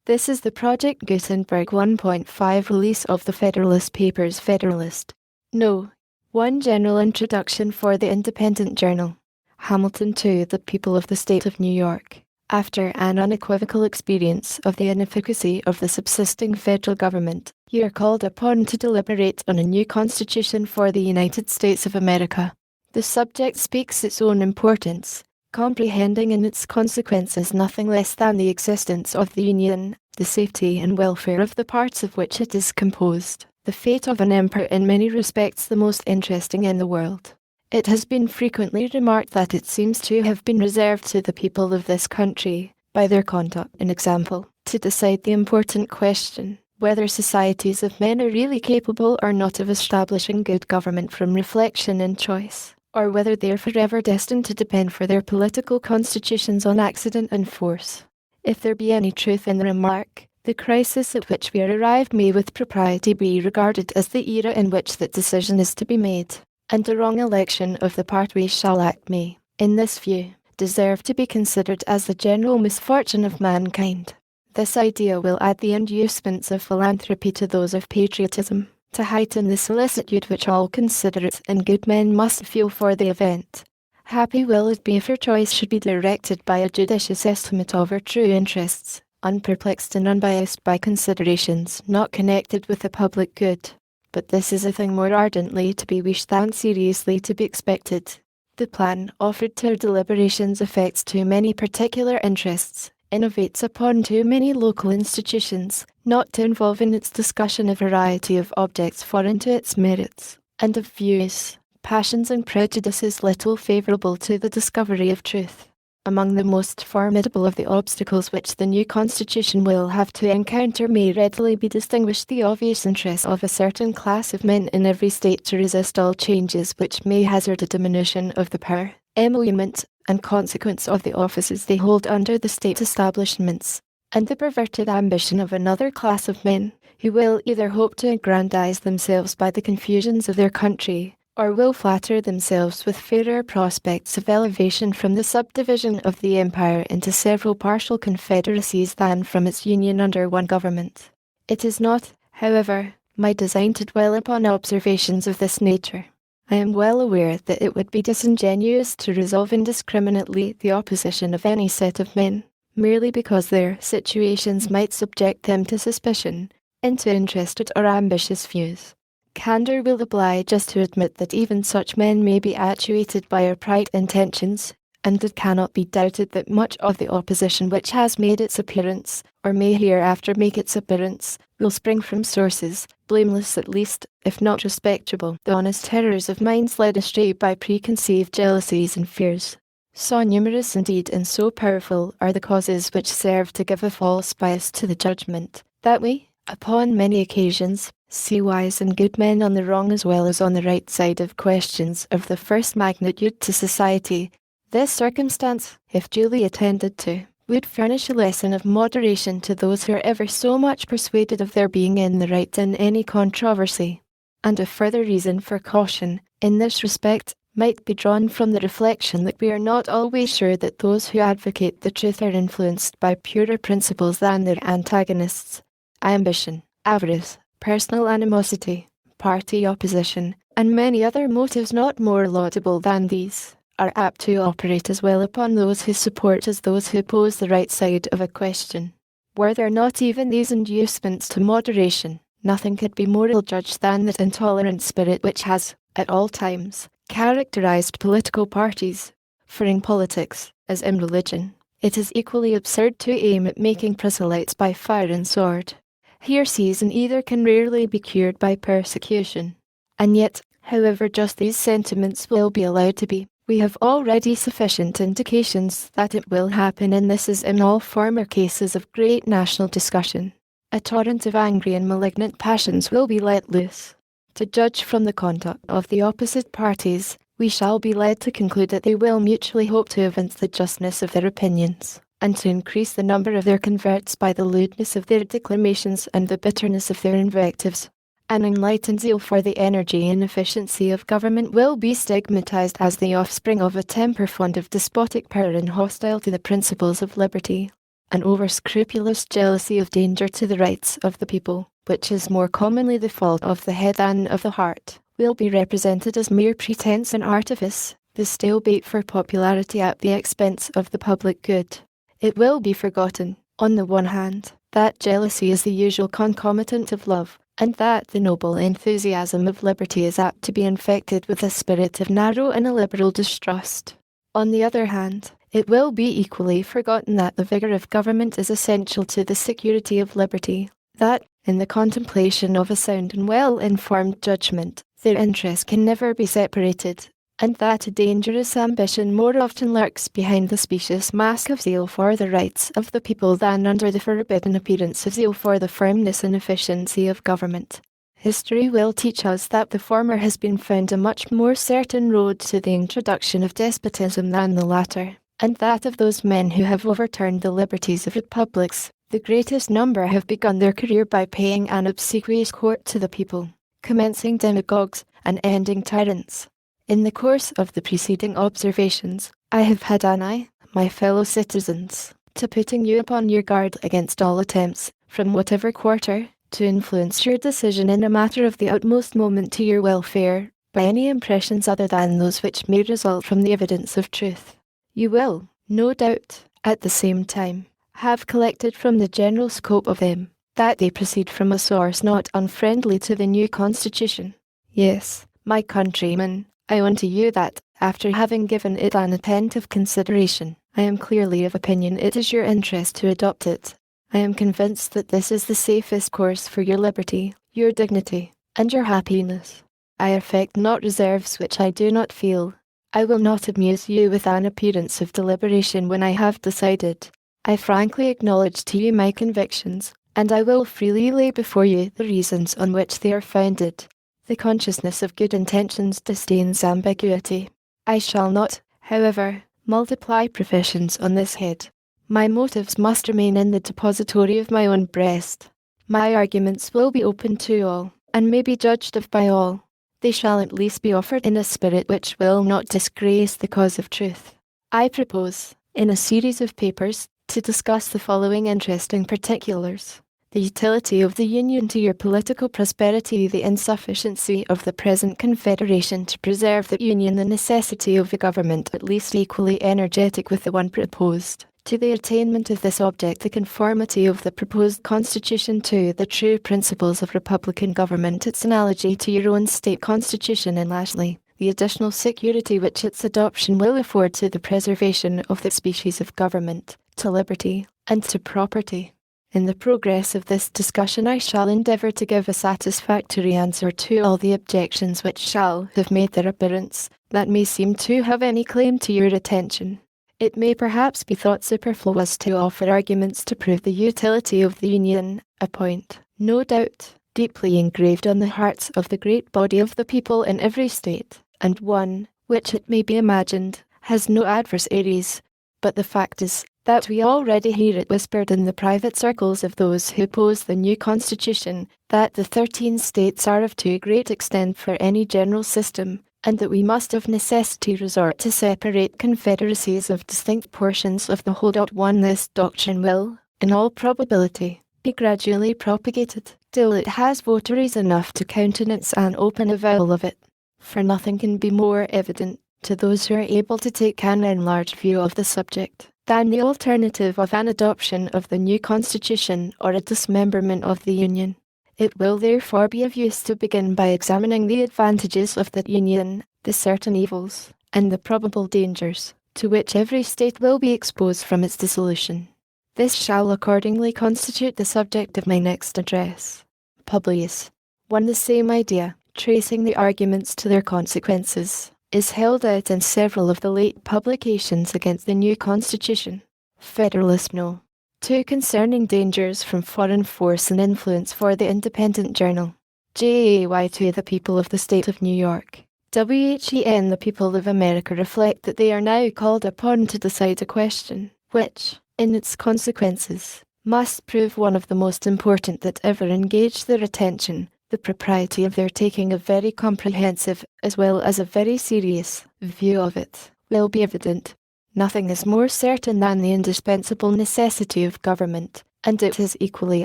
This is the Project Gutenberg 1.5 release of the Federalist Papers Federalist. No. 1 General Introduction for the Independent Journal. Hamilton to the people of the state of New York. After an unequivocal experience of the inefficacy of the subsisting federal government, you are called upon to deliberate on a new constitution for the United States of America. The subject speaks its own importance, comprehending in its consequences nothing less than the existence of the Union, the safety and welfare of the parts of which it is composed, the fate of an empire in many respects the most interesting in the world. It has been frequently remarked that it seems to have been reserved to the people of this country, by their conduct and example, to decide the important question, whether societies of men are really capable or not of establishing good government from reflection and choice, or whether they are forever destined to depend for their political constitutions on accident and force. If there be any truth in the remark, the crisis at which we are arrived may with propriety be regarded as the era in which that decision is to be made, and the wrong election of the part we shall act may, in this view, deserve to be considered as the general misfortune of mankind. This idea will add the inducements of philanthropy to those of patriotism, to heighten the solicitude which all considerate and good men must feel for the event. Happy will it be if her choice should be directed by a judicious estimate of her true interests, unperplexed and unbiased by considerations not connected with the public good. But this is a thing more ardently to be wished than seriously to be expected. The plan offered to our deliberations affects too many particular interests, innovates upon too many local institutions, not to involve in its discussion a variety of objects foreign to its merits, and of views, passions and prejudices little favourable to the discovery of truth. Among the most formidable of the obstacles which the new constitution will have to encounter may readily be distinguished the obvious interest of a certain class of men in every state to resist all changes which may hazard a diminution of the power, emolument, and consequence of the offices they hold under the state establishments, and the perverted ambition of another class of men, who will either hope to aggrandize themselves by the confusions of their country, or will flatter themselves with fairer prospects of elevation from the subdivision of the empire into several partial confederacies than from its union under one government. It is not, however, my design to dwell upon observations of this nature. I am well aware that it would be disingenuous to resolve indiscriminately the opposition of any set of men, merely because their situations might subject them to suspicion, into interested or ambitious views. Candour will oblige us to admit that even such men may be actuated by our pride intentions, and it cannot be doubted that much of the opposition which has made its appearance, or may hereafter make its appearance, will spring from sources, blameless at least, if not respectable, the honest terrors of minds led astray by preconceived jealousies and fears. So numerous indeed and so powerful are the causes which serve to give a false bias to the judgment, that we, upon many occasions, see wise and good men on the wrong as well as on the right side of questions of the first magnitude to society. This circumstance, if duly attended to, would furnish a lesson of moderation to those who are ever so much persuaded of their being in the right in any controversy. And a further reason for caution, in this respect, might be drawn from the reflection that we are not always sure that those who advocate the truth are influenced by purer principles than their antagonists. Ambition, avarice, personal animosity, party opposition, and many other motives not more laudable than these, are apt to operate as well upon those who support as those who oppose the right side of a question. Were there not even these inducements to moderation, nothing could be more ill-judged than that intolerant spirit which has, at all times, characterized political parties. For in politics, as in religion, it is equally absurd to aim at making proselytes by fire and sword. Heresies in either can rarely be cured by persecution. And yet, however just these sentiments will be allowed to be, we have already sufficient indications that it will happen, and this is in all former cases of great national discussion. A torrent of angry and malignant passions will be let loose. To judge from the conduct of the opposite parties, we shall be led to conclude that they will mutually hope to evince the justness of their opinions, and to increase the number of their converts by the lewdness of their declamations and the bitterness of their invectives. An enlightened zeal for the energy and efficiency of government will be stigmatized as the offspring of a temper fond of despotic power and hostile to the principles of liberty. an over-scrupulous jealousy of danger to the rights of the people, which is more commonly the fault of the head than of the heart, will be represented as mere pretense and artifice, the stale bait for popularity at the expense of the public good. It will be forgotten, on the one hand, that jealousy is the usual concomitant of love, and that the noble enthusiasm of liberty is apt to be infected with a spirit of narrow and illiberal distrust. On the other hand, it will be equally forgotten that the vigour of government is essential to the security of liberty, that, in the contemplation of a sound and well-informed judgment, their interests can never be separated, and that a dangerous ambition more often lurks behind the specious mask of zeal for the rights of the people than under the forbidden appearance of zeal for the firmness and efficiency of government. History will teach us that the former has been found a much more certain road to the introduction of despotism than the latter, and that of those men who have overturned the liberties of republics, the greatest number have begun their career by paying an obsequious court to the people, commencing demagogues and ending tyrants. In the course of the preceding observations, I have had an eye, my fellow citizens, to putting you upon your guard against all attempts, from whatever quarter, to influence your decision in a matter of the utmost moment to your welfare, by any impressions other than those which may result from the evidence of truth. You will, no doubt, at the same time, have collected from the general scope of them, that they proceed from a source not unfriendly to the new constitution. Yes, my countrymen, I own to you that, after having given it an attentive consideration, I am clearly of opinion it is your interest to adopt it. I am convinced that this is the safest course for your liberty, your dignity, and your happiness. I affect not reserves which I do not feel. I will not amuse you with an appearance of deliberation when I have decided. I frankly acknowledge to you my convictions, and I will freely lay before you the reasons on which they are founded. The consciousness of good intentions disdains ambiguity. I shall not, however, multiply professions on this head. My motives must remain in the depository of my own breast. My arguments will be open to all, and may be judged of by all. They shall at least be offered in a spirit which will not disgrace the cause of truth. I propose, in a series of papers, to discuss the following interesting particulars: the utility of the Union to your political prosperity, the insufficiency of the present Confederation to preserve the Union, the necessity of a government at least equally energetic with the one proposed. To the attainment of this object, the conformity of the proposed Constitution to the true principles of republican government, its analogy to your own state constitution, and lastly, the additional security which its adoption will afford to the preservation of the species of government, to liberty, and to property. In the progress of this discussion I shall endeavour to give a satisfactory answer to all the objections which shall have made their appearance, that may seem to have any claim to your attention. It may perhaps be thought superfluous to offer arguments to prove the utility of the Union, a point, no doubt, deeply engraved on the hearts of the great body of the people in every state, and one, which it may be imagined, has no adversaries. But the fact is, that we already hear it whispered in the private circles of those who oppose the new constitution, that the 13 states are of too great extent for any general system, and that we must of necessity resort to separate confederacies of distinct portions of the whole. One, this doctrine will, in all probability, be gradually propagated, till it has votaries enough to countenance an open avowal of it. For nothing can be more evident, to those who are able to take an enlarged view of the subject, than the alternative of an adoption of the new constitution or a dismemberment of the Union. It will therefore be of use to begin by examining the advantages of the Union, the certain evils, and the probable dangers, to which every state will be exposed from its dissolution. This shall accordingly constitute the subject of my next address. Publius 1. The same idea, tracing the arguments to their consequences, is held out in several of the late publications against the new constitution. Federalist No. 2. Concerning dangers from foreign force and influence for the Independent Journal. JAY 2. The people of the state of New York. WHEN. The people of America reflect that they are now called upon to decide a question, which, in its consequences, must prove one of the most important that ever engaged their attention. The propriety of their taking a very comprehensive, as well as a very serious, view of it, will be evident. Nothing is more certain than the indispensable necessity of government, and it is equally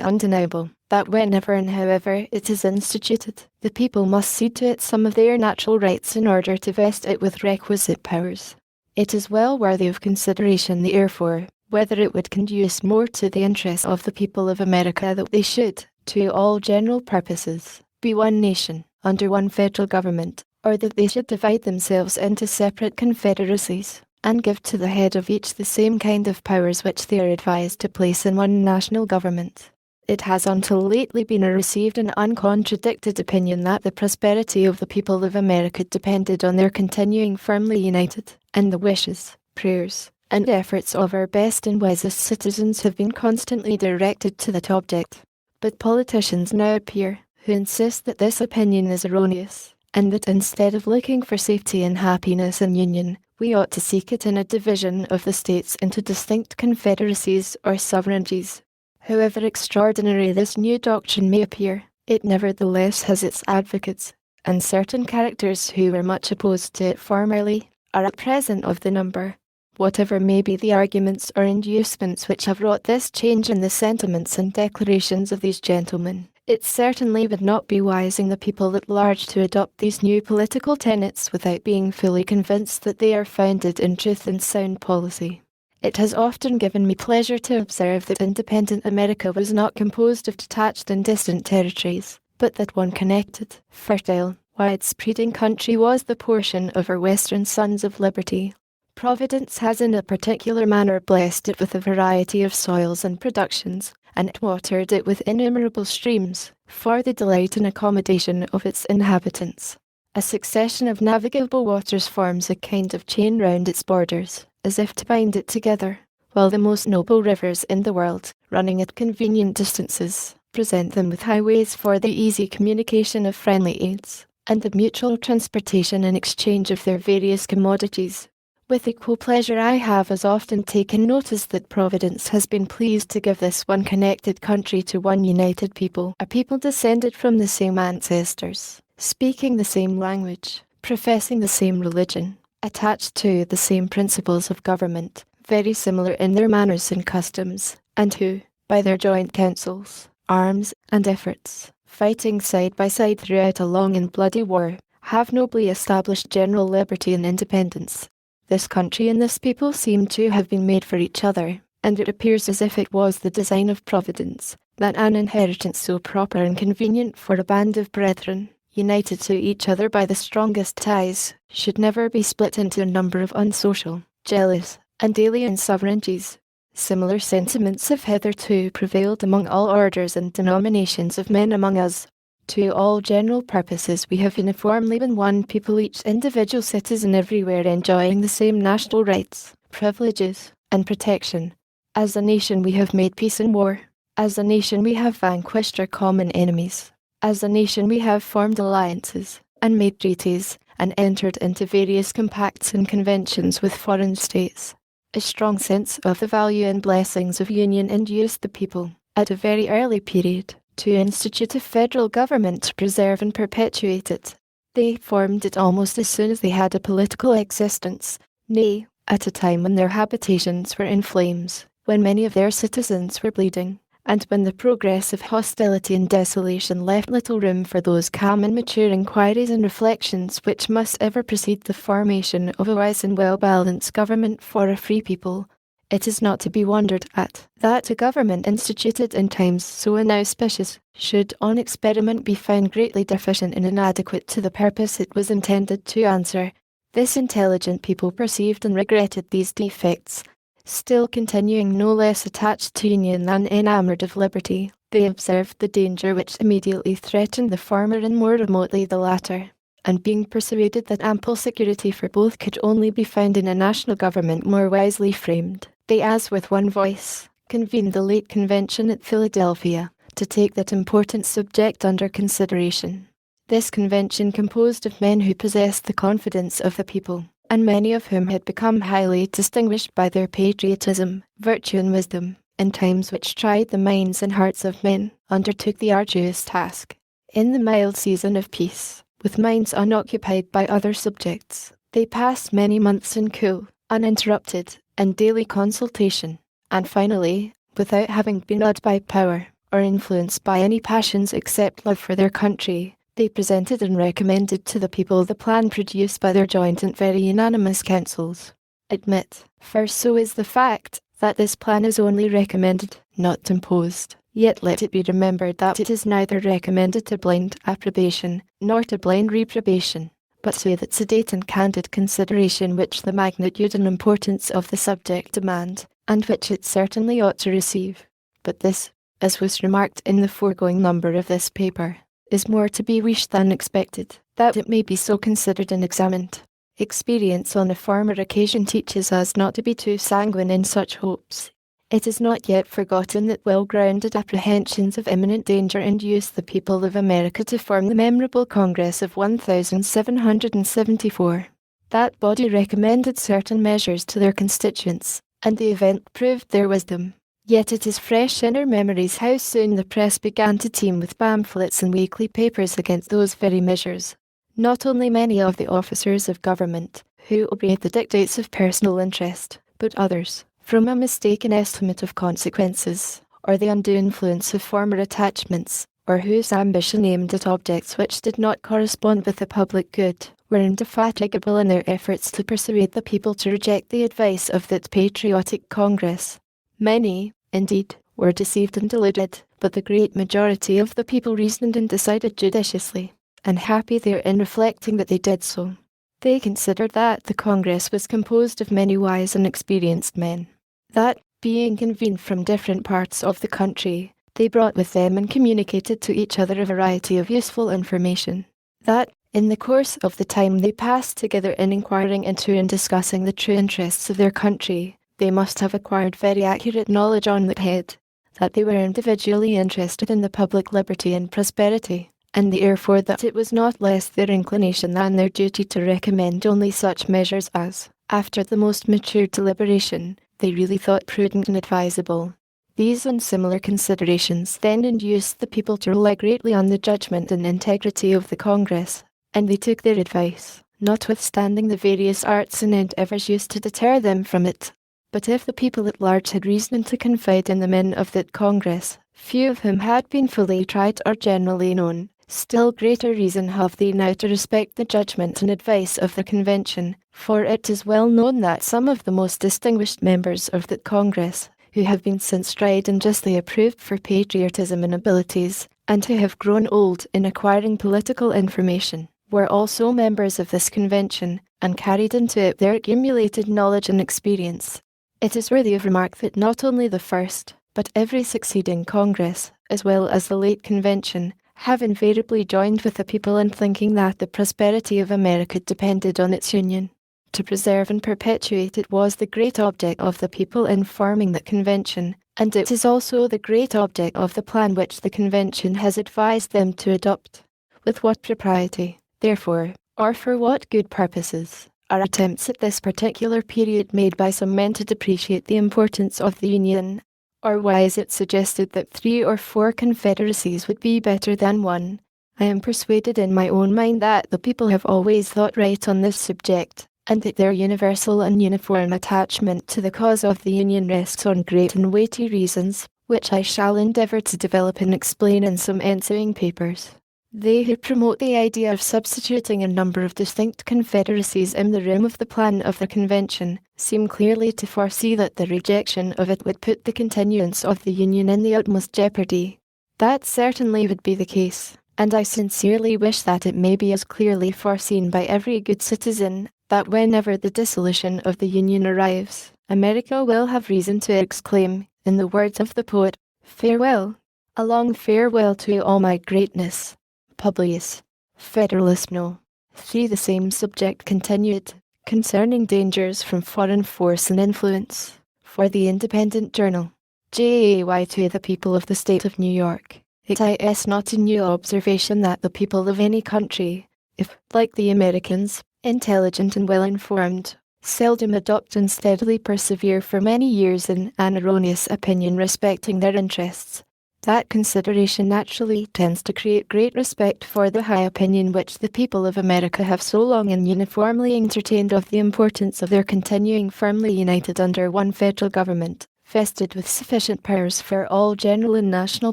undeniable that whenever and however it is instituted, the people must cede to it some of their natural rights in order to vest it with requisite powers. It is well worthy of consideration, therefore, whether it would conduce more to the interests of the people of America that they should, to all general purposes, be one nation, under one federal government, or that they should divide themselves into separate confederacies, and give to the head of each the same kind of powers which they are advised to place in one national government. It has until lately been received an uncontradicted opinion that the prosperity of the people of America depended on their continuing firmly united, and the wishes, prayers, and efforts of our best and wisest citizens have been constantly directed to that object. But politicians now appear, who insist that this opinion is erroneous, and that instead of looking for safety and happiness in union, we ought to seek it in a division of the states into distinct confederacies or sovereignties. However extraordinary this new doctrine may appear, it nevertheless has its advocates, and certain characters who were much opposed to it formerly are at present of the number. Whatever may be the arguments or inducements which have wrought this change in the sentiments and declarations of these gentlemen, it certainly would not be wise in the people at large to adopt these new political tenets without being fully convinced that they are founded in truth and sound policy. It has often given me pleasure to observe that independent America was not composed of detached and distant territories, but that one connected, fertile, wide-spreading country was the portion of our western sons of liberty. Providence has in a particular manner blessed it with a variety of soils and productions, and watered it with innumerable streams, for the delight and accommodation of its inhabitants. A succession of navigable waters forms a kind of chain round its borders, as if to bind it together, while the most noble rivers in the world, running at convenient distances, present them with highways for the easy communication of friendly aids, and the mutual transportation and exchange of their various commodities. With equal pleasure I have as often taken notice that Providence has been pleased to give this one connected country to one united people, a people descended from the same ancestors, speaking the same language, professing the same religion, attached to the same principles of government, very similar in their manners and customs, and who, by their joint counsels, arms, and efforts, fighting side by side throughout a long and bloody war, have nobly established general liberty and independence. This country and this people seem to have been made for each other, and it appears as if it was the design of Providence, that an inheritance so proper and convenient for a band of brethren, united to each other by the strongest ties, should never be split into a number of unsocial, jealous, and alien sovereignties. Similar sentiments have hitherto prevailed among all orders and denominations of men among us. To all general purposes we have uniformly been one people, each individual citizen everywhere enjoying the same national rights, privileges, and protection. As a nation we have made peace and war. As a nation we have vanquished our common enemies. As a nation we have formed alliances, and made treaties, and entered into various compacts and conventions with foreign states. A strong sense of the value and blessings of union induced the people, at a very early period, to institute a federal government to preserve and perpetuate it. They formed it almost as soon as they had a political existence, nay, at a time when their habitations were in flames, when many of their citizens were bleeding, and when the progress of hostility and desolation left little room for those calm and mature inquiries and reflections which must ever precede the formation of a wise and well-balanced government for a free people. It is not to be wondered at that a government instituted in times so inauspicious should on experiment be found greatly deficient and inadequate to the purpose it was intended to answer. This intelligent people perceived and regretted these defects. Still continuing no less attached to union than enamoured of liberty, they observed the danger which immediately threatened the former and more remotely the latter, and being persuaded that ample security for both could only be found in a national government more wisely framed, they as with one voice convened the late convention at Philadelphia to take that important subject under consideration. This convention composed of men who possessed the confidence of the people, and many of whom had become highly distinguished by their patriotism, virtue, and wisdom, in times which tried the minds and hearts of men, undertook the arduous task. In the mild season of peace, with minds unoccupied by other subjects, they passed many months in cool, uninterrupted, and daily consultation. And finally, without having been awed by power, or influenced by any passions except love for their country, they presented and recommended to the people the plan produced by their joint and very unanimous councils. Admit, first, so is the fact that this plan is only recommended, not imposed. Yet let it be remembered that it is neither recommended to blind approbation, nor to blind reprobation, but to that sedate and candid consideration which the magnitude and importance of the subject demand, and which it certainly ought to receive. But this, as was remarked in the foregoing number of this paper, is more to be wished than expected, that it may be so considered and examined. Experience on a former occasion teaches us not to be too sanguine in such hopes. It is not yet forgotten that well-grounded apprehensions of imminent danger induced the people of America to form the memorable Congress of 1774. That body recommended certain measures to their constituents, and the event proved their wisdom. Yet it is fresh in our memories how soon the press began to teem with pamphlets and weekly papers against those very measures. Not only many of the officers of government, who obeyed the dictates of personal interest, but others, from a mistaken estimate of consequences, or the undue influence of former attachments, or whose ambition aimed at objects which did not correspond with the public good, were indefatigable in their efforts to persuade the people to reject the advice of that patriotic Congress. Many, indeed, were deceived and deluded, but the great majority of the people reasoned and decided judiciously, and happy they are in reflecting that they did so. They considered that the Congress was composed of many wise and experienced men, that, being convened from different parts of the country, they brought with them and communicated to each other a variety of useful information, that, in the course of the time they passed together in inquiring into and discussing the true interests of their country, they must have acquired very accurate knowledge on that head, that they were individually interested in the public liberty and prosperity, and therefore that it was not less their inclination than their duty to recommend only such measures as, after the most mature deliberation, they really thought prudent and advisable. These and similar considerations then induced the people to rely greatly on the judgment and integrity of the Congress, and they took their advice, notwithstanding the various arts and endeavours used to deter them from it. But if the people at large had reason to confide in the men of that Congress, few of whom had been fully tried or generally known, still greater reason have they now to respect the judgment and advice of the Convention, for it is well known that some of the most distinguished members of that Congress, who have been since tried and justly approved for patriotism and abilities, and who have grown old in acquiring political information, were also members of this Convention, and carried into it their accumulated knowledge and experience. It is worthy of remark that not only the first, but every succeeding Congress, as well as the late Convention, have invariably joined with the people in thinking that the prosperity of America depended on its union. To preserve and perpetuate it was the great object of the people in forming the Convention, and it is also the great object of the plan which the Convention has advised them to adopt. With what propriety, therefore, or for what good purposes, are attempts at this particular period made by some men to depreciate the importance of the Union? Or why is it suggested that 3 or 4 confederacies would be better than one? I am persuaded in my own mind that the people have always thought right on this subject, and that their universal and uniform attachment to the cause of the Union rests on great and weighty reasons, which I shall endeavour to develop and explain in some ensuing papers. They who promote the idea of substituting a number of distinct confederacies in the room of the plan of the Convention seem clearly to foresee that the rejection of it would put the continuance of the Union in the utmost jeopardy. That certainly would be the case, and I sincerely wish that it may be as clearly foreseen by every good citizen that whenever the dissolution of the Union arrives, America will have reason to exclaim, in the words of the poet, "Farewell, a long farewell to all my greatness." Publius, Federalist No. 3. The same subject continued, concerning dangers from foreign force and influence, for the Independent Journal. J.A.Y. to the people of the State of New York. It is not a new observation that the people of any country, if, like the Americans, intelligent and well informed, seldom adopt and steadily persevere for many years in an erroneous opinion respecting their interests, That consideration naturally tends to create great respect for the high opinion which the people of America have so long and uniformly entertained of the importance of their continuing firmly united under one federal government, vested with sufficient powers for all general and national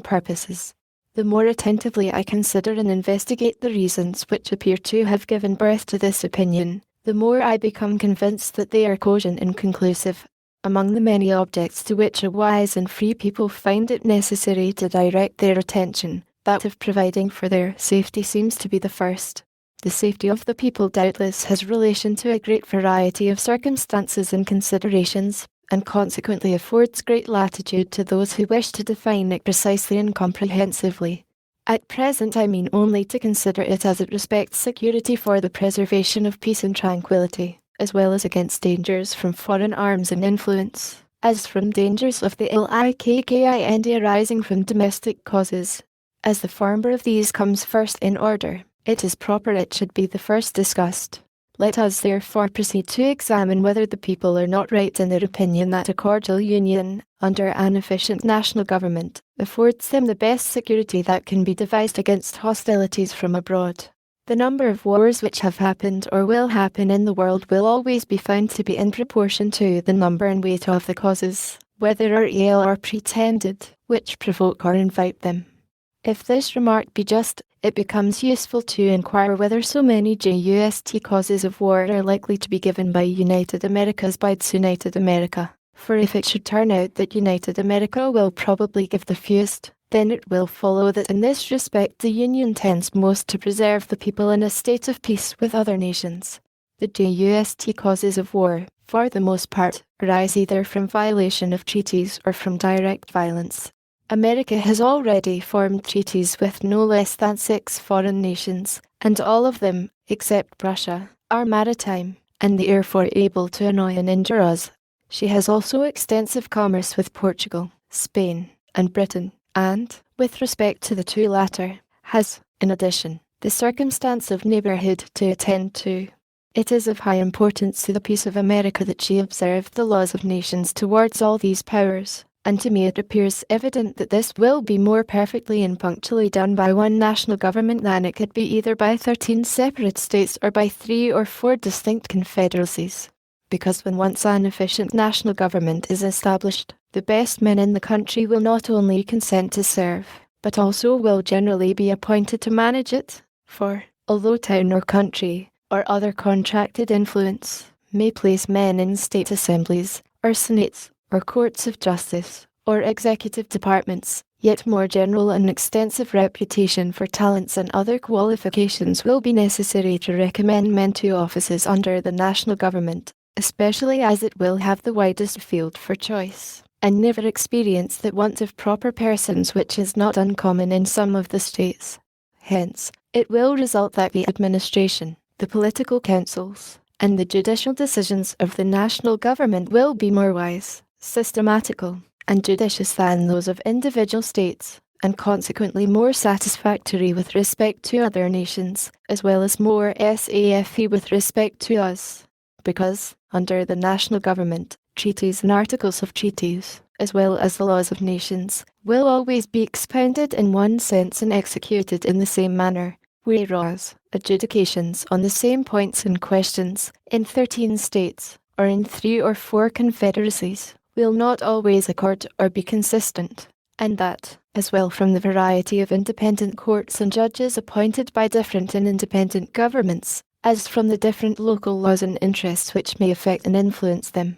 purposes. The more attentively I consider and investigate the reasons which appear to have given birth to this opinion, the more I become convinced that they are cogent and conclusive. Among the many objects to which a wise and free people find it necessary to direct their attention, that of providing for their safety seems to be the first. The safety of the people doubtless has relation to a great variety of circumstances and considerations, and consequently affords great latitude to those who wish to define it precisely and comprehensively. At present I mean only to consider it as it respects security for the preservation of peace and tranquillity, as well as against dangers from foreign arms and influence, as from dangers of the kind arising from domestic causes. As the former of these comes first in order, it is proper it should be the first discussed. Let us therefore proceed to examine whether the people are not right in their opinion that a cordial union, under an efficient national government, affords them the best security that can be devised against hostilities from abroad. The number of wars which have happened or will happen in the world will always be found to be in proportion to the number and weight of the causes, whether real or pretended, which provoke or invite them. If this remark be just, it becomes useful to inquire whether so many just causes of war are likely to be given by United America as by United America, for if it should turn out that United America will probably give the fewest, then it will follow that in this respect the Union tends most to preserve the people in a state of peace with other nations. The just causes of war, for the most part, arise either from violation of treaties or from direct violence. America has already formed treaties with no less than 6 foreign nations, and all of them, except Russia, are maritime, and therefore able to annoy and injure us. She has also extensive commerce with Portugal, Spain, and Britain, and, with respect to the two latter, has, in addition, the circumstance of neighbourhood to attend to. It is of high importance to the peace of America that she observe the laws of nations towards all these powers, and to me it appears evident that this will be more perfectly and punctually done by one national government than it could be either by 13 separate states or by 3 or 4 distinct confederacies. Because when once an efficient national government is established, the best men in the country will not only consent to serve, but also will generally be appointed to manage it, for, although town or country, or other contracted influence, may place men in state assemblies, or senates, or courts of justice, or executive departments, yet more general and extensive reputation for talents and other qualifications will be necessary to recommend men to offices under the national government, especially as it will have the widest field for choice, and never experience that want of proper persons which is not uncommon in some of the states. Hence, it will result that the administration, the political councils, and the judicial decisions of the national government will be more wise, systematical, and judicious than those of individual states, and consequently more satisfactory with respect to other nations, as well as more safe with respect to us. Because, under the national government, treaties and articles of treaties, as well as the laws of nations, will always be expounded in one sense and executed in the same manner, whereas adjudications on the same points and questions in 13 states, or in 3 or 4 confederacies, will not always accord or be consistent, and that, as well from the variety of independent courts and judges appointed by different and independent governments, as from the different local laws and interests which may affect and influence them.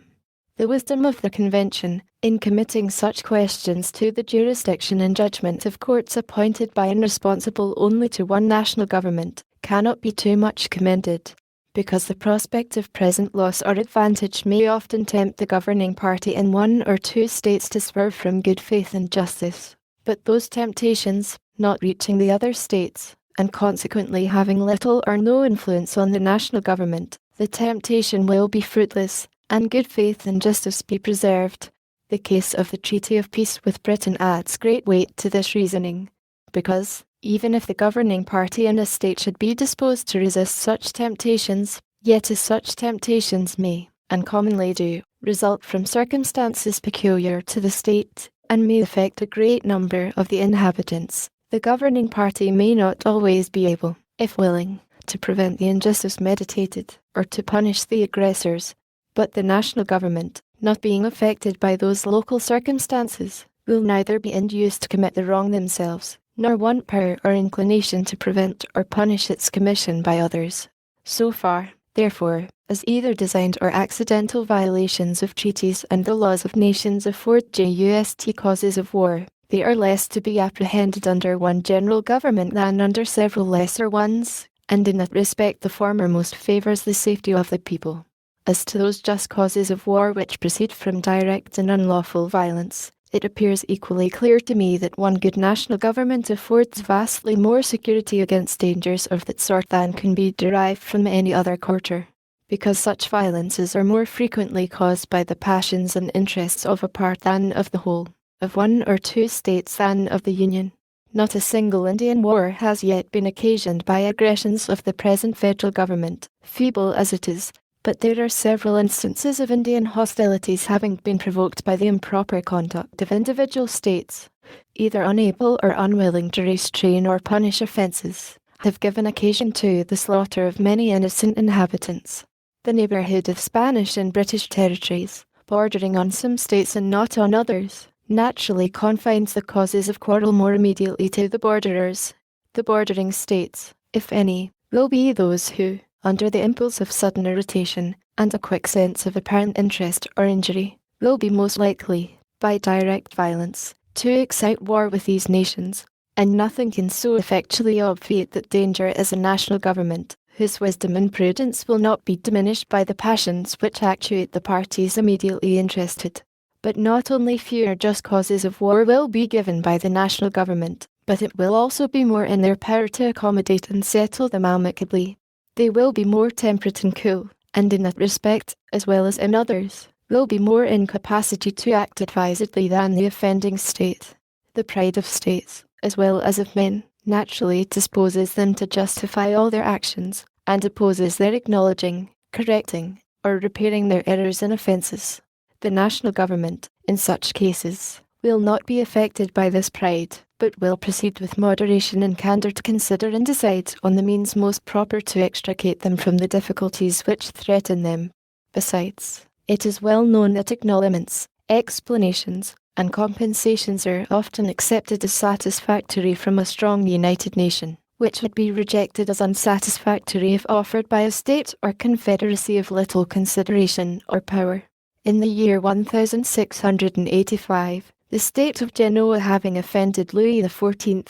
The wisdom of the Convention, in committing such questions to the jurisdiction and judgment of courts appointed by and responsible only to one national government, cannot be too much commended, because the prospect of present loss or advantage may often tempt the governing party in 1 or 2 states to swerve from good faith and justice. But those temptations, not reaching the other states, and consequently having little or no influence on the national government, the temptation will be fruitless, and good faith and justice be preserved. The case of the Treaty of Peace with Britain adds great weight to this reasoning, because, even if the governing party in a state should be disposed to resist such temptations, yet as such temptations may, and commonly do, result from circumstances peculiar to the state, and may affect a great number of the inhabitants, the governing party may not always be able, if willing, to prevent the injustice meditated, or to punish the aggressors. But the national government, not being affected by those local circumstances, will neither be induced to commit the wrong themselves, nor want power or inclination to prevent or punish its commission by others. So far, therefore, as either designed or accidental violations of treaties and the laws of nations afford just causes of war, they are less to be apprehended under one general government than under several lesser ones, and in that respect the former most favours the safety of the people. As to those just causes of war which proceed from direct and unlawful violence, it appears equally clear to me that one good national government affords vastly more security against dangers of that sort than can be derived from any other quarter, because such violences are more frequently caused by the passions and interests of a part than of the whole, of one or two states than of the Union. Not a single Indian war has yet been occasioned by aggressions of the present federal government, feeble as it is, but there are several instances of Indian hostilities having been provoked by the improper conduct of individual states, either unable or unwilling to restrain or punish offences, have given occasion to the slaughter of many innocent inhabitants. The neighbourhood of Spanish and British territories, bordering on some states and not on others, naturally confines the causes of quarrel more immediately to the borderers. The bordering states, if any, will be those who, under the impulse of sudden irritation, and a quick sense of apparent interest or injury, will be most likely, by direct violence, to excite war with these nations, and nothing can so effectually obviate that danger as a national government, whose wisdom and prudence will not be diminished by the passions which actuate the parties immediately interested. But not only fewer just causes of war will be given by the national government, but it will also be more in their power to accommodate and settle them amicably. They will be more temperate and cool, and in that respect, as well as in others, will be more in capacity to act advisedly than the offending state. The pride of states, as well as of men, naturally disposes them to justify all their actions, and opposes their acknowledging, correcting, or repairing their errors and offences. The national government, in such cases, will not be affected by this pride, but will proceed with moderation and candour to consider and decide on the means most proper to extricate them from the difficulties which threaten them. Besides, it is well known that acknowledgments, explanations, and compensations are often accepted as satisfactory from a strong united nation, which would be rejected as unsatisfactory if offered by a state or confederacy of little consideration or power. In the year 1685, the state of Genoa having offended Louis XIV,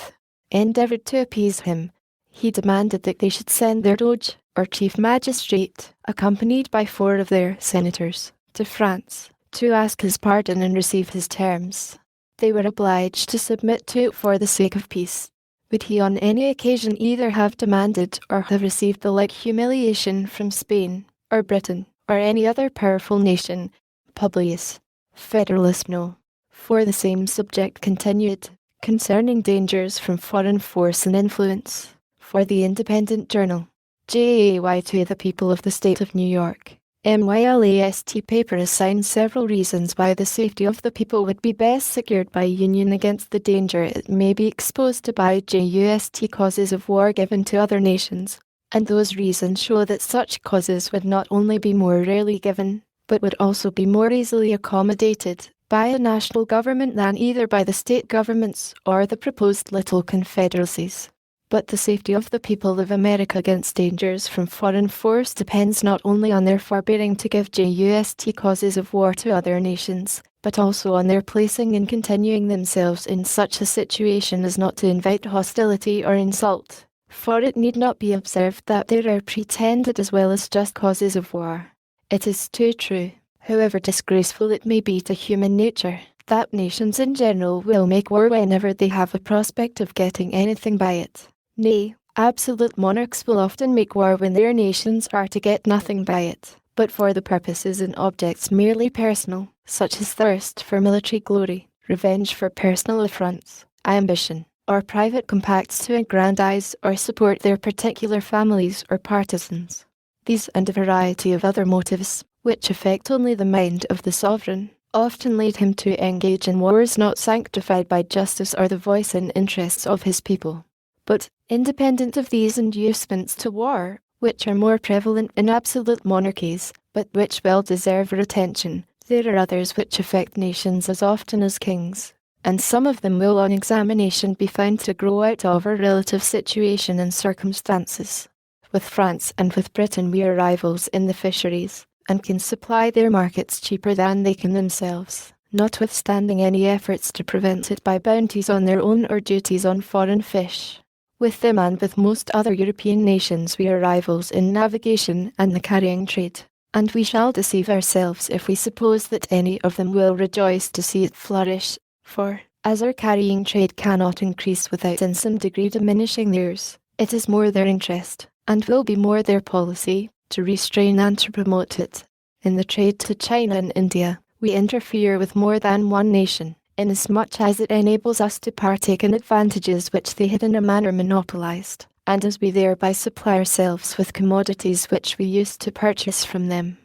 endeavoured to appease him. He demanded that they should send their doge, or chief magistrate, accompanied by 4 of their senators, to France, to ask his pardon and receive his terms. They were obliged to submit to it for the sake of peace. Would he on any occasion either have demanded or have received the like humiliation from Spain, or Britain, or any other powerful nation? Publius, Federalist No. For the same subject continued, concerning dangers from foreign force and influence, for the Independent Journal, J.A.Y. to the people of the State of New York. MYLAST paper assigns several reasons why the safety of the people would be best secured by union against the danger it may be exposed to by just causes of war given to other nations, and those reasons show that such causes would not only be more rarely given, but would also be more easily accommodated by a national government than either by the state governments or the proposed little confederacies. But the safety of the people of America against dangers from foreign force depends not only on their forbearing to give just causes of war to other nations, but also on their placing and continuing themselves in such a situation as not to invite hostility or insult. For it need not be observed that there are pretended as well as just causes of war. It is too true, however disgraceful it may be to human nature, that nations in general will make war whenever they have a prospect of getting anything by it. Nay, absolute monarchs will often make war when their nations are to get nothing by it, but for the purposes and objects merely personal, such as thirst for military glory, revenge for personal affronts, ambition, or private compacts to aggrandize or support their particular families or partisans. These and a variety of other motives, which affect only the mind of the sovereign, often lead him to engage in wars not sanctified by justice or the voice and interests of his people. But, independent of these inducements to war, which are more prevalent in absolute monarchies, but which well deserve our attention, there are others which affect nations as often as kings, and some of them will on examination be found to grow out of our relative situation and circumstances. With France and with Britain we are rivals in the fisheries, and can supply their markets cheaper than they can themselves, notwithstanding any efforts to prevent it by bounties on their own or duties on foreign fish. With them and with most other European nations we are rivals in navigation and the carrying trade, and we shall deceive ourselves if we suppose that any of them will rejoice to see it flourish, for, as our carrying trade cannot increase without in some degree diminishing theirs, it is more their interest, and will be more their policy, to restrain and to promote it. In the trade to China and India, we interfere with more than one nation, inasmuch as it enables us to partake in advantages which they had in a manner monopolized, and as we thereby supply ourselves with commodities which we used to purchase from them.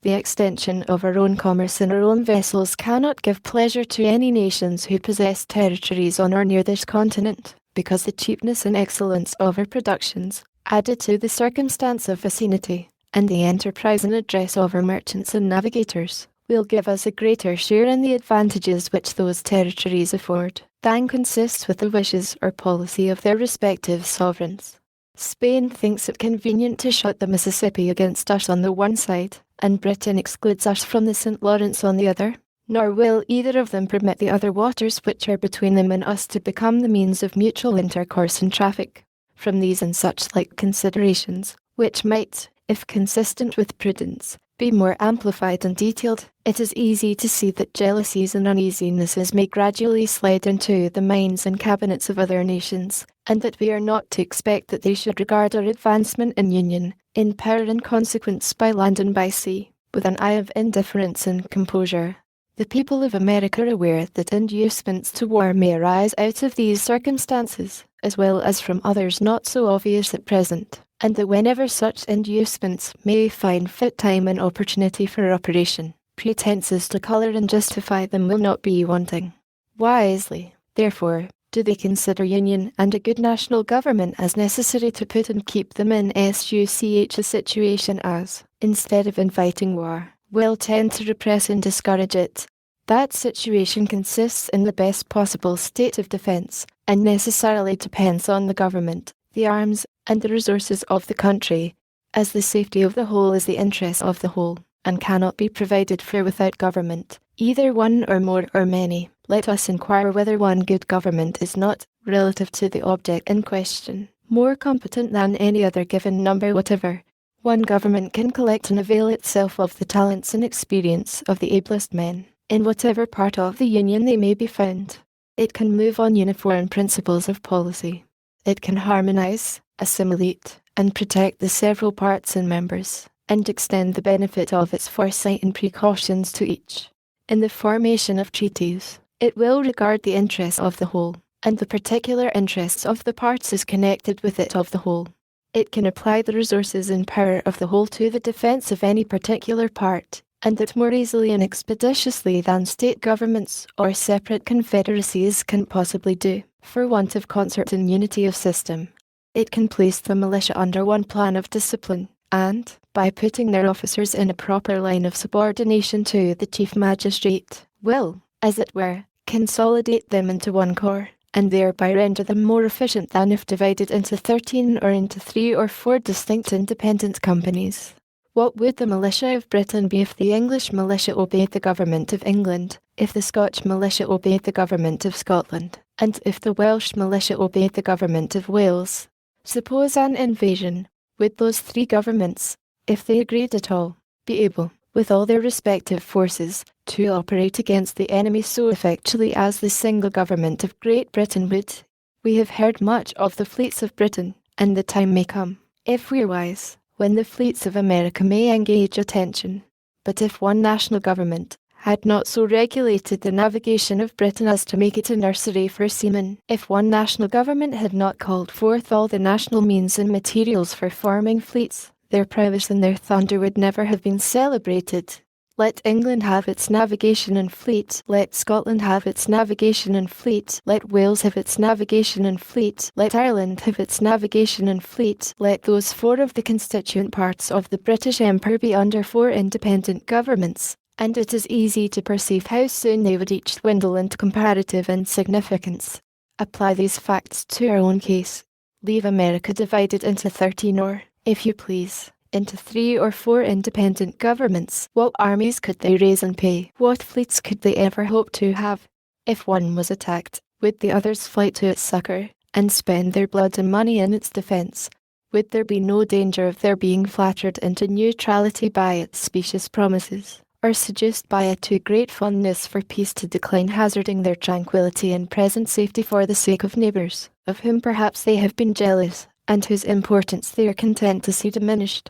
The extension of our own commerce in our own vessels cannot give pleasure to any nations who possess territories on or near this continent, because the cheapness and excellence of our productions, added to the circumstance of vicinity, and the enterprise and address of our merchants and navigators, will give us a greater share in the advantages which those territories afford, than consists with the wishes or policy of their respective sovereigns. Spain thinks it convenient to shut the Mississippi against us on the one side, and Britain excludes us from the St. Lawrence on the other, nor will either of them permit the other waters which are between them and us to become the means of mutual intercourse and traffic. From these and such like considerations, which might, if consistent with prudence, be more amplified and detailed, it is easy to see that jealousies and uneasinesses may gradually slide into the minds and cabinets of other nations, and that we are not to expect that they should regard our advancement in union, in power and consequence by land and by sea, with an eye of indifference and composure. The people of America are aware that inducements to war may arise out of these circumstances, as well as from others not so obvious at present, and that whenever such inducements may find fit time and opportunity for operation, pretenses to colour and justify them will not be wanting. Wisely, therefore, do they consider union and a good national government as necessary to put and keep them in such a situation as, instead of inviting war, will tend to repress and discourage it. That situation consists in the best possible state of defence, and necessarily depends on the government, the arms, and the resources of the country, as the safety of the whole is the interest of the whole, and cannot be provided for without government, either one or more or many. Let us inquire whether one good government is not, relative to the object in question, more competent than any other given number whatever. One government can collect and avail itself of the talents and experience of the ablest men, in whatever part of the Union they may be found. It can move on uniform principles of policy. It can harmonize, assimilate, and protect the several parts and members, and extend the benefit of its foresight and precautions to each. In the formation of treaties, it will regard the interests of the whole, and the particular interests of the parts as connected with it of the whole. It can apply the resources and power of the whole to the defence of any particular part, and that more easily and expeditiously than state governments or separate confederacies can possibly do, for want of concert and unity of system. It can place the militia under one plan of discipline, and, by putting their officers in a proper line of subordination to the chief magistrate, will, as it were, consolidate them into one corps, and thereby render them more efficient than if divided into 13 or into 3 or 4 distinct independent companies. What would the militia of Britain be if the English militia obeyed the government of England, if the Scotch militia obeyed the government of Scotland, and if the Welsh militia obeyed the government of Wales? Suppose an invasion, would those 3 governments, if they agreed at all, be able, with all their respective forces, to operate against the enemy so effectually as the single government of Great Britain would? We have heard much of the fleets of Britain, and the time may come, if we are wise, when the fleets of America may engage attention. But if one national government had not so regulated the navigation of Britain as to make it a nursery for seamen, if one national government had not called forth all the national means and materials for forming fleets, their prowess and their thunder would never have been celebrated. Let England have its navigation and fleet. Let Scotland have its navigation and fleet. Let Wales have its navigation and fleet. Let Ireland have its navigation and fleet. Let those 4 of the constituent parts of the British Empire be under 4 independent governments, and it is easy to perceive how soon they would each dwindle into comparative insignificance. Apply these facts to our own case. Leave America divided into 13 or, if you please, into 3 or 4 independent governments. What armies could they raise and pay? What fleets could they ever hope to have? If one was attacked, would the others fly to its succor, and spend their blood and money in its defence? Would there be no danger of their being flattered into neutrality by its specious promises, or seduced by a too great fondness for peace to decline hazarding their tranquillity and present safety for the sake of neighbours, of whom perhaps they have been jealous, and whose importance they are content to see diminished?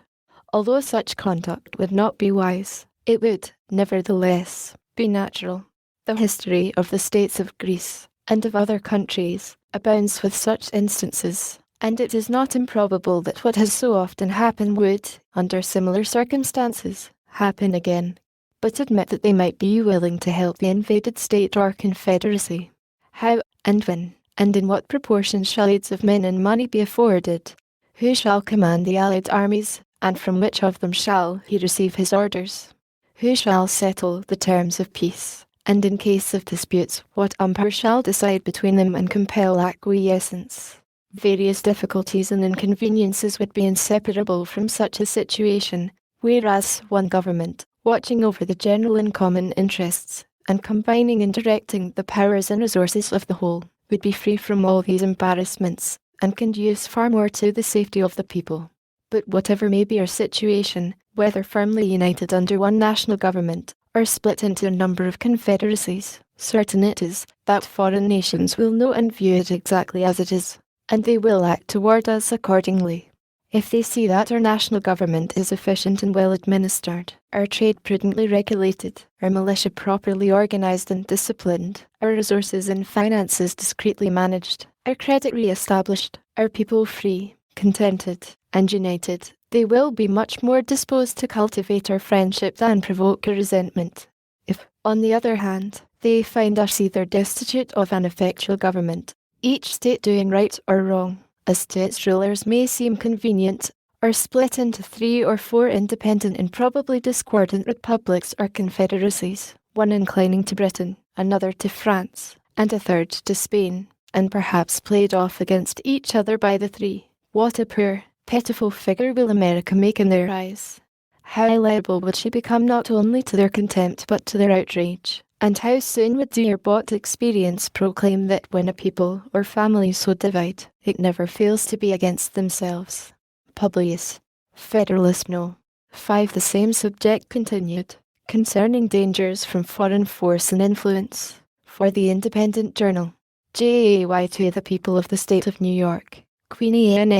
Although such conduct would not be wise, it would, nevertheless, be natural. The history of the states of Greece, and of other countries, abounds with such instances, and it is not improbable that what has so often happened would, under similar circumstances, happen again. But admit that they might be willing to help the invaded state or confederacy. How, and when, and in what proportion shall aids of men and money be afforded? Who shall command the allied armies, and from which of them shall he receive his orders? Who shall settle the terms of peace, and in case of disputes, what umpire shall decide between them and compel acquiescence? Various difficulties and inconveniences would be inseparable from such a situation, whereas one government, watching over the general and common interests, and combining and directing the powers and resources of the whole, would be free from all these embarrassments, and conduce far more to the safety of the people. But whatever may be our situation, whether firmly united under one national government, or split into a number of confederacies, certain it is that foreign nations will know and view it exactly as it is, and they will act toward us accordingly. If they see that our national government is efficient and well administered, our trade prudently regulated, our militia properly organized and disciplined, our resources and finances discreetly managed, our credit re-established, our people free, contented, and united, they will be much more disposed to cultivate our friendship than provoke our resentment. If, on the other hand, they find us either destitute of an effectual government, each state doing right or wrong, as to its rulers may seem convenient, or split into 3 or 4 independent and probably discordant republics or confederacies, one inclining to Britain, another to France, and a third to Spain, and perhaps played off against each other by the 3, what a poor, pitiful figure will America make in their eyes? How liable would she become not only to their contempt but to their outrage? And how soon would dear-bought experience proclaim that when a people or family so divide, it never fails to be against themselves? Publius. Federalist No. 5. The same subject continued, concerning dangers from foreign force and influence. For the Independent Journal. J.A.Y. to the people of the state of New York. Queenie Anne,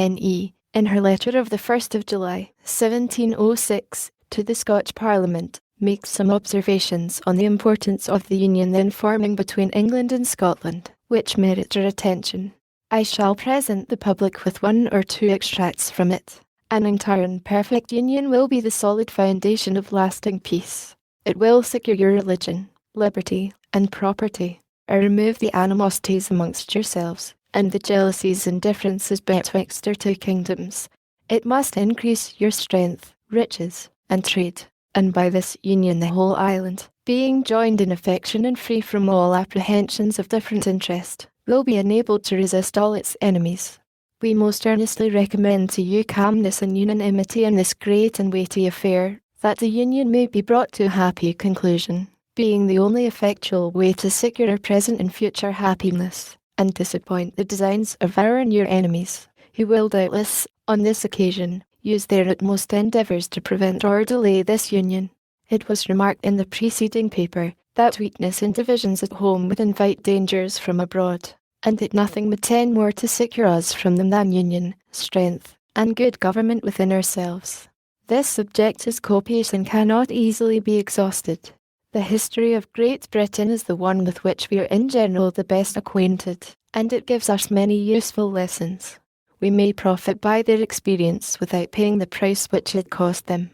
in her letter of the 1st of July, 1706, to the Scotch Parliament, makes some observations on the importance of the union then forming between England and Scotland, which merit your attention. I shall present the public with 1 or 2 extracts from it. An entire and perfect union will be the solid foundation of lasting peace. It will secure your religion, liberty, and property, or remove the animosities amongst yourselves, and the jealousies and differences betwixt our 2 kingdoms. It must increase your strength, riches, and trade, and by this union the whole island, being joined in affection and free from all apprehensions of different interest, will be enabled to resist all its enemies. We most earnestly recommend to you calmness and unanimity in this great and weighty affair, that the union may be brought to a happy conclusion, being the only effectual way to secure our present and future happiness, and disappoint the designs of our and your enemies, who will doubtless, on this occasion, use their utmost endeavours to prevent or delay this union. It was remarked in the preceding paper that weakness and divisions at home would invite dangers from abroad, and that nothing would tend more to secure us from them than union, strength, and good government within ourselves. This subject is copious and cannot easily be exhausted. The history of Great Britain is the one with which we are in general the best acquainted, and it gives us many useful lessons. We may profit by their experience without paying the price which it cost them.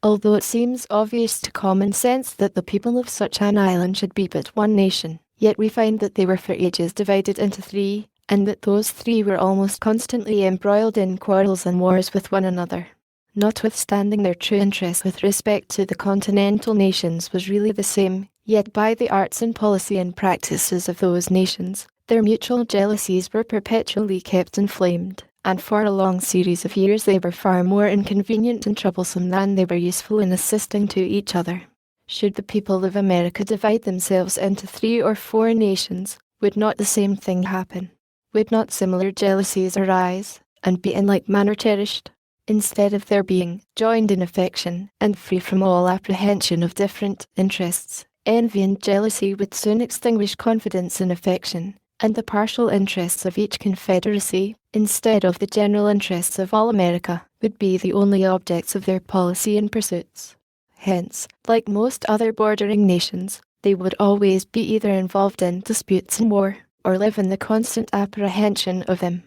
Although it seems obvious to common sense that the people of such an island should be but one nation, yet we find that they were for ages divided into three, and that those three were almost constantly embroiled in quarrels and wars with one another. Notwithstanding their true interest with respect to the continental nations was really the same, yet by the arts and policy and practices of those nations, their mutual jealousies were perpetually kept inflamed, and for a long series of years they were far more inconvenient and troublesome than they were useful in assisting to each other. Should the people of America divide themselves into 3 or 4 nations, would not the same thing happen? Would not similar jealousies arise, and be in like manner cherished? Instead of their being joined in affection, and free from all apprehension of different interests, envy and jealousy would soon extinguish confidence in affection, and the partial interests of each confederacy, instead of the general interests of all America, would be the only objects of their policy and pursuits. Hence, like most other bordering nations, they would always be either involved in disputes and war, or live in the constant apprehension of them.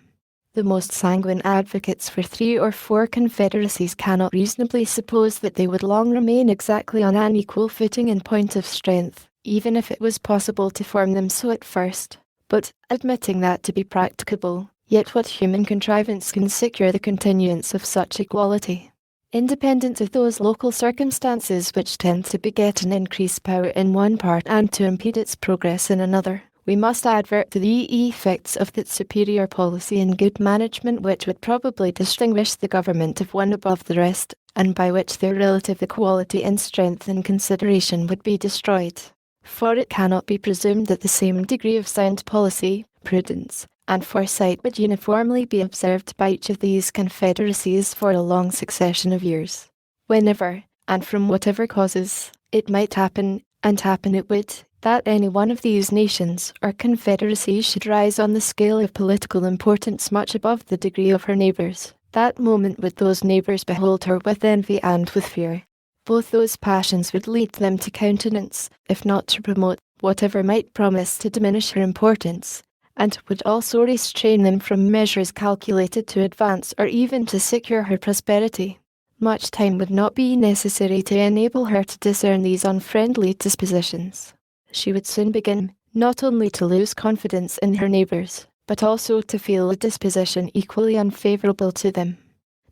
The most sanguine advocates for 3 or 4 confederacies cannot reasonably suppose that they would long remain exactly on an equal footing in point of strength, even if it was possible to form them so at first. But, admitting that to be practicable, yet what human contrivance can secure the continuance of such equality? Independent of those local circumstances which tend to beget an increased power in one part and to impede its progress in another, we must advert to the effects of that superior policy and good management which would probably distinguish the government of one above the rest, and by which their relative equality in strength and consideration would be destroyed. For it cannot be presumed that the same degree of sound policy, prudence, and foresight would uniformly be observed by each of these confederacies for a long succession of years. Whenever, and from whatever causes, it might happen, and happen it would, that any one of these nations or confederacies should rise on the scale of political importance much above the degree of her neighbours, that moment would those neighbours behold her with envy and with fear. Both those passions would lead them to countenance, if not to promote, whatever might promise to diminish her importance, and would also restrain them from measures calculated to advance or even to secure her prosperity. Much time would not be necessary to enable her to discern these unfriendly dispositions. She would soon begin, not only to lose confidence in her neighbours, but also to feel a disposition equally unfavourable to them.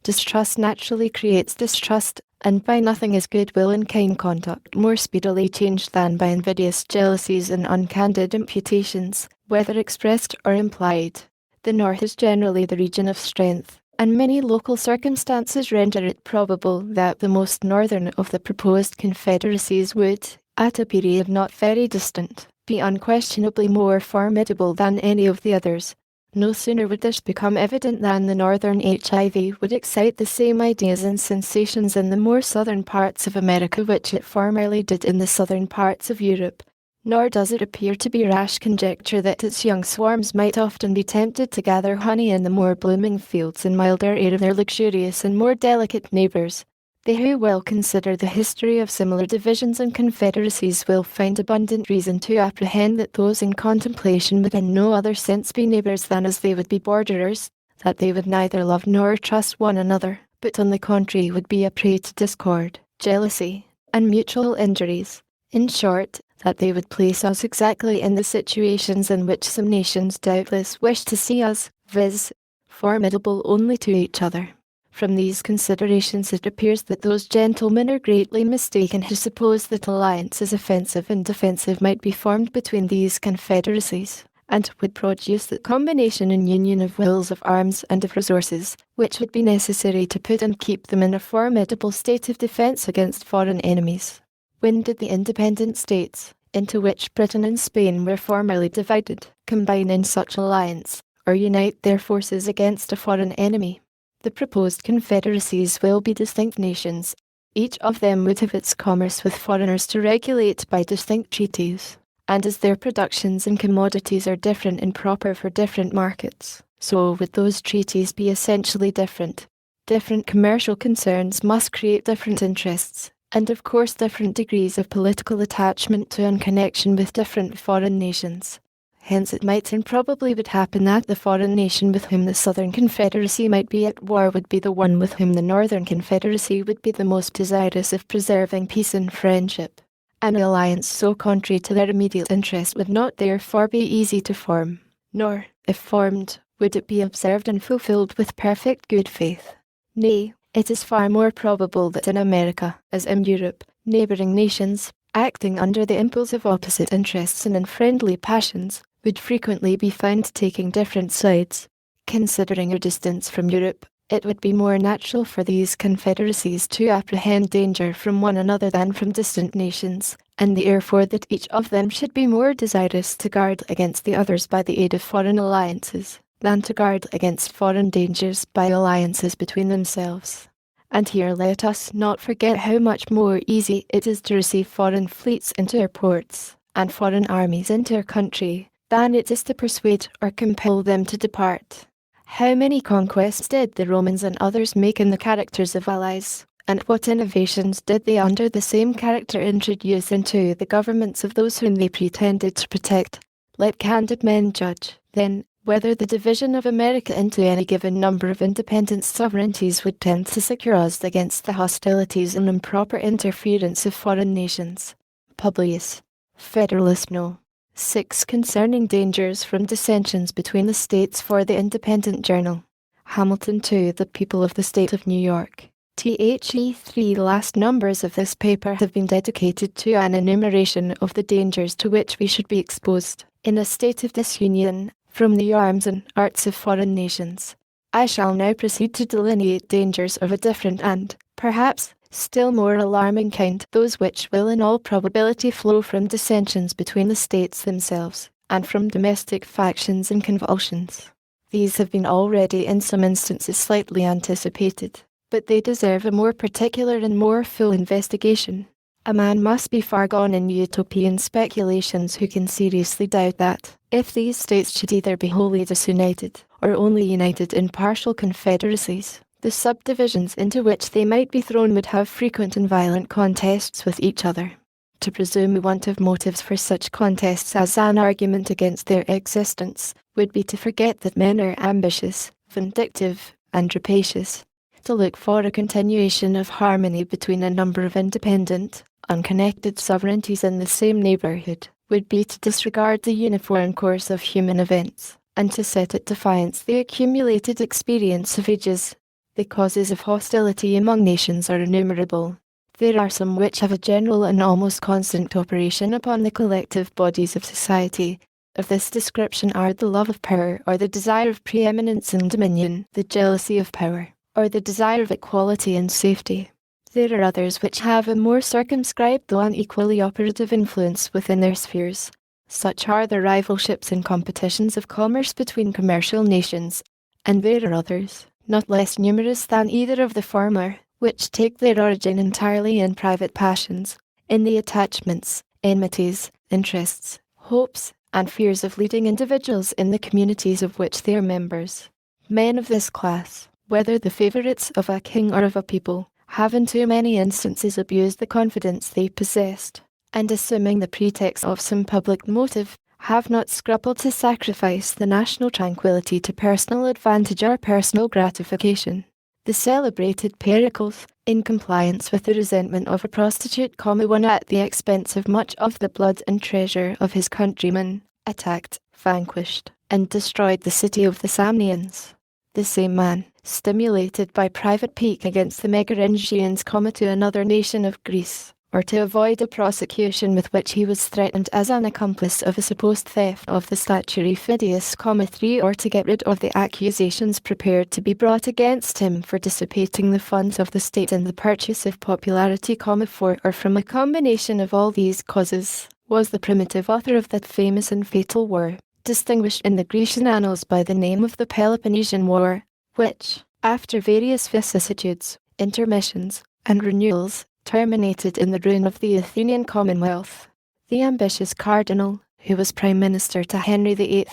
Distrust naturally creates distrust, and by nothing is goodwill and kind conduct more speedily changed than by invidious jealousies and uncandid imputations, whether expressed or implied. The North is generally the region of strength, and many local circumstances render it probable that the most northern of the proposed confederacies would, at a period not very distant, be unquestionably more formidable than any of the others. No sooner would this become evident than the northern HIV would excite the same ideas and sensations in the more southern parts of America which it formerly did in the southern parts of Europe. Nor does it appear to be rash conjecture that its young swarms might often be tempted to gather honey in the more blooming fields and milder air of their luxurious and more delicate neighbours. They who well consider the history of similar divisions and confederacies will find abundant reason to apprehend that those in contemplation would in no other sense be neighbours than as they would be borderers, that they would neither love nor trust one another, but on the contrary would be a prey to discord, jealousy, and mutual injuries. In short, that they would place us exactly in the situations in which some nations doubtless wish to see us, viz., formidable only to each other. From these considerations it appears that those gentlemen are greatly mistaken who suppose that alliances offensive and defensive might be formed between these confederacies, and would produce that combination and union of wills, of arms, and of resources, which would be necessary to put and keep them in a formidable state of defence against foreign enemies. When did the independent states, into which Britain and Spain were formerly divided, combine in such alliance, or unite their forces against a foreign enemy? The proposed confederacies will be distinct nations. Each of them would have its commerce with foreigners to regulate by distinct treaties, and as their productions and commodities are different and proper for different markets, so would those treaties be essentially different. Different commercial concerns must create different interests, and of course different degrees of political attachment to and connection with different foreign nations. Hence it might and probably would happen that the foreign nation with whom the Southern Confederacy might be at war would be the one with whom the Northern Confederacy would be the most desirous of preserving peace and friendship. An alliance so contrary to their immediate interest would not therefore be easy to form, nor, if formed, would it be observed and fulfilled with perfect good faith. Nay, it is far more probable that in America, as in Europe, neighbouring nations, acting under the impulse of opposite interests and in friendly passions, would frequently be found taking different sides. Considering our distance from Europe, it would be more natural for these confederacies to apprehend danger from one another than from distant nations, and therefore that each of them should be more desirous to guard against the others by the aid of foreign alliances, than to guard against foreign dangers by alliances between themselves. And here let us not forget how much more easy it is to receive foreign fleets into our ports, and foreign armies into our country, than it is to persuade or compel them to depart. How many conquests did the Romans and others make in the characters of allies, and what innovations did they under the same character introduce into the governments of those whom they pretended to protect? Let candid men judge, then, whether the division of America into any given number of independent sovereignties would tend to secure us against the hostilities and improper interference of foreign nations. Publius. Federalist No. 6. Concerning dangers from dissensions between the states for the Independent Journal. Hamilton to the people of the state of New York. The 3 last numbers of this paper have been dedicated to an enumeration of the dangers to which we should be exposed, in a state of disunion, from the arms and arts of foreign nations. I shall now proceed to delineate dangers of a different and, perhaps, still more alarming kind, those which will in all probability flow from dissensions between the states themselves, and from domestic factions and convulsions. These have been already in some instances slightly anticipated, but they deserve a more particular and more full investigation. A man must be far gone in utopian speculations who can seriously doubt that, if these states should either be wholly disunited, or only united in partial confederacies, the subdivisions into which they might be thrown would have frequent and violent contests with each other. To presume a want of motives for such contests as an argument against their existence, would be to forget that men are ambitious, vindictive, and rapacious. To look for a continuation of harmony between a number of independent, unconnected sovereignties in the same neighbourhood, would be to disregard the uniform course of human events, and to set at defiance the accumulated experience of ages. The causes of hostility among nations are innumerable. There are some which have a general and almost constant operation upon the collective bodies of society. Of this description are the love of power, or the desire of preeminence and dominion, the jealousy of power, or the desire of equality and safety. There are others which have a more circumscribed though unequally operative influence within their spheres. Such are the rivalships and competitions of commerce between commercial nations, and there are others, not less numerous than either of the former, which take their origin entirely in private passions, in the attachments, enmities, interests, hopes, and fears of leading individuals in the communities of which they are members. Men of this class, whether the favourites of a king or of a people, have in too many instances abused the confidence they possessed, and assuming the pretext of some public motive, have not scrupled to sacrifice the national tranquillity to personal advantage or personal gratification. The celebrated Pericles, in compliance with the resentment of a prostitute, won at the expense of much of the blood and treasure of his countrymen, attacked, vanquished, and destroyed the city of the Samnians. The same man, stimulated by private pique against the Megarengians, to another nation of Greece, or to avoid a prosecution with which he was threatened as an accomplice of a supposed theft of the statue Phidias, 3, or to get rid of the accusations prepared to be brought against him for dissipating the funds of the state in the purchase of popularity, 4, or from a combination of all these causes, was the primitive author of that famous and fatal war, distinguished in the Grecian annals by the name of the Peloponnesian War, which, after various vicissitudes, intermissions, and renewals, terminated in the ruin of the Athenian Commonwealth. The ambitious cardinal, who was prime minister to Henry VIII,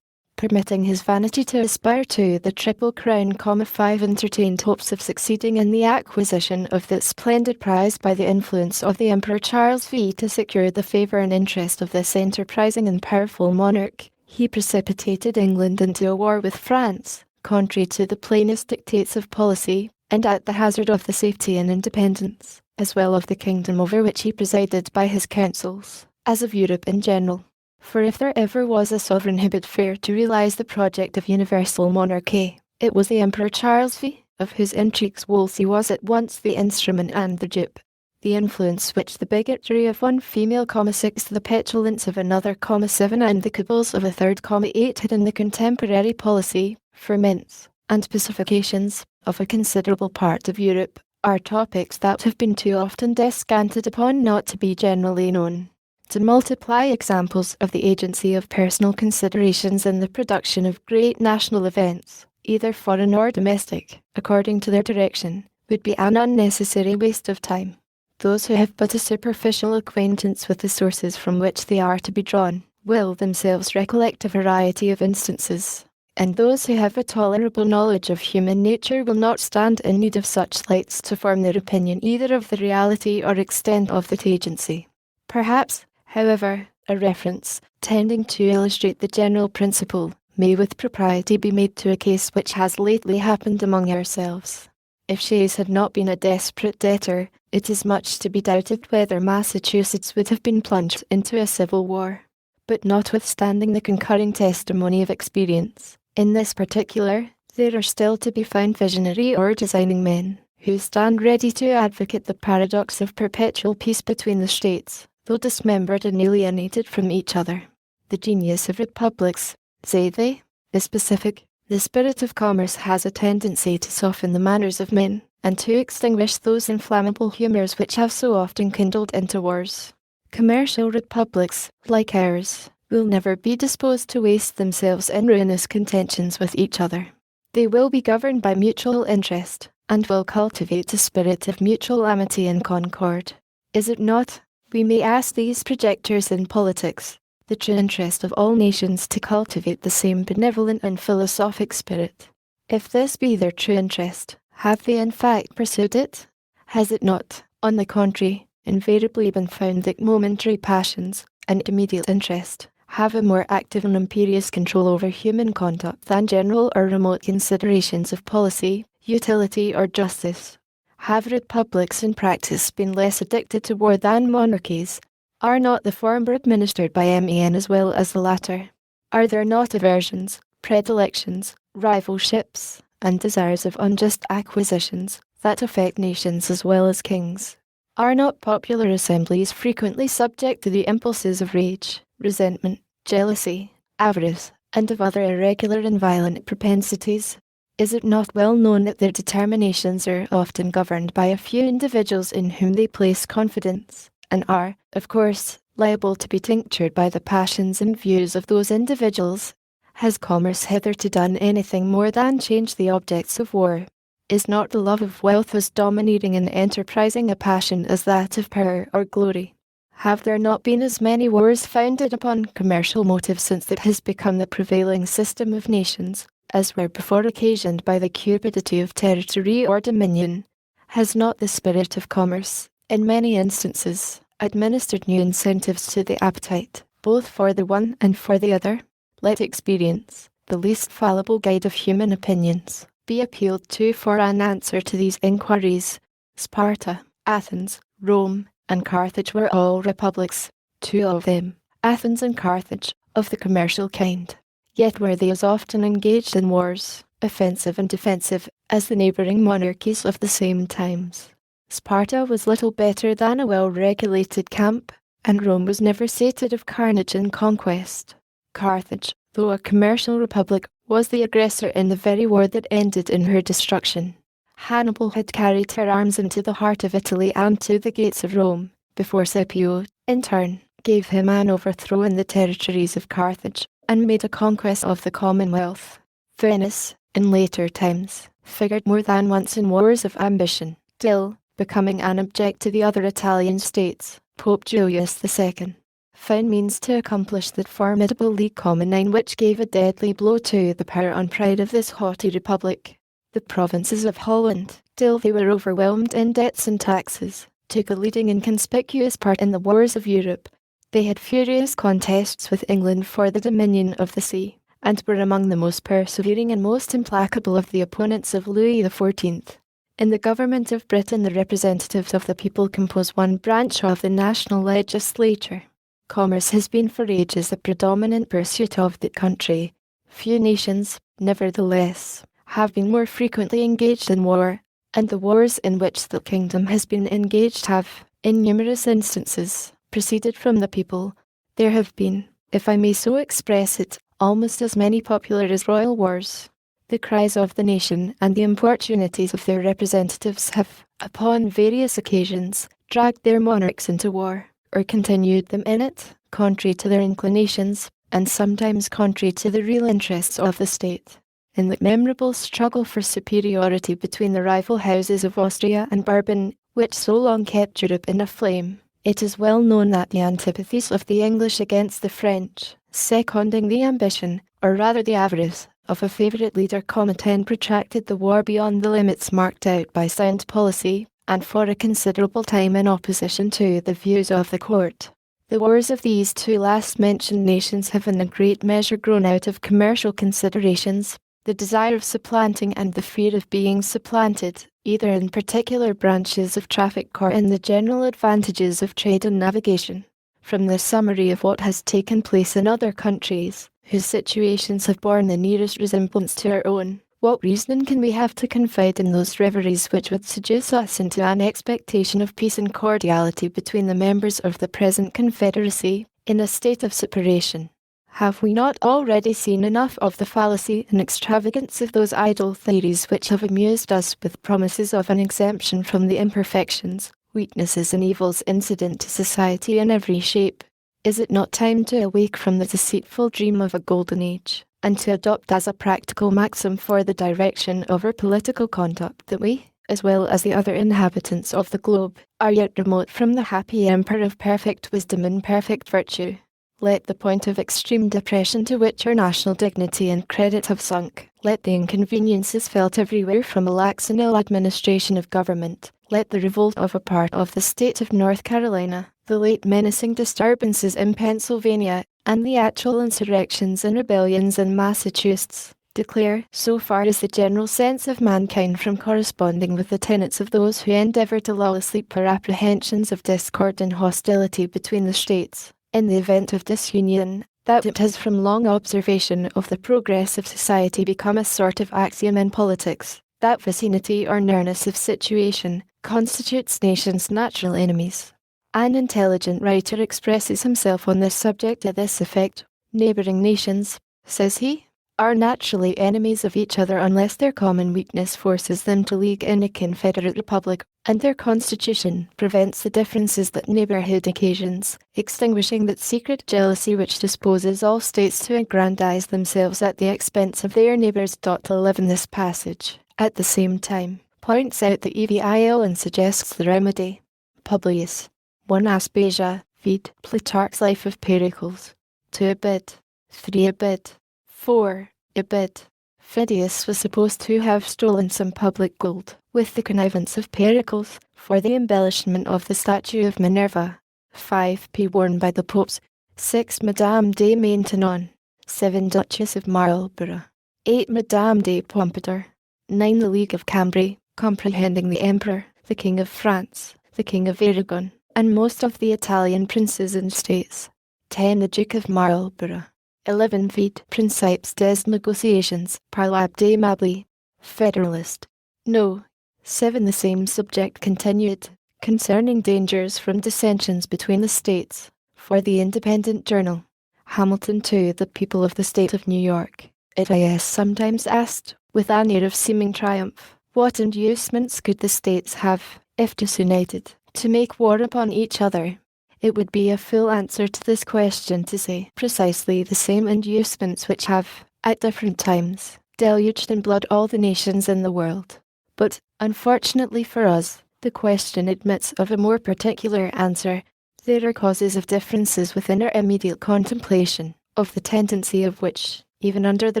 permitting his vanity to aspire to the triple crown, 5, entertained hopes of succeeding in the acquisition of this splendid prize by the influence of the Emperor Charles V to secure the favour and interest of this enterprising and powerful monarch. He precipitated England into a war with France, contrary to the plainest dictates of policy, and at the hazard of the safety and independence, as well of the kingdom over which he presided by his counsels, as of Europe in general. For if there ever was a sovereign who bid fair to realise the project of universal monarchy, it was the Emperor Charles V, of whose intrigues Wolsey was at once the instrument and the dupe. The influence which the bigotry of one female, 6, the petulance of another, 7, and the cabals of a third, 8 had in the contemporary policy, ferments, and pacifications of a considerable part of Europe, are topics that have been too often descanted upon not to be generally known. To multiply examples of the agency of personal considerations in the production of great national events, either foreign or domestic, according to their direction, would be an unnecessary waste of time. Those who have but a superficial acquaintance with the sources from which they are to be drawn, will themselves recollect a variety of instances, and those who have a tolerable knowledge of human nature will not stand in need of such lights to form their opinion either of the reality or extent of that agency. Perhaps, however, a reference, tending to illustrate the general principle, may with propriety be made to a case which has lately happened among ourselves. If Shays had not been a desperate debtor, it is much to be doubted whether Massachusetts would have been plunged into a civil war. But notwithstanding the concurring testimony of experience, in this particular, there are still to be found visionary or designing men, who stand ready to advocate the paradox of perpetual peace between the states, though dismembered and alienated from each other. The genius of republics, say they, is specific. The spirit of commerce has a tendency to soften the manners of men, and to extinguish those inflammable humours which have so often kindled into wars. Commercial republics, like ours, will never be disposed to waste themselves in ruinous contentions with each other. They will be governed by mutual interest, and will cultivate a spirit of mutual amity and concord. Is it not, we may ask these projectors in politics, the true interest of all nations to cultivate the same benevolent and philosophic spirit? If this be their true interest, have they in fact pursued it? Has it not, on the contrary, invariably been found that momentary passions, and immediate interest, have a more active and imperious control over human conduct than general or remote considerations of policy, utility, or justice? Have republics in practice been less addicted to war than monarchies? Are not the former administered by men as well as the latter? Are there not aversions, predilections, rivalships, and desires of unjust acquisitions that affect nations as well as kings? Are not popular assemblies frequently subject to the impulses of rage, resentment, jealousy, avarice, and of other irregular and violent propensities? Is it not well known that their determinations are often governed by a few individuals in whom they place confidence, and are, of course, liable to be tinctured by the passions and views of those individuals? Has commerce hitherto done anything more than change the objects of war? Is not the love of wealth as dominating and enterprising a passion as that of power or glory? Have there not been as many wars founded upon commercial motives since that has become the prevailing system of nations, as were before occasioned by the cupidity of territory or dominion? Has not the spirit of commerce, in many instances, administered new incentives to the appetite, both for the one and for the other? Let experience, the least fallible guide of human opinions, be appealed to for an answer to these inquiries. Sparta, Athens, Rome, and Carthage were all republics, two of them, Athens and Carthage, of the commercial kind. Yet were they as often engaged in wars, offensive and defensive, as the neighbouring monarchies of the same times. Sparta was little better than a well-regulated camp, and Rome was never sated of carnage and conquest. Carthage, though a commercial republic, was the aggressor in the very war that ended in her destruction. Hannibal had carried her arms into the heart of Italy and to the gates of Rome, before Scipio, in turn, gave him an overthrow in the territories of Carthage, and made a conquest of the Commonwealth. Venice, in later times, figured more than once in wars of ambition, till, becoming an object to the other Italian states, Pope Julius II found means to accomplish that formidable league commune which gave a deadly blow to the power and pride of this haughty republic. The provinces of Holland, till they were overwhelmed in debts and taxes, took a leading and conspicuous part in the wars of Europe, They had furious contests with England for the dominion of the sea, and were among the most persevering and most implacable of the opponents of Louis XIV. In the government of Britain, the representatives of the people compose one branch of the national legislature. Commerce has been for ages the predominant pursuit of the country. Few nations, nevertheless, have been more frequently engaged in war, and the wars in which the kingdom has been engaged have, in numerous instances, proceeded from the people. There have been, if I may so express it, almost as many popular as royal wars. The cries of the nation and the importunities of their representatives have, upon various occasions, dragged their monarchs into war, or continued them in it, contrary to their inclinations, and sometimes contrary to the real interests of the state. In the memorable struggle for superiority between the rival houses of Austria and Bourbon, which so long kept Europe in a flame, it is well known that the antipathies of the English against the French, seconding the ambition, or rather the avarice, of a favourite leader Comitan, protracted the war beyond the limits marked out by sound policy, and for a considerable time in opposition to the views of the court. The wars of these two last-mentioned nations have in a great measure grown out of commercial considerations, the desire of supplanting and the fear of being supplanted, either in particular branches of traffic or in the general advantages of trade and navigation. From the summary of what has taken place in other countries, whose situations have borne the nearest resemblance to our own, what reason can we have to confide in those reveries which would seduce us into an expectation of peace and cordiality between the members of the present Confederacy, in a state of separation? Have we not already seen enough of the fallacy and extravagance of those idle theories which have amused us with promises of an exemption from the imperfections, weaknesses and evils incident to society in every shape? Is it not time to awake from the deceitful dream of a golden age, and to adopt as a practical maxim for the direction of our political conduct that we, as well as the other inhabitants of the globe, are yet remote from the happy emperor of perfect wisdom and perfect virtue? Let the point of extreme depression to which our national dignity and credit have sunk, let the inconveniences felt everywhere from a lax and ill administration of government, let the revolt of a part of the state of North Carolina, the late menacing disturbances in Pennsylvania, and the actual insurrections and rebellions in Massachusetts, declare, so far as the general sense of mankind from corresponding with the tenets of those who endeavour to lull asleep our apprehensions of discord and hostility between the states, in the event of disunion, that it has from long observation of the progress of society become a sort of axiom in politics, that vicinity or nearness of situation constitutes nations' natural enemies. An intelligent writer expresses himself on this subject to this effect: neighbouring nations, says he, are naturally enemies of each other unless their common weakness forces them to league in a confederate republic, and their constitution prevents the differences that neighbourhood occasions, extinguishing that secret jealousy which disposes all states to aggrandize themselves at the expense of their neighbours. 11 This passage, at the same time, points out the evil and suggests the remedy. Publius 1 Aspasia, vid. Plutarch's Life of Pericles. 2 Ibid. 3 Ibid. 4 Ibid. Phidias was supposed to have stolen some public gold, with the connivance of Pericles, for the embellishment of the statue of Minerva. 5 P. worn by the popes. 6 Madame de Maintenon. 7 Duchess of Marlborough. 8 Madame de Pompadour. 9 The League of Cambrai, comprehending the Emperor, the King of France, the King of Aragon, and most of the Italian princes and states. 10 The Duke of Marlborough. 11 Vid. Principes des Negotiations, par l'Abbé Mably. Federalist. No. 7 The same subject continued, concerning dangers from dissensions between the states, for the Independent Journal. Hamilton to the people of the state of New York. It is sometimes asked, with an air of seeming triumph, what inducements could the states have, if disunited, to make war upon each other? It would be a full answer to this question to say precisely the same inducements which have, at different times, deluged in blood all the nations in the world. But, unfortunately for us, the question admits of a more particular answer. There are causes of differences within our immediate contemplation, of the tendency of which, even under the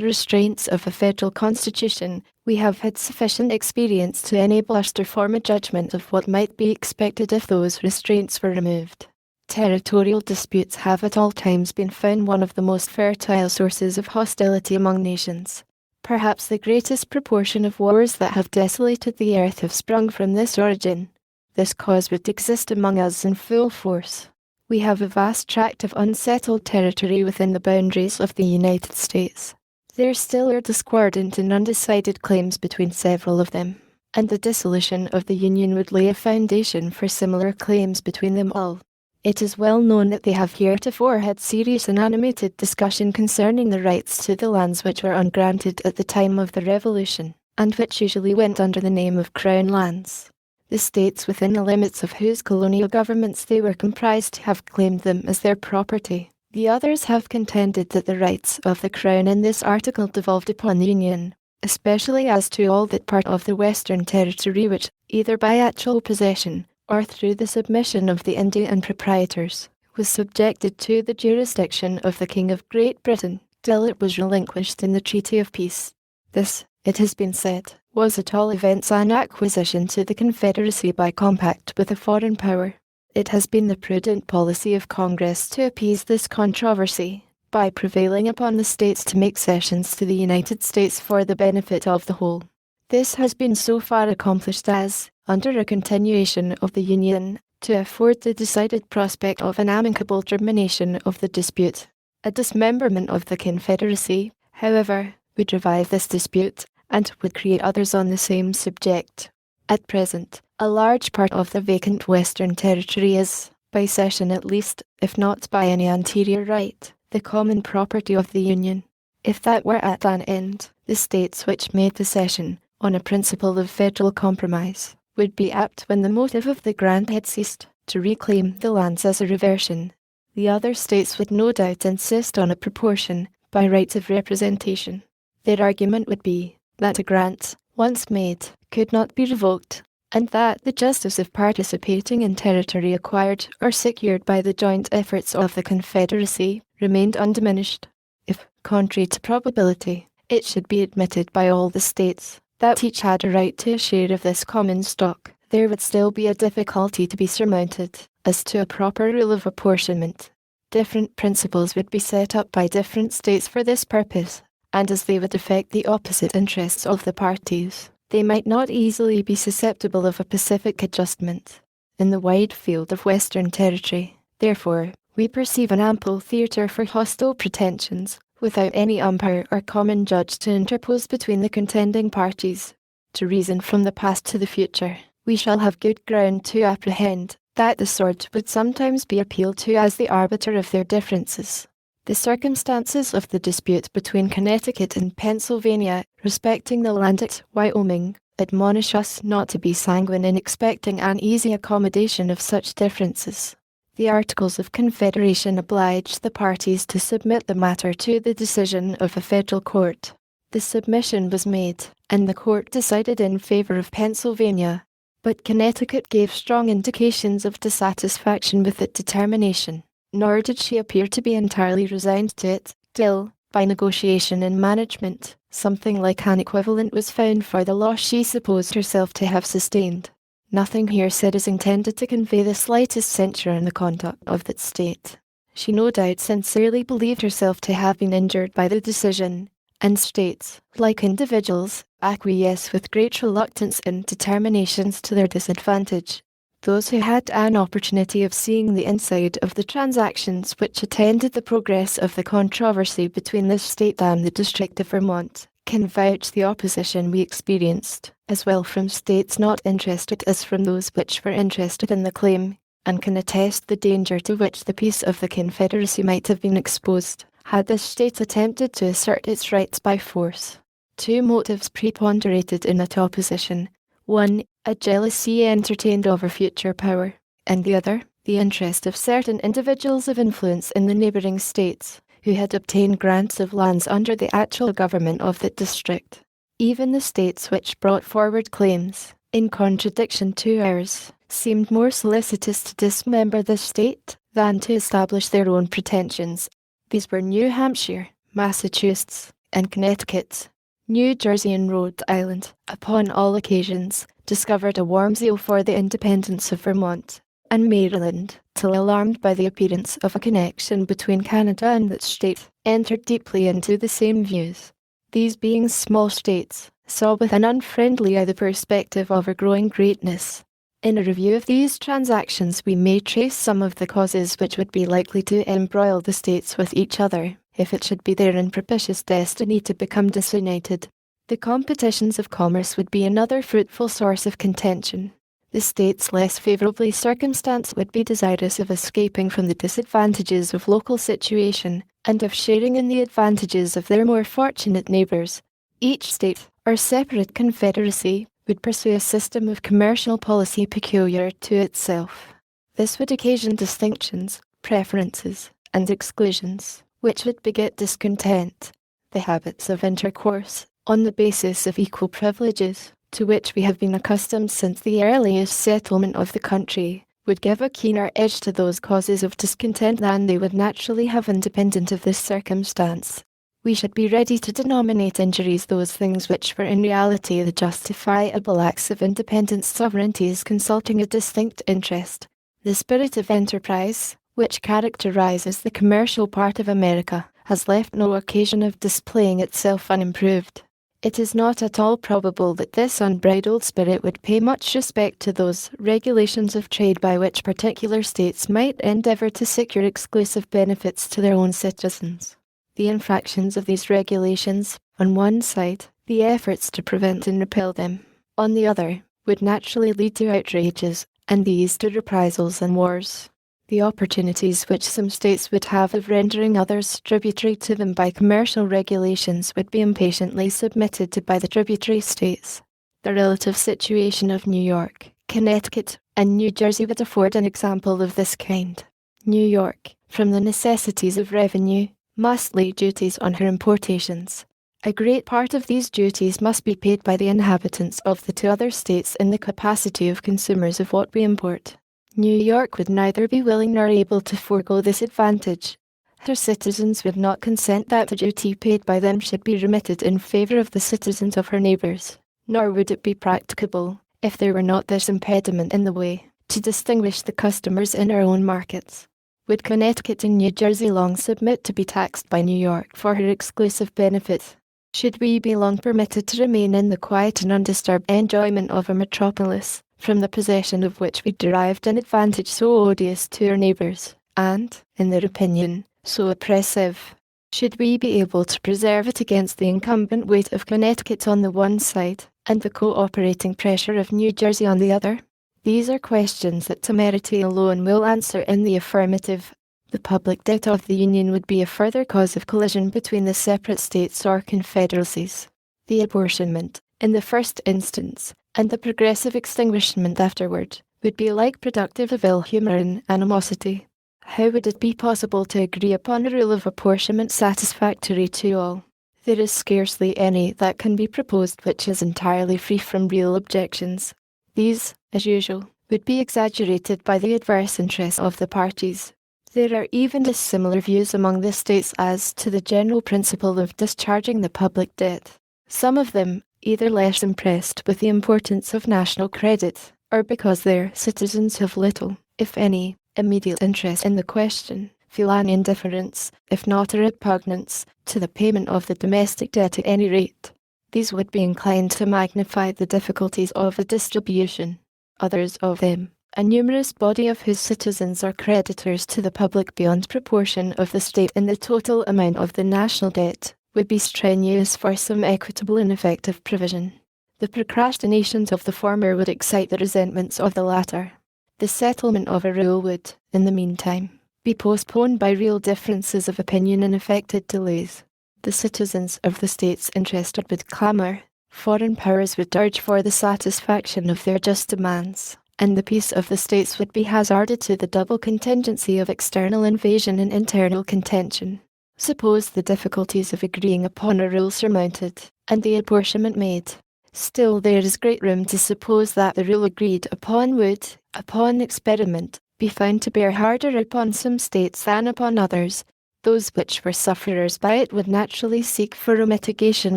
restraints of a federal constitution, we have had sufficient experience to enable us to form a judgment of what might be expected if those restraints were removed. Territorial disputes have at all times been found one of the most fertile sources of hostility among nations. Perhaps the greatest proportion of wars that have desolated the earth have sprung from this origin. This cause would exist among us in full force. We have a vast tract of unsettled territory within the boundaries of the United States. There still are discordant and undecided claims between several of them, and the dissolution of the Union would lay a foundation for similar claims between them all. It is well known that they have heretofore had serious and animated discussion concerning the rights to the lands which were ungranted at the time of the Revolution, and which usually went under the name of Crown lands. The states within the limits of whose colonial governments they were comprised have claimed them as their property. The others have contended that the rights of the Crown in this article devolved upon the Union, especially as to all that part of the Western Territory which, either by actual possession, or through the submission of the Indian proprietors, was subjected to the jurisdiction of the King of Great Britain, till it was relinquished in the Treaty of Peace. This, it has been said, was at all events an acquisition to the Confederacy by compact with a foreign power. It has been the prudent policy of Congress to appease this controversy, by prevailing upon the states to make cessions to the United States for the benefit of the whole. This has been so far accomplished as, under a continuation of the Union, to afford the decided prospect of an amicable termination of the dispute. A dismemberment of the Confederacy, however, would revive this dispute, and would create others on the same subject. At present, a large part of the vacant Western Territory is, by cession at least, if not by any anterior right, the common property of the Union. If that were at an end, the states which made the cession, on a principle of federal compromise, would be apt, when the motive of the grant had ceased, to reclaim the lands as a reversion. The other states would no doubt insist on a proportion, by rights of representation. Their argument would be, that a grant, once made, could not be revoked, and that the justice of participating in territory acquired or secured by the joint efforts of the Confederacy remained undiminished. If, contrary to probability, it should be admitted by all the states that each had a right to a share of this common stock, there would still be a difficulty to be surmounted, as to a proper rule of apportionment. Different principles would be set up by different states for this purpose, and as they would affect the opposite interests of the parties, they might not easily be susceptible of a pacific adjustment. In the wide field of Western Territory, therefore, we perceive an ample theatre for hostile pretensions, without any umpire or common judge to interpose between the contending parties. To reason from the past to the future, we shall have good ground to apprehend that the sword would sometimes be appealed to as the arbiter of their differences. The circumstances of the dispute between Connecticut and Pennsylvania respecting the land at Wyoming admonish us not to be sanguine in expecting an easy accommodation of such differences. The Articles of Confederation oblige the parties to submit the matter to the decision of a federal court. The submission was made, and the court decided in favor of Pennsylvania, but Connecticut gave strong indications of dissatisfaction with its determination, nor did she appear to be entirely resigned to it, till, by negotiation and management, something like an equivalent was found for the loss she supposed herself to have sustained. Nothing here said is intended to convey the slightest censure in the conduct of that state. She no doubt sincerely believed herself to have been injured by the decision, and states, like individuals, acquiesce with great reluctance in determinations to their disadvantage. Those who had an opportunity of seeing the inside of the transactions which attended the progress of the controversy between this state and the District of Vermont, can vouch the opposition we experienced, as well from states not interested as from those which were interested in the claim, and can attest the danger to which the peace of the Confederacy might have been exposed, had this state attempted to assert its rights by force. Two motives preponderated in that opposition: one, a jealousy entertained over future power, and the other, the interest of certain individuals of influence in the neighbouring states, who had obtained grants of lands under the actual government of that district. Even the states which brought forward claims, in contradiction to ours, seemed more solicitous to dismember the state than to establish their own pretensions. These were New Hampshire, Massachusetts, and Connecticut. New Jersey and Rhode Island, upon all occasions, discovered a warm zeal for the independence of Vermont. and Maryland, till alarmed by the appearance of a connection between Canada and that state, entered deeply into the same views. These being small states, saw with an unfriendly eye the perspective of our growing greatness. In a review of these transactions we may trace some of the causes which would be likely to embroil the states with each other, if it should be their impropitious destiny to become disunited. The competitions of commerce would be another fruitful source of contention. The states less favourably circumstanced would be desirous of escaping from the disadvantages of local situation, and of sharing in the advantages of their more fortunate neighbours. Each state, or separate confederacy, would pursue a system of commercial policy peculiar to itself. This would occasion distinctions, preferences, and exclusions, which would beget discontent. The habits of intercourse, on the basis of equal privileges, to which we have been accustomed since the earliest settlement of the country, would give a keener edge to those causes of discontent than they would naturally have independent of this circumstance. We should be ready to denominate injuries those things which were in reality the justifiable acts of independent sovereignties consulting a distinct interest. The spirit of enterprise, which characterizes the commercial part of America, has left no occasion of displaying itself unimproved. It is not at all probable that this unbridled spirit would pay much respect to those regulations of trade by which particular states might endeavour to secure exclusive benefits to their own citizens. The infractions of these regulations, on one side, the efforts to prevent and repel them, on the other, would naturally lead to outrages, and these to reprisals and wars. The opportunities which some states would have of rendering others tributary to them by commercial regulations would be impatiently submitted to by the tributary states. The relative situation of New York, Connecticut, and New Jersey would afford an example of this kind. New York, from the necessities of revenue, must lay duties on her importations. A great part of these duties must be paid by the inhabitants of the two other states in the capacity of consumers of what we import. New York would neither be willing nor able to forego this advantage. Her citizens would not consent that the duty paid by them should be remitted in favour of the citizens of her neighbours, nor would it be practicable, if there were not this impediment in the way, to distinguish the customers in our own markets. Would Connecticut and New Jersey long submit to be taxed by New York for her exclusive benefit? Should we be long permitted to remain in the quiet and undisturbed enjoyment of a metropolis, from the possession of which we derived an advantage so odious to our neighbours, and, in their opinion, so oppressive? Should we be able to preserve it against the incumbent weight of Connecticut on the one side, and the co-operating pressure of New Jersey on the other? These are questions that temerity alone will answer in the affirmative. The public debt of the Union would be a further cause of collision between the separate states or confederacies. The apportionment, in the first instance, and the progressive extinguishment afterward, would be alike productive of ill humour and animosity. How would it be possible to agree upon a rule of apportionment satisfactory to all? There is scarcely any that can be proposed which is entirely free from real objections. These, as usual, would be exaggerated by the adverse interests of the parties. There are even dissimilar views among the states as to the general principle of discharging the public debt. Some of them, either less impressed with the importance of national credit, or because their citizens have little, if any, immediate interest in the question, feel an indifference, if not a repugnance, to the payment of the domestic debt at any rate. These would be inclined to magnify the difficulties of the distribution. Others of them, a numerous body of whose citizens are creditors to the public beyond proportion of the state in the total amount of the national debt, would be strenuous for some equitable and effective provision. The procrastinations of the former would excite the resentments of the latter. The settlement of a rule would, in the meantime, be postponed by real differences of opinion and affected delays. The citizens of the states interested would clamour, foreign powers would urge for the satisfaction of their just demands, and the peace of the states would be hazarded to the double contingency of external invasion and internal contention. Suppose the difficulties of agreeing upon a rule surmounted, and the apportionment made. Still there is great room to suppose that the rule agreed upon would, upon experiment, be found to bear harder upon some states than upon others. Those which were sufferers by it would naturally seek for a mitigation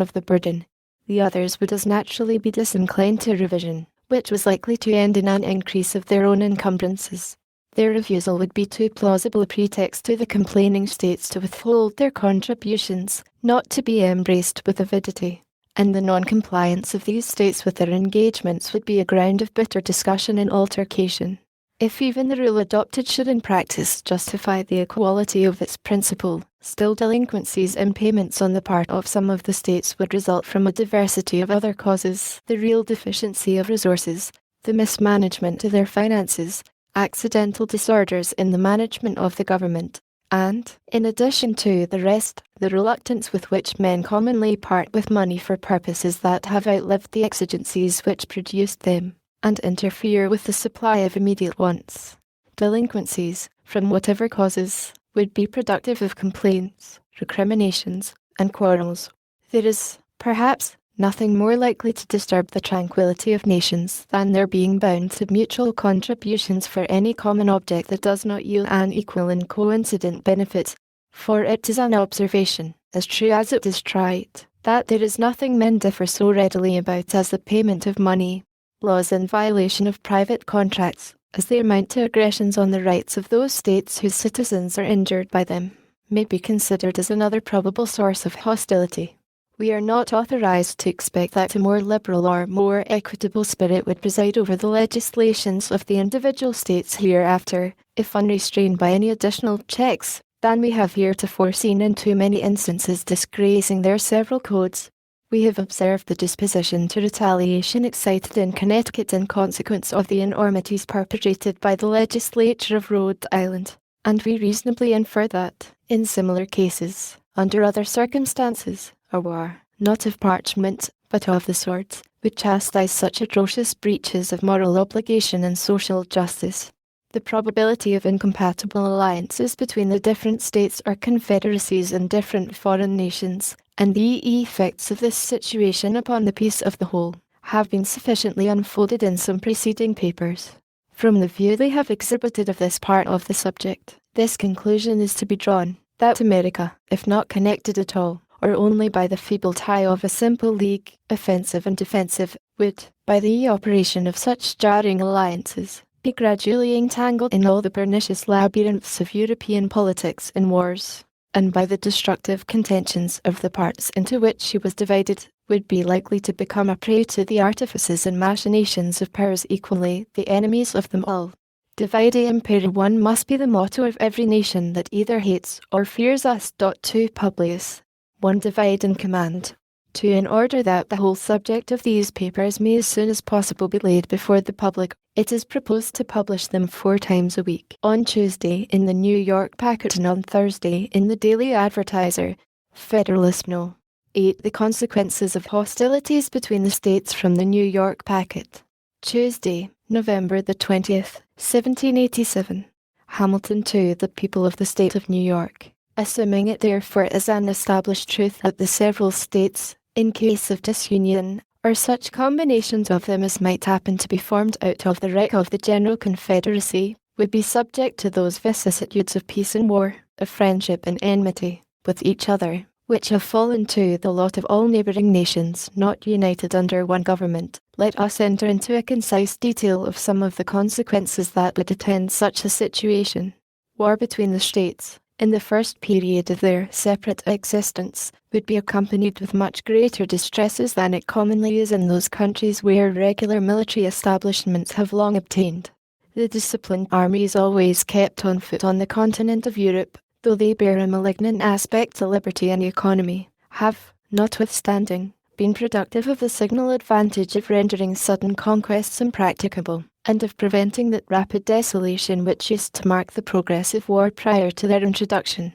of the burden. The others would as naturally be disinclined to revision, which was likely to end in an increase of their own encumbrances. Their refusal would be too plausible a pretext to the complaining states to withhold their contributions, not to be embraced with avidity. And the non-compliance of these states with their engagements would be a ground of bitter discussion and altercation. If even the rule adopted should in practice justify the equality of its principle, still delinquencies in payments on the part of some of the states would result from a diversity of other causes: the real deficiency of resources, the mismanagement of their finances, accidental disorders in the management of the government, and, in addition to the rest, the reluctance with which men commonly part with money for purposes that have outlived the exigencies which produced them, and interfere with the supply of immediate wants. Delinquencies, from whatever causes, would be productive of complaints, recriminations, and quarrels. There is, perhaps, nothing more likely to disturb the tranquillity of nations than their being bound to mutual contributions for any common object that does not yield an equal and coincident benefit. For it is an observation, as true as it is trite, that there is nothing men differ so readily about as the payment of money. Laws in violation of private contracts, as they amount to aggressions on the rights of those states whose citizens are injured by them, may be considered as another probable source of hostility. We are not authorized to expect that a more liberal or more equitable spirit would preside over the legislations of the individual states hereafter, if unrestrained by any additional checks than we have heretofore seen in too many instances disgracing their several codes. We have observed the disposition to retaliation excited in Connecticut in consequence of the enormities perpetrated by the legislature of Rhode Island, and we reasonably infer that, in similar cases, under other circumstances, a war, not of parchment, but of the sword, would chastise such atrocious breaches of moral obligation and social justice. The probability of incompatible alliances between the different states or confederacies in different foreign nations, and the effects of this situation upon the peace of the whole, have been sufficiently unfolded in some preceding papers. From the view they have exhibited of this part of the subject, this conclusion is to be drawn, that America, if not connected at all, or only by the feeble tie of a simple league, offensive and defensive, would, by the operation of such jarring alliances, be gradually entangled in all the pernicious labyrinths of European politics and wars, and by the destructive contentions of the parts into which she was divided, would be likely to become a prey to the artifices and machinations of powers equally the enemies of them all. Divide impere one must be the motto of every nation that either hates or fears us. 2 Publius. 1. Divide and command. 2. In order that the whole subject of these papers may as soon as possible be laid before the public, it is proposed to publish them 4 times a week, on Tuesday in the New York Packet and on Thursday in the Daily Advertiser. Federalist No. 8. The consequences of hostilities between the states from the New York Packet. Tuesday, November the 20th, 1787. Hamilton to the people of the state of New York. Assuming it therefore as an established truth that the several states, in case of disunion, or such combinations of them as might happen to be formed out of the wreck of the general confederacy, would be subject to those vicissitudes of peace and war, of friendship and enmity, with each other, which have fallen to the lot of all neighbouring nations not united under one government, let us enter into a concise detail of some of the consequences that would attend such a situation. War between the states, in the first period of their separate existence, would be accompanied with much greater distresses than it commonly is in those countries where regular military establishments have long obtained. The disciplined armies always kept on foot on the continent of Europe, though they bear a malignant aspect to liberty and economy, have, notwithstanding, been productive of the signal advantage of rendering sudden conquests impracticable, and of preventing that rapid desolation which used to mark the progress of war prior to their introduction.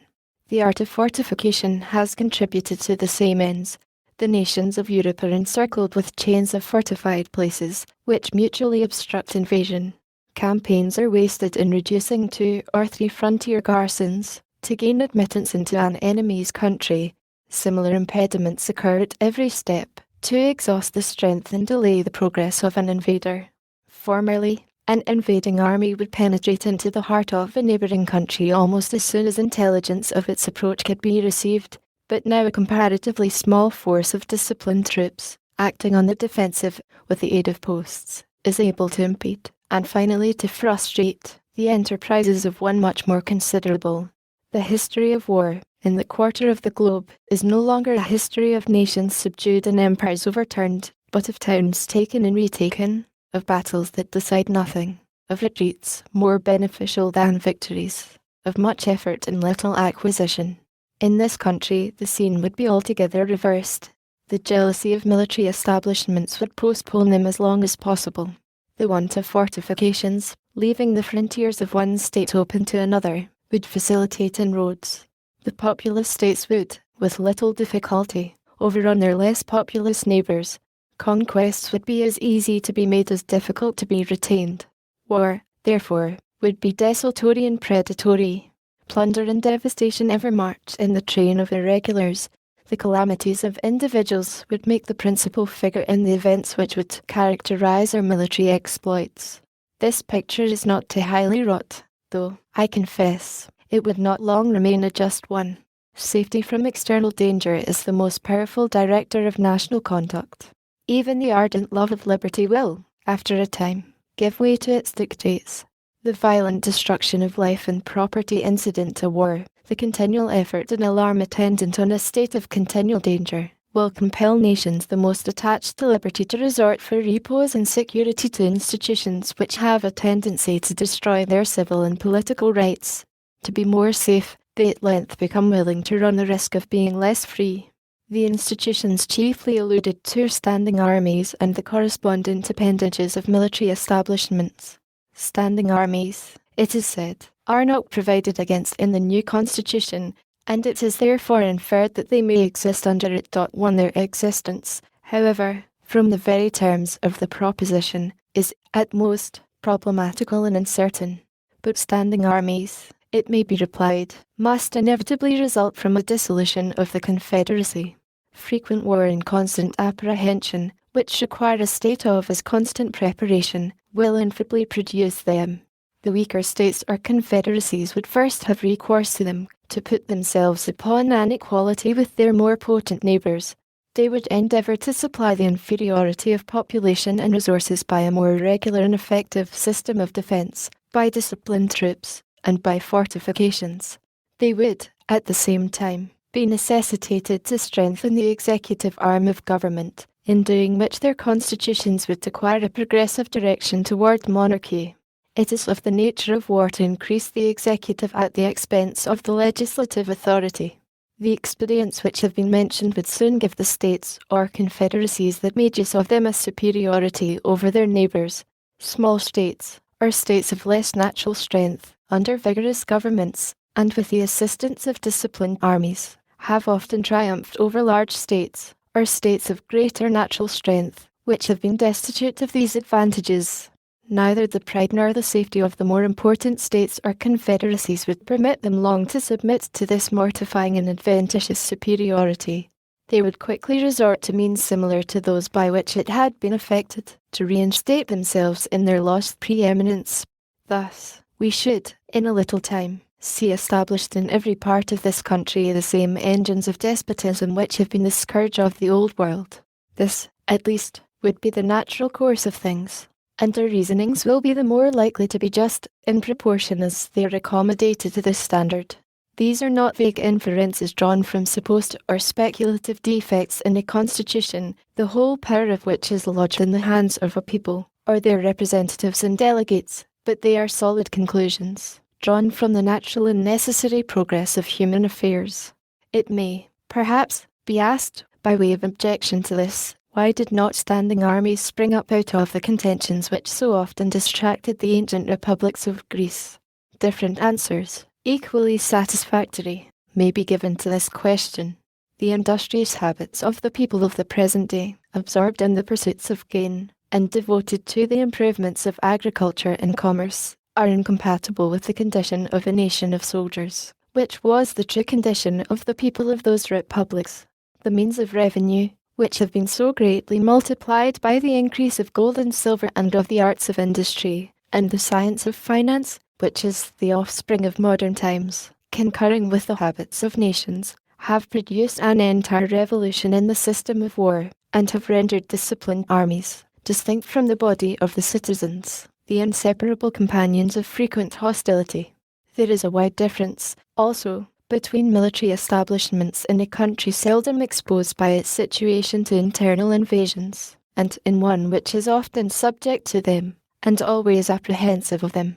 The art of fortification has contributed to the same ends. The nations of Europe are encircled with chains of fortified places, which mutually obstruct invasion. Campaigns are wasted in reducing 2 or 3 frontier garrisons, to gain admittance into an enemy's country. Similar impediments occur at every step, to exhaust the strength and delay the progress of an invader. Formerly, an invading army would penetrate into the heart of a neighbouring country almost as soon as intelligence of its approach could be received, but now a comparatively small force of disciplined troops, acting on the defensive, with the aid of posts, is able to impede, and finally to frustrate, the enterprises of one much more considerable. The history of war, in the quarter of the globe, is no longer a history of nations subdued and empires overturned, but of towns taken and retaken, of battles that decide nothing, of retreats more beneficial than victories, of much effort and little acquisition. In this country, the scene would be altogether reversed. The jealousy of military establishments would postpone them as long as possible. The want of fortifications, leaving the frontiers of one state open to another, would facilitate inroads. The populous states would, with little difficulty, overrun their less populous neighbours. Conquests would be as easy to be made as difficult to be retained. War, therefore, would be desultory and predatory. Plunder and devastation ever march in the train of irregulars. The calamities of individuals would make the principal figure in the events which would characterize our military exploits. This picture is not too highly wrought, though, I confess, it would not long remain a just one. Safety from external danger is the most powerful director of national conduct. Even the ardent love of liberty will, after a time, give way to its dictates. The violent destruction of life and property incident to war, the continual effort and alarm attendant on a state of continual danger, will compel nations the most attached to liberty to resort for repose and security to institutions which have a tendency to destroy their civil and political rights. To be more safe, they at length become willing to run the risk of being less free. The institutions chiefly alluded to are standing armies and the correspondent appendages of military establishments. Standing armies, it is said, are not provided against in the new constitution, and it is therefore inferred that they may exist under it. 1 Their existence, however, from the very terms of the proposition, is, at most, problematical and uncertain. But standing armies, it may be replied, must inevitably result from a dissolution of the Confederacy. Frequent war and constant apprehension, which require a state of as constant preparation, will infallibly produce them. The weaker states or confederacies would first have recourse to them, to put themselves upon an equality with their more potent neighbours. They would endeavour to supply the inferiority of population and resources by a more regular and effective system of defence, by disciplined troops, and by fortifications. They would, at the same time, be necessitated to strengthen the executive arm of government, in doing which their constitutions would acquire a progressive direction toward monarchy. It is of the nature of war to increase the executive at the expense of the legislative authority. The expedients which have been mentioned would soon give the states or confederacies that made use of them a superiority over their neighbours. Small states, or states of less natural strength, under vigorous governments, and with the assistance of disciplined armies, have often triumphed over large states, or states of greater natural strength, which have been destitute of these advantages. Neither the pride nor the safety of the more important states or confederacies would permit them long to submit to this mortifying and adventitious superiority. They would quickly resort to means similar to those by which it had been effected, to reinstate themselves in their lost preeminence. Thus, we should, in a little time, see established in every part of this country the same engines of despotism which have been the scourge of the old world. This, at least, would be the natural course of things, and their reasonings will be the more likely to be just, in proportion as they are accommodated to this standard. These are not vague inferences drawn from supposed or speculative defects in a constitution, the whole power of which is lodged in the hands of a people, or their representatives and delegates, but they are solid conclusions, drawn from the natural and necessary progress of human affairs. It may, perhaps, be asked, by way of objection to this, why did not standing armies spring up out of the contentions which so often distracted the ancient republics of Greece? Different answers, equally satisfactory, may be given to this question. The industrious habits of the people of the present day, absorbed in the pursuits of gain, and devoted to the improvements of agriculture and commerce, are incompatible with the condition of a nation of soldiers, which was the true condition of the people of those republics. The means of revenue, which have been so greatly multiplied by the increase of gold and silver and of the arts of industry, and the science of finance, which is the offspring of modern times, concurring with the habits of nations, have produced an entire revolution in the system of war, and have rendered disciplined armies distinct from the body of the citizens. the inseparable companions of frequent hostility. There is a wide difference, also, between military establishments in a country seldom exposed by its situation to internal invasions, and in one which is often subject to them, and always apprehensive of them.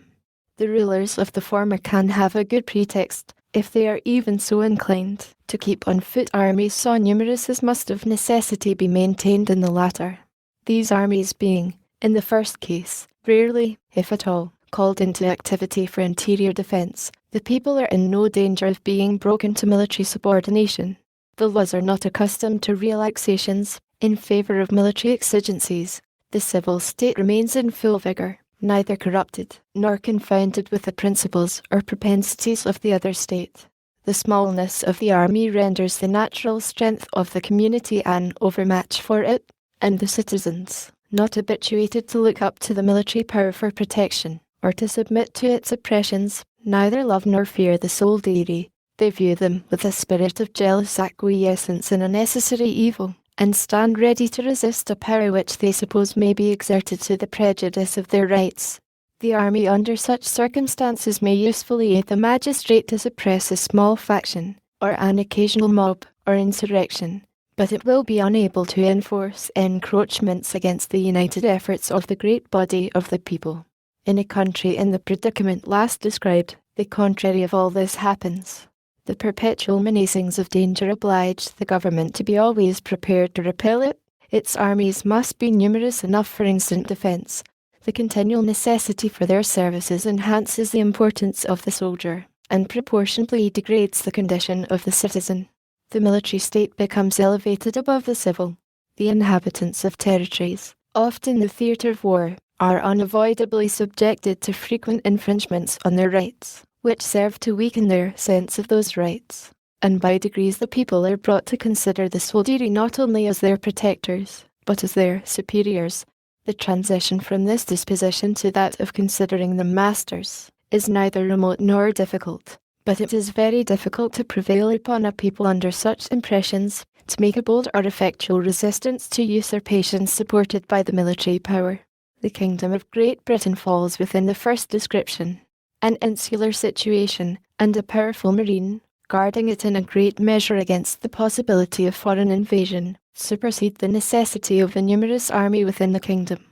The rulers of the former can have a good pretext, if they are even so inclined, to keep on foot armies so numerous as must of necessity be maintained in the latter. These armies being, in the first case, rarely, if at all, called into activity for interior defence, the people are in no danger of being broken to military subordination. The laws are not accustomed to relaxations in favour of military exigencies. The civil state remains in full vigour, neither corrupted nor confounded with the principles or propensities of the other state. The smallness of the army renders the natural strength of the community an overmatch for it, and the citizens, not habituated to look up to the military power for protection, or to submit to its oppressions, neither love nor fear the soldiery. They view them with a spirit of jealous acquiescence in a necessary evil, and stand ready to resist a power which they suppose may be exerted to the prejudice of their rights. The army under such circumstances may usefully aid the magistrate to suppress a small faction, or an occasional mob, or insurrection, but it will be unable to enforce encroachments against the united efforts of the great body of the people. In a country in the predicament last described, the contrary of all this happens. The perpetual menacings of danger oblige the government to be always prepared to repel it. Its armies must be numerous enough for instant defence. The continual necessity for their services enhances the importance of the soldier, and proportionately degrades the condition of the citizen. The military state becomes elevated above the civil. The inhabitants of territories, often the theatre of war, are unavoidably subjected to frequent infringements on their rights, which serve to weaken their sense of those rights, and by degrees the people are brought to consider the soldiery not only as their protectors, but as their superiors. The transition from this disposition to that of considering them masters is neither remote nor difficult, but it is very difficult to prevail upon a people under such impressions to make a bold or effectual resistance to usurpations supported by the military power. The kingdom of Great Britain falls within the first description. An insular situation, and a powerful marine, guarding it in a great measure against the possibility of foreign invasion, supersede the necessity of a numerous army within the kingdom.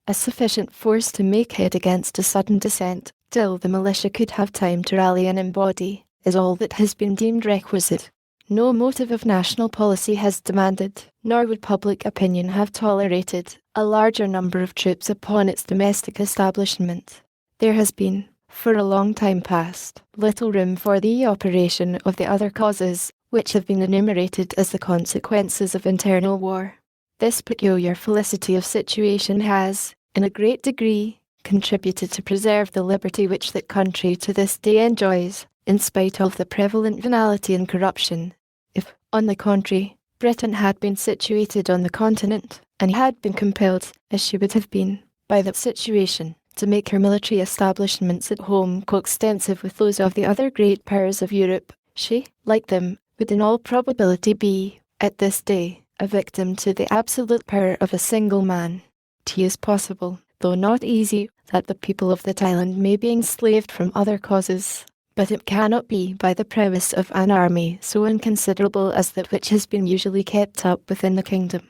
A sufficient force to make head against a sudden descent, till the militia could have time to rally and embody, is all that has been deemed requisite. No motive of national policy has demanded, nor would public opinion have tolerated, a larger number of troops upon its domestic establishment. There has been, for a long time past, little room for the operation of the other causes, which have been enumerated as the consequences of internal war. This peculiar felicity of situation has, in a great degree, contributed to preserve the liberty which that country to this day enjoys, in spite of the prevalent venality and corruption. If, on the contrary, Britain had been situated on the continent, and had been compelled, as she would have been, by that situation, to make her military establishments at home coextensive with those of the other great powers of Europe, she, like them, would in all probability be, at this day, a victim to the absolute power of a single man. It is possible, though not easy, that the people of that island may be enslaved from other causes, but it cannot be by the prowess of an army so inconsiderable as that which has been usually kept up within the kingdom.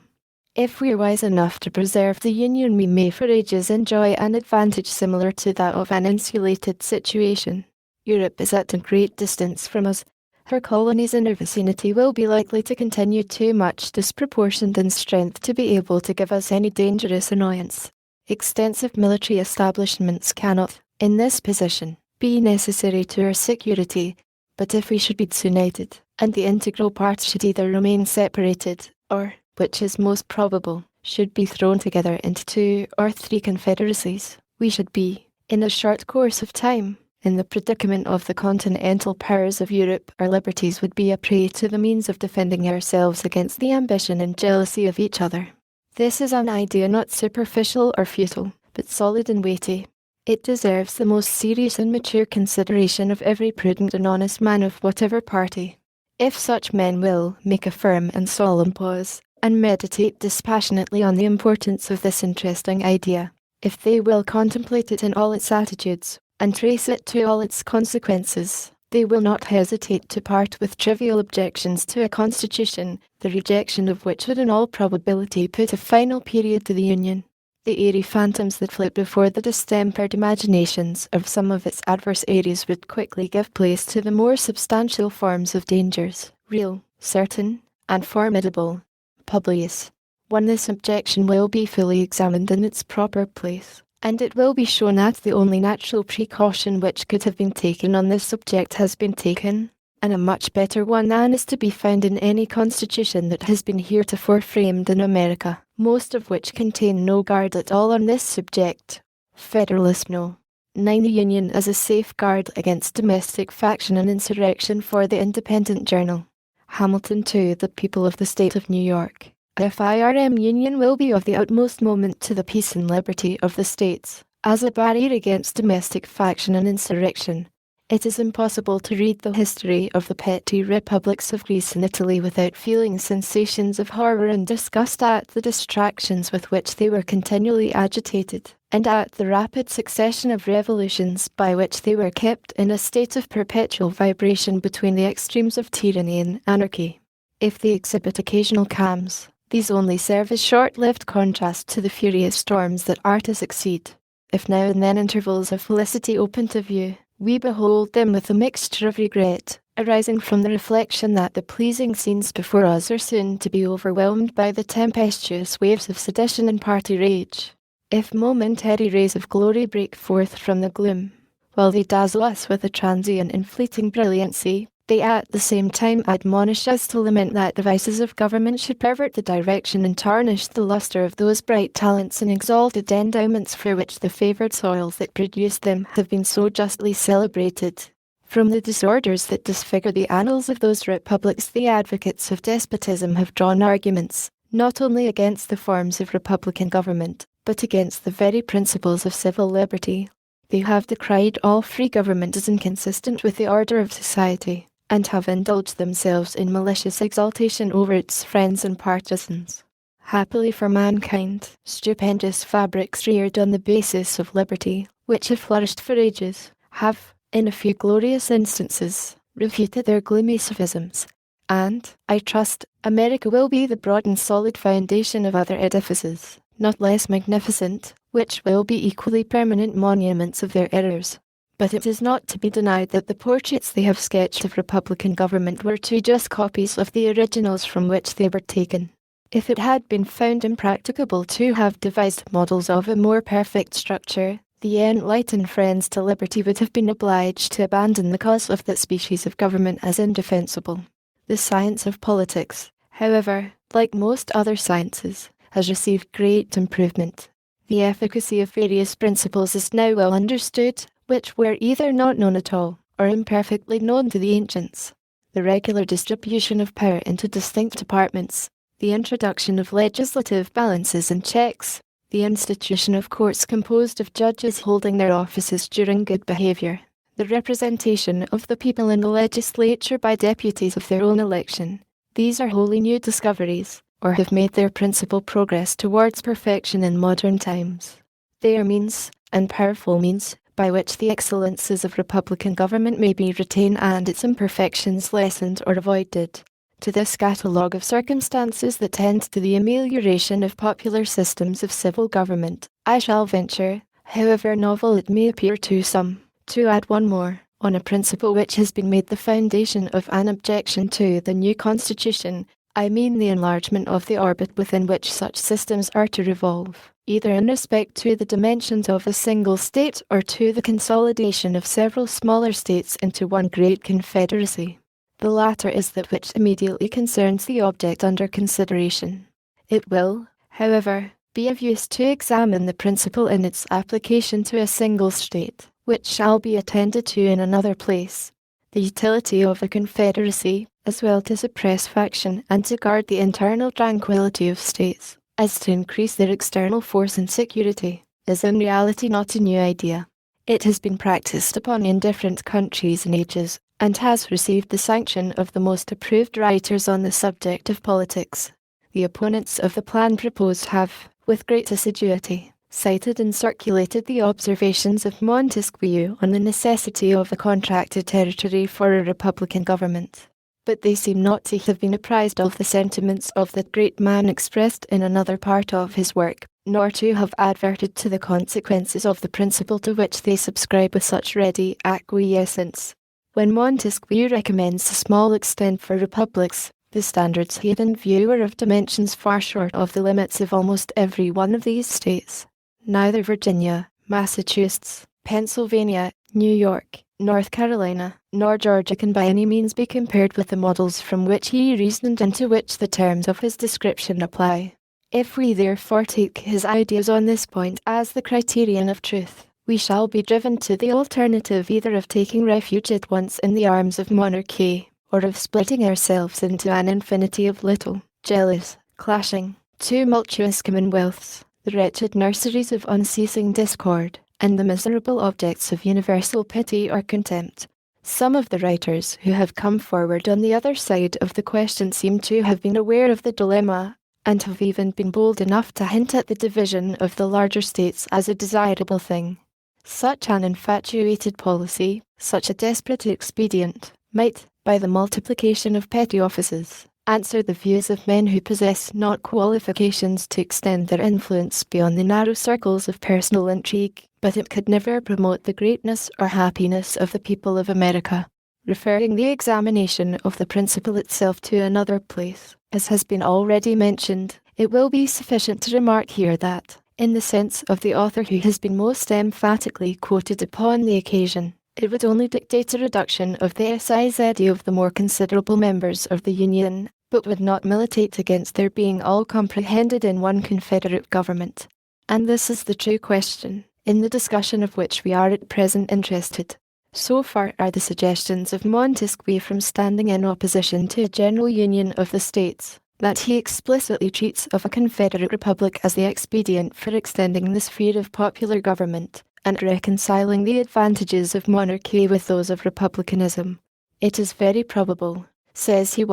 If we are wise enough to preserve the Union, we may for ages enjoy an advantage similar to that of an insulated situation. Europe is at a great distance from us. Her colonies in her vicinity will be likely to continue too much disproportioned in strength to be able to give us any dangerous annoyance. Extensive military establishments cannot, in this position, be necessary to our security, but if we should be disunited, and the integral parts should either remain separated, or, which is most probable, should be thrown together into 2 or 3 confederacies, we should be, in a short course of time, in the predicament of the continental powers of Europe. Our liberties would be a prey to the means of defending ourselves against the ambition and jealousy of each other. This is an idea not superficial or futile, but solid and weighty. It deserves the most serious and mature consideration of every prudent and honest man of whatever party. If such men will make a firm and solemn pause, and meditate dispassionately on the importance of this interesting idea, If they will contemplate it in all its attitudes, and trace it to all its consequences, they will not hesitate to part with trivial objections to a constitution, the rejection of which would in all probability put a final period to the Union. The airy phantoms that flit before the distempered imaginations of some of its adversaries would quickly give place to the more substantial forms of dangers, real, certain, and formidable. Publius. 1. This objection will be fully examined in its proper place, and it will be shown that the only natural precaution which could have been taken on this subject has been taken, and a much better one than is to be found in any constitution that has been heretofore framed in America, most of which contain no guard at all on this subject. Federalist No. 9. The Union as a safeguard against domestic faction and insurrection for the Independent Journal. Hamilton 2. The people of the state of New York. FIRM Union will be of the utmost moment to the peace and liberty of the states, as a barrier against domestic faction and insurrection. It is impossible to read the history of the petty republics of Greece and Italy without feeling sensations of horror and disgust at the distractions with which they were continually agitated, and at the rapid succession of revolutions by which they were kept in a state of perpetual vibration between the extremes of tyranny and anarchy. If they exhibit occasional calms, these only serve as short-lived contrast to the furious storms that are to succeed. If now and then intervals of felicity open to view, we behold them with a mixture of regret, arising from the reflection that the pleasing scenes before us are soon to be overwhelmed by the tempestuous waves of sedition and party rage. If momentary rays of glory break forth from the gloom, while they dazzle us with a transient and fleeting brilliancy, they at the same time admonish us to lament that the vices of government should pervert the direction and tarnish the lustre of those bright talents and exalted endowments for which the favoured soils that produced them have been so justly celebrated. From the disorders that disfigure the annals of those republics, the advocates of despotism have drawn arguments, not only against the forms of republican government, but against the very principles of civil liberty. They have decried all free government as inconsistent with the order of society, and have indulged themselves in malicious exultation over its friends and partisans. Happily for mankind, stupendous fabrics reared on the basis of liberty, which have flourished for ages, have, in a few glorious instances, refuted their gloomy sophisms, and, I trust, America will be the broad and solid foundation of other edifices, not less magnificent, which will be equally permanent monuments of their errors. But it is not to be denied that the portraits they have sketched of republican government were too just copies of the originals from which they were taken. If it had been found impracticable to have devised models of a more perfect structure, the enlightened friends to liberty would have been obliged to abandon the cause of that species of government as indefensible. The science of politics, however, like most other sciences, has received great improvement. The efficacy of various principles is now well understood, which were either not known at all, or imperfectly known to the ancients. The regular distribution of power into distinct departments, the introduction of legislative balances and checks, the institution of courts composed of judges holding their offices during good behaviour, the representation of the people in the legislature by deputies of their own election, these are wholly new discoveries, or have made their principal progress towards perfection in modern times. They are means, and powerful means, by which the excellences of republican government may be retained and its imperfections lessened or avoided. To this catalogue of circumstances that tend to the amelioration of popular systems of civil government, I shall venture, however novel it may appear to some, to add one more, on a principle which has been made the foundation of an objection to the new constitution. I mean the enlargement of the orbit within which such systems are to revolve, either in respect to the dimensions of a single state or to the consolidation of several smaller states into one great confederacy. The latter is that which immediately concerns the object under consideration. It will, however, be of use to examine the principle in its application to a single state, which shall be attended to in another place. The utility of a confederacy, as well to suppress faction and to guard the internal tranquillity of states, as to increase their external force and security, is in reality not a new idea. It has been practiced upon in different countries and ages, and has received the sanction of the most approved writers on the subject of politics. The opponents of the plan proposed have, with great assiduity, cited and circulated the observations of Montesquieu on the necessity of a contracted territory for a republican government. But they seem not to have been apprised of the sentiments of that great man expressed in another part of his work, nor to have adverted to the consequences of the principle to which they subscribe with such ready acquiescence. When Montesquieu recommends a small extent for republics, the standards he had in view were of dimensions far short of the limits of almost every one of these states. Neither Virginia, Massachusetts, Pennsylvania, New York, North Carolina, nor Georgia can by any means be compared with the models from which he reasoned and to which the terms of his description apply. If we therefore take his ideas on this point as the criterion of truth, we shall be driven to the alternative either of taking refuge at once in the arms of monarchy, or of splitting ourselves into an infinity of little, jealous, clashing, tumultuous commonwealths, the wretched nurseries of unceasing discord, and the miserable objects of universal pity or contempt. Some of the writers who have come forward on the other side of the question seem to have been aware of the dilemma, and have even been bold enough to hint at the division of the larger states as a desirable thing. Such an infatuated policy, such a desperate expedient, might, by the multiplication of petty offices, answer the views of men who possess not qualifications to extend their influence beyond the narrow circles of personal intrigue, but it could never promote the greatness or happiness of the people of America. Referring the examination of the principle itself to another place, as has been already mentioned, it will be sufficient to remark here that, in the sense of the author who has been most emphatically quoted upon the occasion, it would only dictate a reduction of the size of the more considerable members of the Union, but would not militate against their being all comprehended in one confederate government. And this is the true question, in the discussion of which we are at present interested. So far are the suggestions of Montesquieu from standing in opposition to a general union of the states, that he explicitly treats of a confederate republic as the expedient for extending the sphere of popular government, and reconciling the advantages of monarchy with those of republicanism. It is very probable, says he,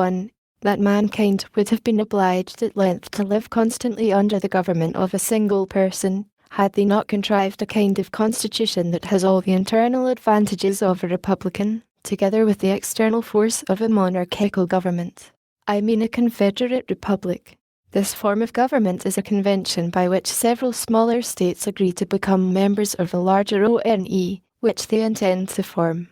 that mankind would have been obliged at length to live constantly under the government of a single person, had they not contrived a kind of constitution that has all the internal advantages of a republican, together with the external force of a monarchical government. I mean a confederate republic. This form of government is a convention by which several smaller states agree to become members of a larger ONE, which they intend to form.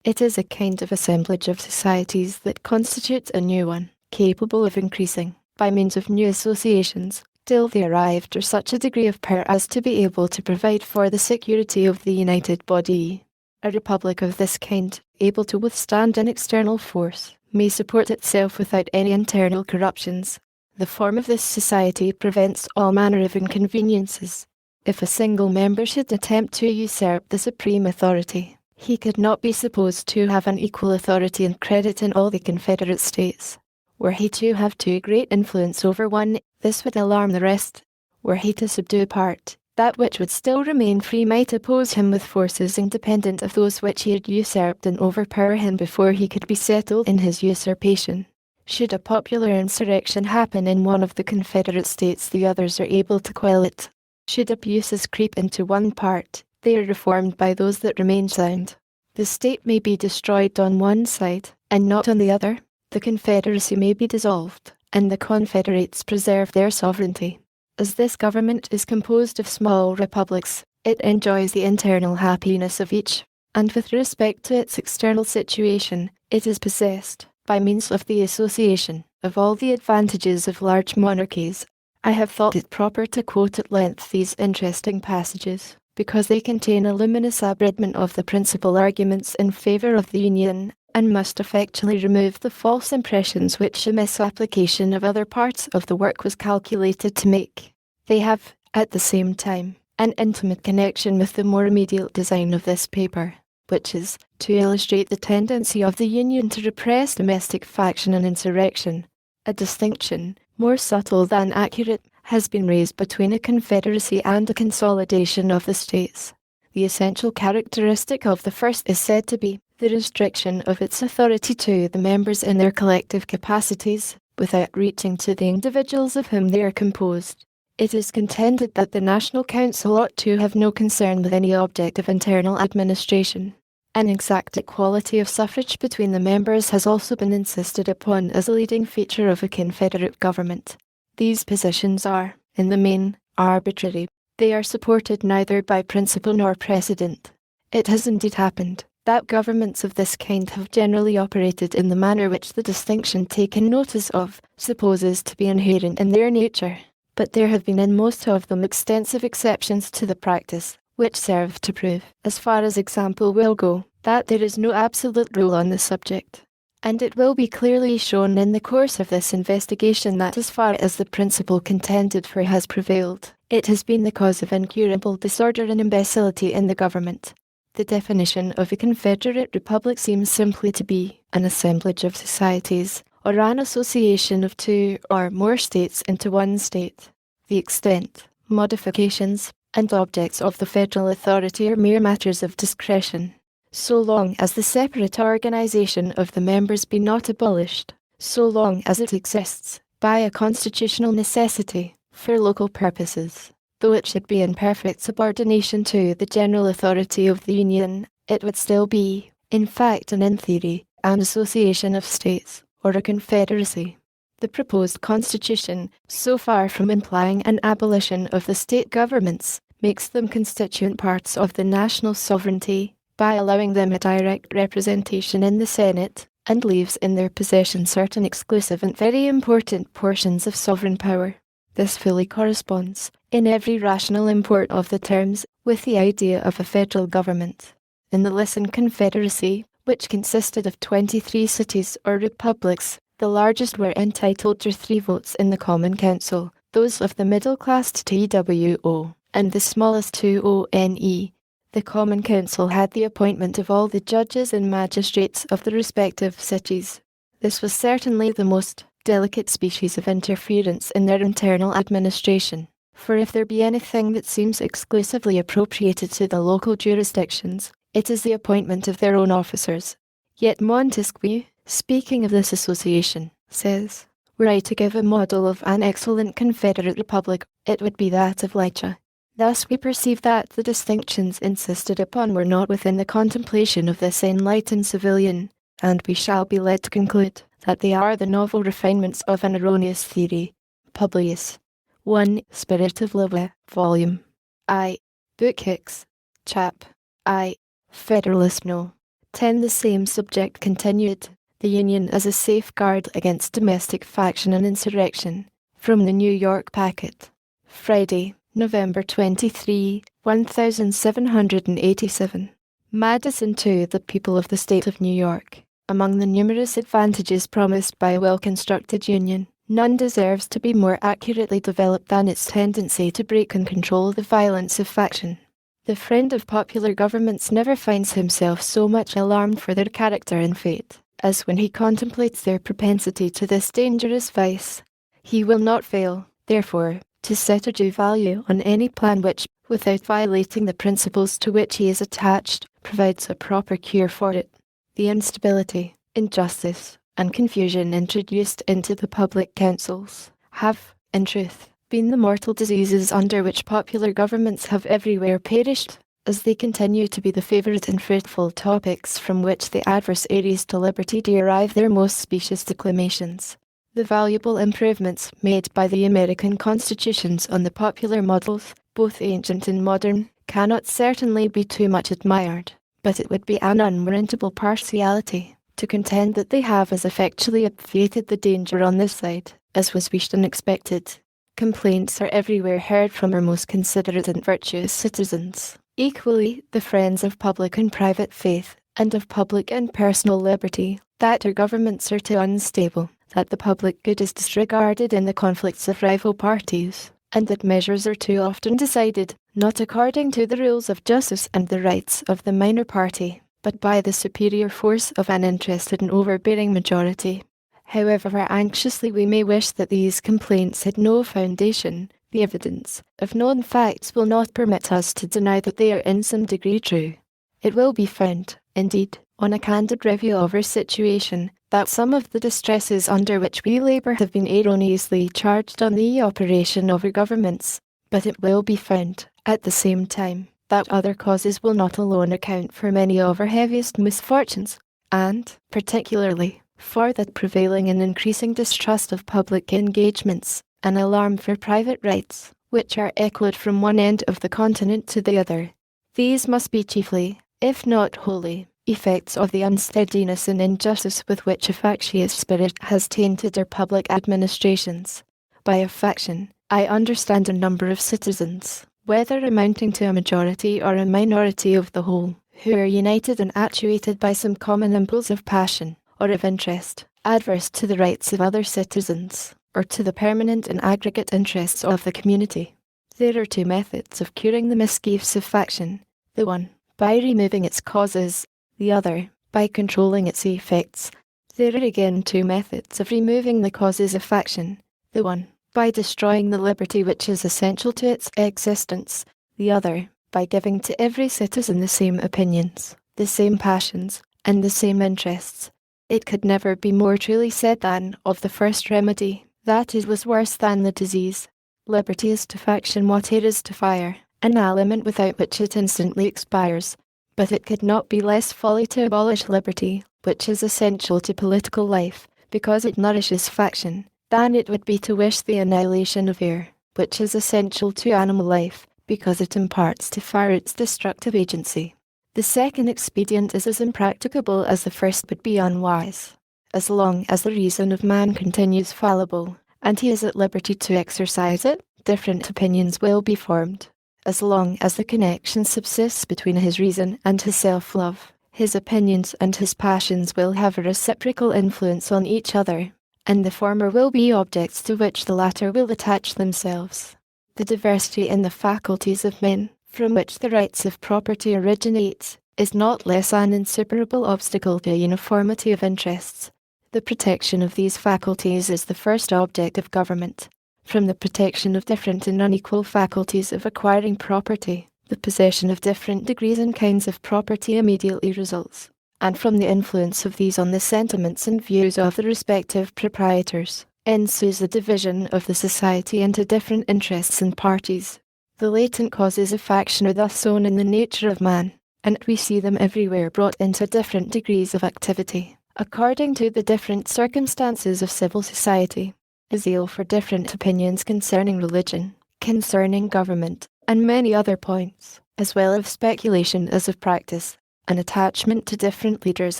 It is a kind of assemblage of societies that constitutes a new one, capable of increasing, by means of new associations, till they arrive to such a degree of power as to be able to provide for the security of the united body. A republic of this kind, able to withstand an external force, may support itself without any internal corruptions. The form of this society prevents all manner of inconveniences. If a single member should attempt to usurp the supreme authority, he could not be supposed to have an equal authority and credit in all the Confederate States. Were he to have too great influence over one, this would alarm the rest. Were he to subdue part, that which would still remain free might oppose him with forces independent of those which he had usurped and overpower him before he could be settled in his usurpation. Should a popular insurrection happen in one of the Confederate States, the others are able to quell it. Should abuses creep into one part, they are reformed by those that remain sound. The state may be destroyed on one side, and not on the other. The Confederacy may be dissolved, and the Confederates preserve their sovereignty. As this government is composed of small republics, it enjoys the internal happiness of each, and with respect to its external situation, it is possessed, by means of the association, of all the advantages of large monarchies. I have thought it proper to quote at length these interesting passages, because they contain a luminous abridgment of the principal arguments in favour of the Union, and must effectually remove the false impressions which a misapplication of other parts of the work was calculated to make. They have, at the same time, an intimate connection with the more immediate design of this paper, which is to illustrate the tendency of the Union to repress domestic faction and insurrection. A distinction, more subtle than accurate, has been raised between a confederacy and a consolidation of the states. The essential characteristic of the first is said to be the restriction of its authority to the members in their collective capacities, without reaching to the individuals of whom they are composed. It is contended that the National Council ought to have no concern with any object of internal administration. An exact equality of suffrage between the members has also been insisted upon as a leading feature of a confederate government. These positions are, in the main, arbitrary. They are supported neither by principle nor precedent. It has indeed happened that governments of this kind have generally operated in the manner which the distinction taken notice of supposes to be inherent in their nature. But there have been in most of them extensive exceptions to the practice, which serve to prove, as far as example will go, that there is no absolute rule on the subject. And it will be clearly shown in the course of this investigation that as far as the principle contended for has prevailed, it has been the cause of incurable disorder and imbecility in the government. The definition of a confederate republic seems simply to be an assemblage of societies, or an association of two or more states into one state. The extent, modifications, and objects of the federal authority are mere matters of discretion. So long as the separate organization of the members be not abolished, so long as it exists, by a constitutional necessity, for local purposes, though it should be in perfect subordination to the general authority of the Union, it would still be, in fact and in theory, an association of states, or a confederacy. The proposed constitution, so far from implying an abolition of the state governments, makes them constituent parts of the national sovereignty, by allowing them a direct representation in the Senate, and leaves in their possession certain exclusive and very important portions of sovereign power. This fully corresponds, in every rational import of the terms, with the idea of a federal government. In the Lycian Confederacy, which consisted of 23 cities or republics, the largest were entitled to 3 votes in the Common Council, those of the middle class to TWO, and the smallest to ONE. The Common Council had the appointment of all the judges and magistrates of the respective cities. This was certainly the most delicate species of interference in their internal administration, for if there be anything that seems exclusively appropriated to the local jurisdictions, it is the appointment of their own officers. Yet Montesquieu, speaking of this association, says, "Were I to give a model of an excellent confederate republic, it would be that of Lycia." Thus we perceive that the distinctions insisted upon were not within the contemplation of this enlightened civilian, and we shall be led to conclude that they are the novel refinements of an erroneous theory. Publius. 1 Spirit of Livia, Volume I. Book Hicks. Chap. I. Federalist No. 10. The same subject continued. The Union as a safeguard against domestic faction and insurrection. From the New York Packet. Friday, November 23, 1787. Madison to the people of the state of New York. Among the numerous advantages promised by a well-constructed union, none deserves to be more accurately developed than its tendency to break and control the violence of faction. The friend of popular governments never finds himself so much alarmed for their character and fate, as when he contemplates their propensity to this dangerous vice. He will not fail, therefore, to set a due value on any plan which, without violating the principles to which he is attached, provides a proper cure for it. The instability, injustice, and confusion introduced into the public councils have, in truth, been the mortal diseases under which popular governments have everywhere perished, as they continue to be the favourite and fruitful topics from which the adversaries to liberty derive their most specious declamations. The valuable improvements made by the American constitutions on the popular models, both ancient and modern, cannot certainly be too much admired, but it would be an unwarrantable partiality to contend that they have as effectually obviated the danger on this side, as was wished and expected. Complaints are everywhere heard from our most considerate and virtuous citizens, equally the friends of public and private faith, and of public and personal liberty, that our governments are too unstable, that the public good is disregarded in the conflicts of rival parties, and that measures are too often decided, not according to the rules of justice and the rights of the minor party, but by the superior force of an interested and overbearing majority. However anxiously we may wish that these complaints had no foundation, the evidence of known facts will not permit us to deny that they are in some degree true. It will be found, indeed, on a candid review of our situation, that some of the distresses under which we labour have been erroneously charged on the operation of our governments, but it will be found, at the same time, that other causes will not alone account for many of our heaviest misfortunes, and, particularly, for that prevailing and increasing distrust of public engagements, an alarm for private rights, which are echoed from one end of the continent to the other. These must be chiefly, if not wholly, effects of the unsteadiness and injustice with which a factious spirit has tainted our public administrations. By a faction, I understand a number of citizens, whether amounting to a majority or a minority of the whole, who are united and actuated by some common impulse of passion, or of interest, adverse to the rights of other citizens, or to the permanent and aggregate interests of the community. There are two methods of curing the mischiefs of faction, the one, by removing its causes, the other, by controlling its effects. There are again two methods of removing the causes of faction, the one, by destroying the liberty which is essential to its existence, the other, by giving to every citizen the same opinions, the same passions, and the same interests. It could never be more truly said than, of the first remedy, that it was worse than the disease. Liberty is to faction what air is to fire, an element without which it instantly expires. But it could not be less folly to abolish liberty, which is essential to political life, because it nourishes faction, than it would be to wish the annihilation of air, which is essential to animal life, because it imparts to fire its destructive agency. The second expedient is as impracticable as the first would be unwise. As long as the reason of man continues fallible, and he is at liberty to exercise it, different opinions will be formed. As long as the connection subsists between his reason and his self-love, his opinions and his passions will have a reciprocal influence on each other, and the former will be objects to which the latter will attach themselves. The diversity in the faculties of men, from which the rights of property originate, is not less an insuperable obstacle to uniformity of interests. The protection of these faculties is the first object of government. From the protection of different and unequal faculties of acquiring property, the possession of different degrees and kinds of property immediately results, and from the influence of these on the sentiments and views of the respective proprietors, ensues the division of the society into different interests and parties. The latent causes of faction are thus sown in the nature of man, and we see them everywhere brought into different degrees of activity, according to the different circumstances of civil society. A zeal for different opinions concerning religion, concerning government, and many other points, as well of speculation as of practice, an attachment to different leaders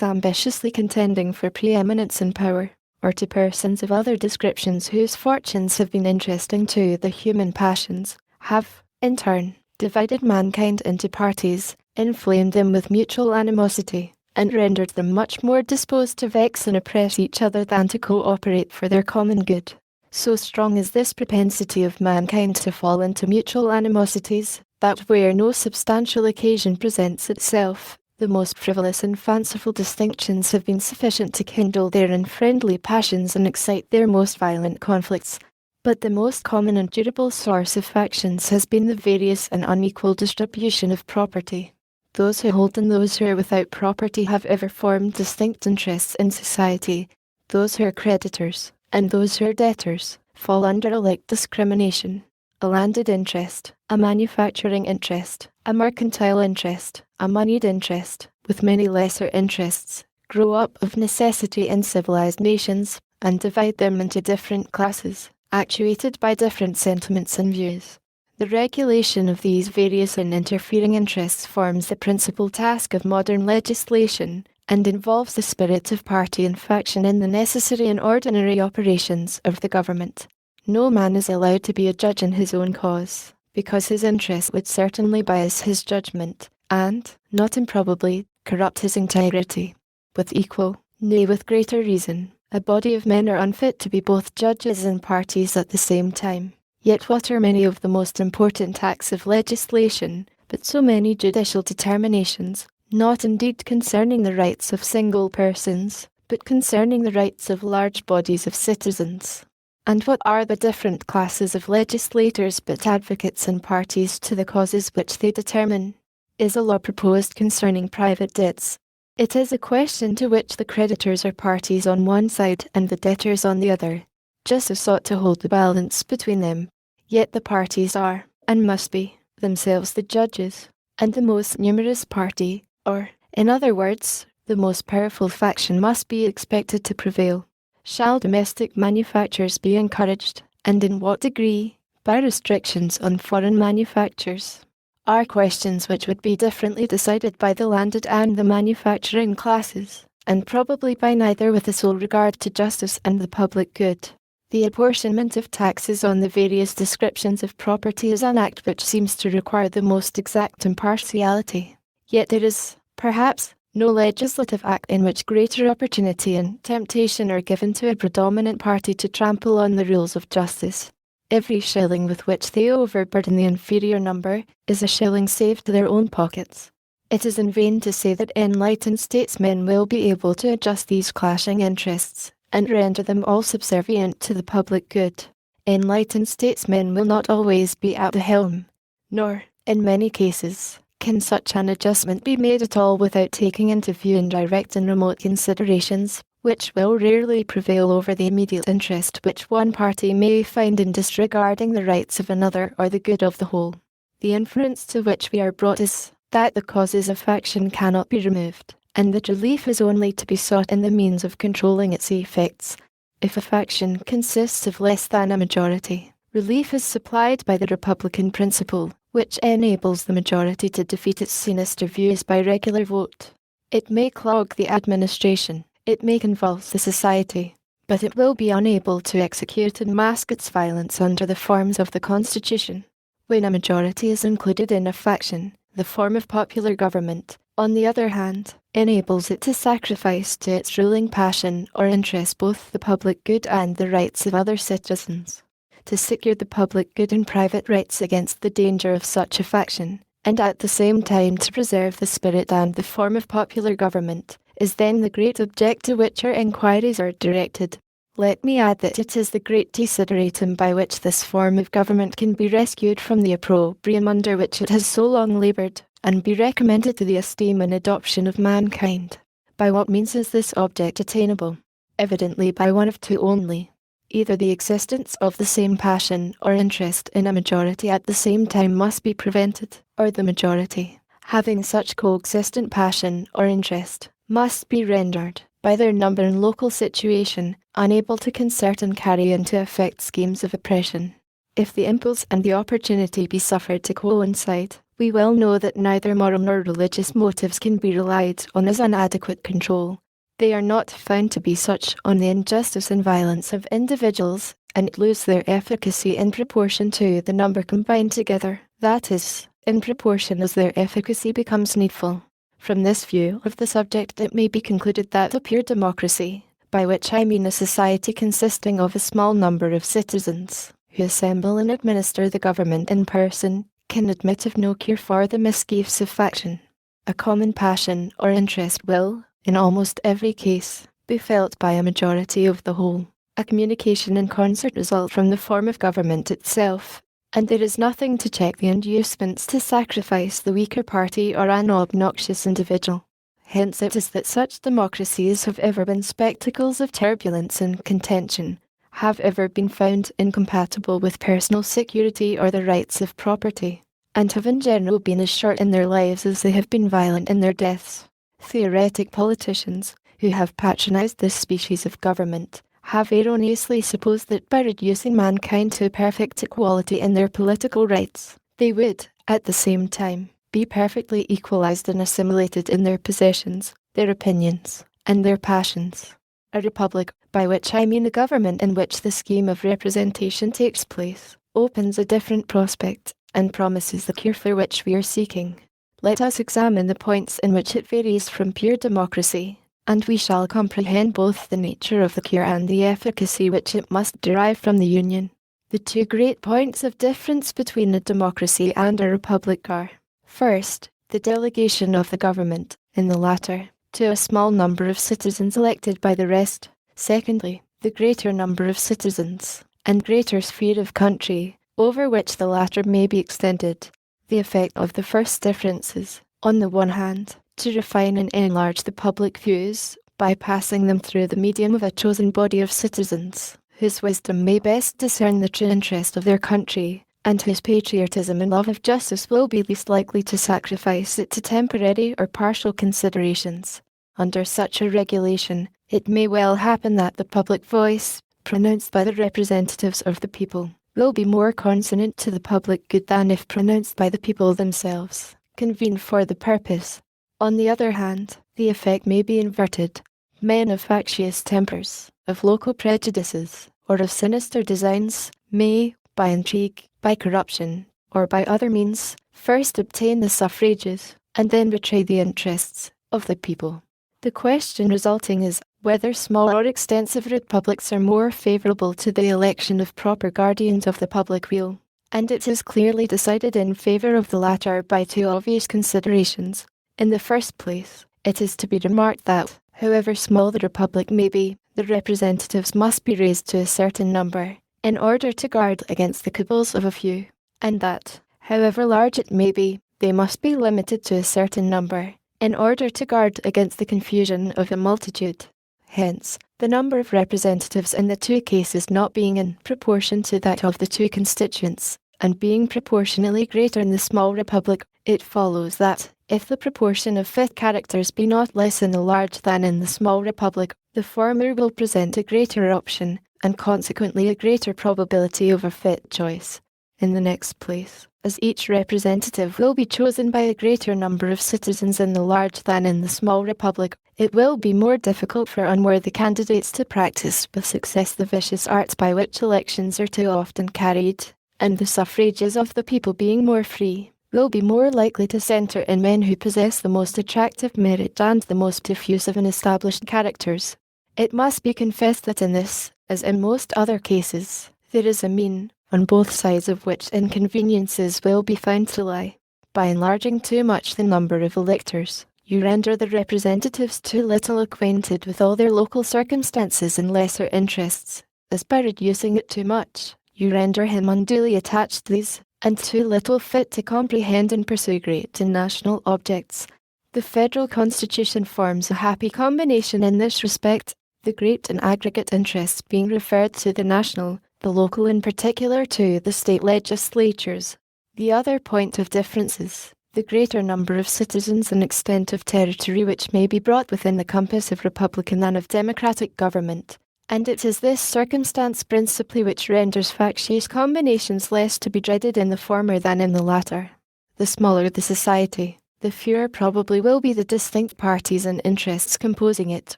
ambitiously contending for preeminence and power, or to persons of other descriptions whose fortunes have been interesting to the human passions, have, in turn, divided mankind into parties, inflamed them with mutual animosity, and rendered them much more disposed to vex and oppress each other than to co-operate for their common good. So strong is this propensity of mankind to fall into mutual animosities, that where no substantial occasion presents itself, the most frivolous and fanciful distinctions have been sufficient to kindle their unfriendly passions and excite their most violent conflicts. But the most common and durable source of factions has been the various and unequal distribution of property. Those who hold and those who are without property have ever formed distinct interests in society. Those who are creditors, and those who are debtors, fall under a like discrimination. A landed interest, a manufacturing interest, a mercantile interest, a moneyed interest, with many lesser interests, grow up of necessity in civilized nations, and divide them into different classes, actuated by different sentiments and views. The regulation of these various and interfering interests forms the principal task of modern legislation, and involves the spirit of party and faction in the necessary and ordinary operations of the government. No man is allowed to be a judge in his own cause, because his interest would certainly bias his judgment, and, not improbably, corrupt his integrity. With equal, nay with greater reason, a body of men are unfit to be both judges and parties at the same time. Yet what are many of the most important acts of legislation, but so many judicial determinations, not indeed concerning the rights of single persons, but concerning the rights of large bodies of citizens? And what are the different classes of legislators but advocates and parties to the causes which they determine? Is a law proposed concerning private debts, It is a question to which the creditors are parties on one side and the debtors on the other. Justice sought to hold the balance between them. Yet the parties are, and must be, themselves the judges, and the most numerous party, or, in other words, the most powerful faction must be expected to prevail. Shall domestic manufactures be encouraged, and in what degree, by restrictions on foreign manufactures? Are questions which would be differently decided by the landed and the manufacturing classes, and probably by neither with the sole regard to justice and the public good. The apportionment of taxes on the various descriptions of property is an act which seems to require the most exact impartiality. Yet there is, perhaps, no legislative act in which greater opportunity and temptation are given to a predominant party to trample on the rules of justice. Every shilling with which they overburden the inferior number is a shilling saved to their own pockets. It is in vain to say that enlightened statesmen will be able to adjust these clashing interests, and render them all subservient to the public good. Enlightened statesmen will not always be at the helm, nor, in many cases, can such an adjustment be made at all without taking into view indirect and remote considerations, which will rarely prevail over the immediate interest which one party may find in disregarding the rights of another or the good of the whole. The inference to which we are brought is, that the causes of faction cannot be removed, and that relief is only to be sought in the means of controlling its effects. If a faction consists of less than a majority, relief is supplied by the republican principle, which enables the majority to defeat its sinister views by regular vote. It may clog the administration, it may convulse the society, but it will be unable to execute and mask its violence under the forms of the Constitution. When a majority is included in a faction, the form of popular government, on the other hand, enables it to sacrifice to its ruling passion or interest both the public good and the rights of other citizens. To secure the public good and private rights against the danger of such a faction, and at the same time to preserve the spirit and the form of popular government, is then the great object to which our inquiries are directed. Let me add that it is the great desideratum by which this form of government can be rescued from the opprobrium under which it has so long laboured, and be recommended to the esteem and adoption of mankind. By what means is this object attainable? Evidently by one of two only. Either the existence of the same passion or interest in a majority at the same time must be prevented, or the majority, having such coexistent passion or interest, must be rendered, by their number and local situation, unable to concert and carry into effect schemes of oppression. If the impulse and the opportunity be suffered to coincide, we well know that neither moral nor religious motives can be relied on as an adequate control. They are not found to be such on the injustice and violence of individuals, and lose their efficacy in proportion to the number combined together, that is, in proportion as their efficacy becomes needful. From this view of the subject it may be concluded that a pure democracy, by which I mean a society consisting of a small number of citizens, who assemble and administer the government in person, can admit of no cure for the mischiefs of faction. A common passion or interest will, in almost every case, be felt by a majority of the whole. A communication and concert result from the form of government itself, and there is nothing to check the inducements to sacrifice the weaker party or an obnoxious individual. Hence it is that such democracies have ever been spectacles of turbulence and contention, have ever been found incompatible with personal security or the rights of property, and have in general been as short in their lives as they have been violent in their deaths. Theoretic politicians, who have patronized this species of government, have erroneously supposed that by reducing mankind to perfect equality in their political rights, they would, at the same time, be perfectly equalized and assimilated in their possessions, their opinions, and their passions. A republic, by which I mean a government in which the scheme of representation takes place, opens a different prospect, and promises the cure for which we are seeking. Let us examine the points in which it varies from pure democracy, and we shall comprehend both the nature of the cure and the efficacy which it must derive from the union. The two great points of difference between a democracy and a republic are, first, the delegation of the government, in the latter, to a small number of citizens elected by the rest. Secondly, the greater number of citizens, and greater sphere of country, over which the latter may be extended. The effect of the first difference is, on the one hand, to refine and enlarge the public views by passing them through the medium of a chosen body of citizens, whose wisdom may best discern the true interest of their country, and whose patriotism and love of justice will be least likely to sacrifice it to temporary or partial considerations. Under such a regulation, it may well happen that the public voice, pronounced by the representatives of the people, will be more consonant to the public good than if pronounced by the people themselves, convened for the purpose. On the other hand, the effect may be inverted. Men of factious tempers, of local prejudices, or of sinister designs, may, by intrigue, by corruption, or by other means, first obtain the suffrages, and then betray the interests of the people. The question resulting is whether small or extensive republics are more favourable to the election of proper guardians of the public weal, and it is clearly decided in favour of the latter by two obvious considerations. In the first place, it is to be remarked that, however small the republic may be, the representatives must be raised to a certain number, in order to guard against the cabals of a few, and that, however large it may be, they must be limited to a certain number, in order to guard against the confusion of a multitude. Hence, the number of representatives in the two cases not being in proportion to that of the two constituents, and being proportionally greater in the small republic, it follows that, if the proportion of fit characters be not less in the large than in the small republic, the former will present a greater option, and consequently a greater probability of a fit choice. In the next place, as each representative will be chosen by a greater number of citizens in the large than in the small republic, it will be more difficult for unworthy candidates to practice with success the vicious arts by which elections are too often carried, and the suffrages of the people being more free, will be more likely to centre in men who possess the most attractive merit and the most diffusive and established characters. It must be confessed that in this, as in most other cases, there is a mean, on both sides of which inconveniences will be found to lie. By enlarging too much the number of electors, you render the representatives too little acquainted with all their local circumstances and lesser interests, as by reducing it too much, you render him unduly attached to these, and too little fit to comprehend and pursue great and national objects. The federal constitution forms a happy combination in this respect, the great and aggregate interests being referred to the national, the local in particular to the state legislatures. The other point of difference is the greater number of citizens and extent of territory which may be brought within the compass of republican than of democratic government, and it is this circumstance principally which renders factious combinations less to be dreaded in the former than in the latter. The smaller the society, the fewer probably will be the distinct parties and interests composing it.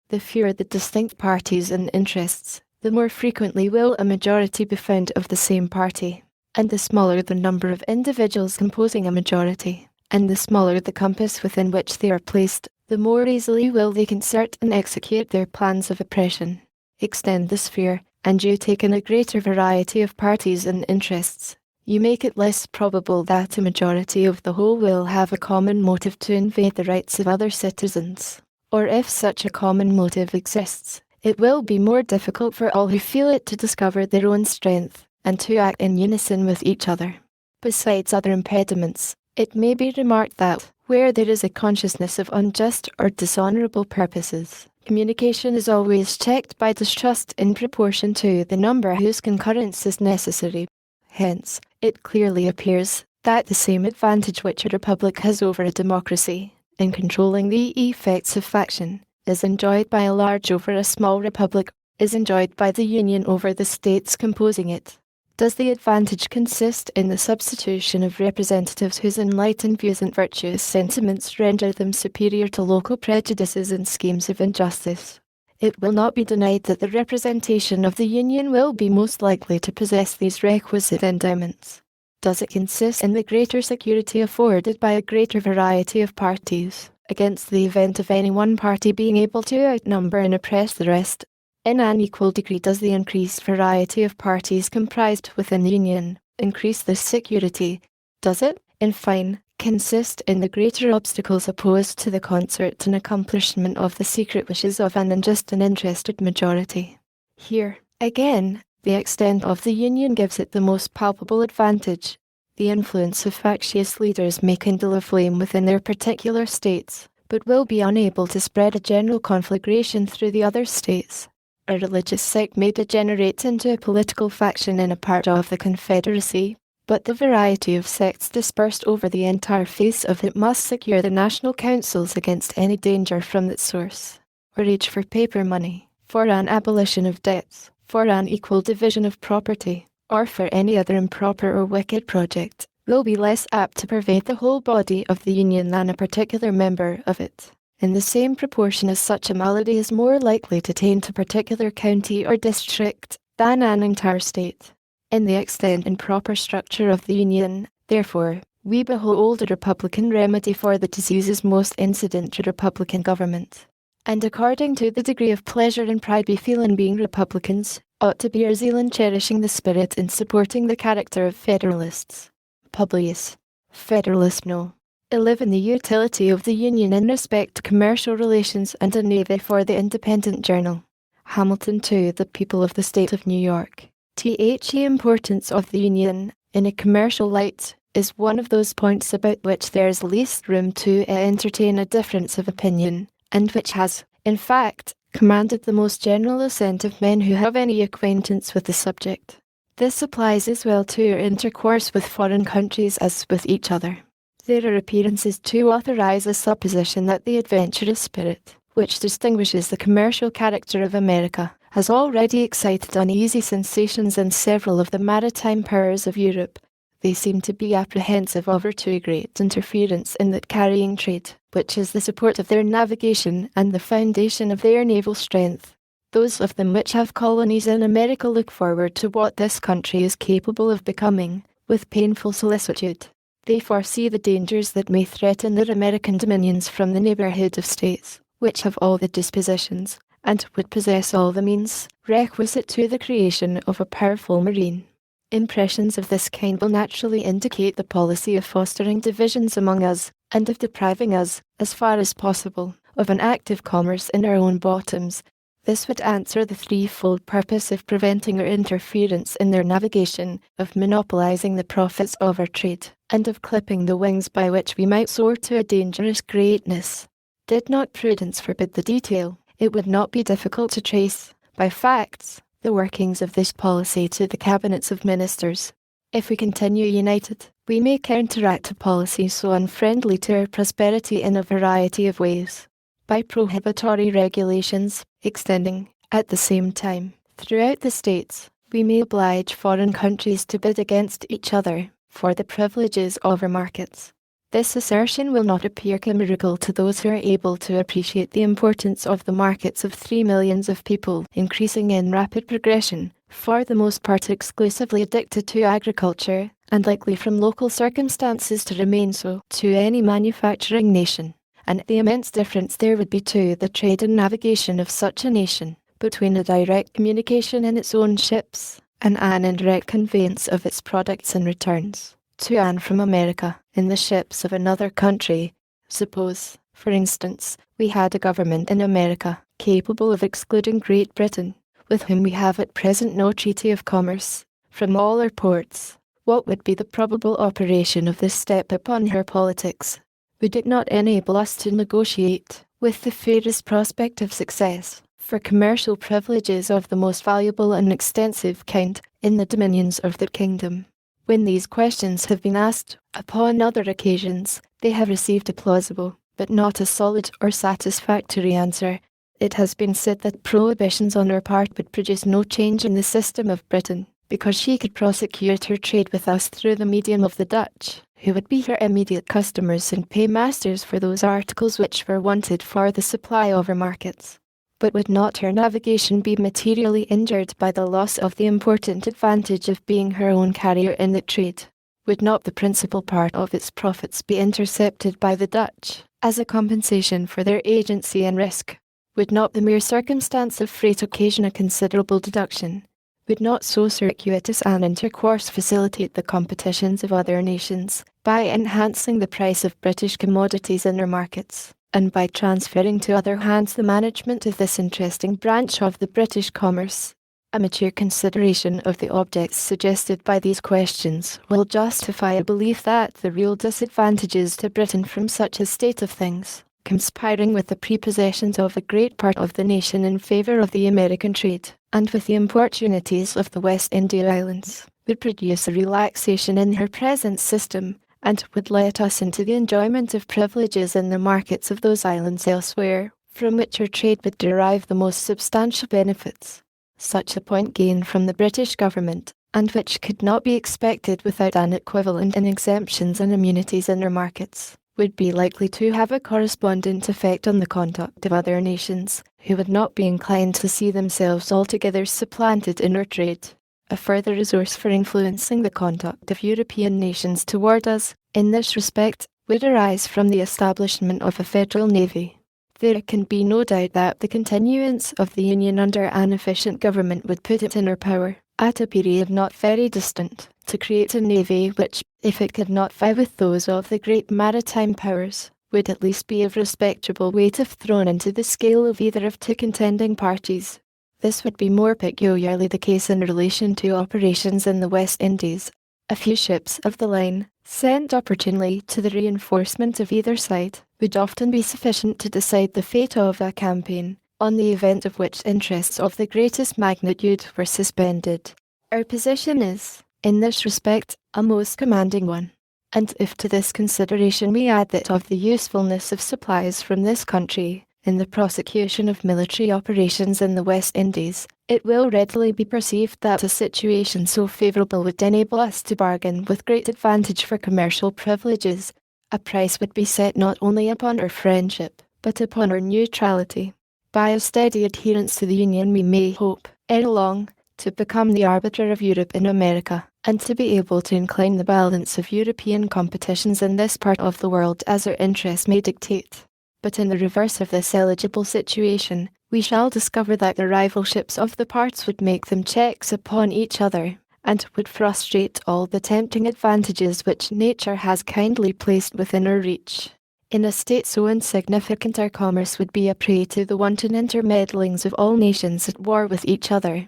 The fewer the distinct parties and interests, the more frequently will a majority be found of the same party, and the smaller the number of individuals composing a majority, and the smaller the compass within which they are placed, the more easily will they concert and execute their plans of oppression. Extend the sphere, and you take in a greater variety of parties and interests. You make it less probable that a majority of the whole will have a common motive to invade the rights of other citizens, or if such a common motive exists, it will be more difficult for all who feel it to discover their own strength, and to act in unison with each other. Besides other impediments, it may be remarked that, where there is a consciousness of unjust or dishonourable purposes, communication is always checked by distrust in proportion to the number whose concurrence is necessary. Hence, it clearly appears that the same advantage which a republic has over a democracy, in controlling the effects of faction, is enjoyed by a large over a small republic, is enjoyed by the Union over the states composing it. Does the advantage consist in the substitution of representatives whose enlightened views and virtuous sentiments render them superior to local prejudices and schemes of injustice? It will not be denied that the representation of the Union will be most likely to possess these requisite endowments. Does it consist in the greater security afforded by a greater variety of parties, against the event of any one party being able to outnumber and oppress the rest? In an equal degree does the increased variety of parties comprised within the Union increase this security? Does it, in fine, consist in the greater obstacles opposed to the concert and accomplishment of the secret wishes of an unjust and interested majority? Here, again, the extent of the Union gives it the most palpable advantage. The influence of factious leaders may kindle a flame within their particular states, but will be unable to spread a general conflagration through the other states. A religious sect may degenerate into a political faction in a part of the Confederacy, but the variety of sects dispersed over the entire face of it must secure the national councils against any danger from its source, or reach for paper money, for an abolition of debts, for an equal division of property, or for any other improper or wicked project, will be less apt to pervade the whole body of the Union than a particular member of it, in the same proportion as such a malady is more likely to taint a particular county or district than an entire state. In the extent and proper structure of the Union, therefore, we behold a Republican remedy for the diseases most incident to Republican government. And according to the degree of pleasure and pride we feel in being Republicans, ought to be our zeal in cherishing the spirit in supporting the character of Federalists. Publius. Federalist no. 11. The utility of the Union in respect to commercial relations and a navy for the Independent Journal. Hamilton 2. The people of the state of New York. The importance of the Union, in a commercial light, is one of those points about which there is least room to entertain a difference of opinion, and which has, in fact, commanded the most general assent of men who have any acquaintance with the subject. This applies as well to our intercourse with foreign countries as with each other. There are appearances to authorize a supposition that the adventurous spirit, which distinguishes the commercial character of America, has already excited uneasy sensations in several of the maritime powers of Europe. They seem to be apprehensive of our too great interference in that carrying trade, which is the support of their navigation and the foundation of their naval strength. Those of them which have colonies in America look forward to what this country is capable of becoming, with painful solicitude. They foresee the dangers that may threaten their American dominions from the neighborhood of states, which have all the dispositions, and would possess all the means, requisite to the creation of a powerful marine. Impressions of this kind will naturally indicate the policy of fostering divisions among us, and of depriving us, as far as possible, of an active commerce in our own bottoms. This would answer the threefold purpose of preventing our interference in their navigation, of monopolizing the profits of our trade, and of clipping the wings by which we might soar to a dangerous greatness. Did not prudence forbid the detail, it would not be difficult to trace, by facts, the workings of this policy to the cabinets of ministers. If we continue united, we may counteract a policy so unfriendly to our prosperity in a variety of ways. By prohibitory regulations, extending, at the same time, throughout the states, we may oblige foreign countries to bid against each other for the privileges of our markets. This assertion will not appear chimerical to those who are able to appreciate the importance of the markets of 3 millions of people increasing in rapid progression, for the most part exclusively addicted to agriculture, and likely from local circumstances to remain so to any manufacturing nation. And the immense difference there would be to the trade and navigation of such a nation, between a direct communication in its own ships, and an indirect conveyance of its products and returns, to and from America, in the ships of another country. Suppose, for instance, we had a government in America, capable of excluding Great Britain, with whom we have at present no treaty of commerce, from all our ports. What would be the probable operation of this step upon her politics? Would it not enable us to negotiate, with the fairest prospect of success, for commercial privileges of the most valuable and extensive kind, in the dominions of the kingdom? When these questions have been asked, upon other occasions, they have received a plausible, but not a solid or satisfactory answer. It has been said that prohibitions on our part would produce no change in the system of Britain, because she could prosecute her trade with us through the medium of the Dutch, who would be her immediate customers and pay masters for those articles which were wanted for the supply of her markets. But would not her navigation be materially injured by the loss of the important advantage of being her own carrier in the trade? Would not the principal part of its profits be intercepted by the Dutch, as a compensation for their agency and risk? Would not the mere circumstance of freight occasion a considerable deduction? Would not so circuitous an intercourse facilitate the competitions of other nations, by enhancing the price of British commodities in their markets, and by transferring to other hands the management of this interesting branch of the British commerce? A mature consideration of the objects suggested by these questions will justify a belief that the real disadvantages to Britain from such a state of things conspiring with the prepossessions of a great part of the nation in favour of the American trade, and with the importunities of the West India Islands, would produce a relaxation in her present system, and would let us into the enjoyment of privileges in the markets of those islands elsewhere, from which her trade would derive the most substantial benefits. Such a point gained from the British government, and which could not be expected without an equivalent in exemptions and immunities in their markets, would be likely to have a correspondent effect on the conduct of other nations, who would not be inclined to see themselves altogether supplanted in our trade. A further resource for influencing the conduct of European nations toward us, in this respect, would arise from the establishment of a federal navy. There can be no doubt that the continuance of the Union under an efficient government would put it in our power, at a period not very distant, to create a navy which, if it could not vie with those of the great maritime powers, would at least be of respectable weight if thrown into the scale of either of two contending parties. This would be more peculiarly the case in relation to operations in the West Indies. A few ships of the line, sent opportunely to the reinforcement of either side, would often be sufficient to decide the fate of a campaign, on the event of which interests of the greatest magnitude were suspended. Our position is, in this respect, a most commanding one. And if to this consideration we add that of the usefulness of supplies from this country, in the prosecution of military operations in the West Indies, it will readily be perceived that a situation so favourable would enable us to bargain with great advantage for commercial privileges. A price would be set not only upon our friendship, but upon our neutrality. By a steady adherence to the Union we may hope, ere long, to become the arbiter of Europe in America, and to be able to incline the balance of European competitions in this part of the world as our interests may dictate. But in the reverse of this eligible situation, we shall discover that the rivalships of the parts would make them checks upon each other, and would frustrate all the tempting advantages which nature has kindly placed within our reach. In a state so insignificant our commerce would be a prey to the wanton intermeddlings of all nations at war with each other.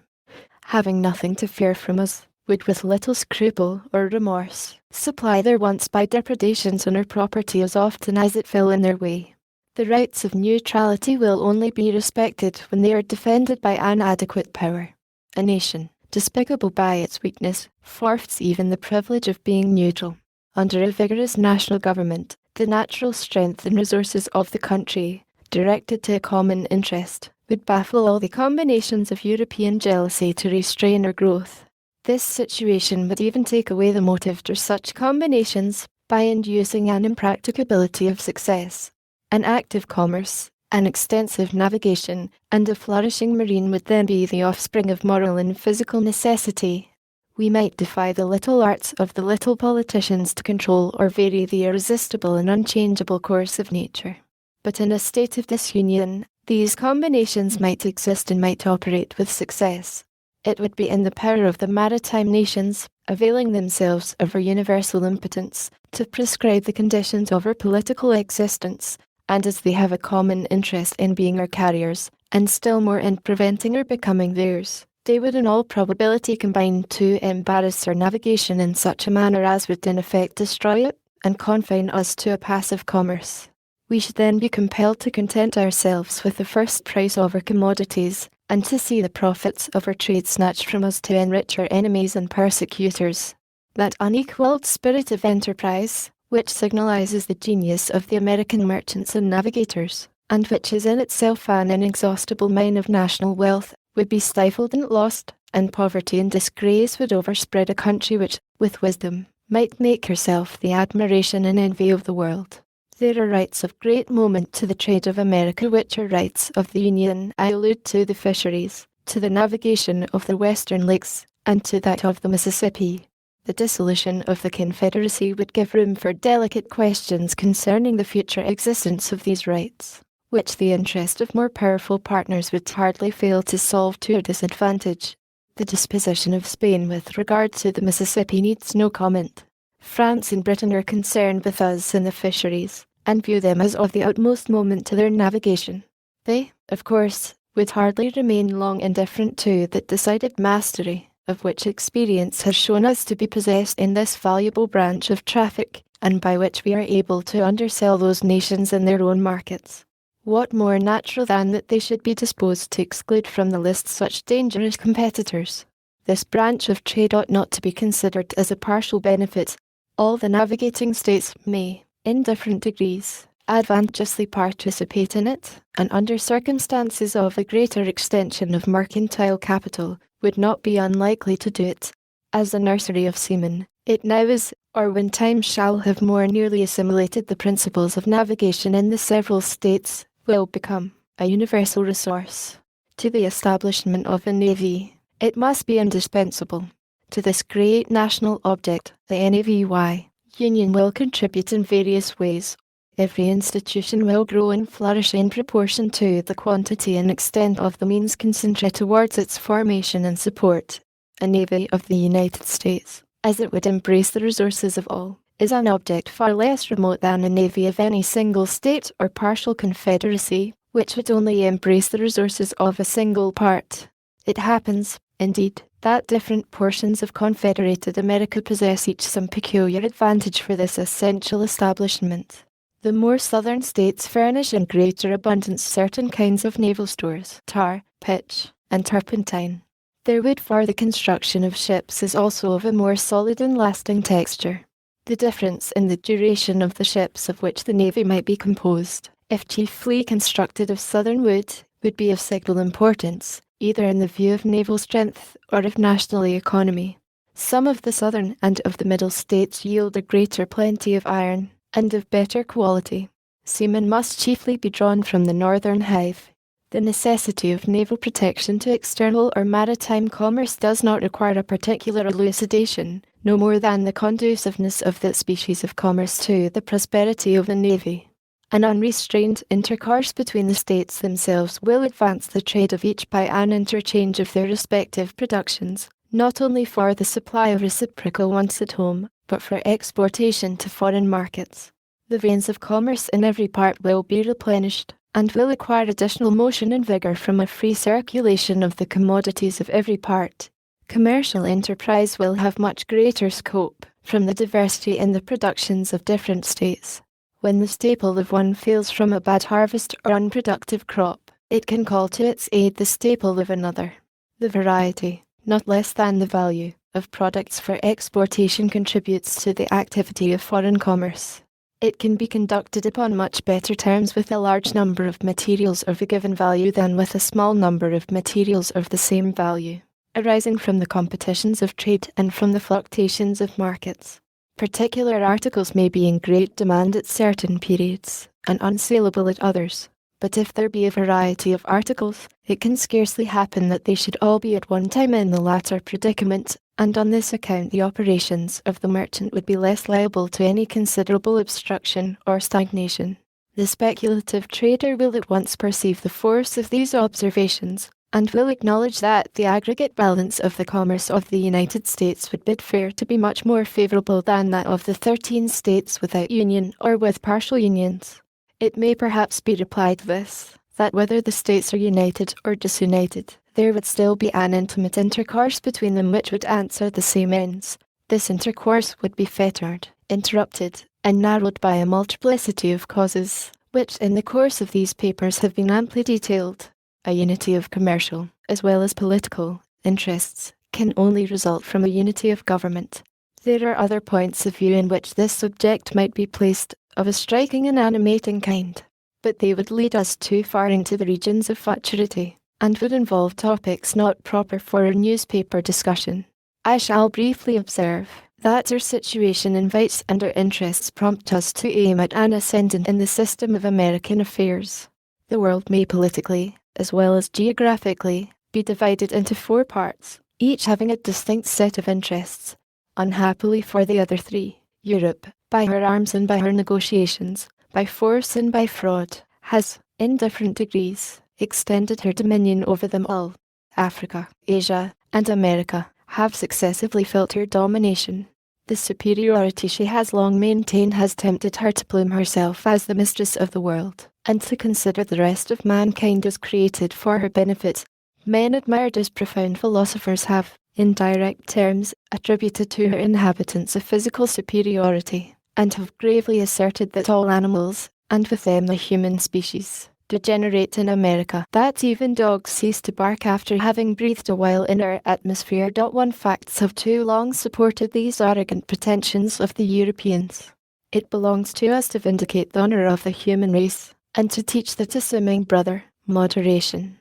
Having nothing to fear from us, would with little scruple or remorse supply their wants by depredations on our property as often as it fell in their way. The rights of neutrality will only be respected when they are defended by an adequate power. A nation, despicable by its weakness, forfeits even the privilege of being neutral. Under a vigorous national government, the natural strength and resources of the country, directed to a common interest, would baffle all the combinations of European jealousy to restrain our growth. This situation would even take away the motive to such combinations, by inducing an impracticability of success. An active commerce, an extensive navigation, and a flourishing marine would then be the offspring of moral and physical necessity. We might defy the little arts of the little politicians to control or vary the irresistible and unchangeable course of nature. But in a state of disunion, these combinations might exist and might operate with success. It would be in the power of the maritime nations, availing themselves of our universal impotence, to prescribe the conditions of our political existence, and as they have a common interest in being our carriers, and still more in preventing our becoming theirs, they would in all probability combine to embarrass our navigation in such a manner as would in effect destroy it, and confine us to a passive commerce. We should then be compelled to content ourselves with the first price of our commodities, and to see the profits of our trade snatched from us to enrich our enemies and persecutors. That unequalled spirit of enterprise, which signalizes the genius of the American merchants and navigators, and which is in itself an inexhaustible mine of national wealth, would be stifled and lost, and poverty and disgrace would overspread a country which, with wisdom, might make herself the admiration and envy of the world. There are rights of great moment to the trade of America which are rights of the Union. I allude to the fisheries, to the navigation of the western lakes, and to that of the Mississippi. The dissolution of the Confederacy would give room for delicate questions concerning the future existence of these rights, which the interest of more powerful partners would hardly fail to solve to our disadvantage. The disposition of Spain with regard to the Mississippi needs no comment. France and Britain are concerned with us in the fisheries, and view them as of the utmost moment to their navigation. They, of course, would hardly remain long indifferent to that decided mastery, of which experience has shown us to be possessed in this valuable branch of traffic, and by which we are able to undersell those nations in their own markets. What more natural than that they should be disposed to exclude from the list such dangerous competitors? This branch of trade ought not to be considered as a partial benefit. All the navigating states may, in different degrees, advantageously participate in it, and under circumstances of a greater extension of mercantile capital, would not be unlikely to do it. As the nursery of seamen, it now is, or when time shall have more nearly assimilated the principles of navigation in the several states, will become a universal resource. To the establishment of a navy, it must be indispensable. To this great national object, the NAVY, union will contribute in various ways. Every institution will grow and flourish in proportion to the quantity and extent of the means concentrated towards its formation and support. A navy of the United States, as it would embrace the resources of all, is an object far less remote than a navy of any single state or partial confederacy, which would only embrace the resources of a single part. It happens, indeed, that different portions of Confederated America possess each some peculiar advantage for this essential establishment. The more southern states furnish in greater abundance certain kinds of naval stores, tar, pitch, and turpentine. Their wood for the construction of ships is also of a more solid and lasting texture. The difference in the duration of the ships of which the navy might be composed, if chiefly constructed of southern wood, would be of signal importance, either in the view of naval strength or of national economy. Some of the southern and of the middle states yield a greater plenty of iron, and of better quality. Seamen must chiefly be drawn from the northern hive. The necessity of naval protection to external or maritime commerce does not require a particular elucidation, no more than the conduciveness of that species of commerce to the prosperity of a navy. An unrestrained intercourse between the states themselves will advance the trade of each by an interchange of their respective productions, not only for the supply of reciprocal wants at home, but for exportation to foreign markets. The veins of commerce in every part will be replenished, and will acquire additional motion and vigour from a free circulation of the commodities of every part. Commercial enterprise will have much greater scope, from the diversity in the productions of different states. When the staple of one fails from a bad harvest or unproductive crop, it can call to its aid the staple of another. The variety, not less than the value, of products for exportation contributes to the activity of foreign commerce. It can be conducted upon much better terms with a large number of materials of a given value than with a small number of materials of the same value, arising from the competitions of trade and from the fluctuations of markets. Particular articles may be in great demand at certain periods, and unsaleable at others. But if there be a variety of articles, it can scarcely happen that they should all be at one time in the latter predicament, and on this account the operations of the merchant would be less liable to any considerable obstruction or stagnation. The speculative trader will at once perceive the force of these observations, and will acknowledge that the aggregate balance of the commerce of the United States would bid fair to be much more favourable than that of the 13 states without union or with partial unions. It may perhaps be replied this, that whether the states are united or disunited, there would still be an intimate intercourse between them which would answer the same ends. This intercourse would be fettered, interrupted, and narrowed by a multiplicity of causes, which in the course of these papers have been amply detailed. A unity of commercial, as well as political, interests can only result from a unity of government. There are other points of view in which this subject might be placed, of a striking and animating kind, but they would lead us too far into the regions of futurity, and would involve topics not proper for a newspaper discussion. I shall briefly observe that our situation invites and our interests prompt us to aim at an ascendant in the system of American affairs. The world may politically, as well as geographically, be divided into 4 parts, each having a distinct set of interests. Unhappily for the other 3, Europe, by her arms and by her negotiations, by force and by fraud, has, in different degrees, extended her dominion over them all. Africa, Asia, and America have successively felt her domination. The superiority she has long maintained has tempted her to plume herself as the mistress of the world, and to consider the rest of mankind as created for her benefit. Men admired as profound philosophers have, in direct terms, attributed to her inhabitants a physical superiority, and have gravely asserted that all animals, and with them the human species, degenerate in America, that even dogs cease to bark after having breathed a while in our atmosphere. One facts have too long supported these arrogant pretensions of the Europeans. It belongs to us to vindicate the honor of the human race, and to teach that assuming brother, moderation.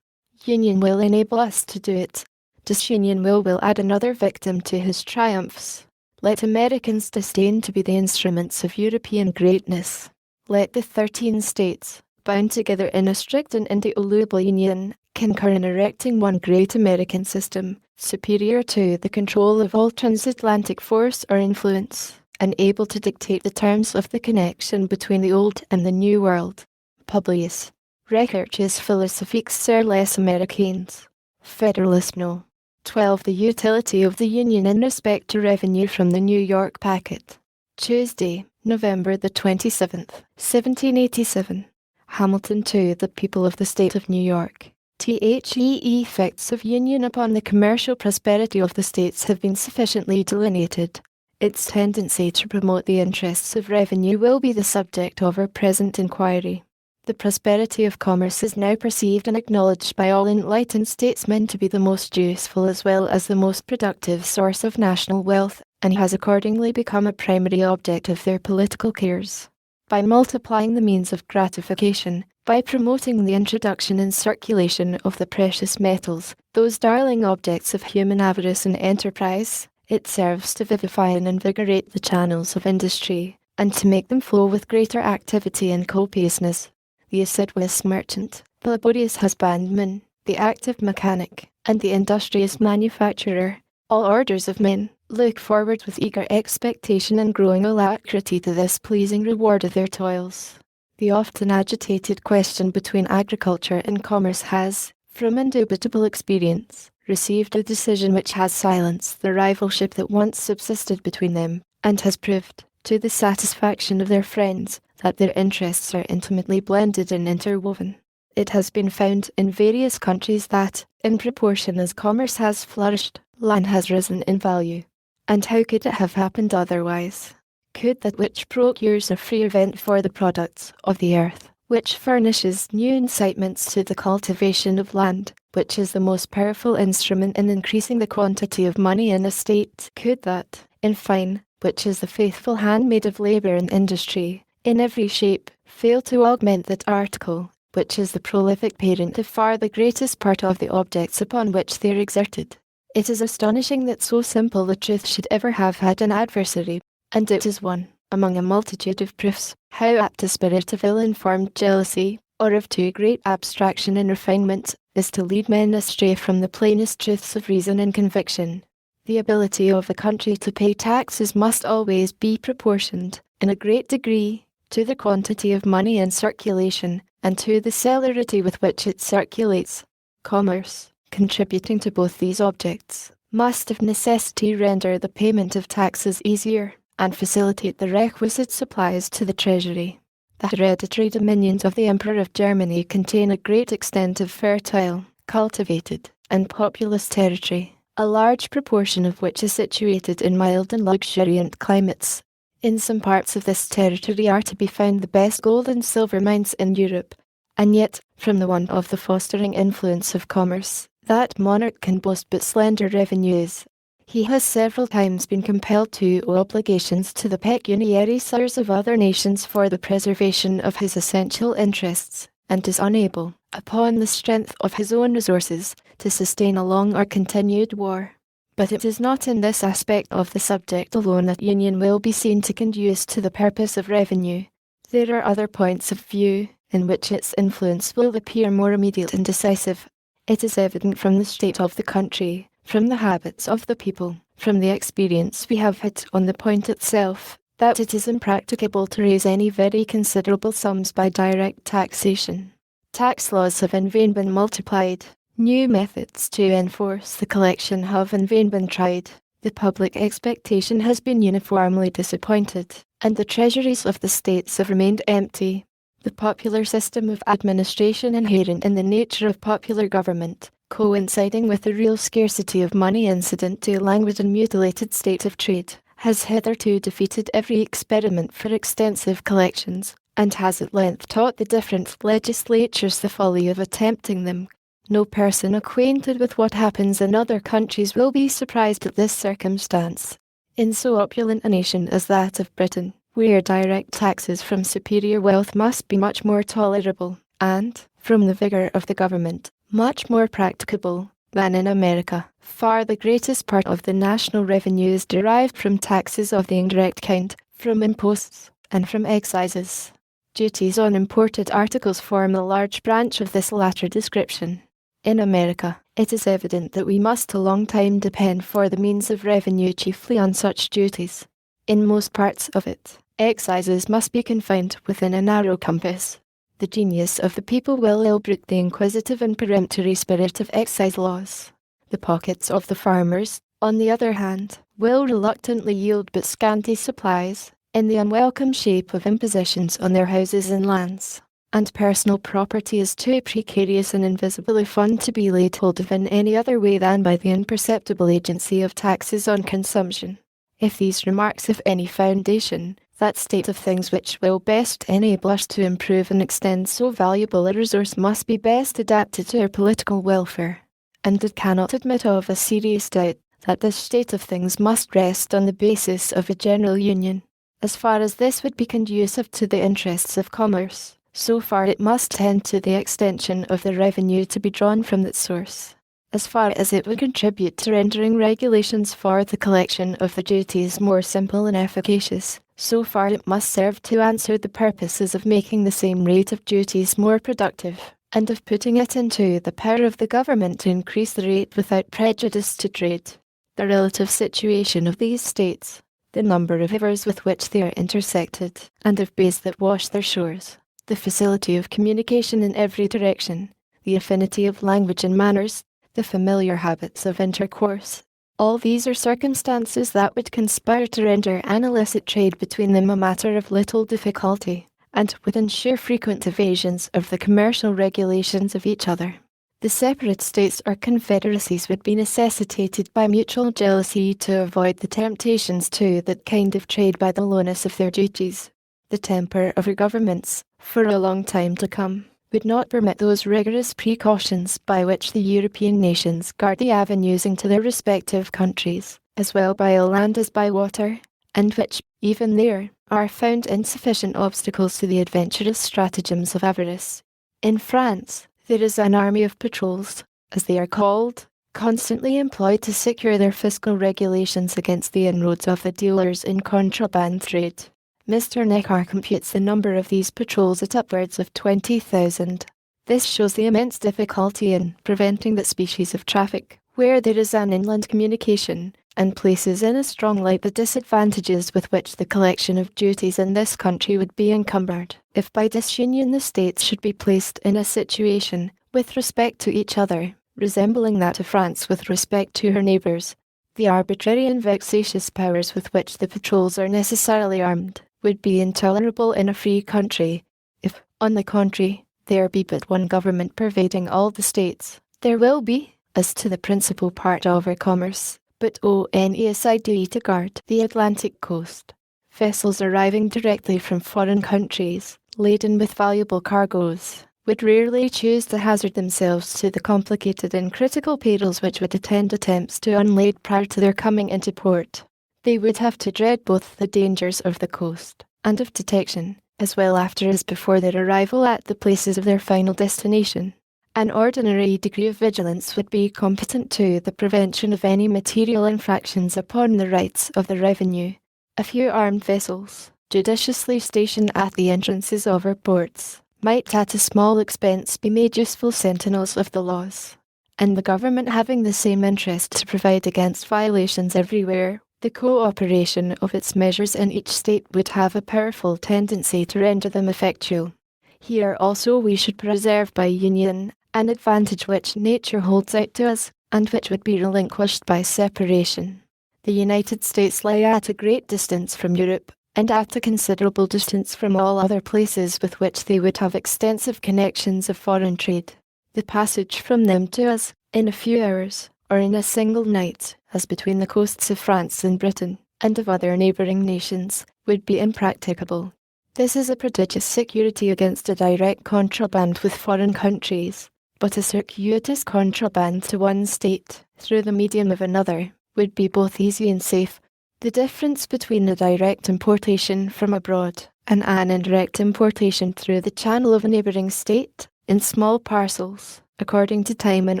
Union will enable us to do it. Disunion will add another victim to his triumphs. Let Americans disdain to be the instruments of European greatness. Let the 13 states, bound together in a strict and indissoluble union, concur in erecting one great American system, superior to the control of all transatlantic force or influence, and able to dictate the terms of the connection between the Old and the New World. Publius Recherches philosophiques sur les Américains. Federalist No. 12. The utility of the Union in respect to revenue from the New York Packet. Tuesday, November the 27th, 1787. Hamilton to the people of the state of New York. The effects of union upon the commercial prosperity of the states have been sufficiently delineated. Its tendency to promote the interests of revenue will be the subject of our present inquiry. The prosperity of commerce is now perceived and acknowledged by all enlightened statesmen to be the most useful as well as the most productive source of national wealth, and has accordingly become a primary object of their political cares. By multiplying the means of gratification, by promoting the introduction and circulation of the precious metals, those darling objects of human avarice and enterprise, it serves to vivify and invigorate the channels of industry, and to make them flow with greater activity and copiousness. The assiduous merchant, the laborious husbandman, the active mechanic, and the industrious manufacturer, all orders of men, look forward with eager expectation and growing alacrity to this pleasing reward of their toils. The often agitated question between agriculture and commerce has, from indubitable experience, received a decision which has silenced the rivalship that once subsisted between them, and has proved, to the satisfaction of their friends, that their interests are intimately blended and interwoven. It has been found in various countries that, in proportion as commerce has flourished, land has risen in value. And how could it have happened otherwise? Could that which procures a freer vent for the products of the earth, which furnishes new incitements to the cultivation of land, which is the most powerful instrument in increasing the quantity of money in a state, could that, in fine, which is the faithful handmaid of labour and industry, in every shape, fail to augment that article, which is the prolific parent of far the greatest part of the objects upon which they are exerted? It is astonishing that so simple a truth should ever have had an adversary, and it is one, among a multitude of proofs, how apt a spirit of ill-informed jealousy, or of too great abstraction and refinement, is to lead men astray from the plainest truths of reason and conviction. The ability of a country to pay taxes must always be proportioned, in a great degree, to the quantity of money in circulation, and to the celerity with which it circulates. Commerce, contributing to both these objects, must of necessity render the payment of taxes easier, and facilitate the requisite supplies to the treasury. The hereditary dominions of the Emperor of Germany contain a great extent of fertile, cultivated, and populous territory, a large proportion of which is situated in mild and luxuriant climates. In some parts of this territory are to be found the best gold and silver mines in Europe, and yet, from the want of the fostering influence of commerce, that monarch can boast but slender revenues. He has several times been compelled to owe obligations to the pecuniary sires of other nations for the preservation of his essential interests, and is unable, upon the strength of his own resources, to sustain a long or continued war. But it is not in this aspect of the subject alone that union will be seen to conduce to the purpose of revenue. There are other points of view, in which its influence will appear more immediate and decisive. It is evident from the state of the country, from the habits of the people, from the experience we have had on the point itself, that it is impracticable to raise any very considerable sums by direct taxation. Tax laws have in vain been multiplied. New methods to enforce the collection have in vain been tried. The public expectation has been uniformly disappointed, and the treasuries of the states have remained empty. The popular system of administration inherent in the nature of popular government, coinciding with the real scarcity of money incident to a languid and mutilated state of trade, has hitherto defeated every experiment for extensive collections, and has at length taught the different legislatures the folly of attempting them. No person acquainted with what happens in other countries will be surprised at this circumstance. In so opulent a nation as that of Britain, where direct taxes from superior wealth must be much more tolerable, and, from the vigour of the government, much more practicable, than in America, far the greatest part of the national revenue is derived from taxes of the indirect kind, from imposts, and from excises. Duties on imported articles form a large branch of this latter description. In America, it is evident that we must a long time depend for the means of revenue chiefly on such duties. In most parts of it, excises must be confined within a narrow compass. The genius of the people will ill-brook the inquisitive and peremptory spirit of excise laws. The pockets of the farmers, on the other hand, will reluctantly yield but scanty supplies, in the unwelcome shape of impositions on their houses and lands. And personal property is too precarious and invisible a fund to be laid hold of in any other way than by the imperceptible agency of taxes on consumption. If these remarks have any foundation, that state of things which will best enable us to improve and extend so valuable a resource must be best adapted to our political welfare, and it cannot admit of a serious doubt that this state of things must rest on the basis of a general union. As far as this would be conducive to the interests of commerce, so far it must tend to the extension of the revenue to be drawn from that source. As far as it would contribute to rendering regulations for the collection of the duties more simple and efficacious, so far it must serve to answer the purposes of making the same rate of duties more productive, and of putting it into the power of the government to increase the rate without prejudice to trade. The relative situation of these states, the number of rivers with which they are intersected, and of bays that wash their shores, the facility of communication in every direction, the affinity of language and manners, the familiar habits of intercourse, all these are circumstances that would conspire to render an illicit trade between them a matter of little difficulty, and would ensure frequent evasions of the commercial regulations of each other. The separate states or confederacies would be necessitated by mutual jealousy to avoid the temptations to that kind of trade by the lowness of their duties. The temper of our governments, for a long time to come, would not permit those rigorous precautions by which the European nations guard the avenues into their respective countries, as well by land as by water, and which, even there, are found insufficient obstacles to the adventurous stratagems of avarice. In France, there is an army of patrols, as they are called, constantly employed to secure their fiscal regulations against the inroads of the dealers in contraband trade. Mr. Neckar computes the number of these patrols at upwards of 20,000. This shows the immense difficulty in preventing that species of traffic, where there is an inland communication, and places in a strong light the disadvantages with which the collection of duties in this country would be encumbered, if by disunion the states should be placed in a situation, with respect to each other, resembling that of France with respect to her neighbours. The arbitrary and vexatious powers with which the patrols are necessarily armed would be intolerable in a free country. If, on the contrary, there be but one government pervading all the states, there will be, as to the principal part of our commerce, but only assiduity to guard the Atlantic coast. Vessels arriving directly from foreign countries, laden with valuable cargoes, would rarely choose to hazard themselves to the complicated and critical perils which would attend attempts to unlade prior to their coming into port. They would have to dread both the dangers of the coast, and of detection, as well after as before their arrival at the places of their final destination. An ordinary degree of vigilance would be competent to the prevention of any material infractions upon the rights of the revenue. A few armed vessels, judiciously stationed at the entrances of our ports, might at a small expense be made useful sentinels of the laws, and the government having the same interest to provide against violations everywhere, the co-operation of its measures in each state would have a powerful tendency to render them effectual. Here also we should preserve by union an advantage which nature holds out to us, and which would be relinquished by separation. The United States lie at a great distance from Europe, and at a considerable distance from all other places with which they would have extensive connections of foreign trade. The passage from them to us, in a few hours, or in a single night, as between the coasts of France and Britain, and of other neighbouring nations, would be impracticable. This is a prodigious security against a direct contraband with foreign countries, but a circuitous contraband to one state, through the medium of another, would be both easy and safe. The difference between a direct importation from abroad and an indirect importation through the channel of a neighbouring state, in small parcels, according to time and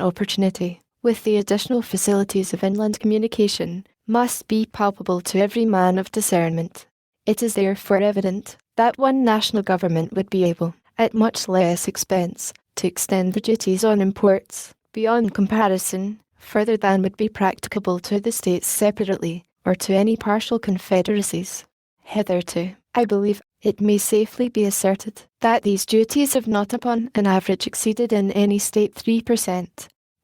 opportunity, with the additional facilities of inland communication, must be palpable to every man of discernment. It is therefore evident that one national government would be able, at much less expense, to extend the duties on imports, beyond comparison, further than would be practicable to the states separately, or to any partial confederacies. Hitherto, I believe, it may safely be asserted that these duties have not upon an average exceeded in any state 3%.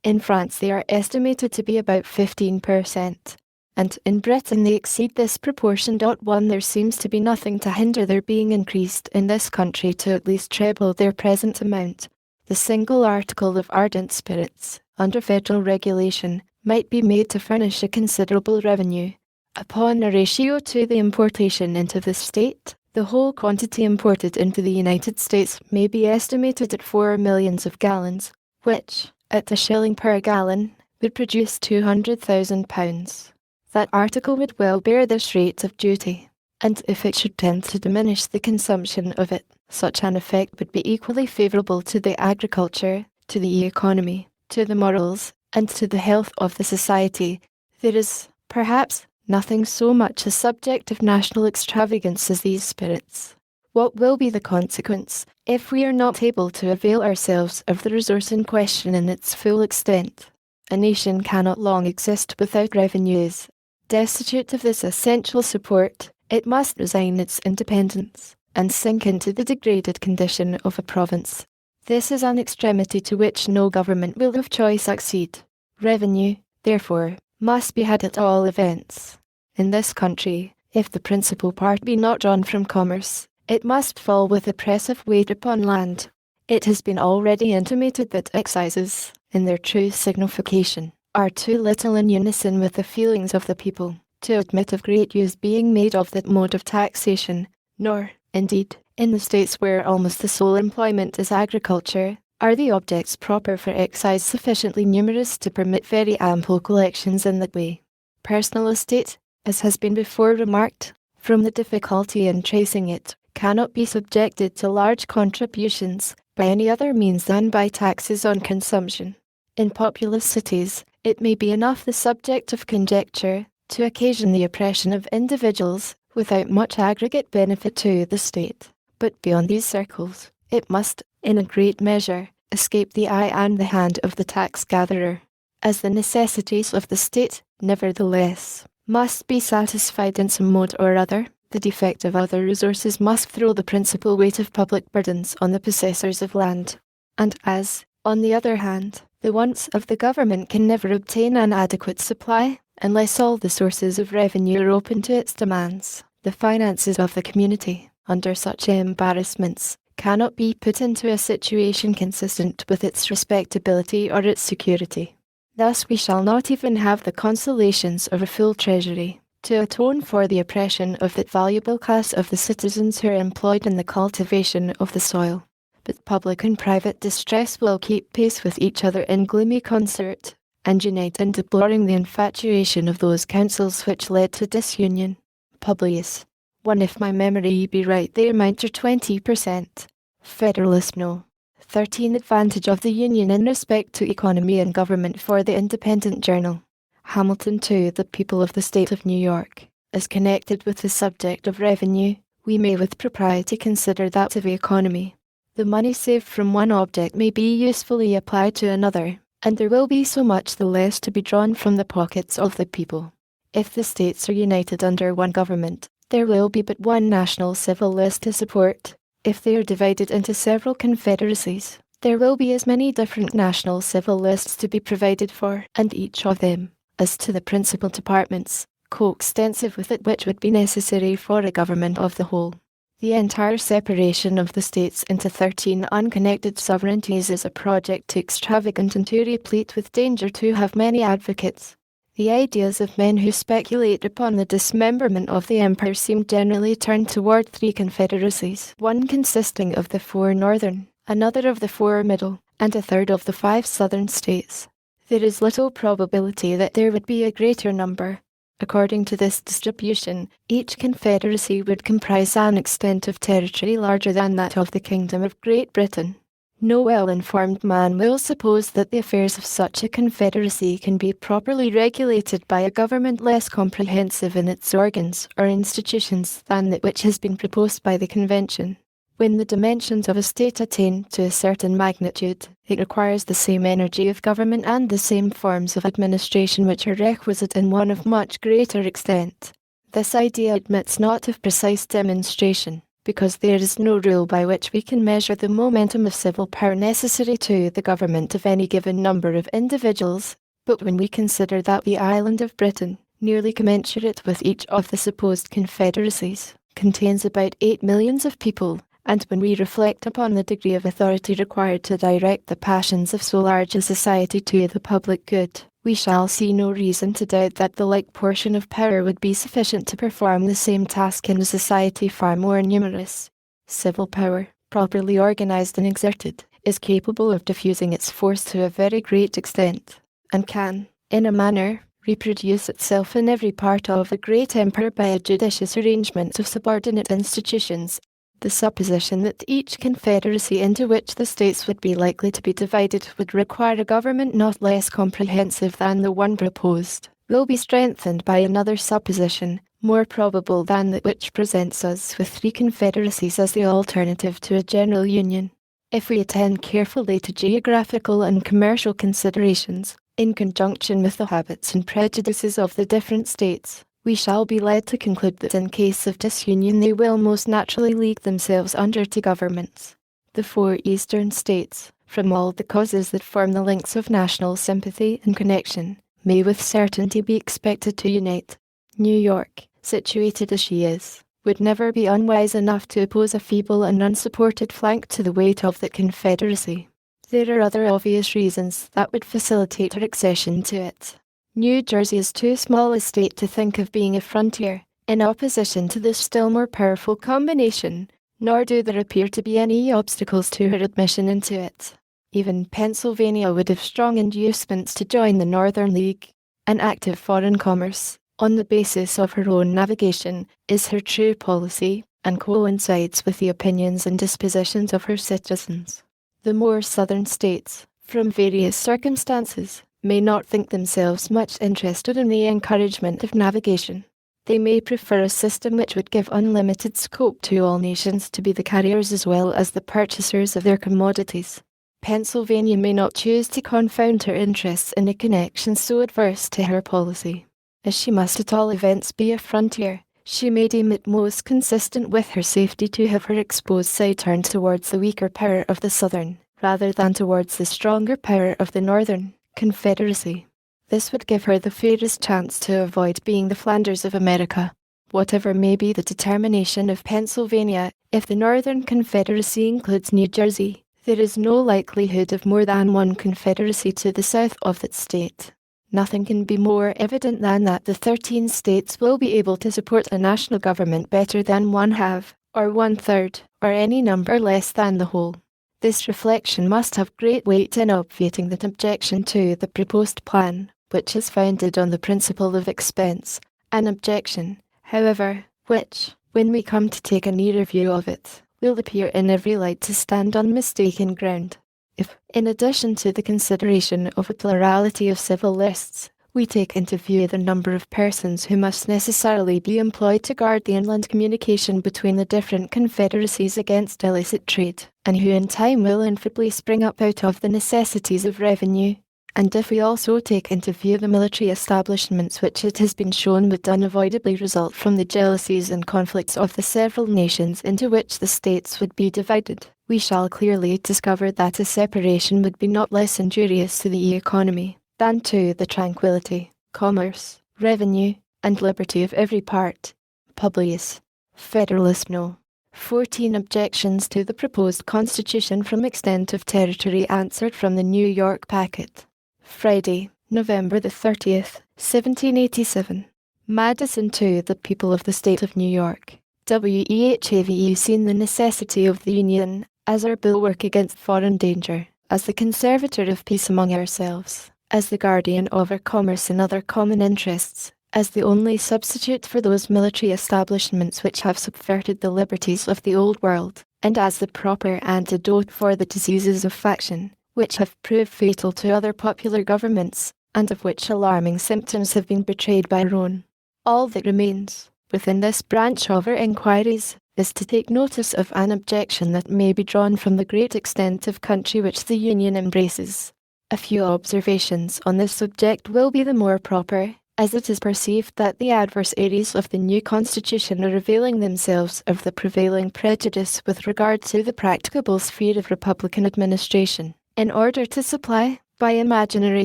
In France they are estimated to be about 15%. And in Britain they exceed this proportion. There seems to be nothing to hinder their being increased in this country to at least treble their present amount. The single article of ardent spirits, under federal regulation, might be made to furnish a considerable revenue. Upon a ratio to the importation into the state, the whole quantity imported into the United States may be estimated at 4 millions of gallons, which, at a shilling per gallon, would produce £200,000. That article would well bear this rate of duty, and if it should tend to diminish the consumption of it, such an effect would be equally favourable to the agriculture, to the economy, to the morals, and to the health of the society. There is, perhaps, nothing so much a subject of national extravagance as these spirits. What will be the consequence, if we are not able to avail ourselves of the resource in question in its full extent? A nation cannot long exist without revenues. Destitute of this essential support, it must resign its independence, and sink into the degraded condition of a province. This is an extremity to which no government will of choice accede. Revenue, therefore, must be had at all events. In this country, if the principal part be not drawn from commerce, it must fall with oppressive weight upon land. It has been already intimated that excises, in their true signification, are too little in unison with the feelings of the people, to admit of great use being made of that mode of taxation, nor, indeed, in the states where almost the sole employment is agriculture, are the objects proper for excise sufficiently numerous to permit very ample collections in that way. Personal estate, as has been before remarked, from the difficulty in tracing it, cannot be subjected to large contributions by any other means than by taxes on consumption. In populous cities, it may be enough the subject of conjecture to occasion the oppression of individuals without much aggregate benefit to the state, but beyond these circles, it must, in a great measure, escape the eye and the hand of the tax-gatherer, as the necessities of the state, nevertheless, must be satisfied in some mode or other. The defect of other resources must throw the principal weight of public burdens on the possessors of land, and as, on the other hand, the wants of the government can never obtain an adequate supply, unless all the sources of revenue are open to its demands, the finances of the community, under such embarrassments, cannot be put into a situation consistent with its respectability or its security. Thus we shall not even have the consolations of a full treasury, to atone for the oppression of that valuable class of the citizens who are employed in the cultivation of the soil. But public and private distress will keep pace with each other in gloomy concert, and unite in deploring the infatuation of those councils which led to disunion. Publius 1. If my memory be right, they amount to 20%. Federalist No. 13. Advantage of the Union in respect to economy and government for the Independent Journal. Hamilton 2. The people of the state of New York. As connected with the subject of revenue, we may with propriety consider that of economy. The money saved from one object may be usefully applied to another, and there will be so much the less to be drawn from the pockets of the people. If the states are united under one government, there will be but one national civil list to support. If they are divided into several confederacies, there will be as many different national civil lists to be provided for, and each of them, as to the principal departments, coextensive with it which would be necessary for a government of the whole. The entire separation of the states into 13 unconnected sovereignties is a project too extravagant and too replete with danger to have many advocates. The ideas of men who speculate upon the dismemberment of the empire seem generally turned toward three confederacies, one consisting of the 4 northern, another of the 4 middle, and a third of the 5 southern states. There is little probability that there would be a greater number. According to this distribution, each confederacy would comprise an extent of territory larger than that of the Kingdom of Great Britain. No well-informed man will suppose that the affairs of such a confederacy can be properly regulated by a government less comprehensive in its organs or institutions than that which has been proposed by the Convention. When the dimensions of a state attain to a certain magnitude, it requires the same energy of government and the same forms of administration which are requisite in one of much greater extent. This idea admits not of precise demonstration, because there is no rule by which we can measure the momentum of civil power necessary to the government of any given number of individuals, but when we consider that the island of Britain, nearly commensurate with each of the supposed confederacies, contains about 8 millions of people, and when we reflect upon the degree of authority required to direct the passions of so large a society to the public good, we shall see no reason to doubt that the like portion of power would be sufficient to perform the same task in a society far more numerous. Civil power, properly organized and exerted, is capable of diffusing its force to a very great extent, and can, in a manner, reproduce itself in every part of a great empire by a judicious arrangement of subordinate institutions. The supposition that each confederacy into which the states would be likely to be divided would require a government not less comprehensive than the one proposed, will be strengthened by another supposition, more probable than that which presents us with 3 confederacies as the alternative to a general union. If we attend carefully to geographical and commercial considerations, in conjunction with the habits and prejudices of the different states, we shall be led to conclude that in case of disunion they will most naturally league themselves under 2 governments. The 4 eastern states, from all the causes that form the links of national sympathy and connection, may with certainty be expected to unite. New York, situated as she is, would never be unwise enough to oppose a feeble and unsupported flank to the weight of the confederacy. There are other obvious reasons that would facilitate her accession to it. New Jersey is too small a state to think of being a frontier, in opposition to this still more powerful combination, nor do there appear to be any obstacles to her admission into it. Even Pennsylvania would have strong inducements to join the Northern League. An active foreign commerce, on the basis of her own navigation, is her true policy, and coincides with the opinions and dispositions of her citizens. The more southern states, from various circumstances, may not think themselves much interested in the encouragement of navigation. They may prefer a system which would give unlimited scope to all nations to be the carriers as well as the purchasers of their commodities. Pennsylvania may not choose to confound her interests in a connection so adverse to her policy. As she must at all events be a frontier, she may deem it most consistent with her safety to have her exposed side turned towards the weaker power of the southern, rather than towards the stronger power of the northern confederacy. This would give her the fairest chance to avoid being the Flanders of America. Whatever may be the determination of Pennsylvania, if the Northern Confederacy includes New Jersey, there is no likelihood of more than one confederacy to the south of that state. Nothing can be more evident than that the 13 states will be able to support a national government better than 1/2, or 1/3, or any number less than the whole. This reflection must have great weight in obviating that objection to the proposed plan, which is founded on the principle of expense, an objection, however, which, when we come to take a nearer view of it, will appear in every light to stand on mistaken ground. If, in addition to the consideration of a plurality of civil lists, we take into view the number of persons who must necessarily be employed to guard the inland communication between the different confederacies against illicit trade, and who in time will infallibly spring up out of the necessities of revenue, and if we also take into view the military establishments which it has been shown would unavoidably result from the jealousies and conflicts of the several nations into which the states would be divided, we shall clearly discover that a separation would be not less injurious to the economy than to the tranquillity, commerce, revenue, and liberty of every part. Publius. Federalist No. 14 Objections to the proposed constitution from extent of territory answered from the New York Packet. Friday, November the 30th, 1787. Madison to the people of the state of New York. WEHAVE seen the necessity of the Union, as our bulwark against foreign danger, as the conservator of peace among ourselves, as the guardian of our commerce and other common interests, as the only substitute for those military establishments which have subverted the liberties of the old world, and as the proper antidote for the diseases of faction, which have proved fatal to other popular governments, and of which alarming symptoms have been betrayed by our own. All that remains, within this branch of our inquiries, is to take notice of an objection that may be drawn from the great extent of country which the Union embraces. A few observations on this subject will be the more proper, as it is perceived that the adversaries of the new constitution are availing themselves of the prevailing prejudice with regard to the practicable sphere of republican administration, in order to supply, by imaginary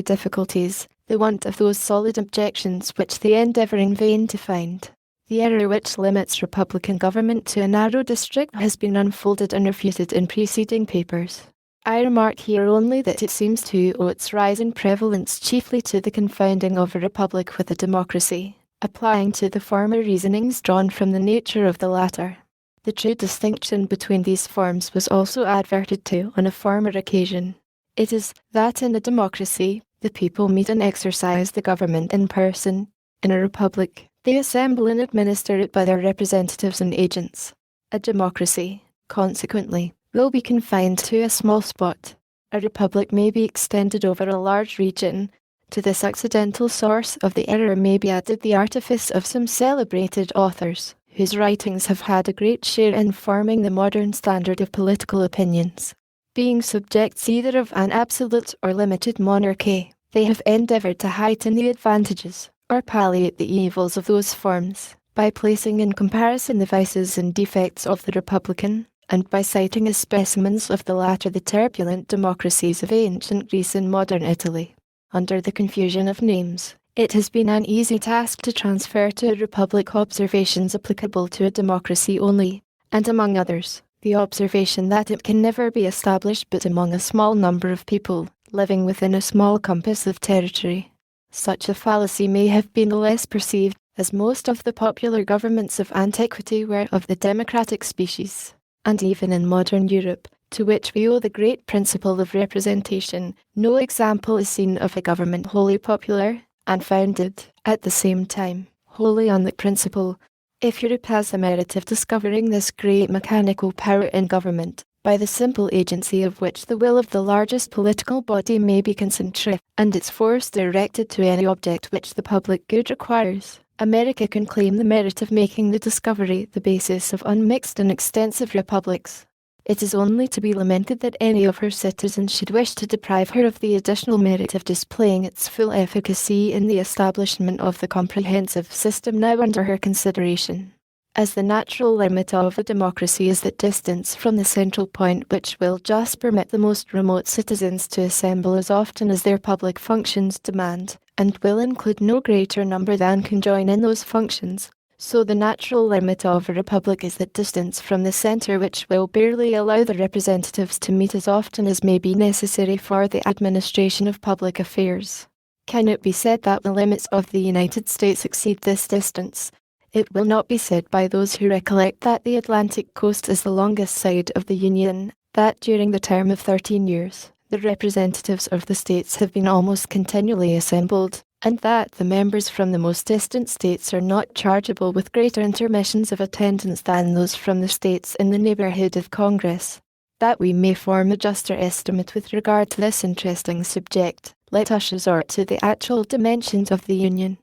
difficulties, the want of those solid objections which they endeavour in vain to find. The error which limits republican government to a narrow district has been unfolded and refuted in preceding papers. I remark here only that it seems to owe its rise in prevalence chiefly to the confounding of a republic with a democracy, applying to the former reasonings drawn from the nature of the latter. The true distinction between these forms was also adverted to on a former occasion. It is that in a democracy, the people meet and exercise the government in person. In a republic, they assemble and administer it by their representatives and agents. A democracy, consequently, will be confined to a small spot. A republic may be extended over a large region. To this accidental source of the error may be added the artifice of some celebrated authors, whose writings have had a great share in forming the modern standard of political opinions. Being subjects either of an absolute or limited monarchy, they have endeavoured to heighten the advantages, or palliate the evils of those forms, by placing in comparison the vices and defects of the republican, and by citing as specimens of the latter the turbulent democracies of ancient Greece and modern Italy. Under the confusion of names, it has been an easy task to transfer to a republic observations applicable to a democracy only, and among others, the observation that it can never be established but among a small number of people, living within a small compass of territory. Such a fallacy may have been the less perceived, as most of the popular governments of antiquity were of the democratic species. And even in modern Europe, to which we owe the great principle of representation, no example is seen of a government wholly popular, and founded, at the same time, wholly on the principle. If Europe has the merit of discovering this great mechanical power in government, by the simple agency of which the will of the largest political body may be concentrated, and its force directed to any object which the public good requires, America can claim the merit of making the discovery the basis of unmixed and extensive republics. It is only to be lamented that any of her citizens should wish to deprive her of the additional merit of displaying its full efficacy in the establishment of the comprehensive system now under her consideration. As the natural limit of a democracy is that distance from the central point which will just permit the most remote citizens to assemble as often as their public functions demand, and will include no greater number than can join in those functions, so the natural limit of a republic is that distance from the centre which will barely allow the representatives to meet as often as may be necessary for the administration of public affairs. Can it be said that the limits of the United States exceed this distance? It will not be said by those who recollect that the Atlantic coast is the longest side of the Union, that during the term of 13 years, the representatives of the states have been almost continually assembled, and that the members from the most distant states are not chargeable with greater intermissions of attendance than those from the states in the neighbourhood of Congress. That we may form a juster estimate with regard to this interesting subject, let us resort to the actual dimensions of the Union.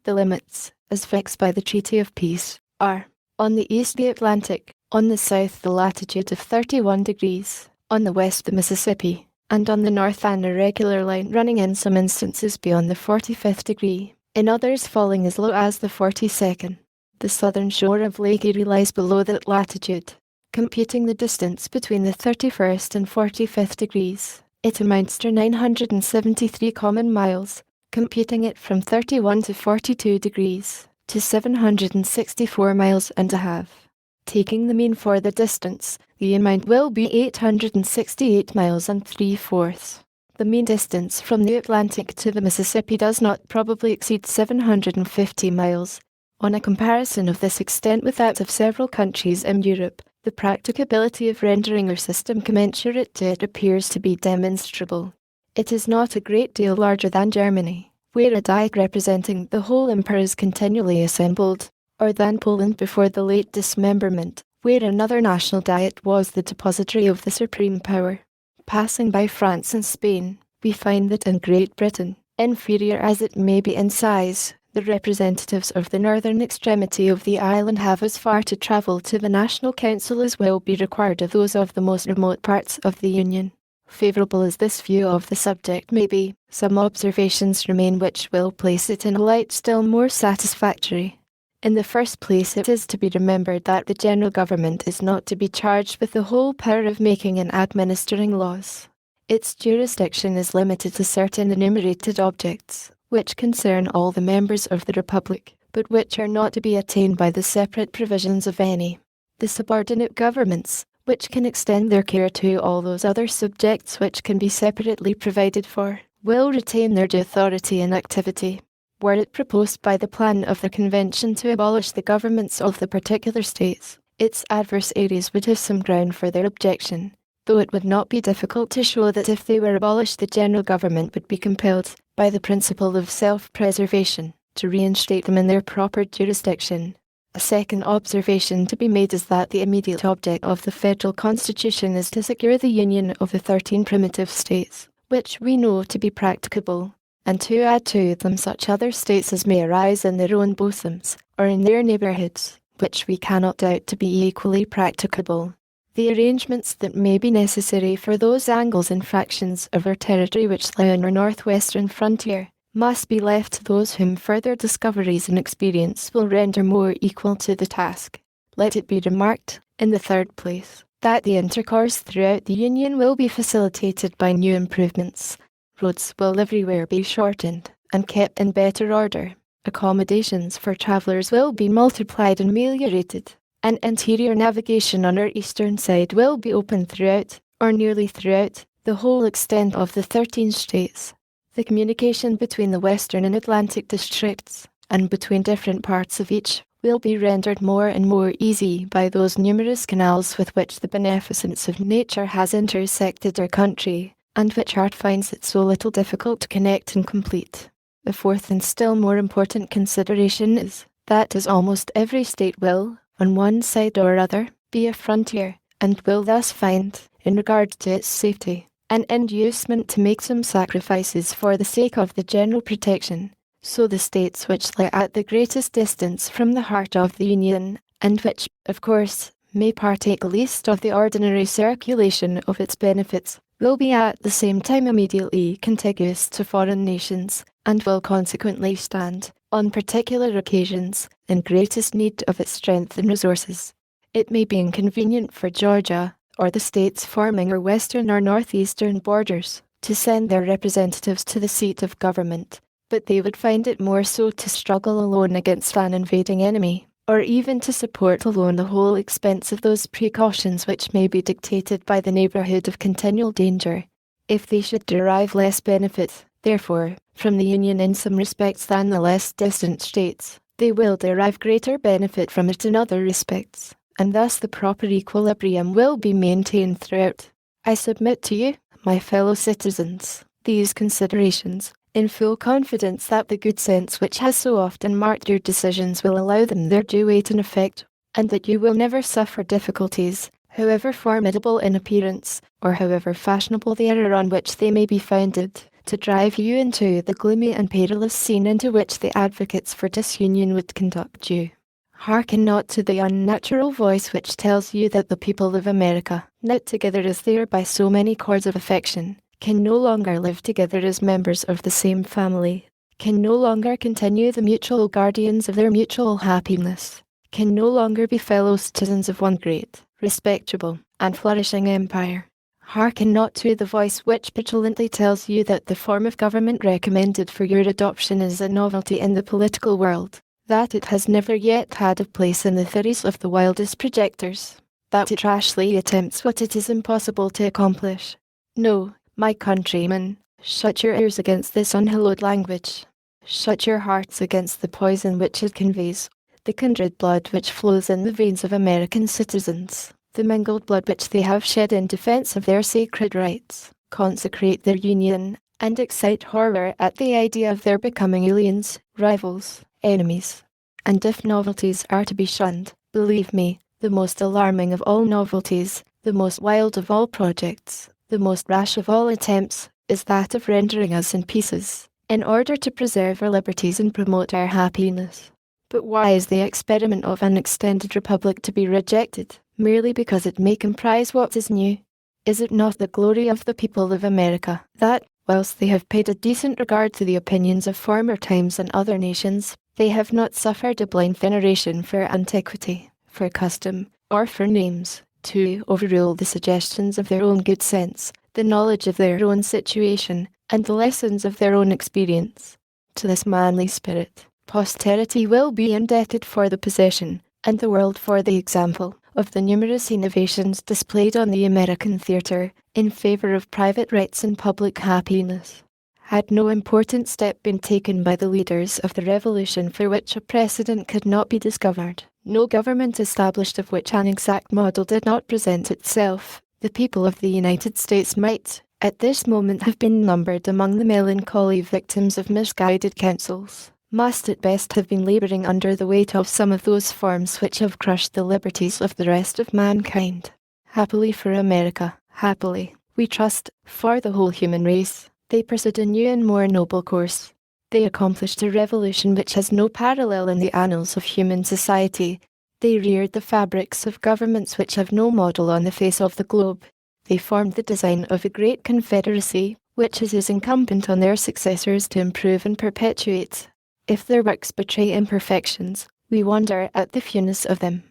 The limits, as fixed by the Treaty of Peace, are, on the east the Atlantic, on the south the latitude of 31 degrees, on the west the Mississippi, and on the north an irregular line running in some instances beyond the 45th degree, in others falling as low as the 42nd. The southern shore of Lake Erie lies below that latitude. Computing the distance between the 31st and 45th degrees, it amounts to 973 common miles, computing it from 31 to 42 degrees, to 764 miles and a half. Taking the mean for the distance, the amount will be 868 miles and 3/4. The mean distance from the Atlantic to the Mississippi does not probably exceed 750 miles. On a comparison of this extent with that of several countries in Europe, the practicability of rendering our system commensurate to it appears to be demonstrable. It is not a great deal larger than Germany, where a diet representing the whole empire is continually assembled, or than Poland before the late dismemberment, where another national diet was the depository of the supreme power. Passing by France and Spain, we find that in Great Britain, inferior as it may be in size, the representatives of the northern extremity of the island have as far to travel to the National Council as will be required of those of the most remote parts of the Union. Favourable as this view of the subject may be, some observations remain which will place it in a light still more satisfactory. In the first place, it is to be remembered that the general government is not to be charged with the whole power of making and administering laws. Its jurisdiction is limited to certain enumerated objects, which concern all the members of the Republic, but which are not to be attained by the separate provisions of any. The subordinate governments, which can extend their care to all those other subjects which can be separately provided for, will retain their due authority and activity. Were it proposed by the plan of the Convention to abolish the governments of the particular states, its adversaries would have some ground for their objection, though it would not be difficult to show that if they were abolished the general government would be compelled, by the principle of self-preservation, to reinstate them in their proper jurisdiction. A second observation to be made is that the immediate object of the federal constitution is to secure the union of the 13 primitive states, which we know to be practicable, and to add to them such other states as may arise in their own bosoms, or in their neighbourhoods, which we cannot doubt to be equally practicable. The arrangements that may be necessary for those angles and fractions of our territory which lie on our northwestern frontier must be left to those whom further discoveries and experience will render more equal to the task. Let it be remarked, in the third place, that the intercourse throughout the Union will be facilitated by new improvements. Roads will everywhere be shortened and kept in better order. Accommodations for travellers will be multiplied and ameliorated, and interior navigation on our eastern side will be open throughout, or nearly throughout, the whole extent of the 13 states. The communication between the western and Atlantic districts, and between different parts of each, will be rendered more and more easy by those numerous canals with which the beneficence of nature has intersected our country, and which art finds it so little difficult to connect and complete. The fourth and still more important consideration is, that as almost every state will, on one side or other, be a frontier, and will thus find, in regard to its safety, an inducement to make some sacrifices for the sake of the general protection, so the states which lie at the greatest distance from the heart of the Union, and which, of course, may partake least of the ordinary circulation of its benefits, will be at the same time immediately contiguous to foreign nations, and will consequently stand, on particular occasions, in greatest need of its strength and resources. It may be inconvenient for Georgia, or the states forming our western or northeastern borders, to send their representatives to the seat of government, but they would find it more so to struggle alone against an invading enemy, or even to support alone the whole expense of those precautions which may be dictated by the neighbourhood of continual danger. If they should derive less benefit, therefore, from the Union in some respects than the less distant states, they will derive greater benefit from it in other respects, and thus the proper equilibrium will be maintained throughout. I submit to you, my fellow citizens, these considerations, in full confidence that the good sense which has so often marked your decisions will allow them their due weight and effect, and that you will never suffer difficulties, however formidable in appearance, or however fashionable the error on which they may be founded, to drive you into the gloomy and perilous scene into which the advocates for disunion would conduct you. Hearken not to the unnatural voice which tells you that the people of America, knit together as they are by so many cords of affection, can no longer live together as members of the same family, can no longer continue the mutual guardians of their mutual happiness, can no longer be fellow citizens of one great, respectable, and flourishing empire. Hearken not to the voice which petulantly tells you that the form of government recommended for your adoption is a novelty in the political world, that it has never yet had a place in the theories of the wildest projectors, that it rashly attempts what it is impossible to accomplish. No, my countrymen, Shut your ears against this unhallowed language. Shut your hearts against the poison which it conveys, the kindred blood which flows in the veins of American citizens, the mingled blood which they have shed in defense of their sacred rights, consecrate their union, and excite horror at the idea of their becoming aliens, rivals, enemies. And if novelties are to be shunned, believe me, the most alarming of all novelties, the most wild of all projects, the most rash of all attempts, is that of rendering us in pieces, in order to preserve our liberties and promote our happiness. But why is the experiment of an extended republic to be rejected, merely because it may comprise what is new? Is it not the glory of the people of America, that, whilst they have paid a decent regard to the opinions of former times and other nations, they have not suffered a blind veneration for antiquity, for custom, or for names, to overrule the suggestions of their own good sense, the knowledge of their own situation, and the lessons of their own experience? To this manly spirit, posterity will be indebted for the possession, and the world for the example, of the numerous innovations displayed on the American theatre, in favour of private rights and public happiness. Had no important step been taken by the leaders of the Revolution for which a precedent could not be discovered, no government established of which an exact model did not present itself, the people of the United States might, at this moment, have been numbered among the melancholy victims of misguided counsels, must at best have been labouring under the weight of some of those forms which have crushed the liberties of the rest of mankind. Happily for America, happily, we trust, for the whole human race, they pursued a new and more noble course. They accomplished a revolution which has no parallel in the annals of human society. They reared the fabrics of governments which have no model on the face of the globe. They formed the design of a great confederacy, which it is incumbent on their successors to improve and perpetuate. If their works betray imperfections, we wonder at the fewness of them.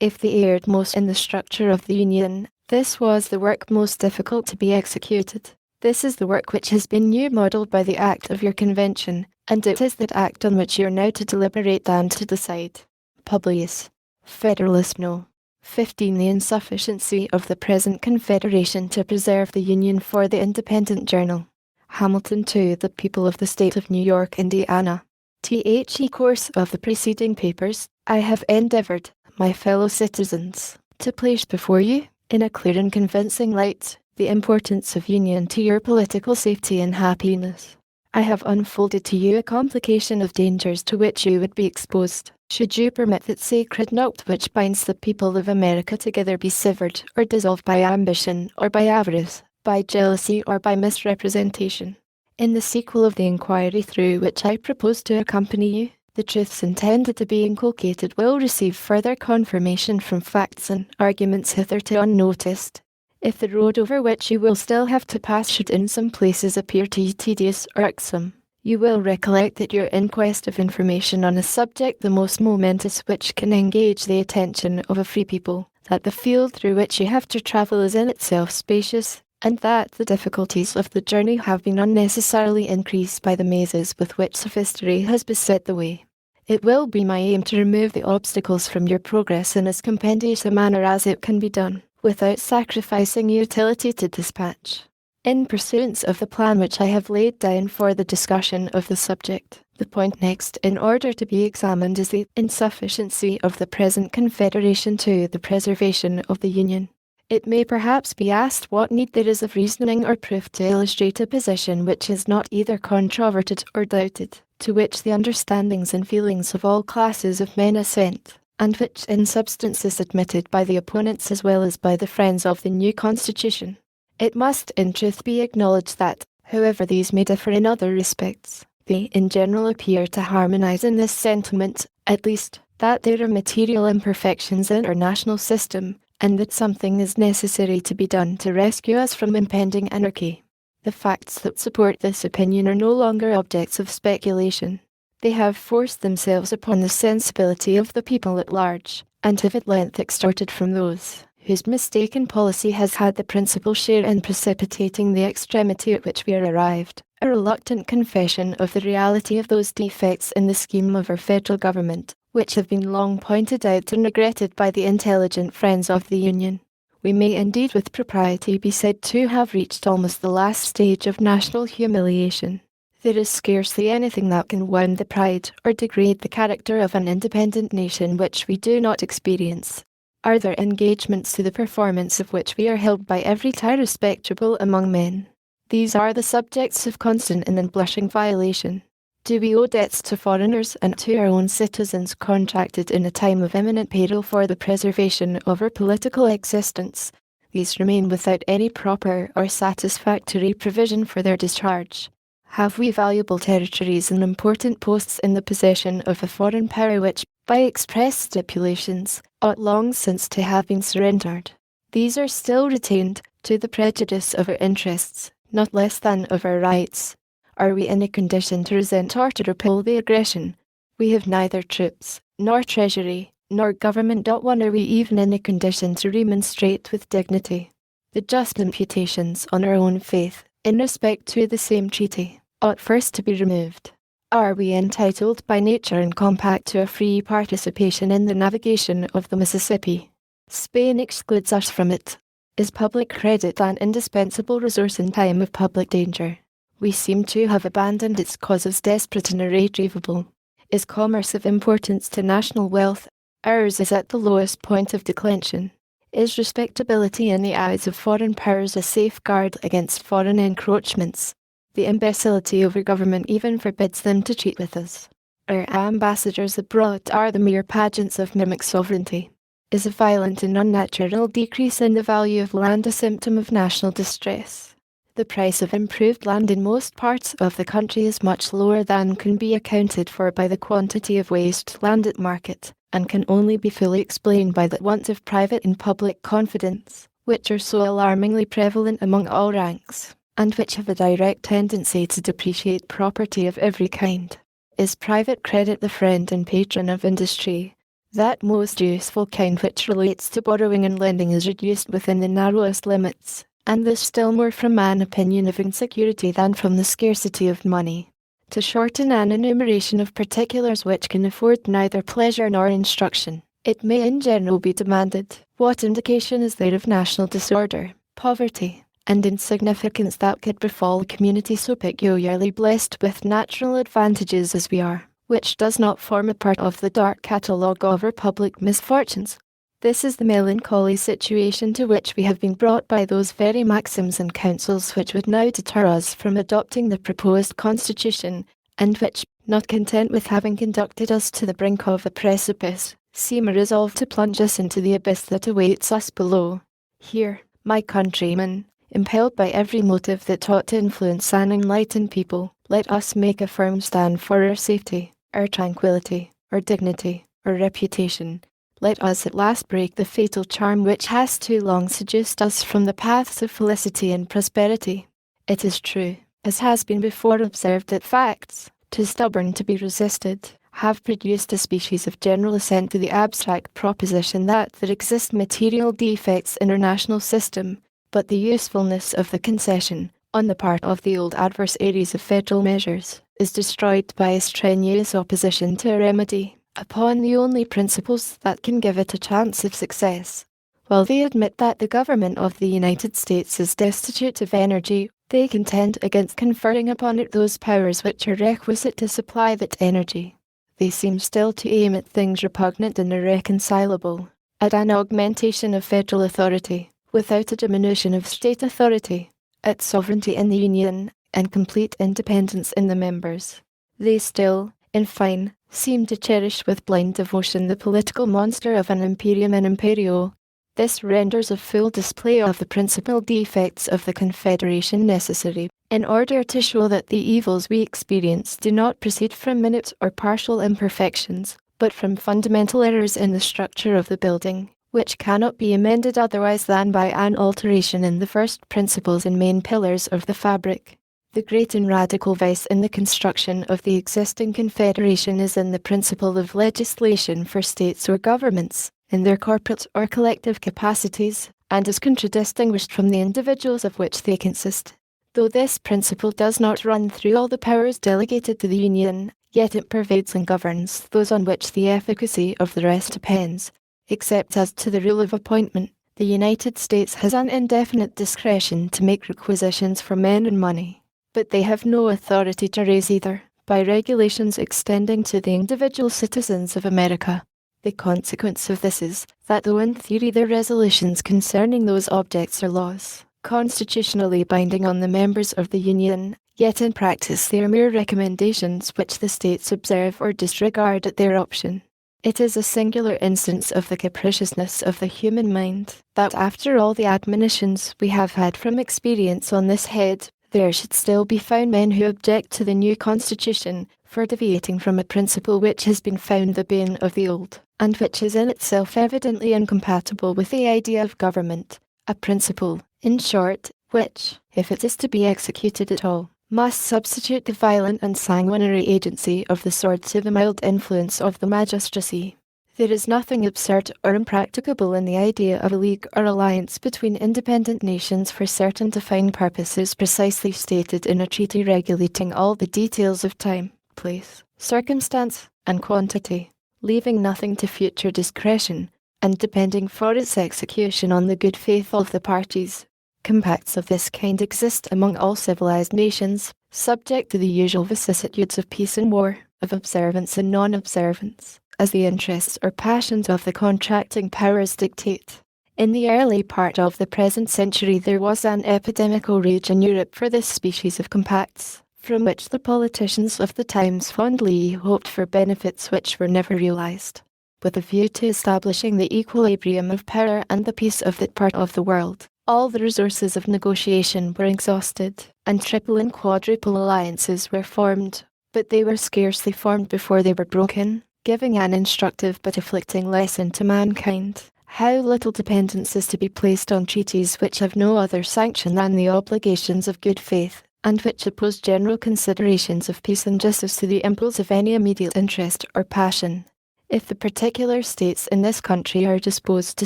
If they erred most in the structure of the Union, this was the work most difficult to be executed. This is the work which has been new modelled by the act of your convention, and it is that act on which you are now to deliberate and to decide. Publius. Federalist No. 15. The insufficiency of the present confederation to preserve the Union for the Independent Journal. Hamilton to the people of the state of New York, Indiana. The course of the preceding papers, I have endeavoured, my fellow citizens, to place before you, in a clear and convincing light, the importance of union to your political safety and happiness. I have unfolded to you a complication of dangers to which you would be exposed, should you permit that sacred knot which binds the people of America together be severed or dissolved by ambition or by avarice, by jealousy or by misrepresentation. In the sequel of the inquiry through which I propose to accompany you, the truths intended to be inculcated will receive further confirmation from facts and arguments hitherto unnoticed. If the road over which you will still have to pass should in some places appear to you tedious or irksome, you will recollect that your in quest of information on a subject the most momentous which can engage the attention of a free people, that the field through which you have to travel is in itself spacious, and that the difficulties of the journey have been unnecessarily increased by the mazes with which sophistry has beset the way. It will be my aim to remove the obstacles from your progress in as compendious a manner as it can be done, without sacrificing utility to dispatch. In pursuance of the plan which I have laid down for the discussion of the subject, the point next in order to be examined is the insufficiency of the present confederation to the preservation of the Union. It may perhaps be asked what need there is of reasoning or proof to illustrate a position which is not either controverted or doubted, to which the understandings and feelings of all classes of men assent, and which in substance is admitted by the opponents as well as by the friends of the new Constitution. It must in truth be acknowledged that, however these may differ in other respects, they in general appear to harmonize in this sentiment, at least, that there are material imperfections in our national system, and that something is necessary to be done to rescue us from impending anarchy. The facts that support this opinion are no longer objects of speculation. They have forced themselves upon the sensibility of the people at large, and have at length extorted from those whose mistaken policy has had the principal share in precipitating the extremity at which we are arrived, a reluctant confession of the reality of those defects in the scheme of our federal government, which have been long pointed out and regretted by the intelligent friends of the Union. we may indeed with propriety be said to have reached almost the last stage of national humiliation. There is scarcely anything that can wound the pride or degrade the character of an independent nation which we do not experience. Are there engagements to the performance of which we are held by every tie respectable among men? These are the subjects of constant and unblushing violation. Do we owe debts to foreigners and to our own citizens contracted in a time of imminent peril for the preservation of our political existence? These remain without any proper or satisfactory provision for their discharge. Have we valuable territories and important posts in the possession of a foreign power which, by express stipulations, ought long since to have been surrendered? These are still retained, to the prejudice of our interests, not less than of our rights. Are we in a condition to resent or to repel the aggression? We have neither troops, nor treasury, nor government. One, are we even in a condition to remonstrate with dignity? The just imputations on our own faith, in respect to the same treaty, ought first to be removed. Are we entitled by nature and compact to a free participation in the navigation of the Mississippi? Spain excludes us from it. Is public credit an indispensable resource in time of public danger? We seem to have abandoned its causes desperate and irretrievable. Is commerce of importance to national wealth? Ours is at the lowest point of declension. Is respectability in the eyes of foreign powers a safeguard against foreign encroachments? The imbecility of our government even forbids them to treat with us. Our ambassadors abroad are the mere pageants of mimic sovereignty. Is a violent and unnatural decrease in the value of land a symptom of national distress? The price of improved land in most parts of the country is much lower than can be accounted for by the quantity of waste land at market, and can only be fully explained by the want of private and public confidence, which are so alarmingly prevalent among all ranks, and which have a direct tendency to depreciate property of every kind. Is private credit the friend and patron of industry? That most useful kind which relates to borrowing and lending is reduced within the narrowest limits, and this still more from an opinion of insecurity than from the scarcity of money. To shorten an enumeration of particulars which can afford neither pleasure nor instruction, it may in general be demanded, what indication is there of national disorder, poverty, and insignificance that could befall a community so peculiarly blessed with natural advantages as we are, which does not form a part of the dark catalogue of our public misfortunes? This is the melancholy situation to which we have been brought by those very maxims and counsels which would now deter us from adopting the proposed constitution, and which, not content with having conducted us to the brink of a precipice, seem resolved to plunge us into the abyss that awaits us below. Here, my countrymen, impelled by every motive that ought to influence and enlighten people, let us make a firm stand for our safety, our tranquillity, our dignity, our reputation. Let us at last break the fatal charm which has too long seduced us from the paths of felicity and prosperity. It is true, as has been before observed, that facts, too stubborn to be resisted, have produced a species of general assent to the abstract proposition that there exist material defects in our national system, but the usefulness of the concession, on the part of the old adversaries of federal measures, is destroyed by a strenuous opposition to a remedy upon the only principles that can give it a chance of success. While they admit that the government of the United States is destitute of energy, they contend against conferring upon it those powers which are requisite to supply that energy. They seem still to aim at things repugnant and irreconcilable, at an augmentation of federal authority, without a diminution of state authority, at sovereignty in the Union, and complete independence in the members. They still, in fine, seem to cherish with blind devotion the political monster of an imperium and imperio. This renders a full display of the principal defects of the Confederation necessary, in order to show that the evils we experience do not proceed from minute or partial imperfections, but from fundamental errors in the structure of the building, which cannot be amended otherwise than by an alteration in the first principles and main pillars of the fabric. The great and radical vice in the construction of the existing Confederation is in the principle of legislation for states or governments, in their corporate or collective capacities, and is contradistinguished from the individuals of which they consist. Though this principle does not run through all the powers delegated to the Union, yet it pervades and governs those on which the efficacy of the rest depends, except as to the rule of appointment, The United States has an indefinite discretion to make requisitions for men and money, but they have no authority to raise either, by regulations extending to the individual citizens of America. The consequence of this is that though in theory their resolutions concerning those objects are laws, constitutionally binding on the members of the Union, yet in practice they are mere recommendations which the states observe or disregard at their option. It is a singular instance of the capriciousness of the human mind, that after all the admonitions we have had from experience on this head, there should still be found men who object to the new Constitution for deviating from a principle which has been found the bane of the old, and which is in itself evidently incompatible with the idea of government, a principle, in short, which, if it is to be executed at all, must substitute the violent and sanguinary agency of the sword to the mild influence of the magistracy. There is nothing absurd or impracticable in the idea of a league or alliance between independent nations for certain defined purposes precisely stated in a treaty regulating all the details of time, place, circumstance, and quantity, leaving nothing to future discretion, and depending for its execution on the good faith of the parties. Compacts of this kind exist among all civilized nations, subject to the usual vicissitudes of peace and war, of observance and non-observance, as the interests or passions of the contracting powers dictate. In the early part of the present century there was an epidemical rage in Europe for this species of compacts, from which the politicians of the times fondly hoped for benefits which were never realized. With a view to establishing the equilibrium of power and the peace of that part of the world, all the resources of negotiation were exhausted, and triple and quadruple alliances were formed, but they were scarcely formed before they were broken, giving an instructive but afflicting lesson to mankind, how little dependence is to be placed on treaties which have no other sanction than the obligations of good faith, and which oppose general considerations of peace and justice to the impulse of any immediate interest or passion. If the particular states in this country are disposed to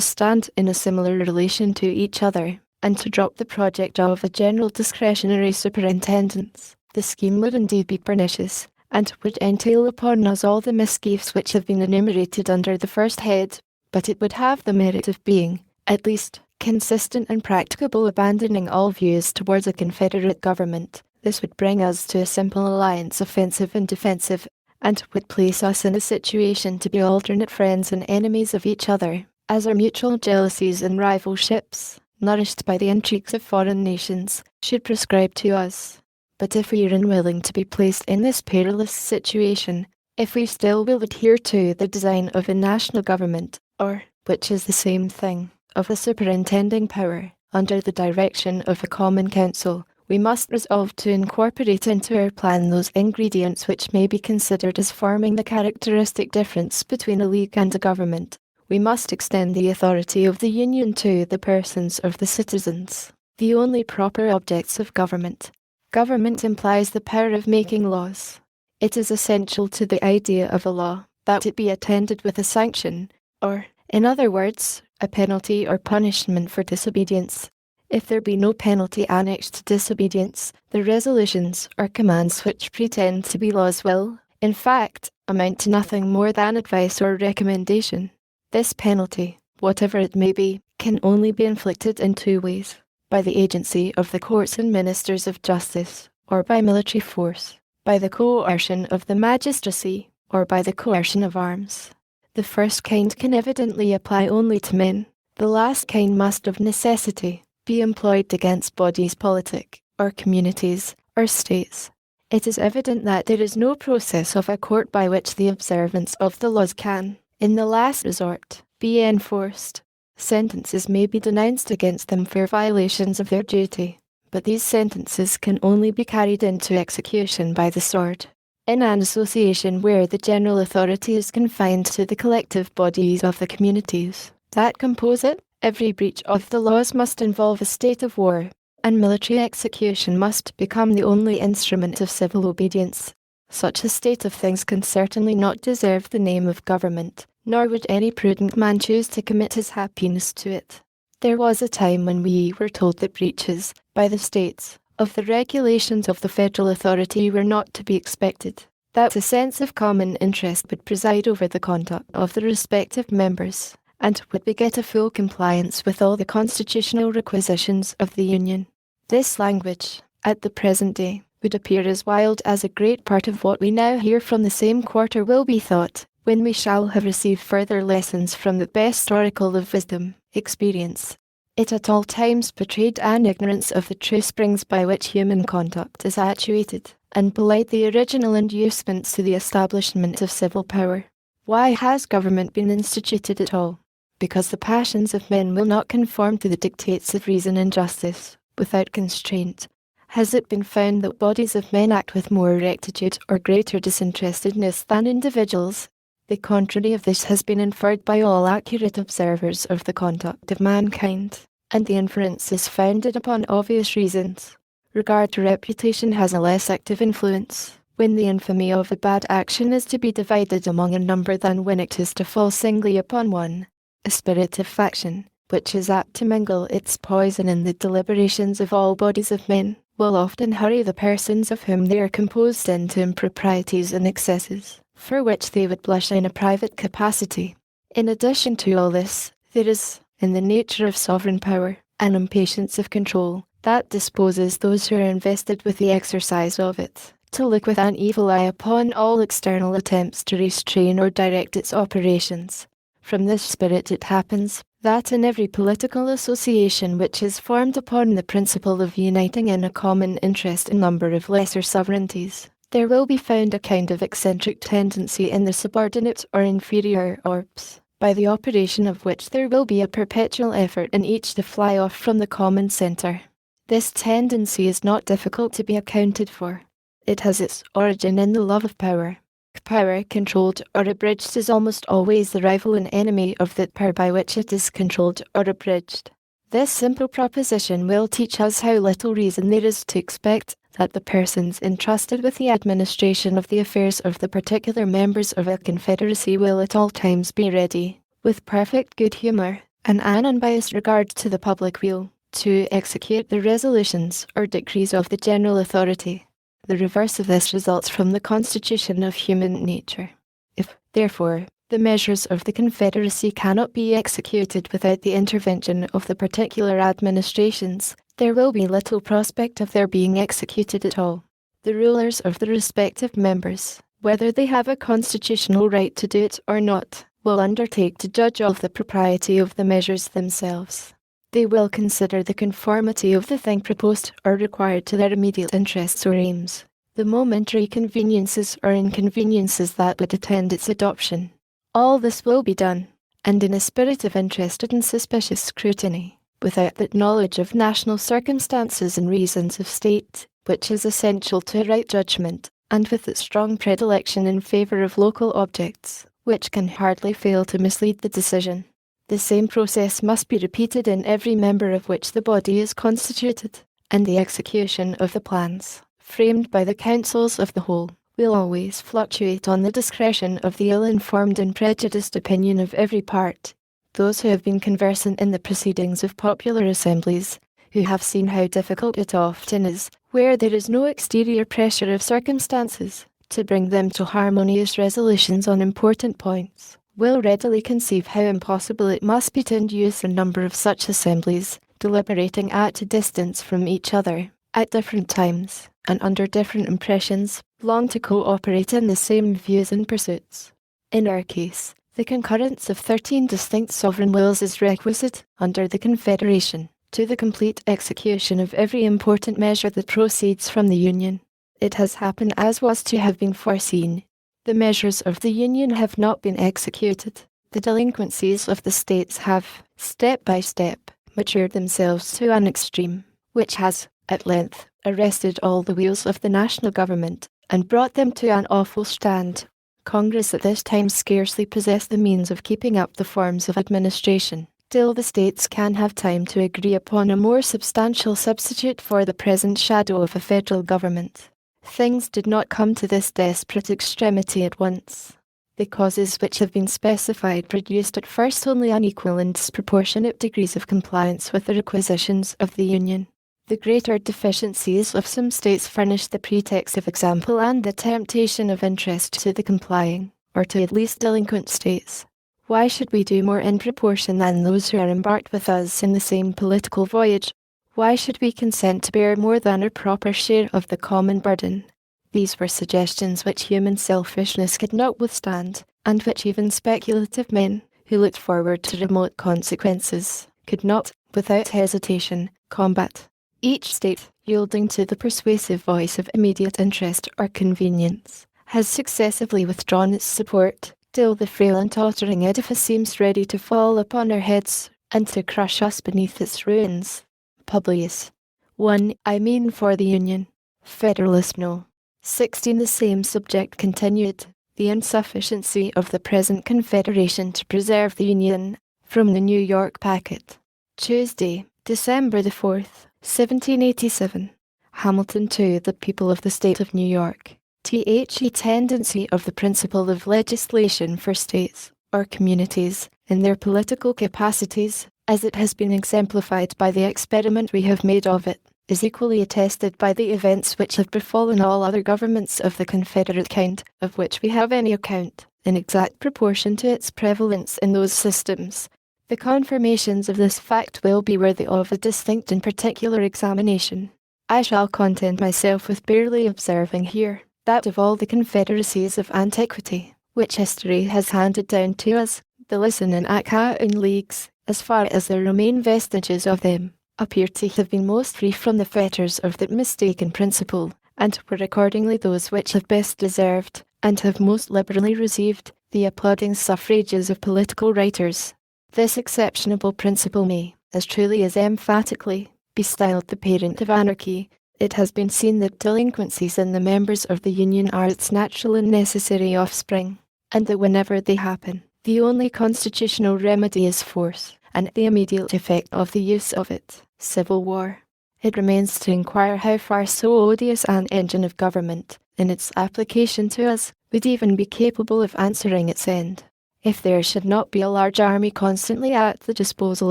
stand in a similar relation to each other, and to drop the project of a general discretionary superintendence, the scheme would indeed be pernicious, and would entail upon us all the misgifts which have been enumerated under the first head, but it would have the merit of being, at least, consistent and practicable, abandoning all views towards a confederate government. This would bring us to a simple alliance, offensive and defensive, and would place us in a situation to be alternate friends and enemies of each other, as our mutual jealousies and rivalships, nourished by the intrigues of foreign nations, should prescribe to us. But if we are unwilling to be placed in this perilous situation, if we still will adhere to the design of a national government, or, which is the same thing, of a superintending power, under the direction of a common council, we must resolve to incorporate into our plan those ingredients which may be considered as forming the characteristic difference between a league and a government. We must extend the authority of the Union to the persons of the citizens, the only proper objects of government. Government implies the power of making laws. It is essential to the idea of a law that it be attended with a sanction, or, in other words, a penalty or punishment for disobedience. If there be no penalty annexed to disobedience, the resolutions or commands which pretend to be laws will, in fact, amount to nothing more than advice or recommendation. This penalty, whatever it may be, can only be inflicted in two ways: by the agency of the courts and ministers of justice, or by military force, by the coercion of the magistracy, or by the coercion of arms. The first kind can evidently apply only to men. The last kind must of necessity be employed against bodies politic, or communities, or states. It is evident that there is no process of a court by which the observance of the laws can, in the last resort, be enforced. Sentences may be denounced against them for violations of their duty, but these sentences can only be carried into execution by the sword. In an association where the general authority is confined to the collective bodies of the communities that compose it, every breach of the laws must involve a state of war, and military execution must become the only instrument of civil obedience. Such a state of things can certainly not deserve the name of government, nor would any prudent man choose to commit his happiness to it. There was a time when we were told that breaches, by the states, of the regulations of the federal authority were not to be expected, that a sense of common interest would preside over the conduct of the respective members, and would beget a full compliance with all the constitutional requisitions of the Union. This language, at the present day, would appear as wild as a great part of what we now hear from the same quarter will be thought, when we shall have received further lessons from the best oracle of wisdom, experience. It at all times betrayed an ignorance of the true springs by which human conduct is actuated, and belied the original inducements to the establishment of civil power. Why has government been instituted at all? Because the passions of men will not conform to the dictates of reason and justice, without constraint. Has it been found that bodies of men act with more rectitude or greater disinterestedness than individuals? The contrary of this has been inferred by all accurate observers of the conduct of mankind, and the inference is founded upon obvious reasons. Regard to reputation has a less active influence, when the infamy of a bad action is to be divided among a number than when it is to fall singly upon one. A spirit of faction, which is apt to mingle its poison in the deliberations of all bodies of men, will often hurry the persons of whom they are composed into improprieties and excesses, for which they would blush in a private capacity. In addition to all this, there is, in the nature of sovereign power, an impatience of control, that disposes those who are invested with the exercise of it, to look with an evil eye upon all external attempts to restrain or direct its operations. From this spirit it happens, that in every political association which is formed upon the principle of uniting in a common interest a number of lesser sovereignties, there will be found a kind of eccentric tendency in the subordinate or inferior orbs, by the operation of which there will be a perpetual effort in each to fly off from the common centre. This tendency is not difficult to be accounted for. It has its origin in the love of power. Power controlled or abridged is almost always the rival and enemy of that power by which it is controlled or abridged. This simple proposition will teach us how little reason there is to expect that the persons entrusted with the administration of the affairs of the particular members of a confederacy will at all times be ready, with perfect good humour, and an unbiased regard to the public weal, to execute the resolutions or decrees of the general authority. The reverse of this results from the constitution of human nature. If, therefore, the measures of the Confederacy cannot be executed without the intervention of the particular administrations, there will be little prospect of their being executed at all. The rulers of the respective members, whether they have a constitutional right to do it or not, will undertake to judge of the propriety of the measures themselves. They will consider the conformity of the thing proposed or required to their immediate interests or aims, the momentary conveniences or inconveniences that would attend its adoption. All this will be done, and in a spirit of interested and suspicious scrutiny, without that knowledge of national circumstances and reasons of state, which is essential to right judgment, and with its strong predilection in favour of local objects, which can hardly fail to mislead the decision. The same process must be repeated in every member of which the body is constituted, and the execution of the plans, framed by the councils of the whole, will always fluctuate on the discretion of the ill-informed and prejudiced opinion of every part. Those who have been conversant in the proceedings of popular assemblies, who have seen how difficult it often is, where there is no exterior pressure of circumstances, to bring them to harmonious resolutions on important points, will readily conceive how impossible it must be to induce a number of such assemblies, deliberating at a distance from each other, at different times, and under different impressions, long to co-operate in the same views and pursuits. In our case, the concurrence of 13 distinct sovereign wills is requisite, under the Confederation, to the complete execution of every important measure that proceeds from the Union. It has happened as was to have been foreseen. The measures of the Union have not been executed. The delinquencies of the states have, step by step, matured themselves to an extreme, which has, at length, arrested all the wheels of the national government, and brought them to an awful stand. Congress at this time scarcely possess the means of keeping up the forms of administration, till the states can have time to agree upon a more substantial substitute for the present shadow of a federal government. Things did not come to this desperate extremity at once. The causes which have been specified produced at first only unequal and disproportionate degrees of compliance with the requisitions of the Union. The greater deficiencies of some states furnished the pretext of example and the temptation of interest to the complying, or to at least delinquent states. Why should we do more in proportion than those who are embarked with us in the same political voyage? Why should we consent to bear more than our proper share of the common burden? These were suggestions which human selfishness could not withstand, and which even speculative men, who looked forward to remote consequences, could not, without hesitation, combat. Each state, yielding to the persuasive voice of immediate interest or convenience, has successively withdrawn its support, till the frail and tottering edifice seems ready to fall upon our heads, and to crush us beneath its ruins. Publius. 1. I mean for the Union. Federalist No. 16. The same subject continued. The insufficiency of the present Confederation to preserve the Union. From the New York Packet. Tuesday, December the 4th, 1787. Hamilton to the people of the State of New York. The tendency of the principle of legislation for states, or communities, in their political capacities, as it has been exemplified by the experiment we have made of it, is equally attested by the events which have befallen all other governments of the Confederate kind, of which we have any account, in exact proportion to its prevalence in those systems. The confirmations of this fact will be worthy of a distinct and particular examination. I shall content myself with barely observing here, that of all the confederacies of antiquity, which history has handed down to us, the Lycian and Achaean leagues, as far as there remain vestiges of them, appear to have been most free from the fetters of that mistaken principle, and were accordingly those which have best deserved, and have most liberally received, the applauding suffrages of political writers. This exceptionable principle may, as truly as emphatically, be styled the parent of anarchy. It has been seen that delinquencies in the members of the Union are its natural and necessary offspring, and that whenever they happen, the only constitutional remedy is force, and the immediate effect of the use of it, civil war. It remains to inquire how far so odious an engine of government, in its application to us, would even be capable of answering its end. If there should not be a large army constantly at the disposal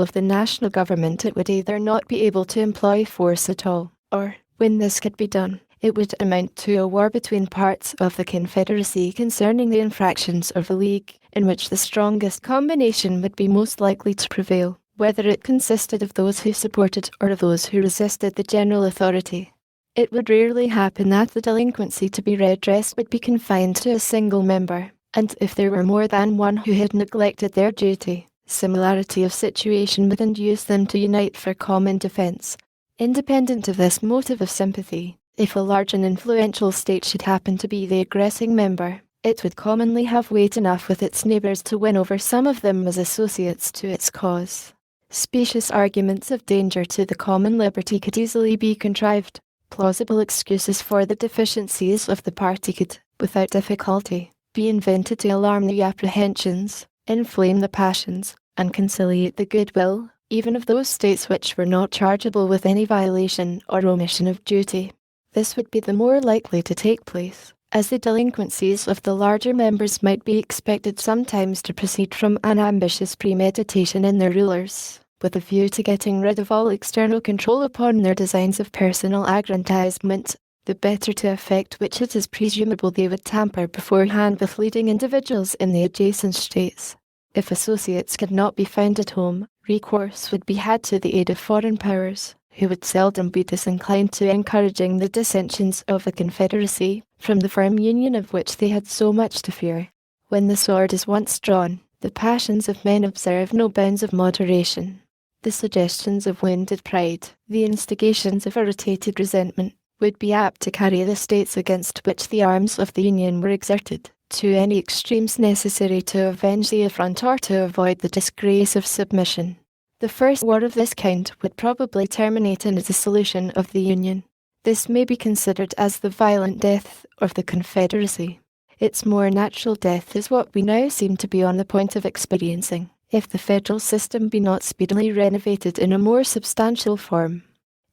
of the national government, it would either not be able to employ force at all, or, when this could be done, it would amount to a war between parts of the Confederacy concerning the infractions of the League, in which the strongest combination would be most likely to prevail, whether it consisted of those who supported or of those who resisted the general authority. It would rarely happen that the delinquency to be redressed would be confined to a single member, and if there were more than one who had neglected their duty, similarity of situation would induce them to unite for common defence. Independent of this motive of sympathy, if a large and influential state should happen to be the aggressing member, it would commonly have weight enough with its neighbours to win over some of them as associates to its cause. Specious arguments of danger to the common liberty could easily be contrived. Plausible excuses for the deficiencies of the party could, without difficulty, be invented to alarm the apprehensions, inflame the passions, and conciliate the goodwill, even of those states which were not chargeable with any violation or omission of duty. This would be the more likely to take place, as the delinquencies of the larger members might be expected sometimes to proceed from an ambitious premeditation in their rulers, with a view to getting rid of all external control upon their designs of personal aggrandizement, the better to effect which it is presumable they would tamper beforehand with leading individuals in the adjacent states. If associates could not be found at home, recourse would be had to the aid of foreign powers, who would seldom be disinclined to encouraging the dissensions of a confederacy, from the firm union of which they had so much to fear. When the sword is once drawn, the passions of men observe no bounds of moderation. The suggestions of wounded pride, the instigations of irritated resentment, would be apt to carry the states against which the arms of the Union were exerted, to any extremes necessary to avenge the affront or to avoid the disgrace of submission. The first war of this kind would probably terminate in a dissolution of the Union. This may be considered as the violent death of the Confederacy. Its more natural death is what we now seem to be on the point of experiencing, if the federal system be not speedily renovated in a more substantial form.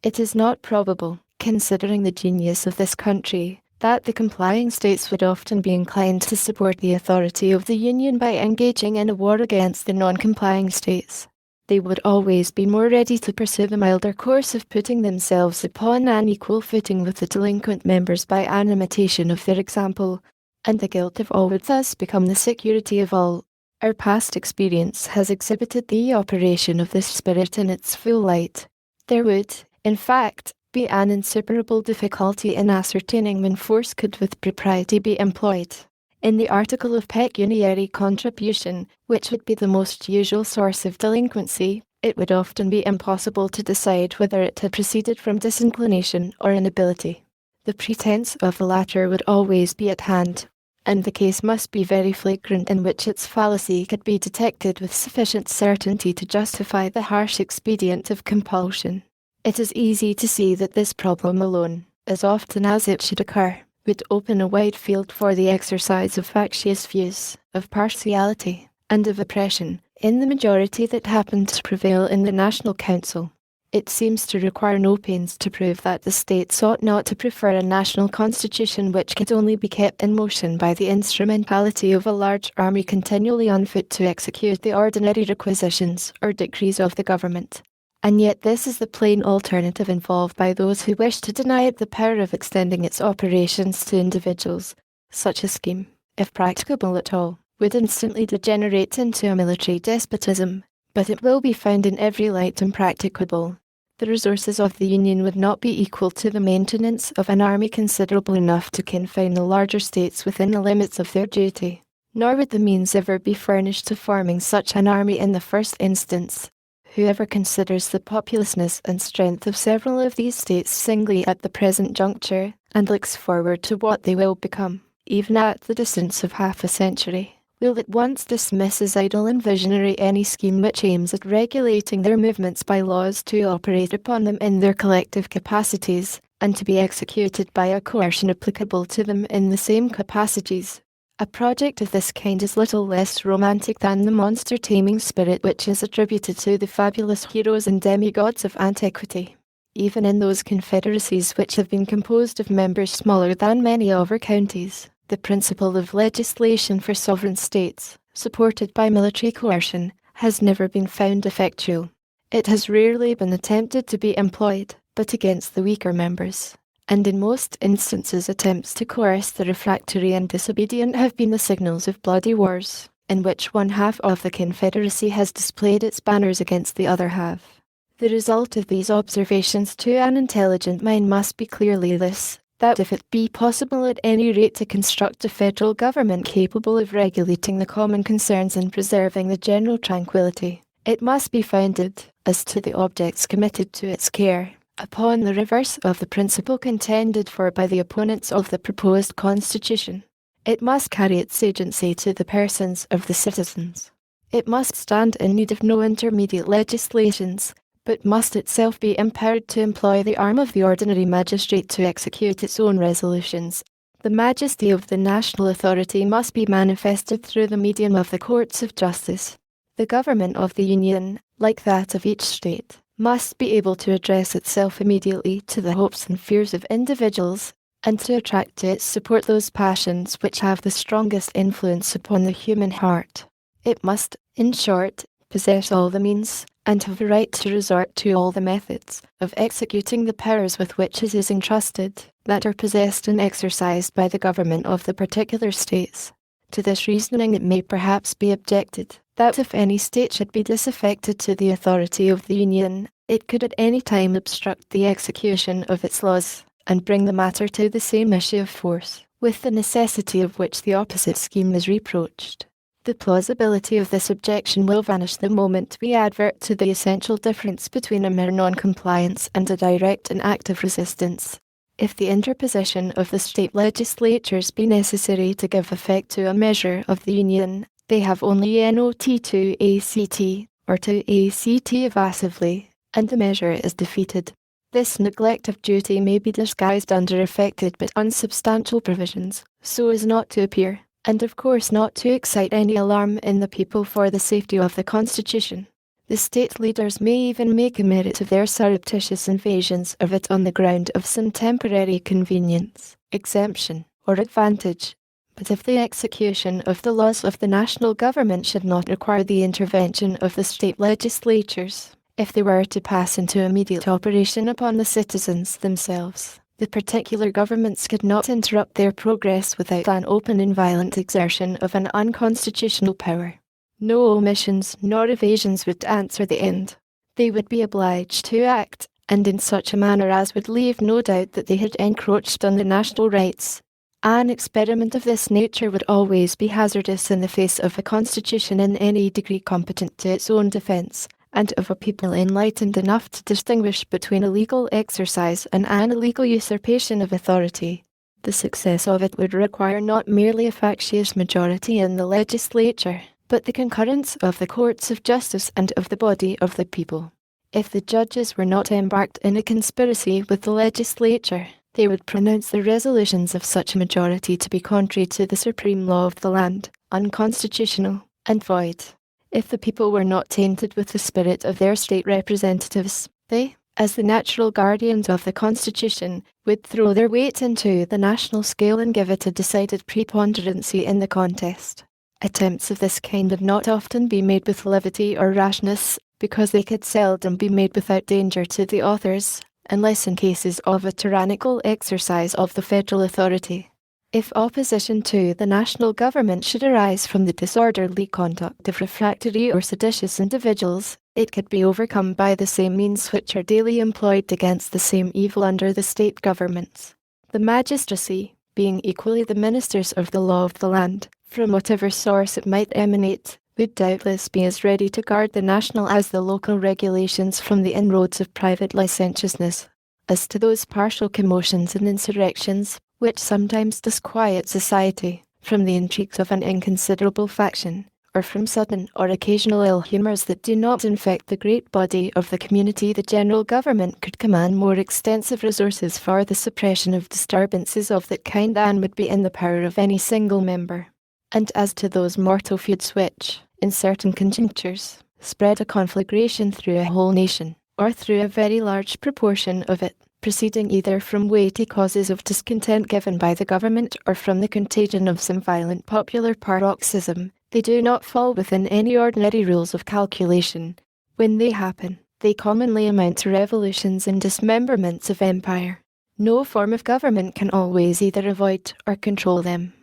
It is not probable, considering the genius of this country, that the complying states would often be inclined to support the authority of the Union by engaging in a war against the non-complying states. They would always be more ready to pursue the milder course of putting themselves upon an equal footing with the delinquent members by an imitation of their example, and the guilt of all would thus become the security of all. Our past experience has exhibited the operation of this spirit in its full light. There would, in fact, be an insuperable difficulty in ascertaining when force could with propriety be employed. In the article of pecuniary contribution, which would be the most usual source of delinquency, it would often be impossible to decide whether it had proceeded from disinclination or inability. The pretence of the latter would always be at hand, and the case must be very flagrant in which its fallacy could be detected with sufficient certainty to justify the harsh expedient of compulsion. It is easy to see that this problem alone, as often as it should occur, would open a wide field for the exercise of factious views, of partiality, and of oppression, in the majority that happened to prevail in the National Council. It seems to require no pains to prove that the states ought not to prefer a national constitution which could only be kept in motion by the instrumentality of a large army continually on foot to execute the ordinary requisitions or decrees of the government. And yet this is the plain alternative involved by those who wish to deny it the power of extending its operations to individuals. Such a scheme, if practicable at all, would instantly degenerate into a military despotism, but it will be found in every light impracticable. The resources of the Union would not be equal to the maintenance of an army considerable enough to confine the larger states within the limits of their duty, nor would the means ever be furnished to forming such an army in the first instance. Whoever considers the populousness and strength of several of these states singly at the present juncture, and looks forward to what they will become, even at the distance of half a century, will at once dismiss as idle and visionary any scheme which aims at regulating their movements by laws to operate upon them in their collective capacities, and to be executed by a coercion applicable to them in the same capacities. A project of this kind is little less romantic than the monster-taming spirit which is attributed to the fabulous heroes and demigods of antiquity. Even in those confederacies which have been composed of members smaller than many of our counties, the principle of legislation for sovereign states, supported by military coercion, has never been found effectual. It has rarely been attempted to be employed, but against the weaker members, and in most instances attempts to coerce the refractory and disobedient have been the signals of bloody wars, in which one half of the confederacy has displayed its banners against the other half. The result of these observations to an intelligent mind must be clearly this, that if it be possible at any rate to construct a federal government capable of regulating the common concerns and preserving the general tranquillity, it must be founded, as to the objects committed to its care, upon the reverse of the principle contended for by the opponents of the proposed constitution. It must carry its agency to the persons of the citizens. It must stand in need of no intermediate legislations, but must itself be empowered to employ the arm of the ordinary magistrate to execute its own resolutions. The majesty of the national authority must be manifested through the medium of the courts of justice. The government of the Union, like that of each state, must be able to address itself immediately to the hopes and fears of individuals, and to attract to its support those passions which have the strongest influence upon the human heart. It must, in short, possess all the means, and have the right to resort to all the methods, of executing the powers with which it is entrusted, that are possessed and exercised by the government of the particular states. To this reasoning it may perhaps be objected, that if any state should be disaffected to the authority of the Union, it could at any time obstruct the execution of its laws, and bring the matter to the same issue of force, with the necessity of which the opposite scheme is reproached. The plausibility of this objection will vanish the moment we advert to the essential difference between a mere non-compliance and a direct and active resistance. If the interposition of the state legislatures be necessary to give effect to a measure of the Union, they have only not to act, or to act evasively, and the measure is defeated. This neglect of duty may be disguised under affected but unsubstantial provisions, so as not to appear, and of course not to excite any alarm in the people for the safety of the Constitution. The state leaders may even make a merit of their surreptitious invasions of it on the ground of some temporary convenience, exemption, or advantage. But if the execution of the laws of the national government should not require the intervention of the state legislatures, if they were to pass into immediate operation upon the citizens themselves, the particular governments could not interrupt their progress without an open and violent exertion of an unconstitutional power. No omissions nor evasions would answer the end. They would be obliged to act, and in such a manner as would leave no doubt that they had encroached on the national rights. An experiment of this nature would always be hazardous in the face of a constitution in any degree competent to its own defence, and of a people enlightened enough to distinguish between a legal exercise and an illegal usurpation of authority. The success of it would require not merely a factious majority in the legislature, but the concurrence of the courts of justice and of the body of the people. If the judges were not embarked in a conspiracy with the legislature, they would pronounce the resolutions of such a majority to be contrary to the supreme law of the land, unconstitutional, and void. If the people were not tainted with the spirit of their state representatives, they, as the natural guardians of the Constitution, would throw their weight into the national scale and give it a decided preponderancy in the contest. Attempts of this kind have not often been made with levity or rashness, because they could seldom be made without danger to the authors, unless in cases of a tyrannical exercise of the federal authority. If opposition to the national government should arise from the disorderly conduct of refractory or seditious individuals, it could be overcome by the same means which are daily employed against the same evil under the state governments. The magistracy, being equally the ministers of the law of the land, from whatever source it might emanate, would doubtless be as ready to guard the national as the local regulations from the inroads of private licentiousness. As to those partial commotions and insurrections, which sometimes disquiet society, from the intrigues of an inconsiderable faction, or from sudden or occasional ill humours that do not infect the great body of the community, the general government could command more extensive resources for the suppression of disturbances of that kind than would be in the power of any single member. And as to those mortal feuds which, in certain conjunctures, spread a conflagration through a whole nation, or through a very large proportion of it, proceeding either from weighty causes of discontent given by the government or from the contagion of some violent popular paroxysm, they do not fall within any ordinary rules of calculation. When they happen, they commonly amount to revolutions and dismemberments of empire. No form of government can always either avoid or control them.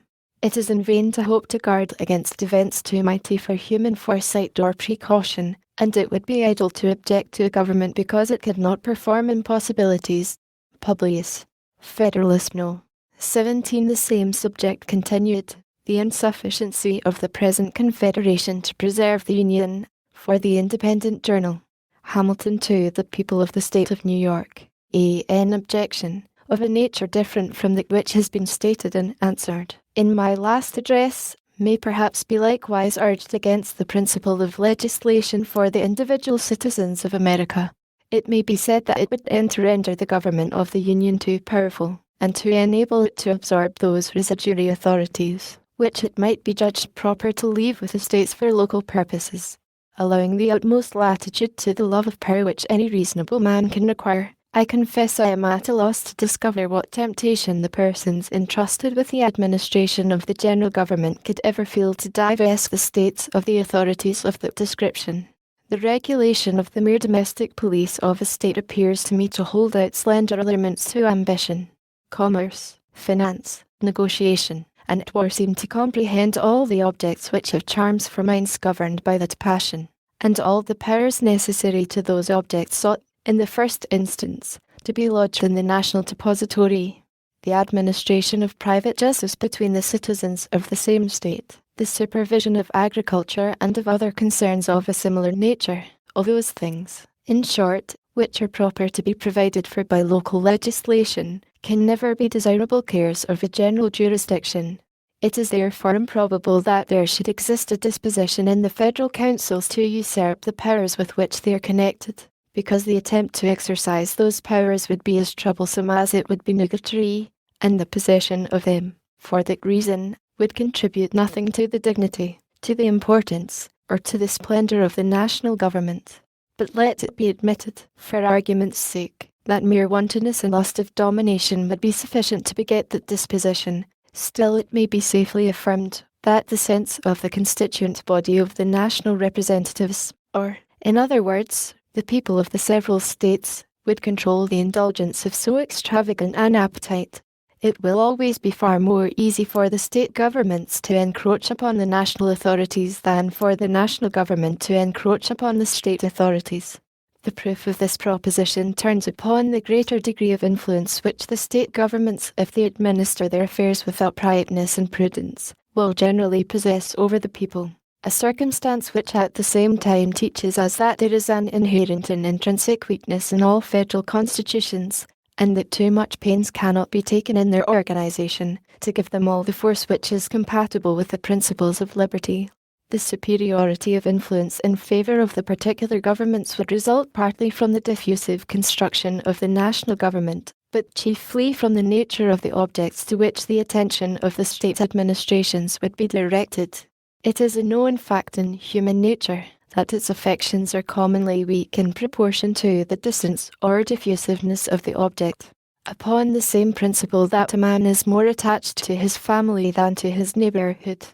It is in vain to hope to guard against events too mighty for human foresight or precaution, and it would be idle to object to a government because it could not perform impossibilities. Publius. Federalist No. 17. The same subject continued. The insufficiency of the present Confederation to preserve the Union. For the Independent Journal. Hamilton to the people of the State of New York. An objection, of a nature different from that which has been stated and answered in my last address, may perhaps be likewise urged against the principle of legislation for the individual citizens of America. It may be said that it would tend to render the government of the Union too powerful, and to enable it to absorb those residuary authorities, which it might be judged proper to leave with the states for local purposes, allowing the utmost latitude to the love of power which any reasonable man can require. I confess I am at a loss to discover what temptation the persons entrusted with the administration of the general government could ever feel to divest the states of the authorities of that description. The regulation of the mere domestic police of a state appears to me to hold out slender allurements to ambition, commerce, finance, negotiation, and war seem to comprehend all the objects which have charms for minds governed by that passion, and all the powers necessary to those objects sought, in the first instance, to be lodged in the National Depository. The administration of private justice between the citizens of the same state, the supervision of agriculture and of other concerns of a similar nature, all those things, in short, which are proper to be provided for by local legislation, can never be desirable cares of a general jurisdiction. It is therefore improbable that there should exist a disposition in the federal councils to usurp the powers with which they are connected, because the attempt to exercise those powers would be as troublesome as it would be nugatory, and the possession of them, for that reason, would contribute nothing to the dignity, to the importance, or to the splendour of the national government. But let it be admitted, for argument's sake, that mere wantonness and lust of domination would be sufficient to beget that disposition. Still it may be safely affirmed that the sense of the constituent body of the national representatives, or, in other words, the people of the several states, would control the indulgence of so extravagant an appetite. it will always be far more easy for the state governments to encroach upon the national authorities than for the national government to encroach upon the state authorities. The proof of this proposition turns upon the greater degree of influence which the state governments, if they administer their affairs with uprightness and prudence, will generally possess over the people, a circumstance which at the same time teaches us that there is an inherent and intrinsic weakness in all federal constitutions, and that too much pains cannot be taken in their organization to give them all the force which is compatible with the principles of liberty. The superiority of influence in favor of the particular governments would result partly from the diffusive construction of the national government, but chiefly from the nature of the objects to which the attention of the state administrations would be directed. It is a known fact in human nature that its affections are commonly weak in proportion to the distance or diffusiveness of the object. Upon the same principle that a man is more attached to his family than to his neighborhood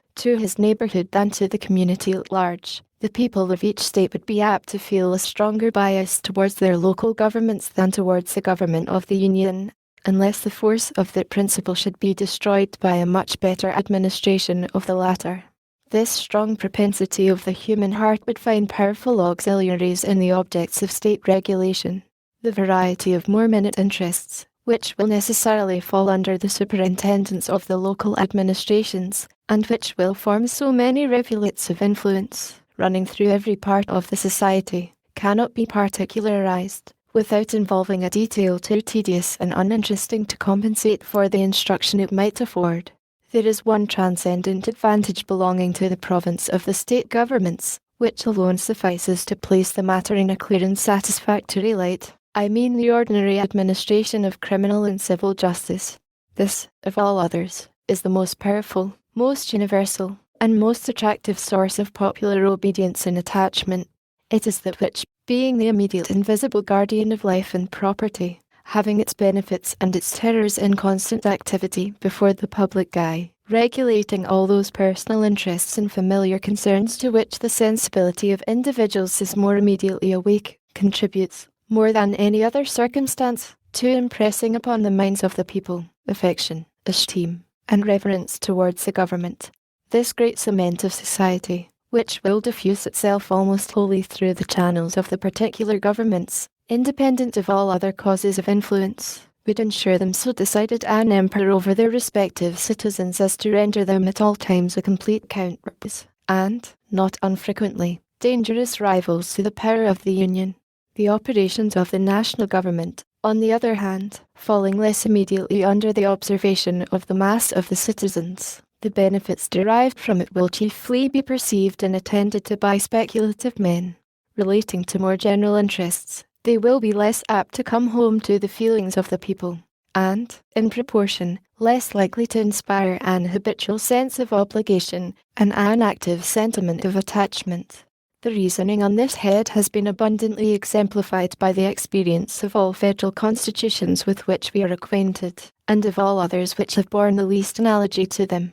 than to the community at large, the people of each state would be apt to feel a stronger bias towards their local governments than towards the government of the Union, unless the force of that principle should be destroyed by a much better administration of the latter. This strong propensity of the human heart would find powerful auxiliaries in the objects of state regulation. The variety of more minute interests, which will necessarily fall under the superintendence of the local administrations, and which will form so many rivulets of influence, running through every part of the society, cannot be particularized, without involving a detail too tedious and uninteresting to compensate for the instruction it might afford. There is one transcendent advantage belonging to the province of the state governments, which alone suffices to place the matter in a clear and satisfactory light. I mean the ordinary administration of criminal and civil justice. This, of all others, is the most powerful, most universal, and most attractive source of popular obedience and attachment. It is that which, being the immediate and visible guardian of life and property, having its benefits and its terrors in constant activity before the public eye, regulating all those personal interests and familiar concerns to which the sensibility of individuals is more immediately awake, contributes, more than any other circumstance, to impressing upon the minds of the people affection, esteem, and reverence towards the government. This great cement of society, which will diffuse itself almost wholly through the channels of the particular governments, independent of all other causes of influence, would ensure them so decided an emperor over their respective citizens as to render them at all times a complete counterpoise, and, not unfrequently, dangerous rivals to the power of the Union. The operations of the national government, on the other hand, falling less immediately under the observation of the mass of the citizens, the benefits derived from it will chiefly be perceived and attended to by speculative men. Relating to more general interests, they will be less apt to come home to the feelings of the people, and, in proportion, less likely to inspire an habitual sense of obligation and an active sentiment of attachment. The reasoning on this head has been abundantly exemplified by the experience of all federal constitutions with which we are acquainted, and of all others which have borne the least analogy to them.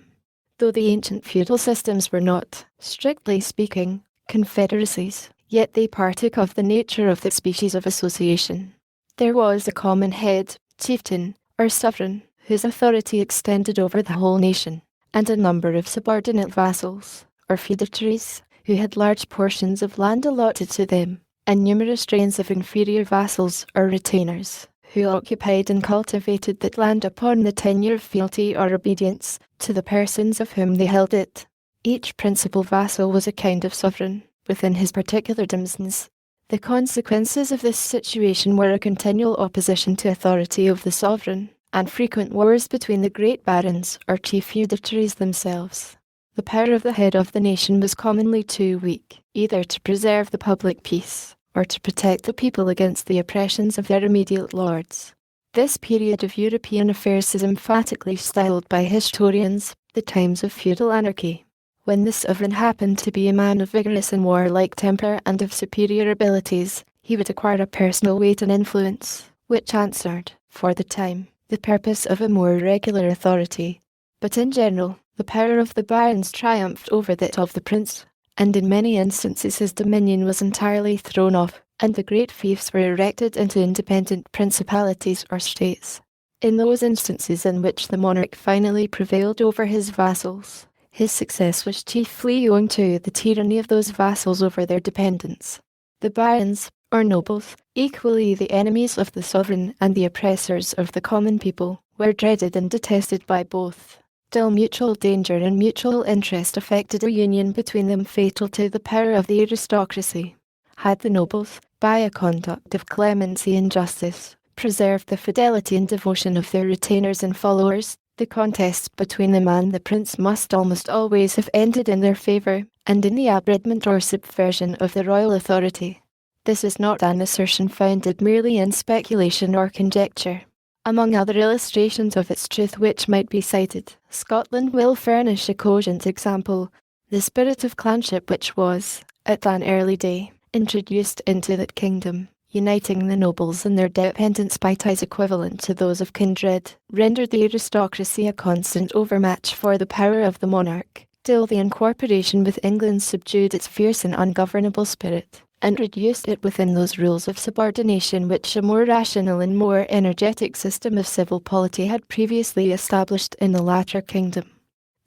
Though the ancient feudal systems were not, strictly speaking, confederacies, yet they partook of the nature of that species of association. There was a common head, chieftain, or sovereign, whose authority extended over the whole nation, and a number of subordinate vassals, or feudatories, who had large portions of land allotted to them, and numerous trains of inferior vassals or retainers, who occupied and cultivated that land upon the tenure of fealty or obedience to the persons of whom they held it. Each principal vassal was a kind of sovereign, within his particular demesnes. The consequences of this situation were a continual opposition to authority of the sovereign, and frequent wars between the great barons or chief feudatories themselves. The power of the head of the nation was commonly too weak, either to preserve the public peace, or to protect the people against the oppressions of their immediate lords. This period of European affairs is emphatically styled by historians the times of feudal anarchy. When the sovereign happened to be a man of vigorous and warlike temper and of superior abilities, he would acquire a personal weight and influence, which answered, for the time, the purpose of a more regular authority. But in general, the power of the barons triumphed over that of the prince, and in many instances his dominion was entirely thrown off, and the great fiefs were erected into independent principalities or states. In those instances in which the monarch finally prevailed over his vassals, his success was chiefly owing to the tyranny of those vassals over their dependents. The barons, or nobles, equally the enemies of the sovereign and the oppressors of the common people, were dreaded and detested by both. Still, mutual danger and mutual interest affected a union between them fatal to the power of the aristocracy. Had the nobles, by a conduct of clemency and justice, preserved the fidelity and devotion of their retainers and followers, the contest between them and the prince must almost always have ended in their favour, and in the abridgment or subversion of the royal authority. This is not an assertion founded merely in speculation or conjecture. Among other illustrations of its truth which might be cited, Scotland will furnish a cogent example. The spirit of clanship which was, at an early day, introduced into that kingdom, uniting the nobles and their dependents by ties equivalent to those of kindred, rendered the aristocracy a constant overmatch for the power of the monarch, till the incorporation with England subdued its fierce and ungovernable spirit, and reduced it within those rules of subordination which a more rational and more energetic system of civil polity had previously established in the latter kingdom.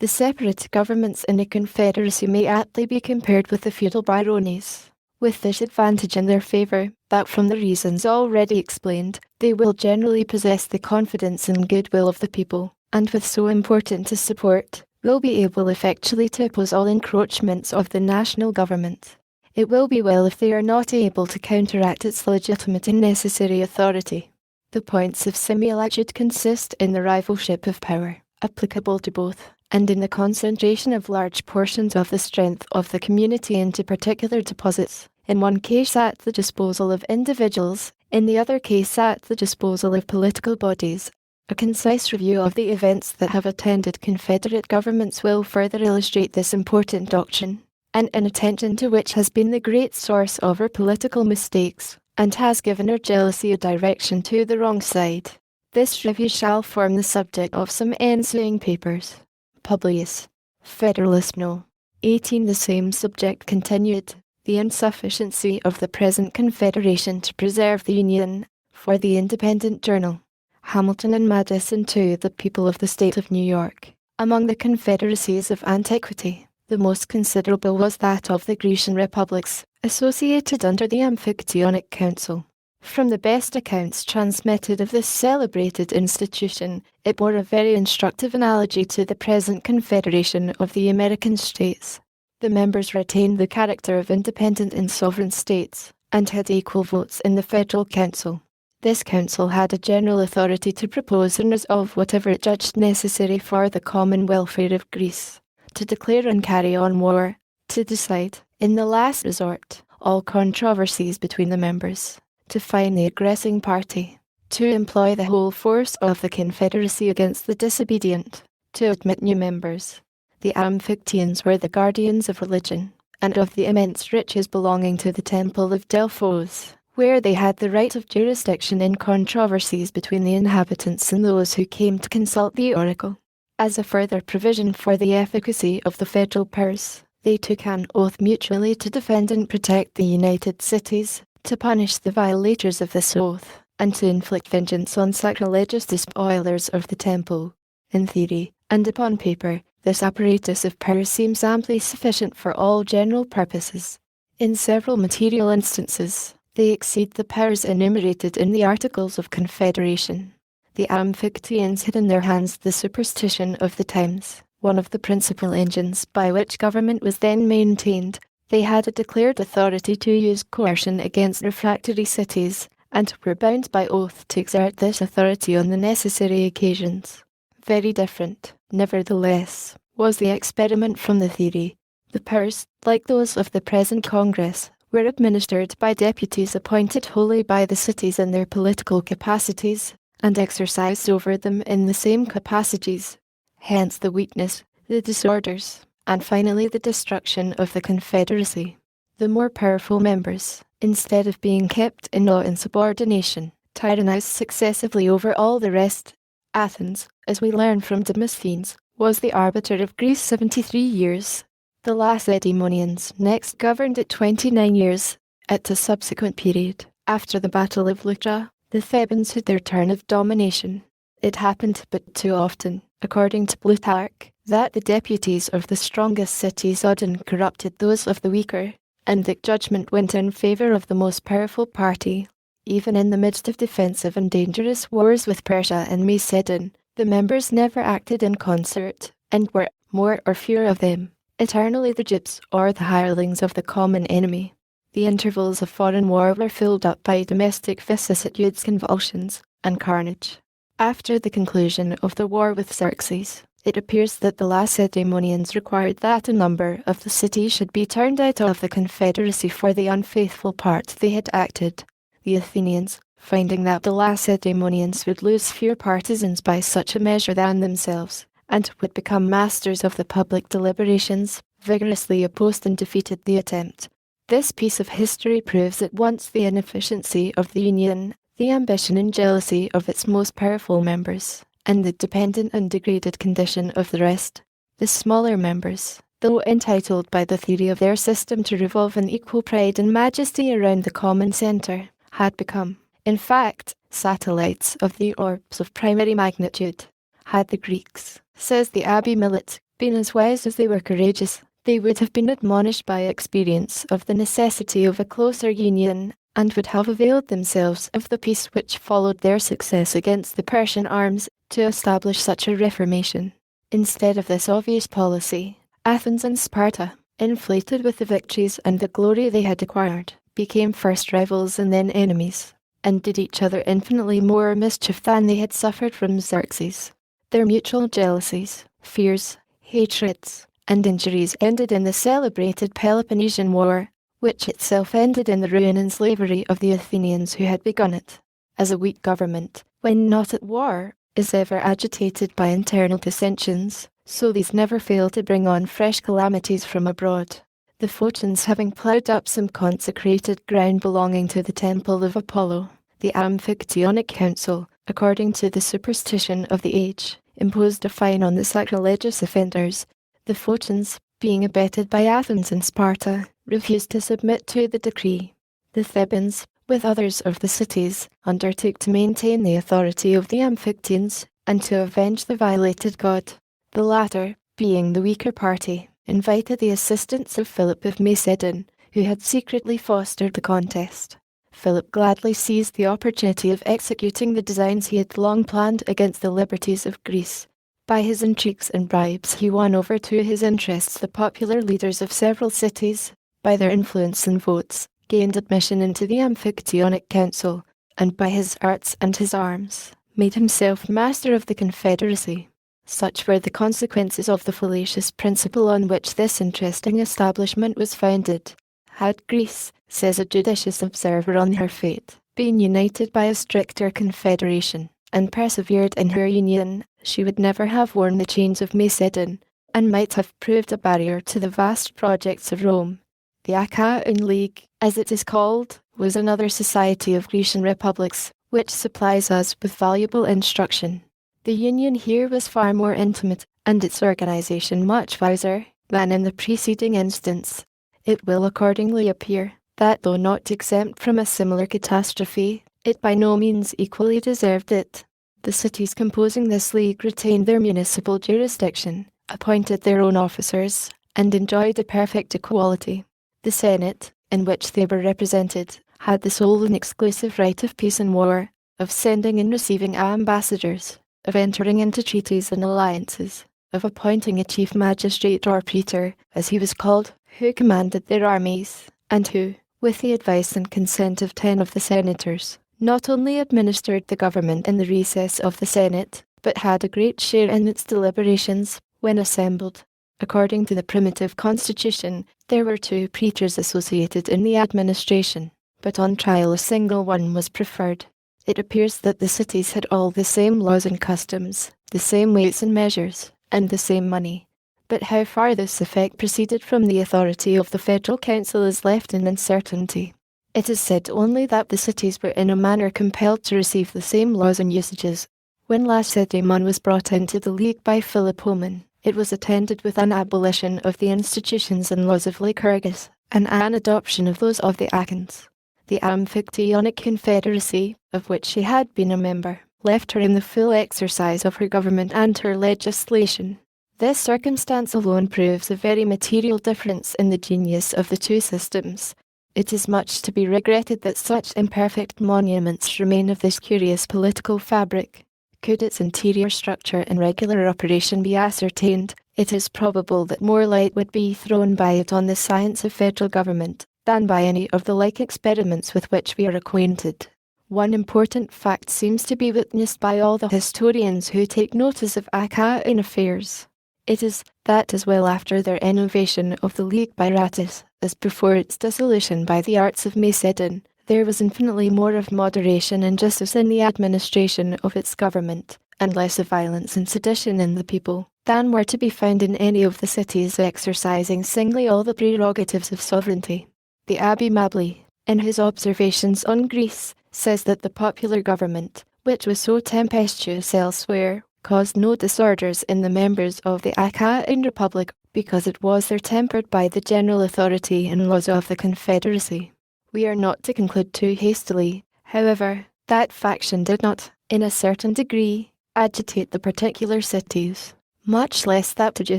The separate governments in a confederacy may aptly be compared with the feudal baronies, with this advantage in their favour, that from the reasons already explained, they will generally possess the confidence and goodwill of the people, and with so important a support, will be able effectually to oppose all encroachments of the national government. It will be well if they are not able to counteract its legitimate and necessary authority. The points of similitude consist in the rivalship of power, applicable to both, and in the concentration of large portions of the strength of the community into particular deposits, in one case at the disposal of individuals, in the other case at the disposal of political bodies. A concise review of the events that have attended Confederate governments will further illustrate this important doctrine, and inattention to which has been the great source of our political mistakes, and has given our jealousy a direction to the wrong side. This review shall form the subject of some ensuing papers. Publius. Federalist No. 18. The same subject continued. The insufficiency of the present Confederation to preserve the Union. For the Independent Journal. Hamilton and Madison to the people of the state of New York. Among the confederacies of antiquity, the most considerable was that of the Grecian republics, associated under the Amphictyonic Council. From the best accounts transmitted of this celebrated institution, it bore a very instructive analogy to the present Confederation of the American States. The members retained the character of independent and sovereign states, and had equal votes in the Federal Council. This council had a general authority to propose and resolve whatever it judged necessary for the common welfare of Greece, to declare and carry on war, to decide, in the last resort, all controversies between the members, to fine the aggressing party, to employ the whole force of the Confederacy against the disobedient, to admit new members. The Amphictyons were the guardians of religion, and of the immense riches belonging to the Temple of Delphos, where they had the right of jurisdiction in controversies between the inhabitants and those who came to consult the oracle. As a further provision for the efficacy of the federal powers, they took an oath mutually to defend and protect the united cities, to punish the violators of this oath, and to inflict vengeance on sacrilegious despoilers of the temple. In theory, and upon paper, this apparatus of power seems amply sufficient for all general purposes. In several material instances, they exceed the powers enumerated in the Articles of Confederation. The Amphictyons had in their hands the superstition of the times, one of the principal engines by which government was then maintained. They had a declared authority to use coercion against refractory cities, and were bound by oath to exert this authority on the necessary occasions. Very different, nevertheless, was the experiment from the theory. The powers, like those of the present Congress, were administered by deputies appointed wholly by the cities in their political capacities, and exercised over them in the same capacities. Hence the weakness, the disorders, and finally the destruction of the Confederacy. The more powerful members, instead of being kept in awe and subordination, tyrannized successively over all the rest. Athens, as we learn from Demosthenes, was the arbiter of Greece 73 years. The Lacedaemonians next governed it 29 years. At a subsequent period, after the Battle of Leuctra, the Thebans had their turn of domination. It happened but too often, according to Plutarch, that the deputies of the strongest cities often corrupted those of the weaker, and that judgment went in favor of the most powerful party. Even in the midst of defensive and dangerous wars with Persia and Macedon, the members never acted in concert, and were, more or fewer of them, eternally the dupes or the hirelings of the common enemy. The intervals of foreign war were filled up by domestic vicissitudes, convulsions, and carnage. After the conclusion of the war with Xerxes, it appears that the Lacedaemonians required that a number of the cities should be turned out of the confederacy for the unfaithful part they had acted. The Athenians, finding that the Lacedaemonians would lose fewer partisans by such a measure than themselves, and would become masters of the public deliberations, vigorously opposed and defeated the attempt. This piece of history proves at once the inefficiency of the Union, the ambition and jealousy of its most powerful members, and the dependent and degraded condition of the rest. The smaller members, though entitled by the theory of their system to revolve in equal pride and majesty around the common centre, had become, in fact, satellites of the orbs of primary magnitude. Had the Greeks, says the Abbé Millet, been as wise as they were courageous, they would have been admonished by experience of the necessity of a closer union, and would have availed themselves of the peace which followed their success against the Persian arms to establish such a reformation. Instead of this obvious policy, Athens and Sparta, inflated with the victories and the glory they had acquired, became first rivals and then enemies, and did each other infinitely more mischief than they had suffered from Xerxes. Their mutual jealousies, fears, hatreds, and injuries ended in the celebrated Peloponnesian War, which itself ended in the ruin and slavery of the Athenians who had begun it. As a weak government, when not at war, is ever agitated by internal dissensions, so these never fail to bring on fresh calamities from abroad. The Phocians, having ploughed up some consecrated ground belonging to the temple of Apollo, the Amphictyonic Council, according to the superstition of the age, imposed a fine on the sacrilegious offenders. The Phocians, being abetted by Athens and Sparta, refused to submit to the decree. The Thebans, with others of the cities, undertook to maintain the authority of the Amphictyons, and to avenge the violated god. The latter, being the weaker party, invited the assistance of Philip of Macedon, who had secretly fostered the contest. Philip gladly seized the opportunity of executing the designs he had long planned against the liberties of Greece. By his intrigues and bribes he won over to his interests the popular leaders of several cities, by their influence and votes, gained admission into the Amphictyonic Council, and by his arts and his arms, made himself master of the confederacy. Such were the consequences of the fallacious principle on which this interesting establishment was founded. Had Greece, says a judicious observer on her fate, been united by a stricter confederation, and persevered in her union, she would never have worn the chains of Macedon, and might have proved a barrier to the vast projects of Rome. The Achaean League, as it is called, was another society of Grecian republics, which supplies us with valuable instruction. The union here was far more intimate, and its organization much wiser, than in the preceding instance. It will accordingly appear that, though not exempt from a similar catastrophe, it by no means equally deserved it. The cities composing this league retained their municipal jurisdiction, appointed their own officers, and enjoyed a perfect equality. The Senate, in which they were represented, had the sole and exclusive right of peace and war, of sending and receiving ambassadors, of entering into treaties and alliances, of appointing a chief magistrate or praetor, as he was called, who commanded their armies, and who, with the advice and consent of 10 of the senators, not only administered the government in the recess of the Senate, but had a great share in its deliberations, when assembled. According to the primitive constitution, there were 2 praetors associated in the administration, but on trial a single one was preferred. It appears that the cities had all the same laws and customs, the same weights and measures, and the same money. But how far this effect proceeded from the authority of the Federal Council is left in uncertainty. It is said only that the cities were in a manner compelled to receive the same laws and usages. When Lacedaemon was brought into the league by Philopoemen, it was attended with an abolition of the institutions and laws of Lycurgus, and an adoption of those of the Achaeans. The Amphictyonic Confederacy, of which she had been a member, left her in the full exercise of her government and her legislation. This circumstance alone proves a very material difference in the genius of the two systems. It is much to be regretted that such imperfect monuments remain of this curious political fabric. Could its interior structure and regular operation be ascertained, it is probable that more light would be thrown by it on the science of federal government than by any of the like experiments with which we are acquainted. One important fact seems to be witnessed by all the historians who take notice of Achaean affairs. It is that as well after their innovation of the League by Rattus as before its dissolution by the arts of Macedon, there was infinitely more of moderation and justice in the administration of its government, and less of violence and sedition in the people, than were to be found in any of the cities exercising singly all the prerogatives of sovereignty. The Abbé Mably, in his observations on Greece, says that the popular government, which was so tempestuous elsewhere, caused no disorders in the members of the Achaean Republic, because it was there tempered by the general authority and laws of the Confederacy. We are not to conclude too hastily, however, that faction did not, in a certain degree, agitate the particular cities, much less that due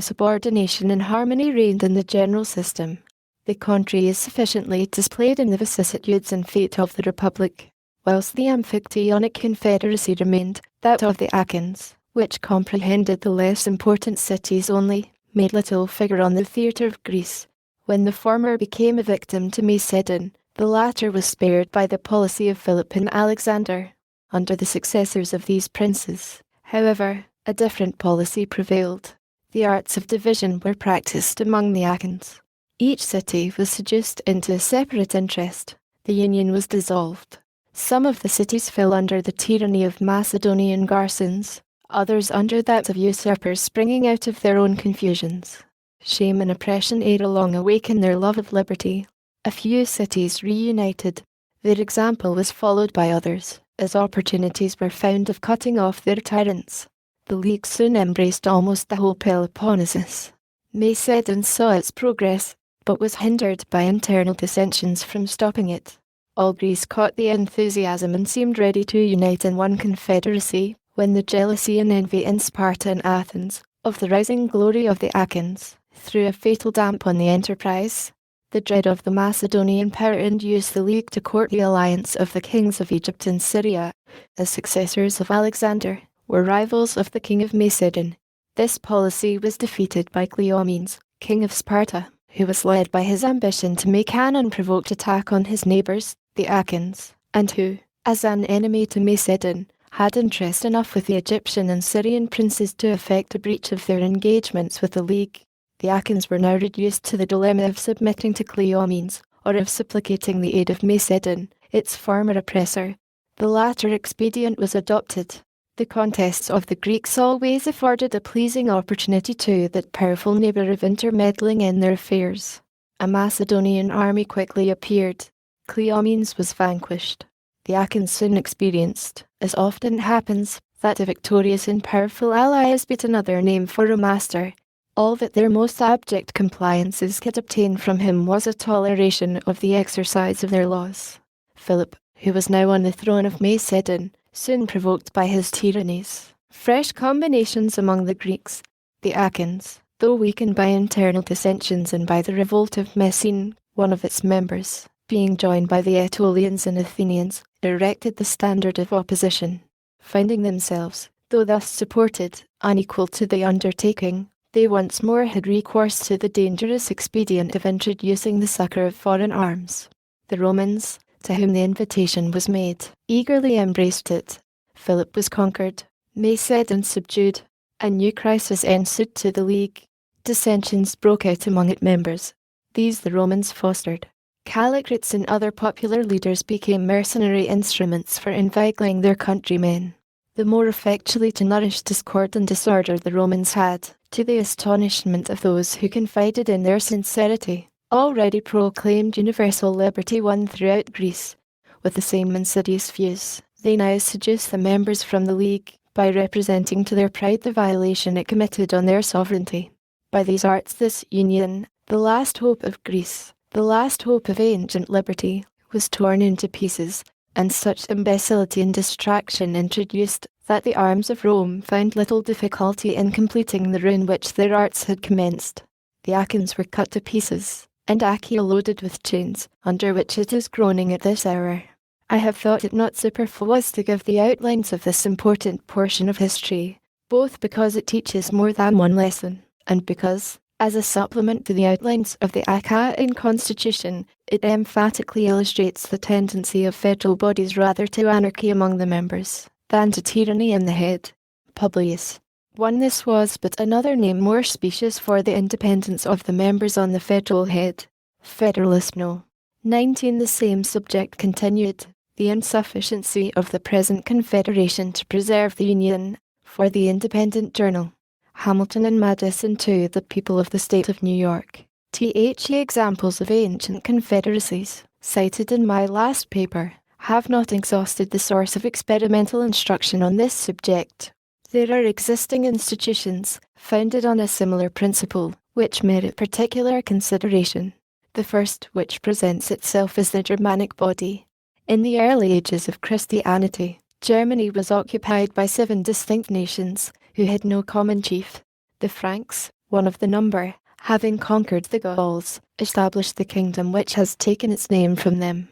subordination and harmony reigned in the general system. The contrary is sufficiently displayed in the vicissitudes and fate of the Republic, whilst the Amphictyonic Confederacy remained, that of the Achaeans, which comprehended the less important cities only, made little figure on the theatre of Greece. When the former became a victim to Macedon, the latter was spared by the policy of Philip and Alexander. Under the successors of these princes, however, a different policy prevailed. The arts of division were practiced among the Achaeans. Each city was seduced into a separate interest. The union was dissolved. Some of the cities fell under the tyranny of Macedonian garrisons, others under that of usurpers springing out of their own confusions. Shame and oppression ere long awakened their love of liberty. A few cities reunited. Their example was followed by others, as opportunities were found of cutting off their tyrants. The League soon embraced almost the whole Peloponnesus. Macedon saw its progress, but was hindered by internal dissensions from stopping it. All Greece caught the enthusiasm and seemed ready to unite in one confederacy, when the jealousy and envy in Sparta and Athens, of the rising glory of the Achaeans, threw a fatal damp on the enterprise. The dread of the Macedonian power induced the League to court the alliance of the kings of Egypt and Syria, as successors of Alexander, were rivals of the king of Macedon. This policy was defeated by Cleomenes, king of Sparta, who was led by his ambition to make an unprovoked attack on his neighbours, the Achaeans, and who, as an enemy to Macedon, had interest enough with the Egyptian and Syrian princes to effect a breach of their engagements with the League. The Achaeans were now reduced to the dilemma of submitting to Cleomenes, or of supplicating the aid of Macedon, its former oppressor. The latter expedient was adopted. The contests of the Greeks always afforded a pleasing opportunity to that powerful neighbour of intermeddling in their affairs. A Macedonian army quickly appeared. Cleomenes was vanquished. The Achaeans soon experienced, as often happens, that a victorious and powerful ally is but another name for a master. All that their most abject compliances could obtain from him was a toleration of the exercise of their laws. Philip, who was now on the throne of Macedon, soon provoked by his tyrannies fresh combinations among the Greeks. The Achaeans, though weakened by internal dissensions and by the revolt of Messene, one of its members, being joined by the Aetolians and Athenians, erected the standard of opposition. Finding themselves, though thus supported, unequal to the undertaking, they once more had recourse to the dangerous expedient of introducing the succour of foreign arms. The Romans, to whom the invitation was made, eagerly embraced it. Philip was conquered, Macedon subdued. A new crisis ensued to the League. Dissensions broke out among its members. These the Romans fostered. Callicrates and other popular leaders became mercenary instruments for inveigling their countrymen. The more effectually to nourish discord and disorder the Romans had, to the astonishment of those who confided in their sincerity, already proclaimed universal liberty won throughout Greece. With the same insidious views, they now seduced the members from the League, by representing to their pride the violation it committed on their sovereignty. By these arts this union, the last hope of Greece, the last hope of ancient liberty, was torn into pieces, and such imbecility and distraction introduced that the arms of Rome found little difficulty in completing the ruin which their arts had commenced. The Achans were cut to pieces, and Achaia loaded with chains, under which it is groaning at this hour. I have thought it not superfluous to give the outlines of this important portion of history, both because it teaches more than one lesson, and because, as a supplement to the outlines of the Achaean constitution, it emphatically illustrates the tendency of federal bodies rather to anarchy among the members than to tyranny in the head. Publius. 1. This was but another name more specious for the independence of the members on the federal head. Federalist No. 19. The same subject continued. The insufficiency of the present confederation to preserve the Union. For the Independent Journal. Hamilton and Madison to the people of the state of New York. The examples of ancient confederacies, cited in my last paper, have not exhausted the source of experimental instruction on this subject. There are existing institutions, founded on a similar principle, which merit particular consideration. The first which presents itself is the Germanic body. In the early ages of Christianity, Germany was occupied by 7 distinct nations, who had no common chief. The Franks, one of the number, having conquered the Gauls, established the kingdom which has taken its name from them.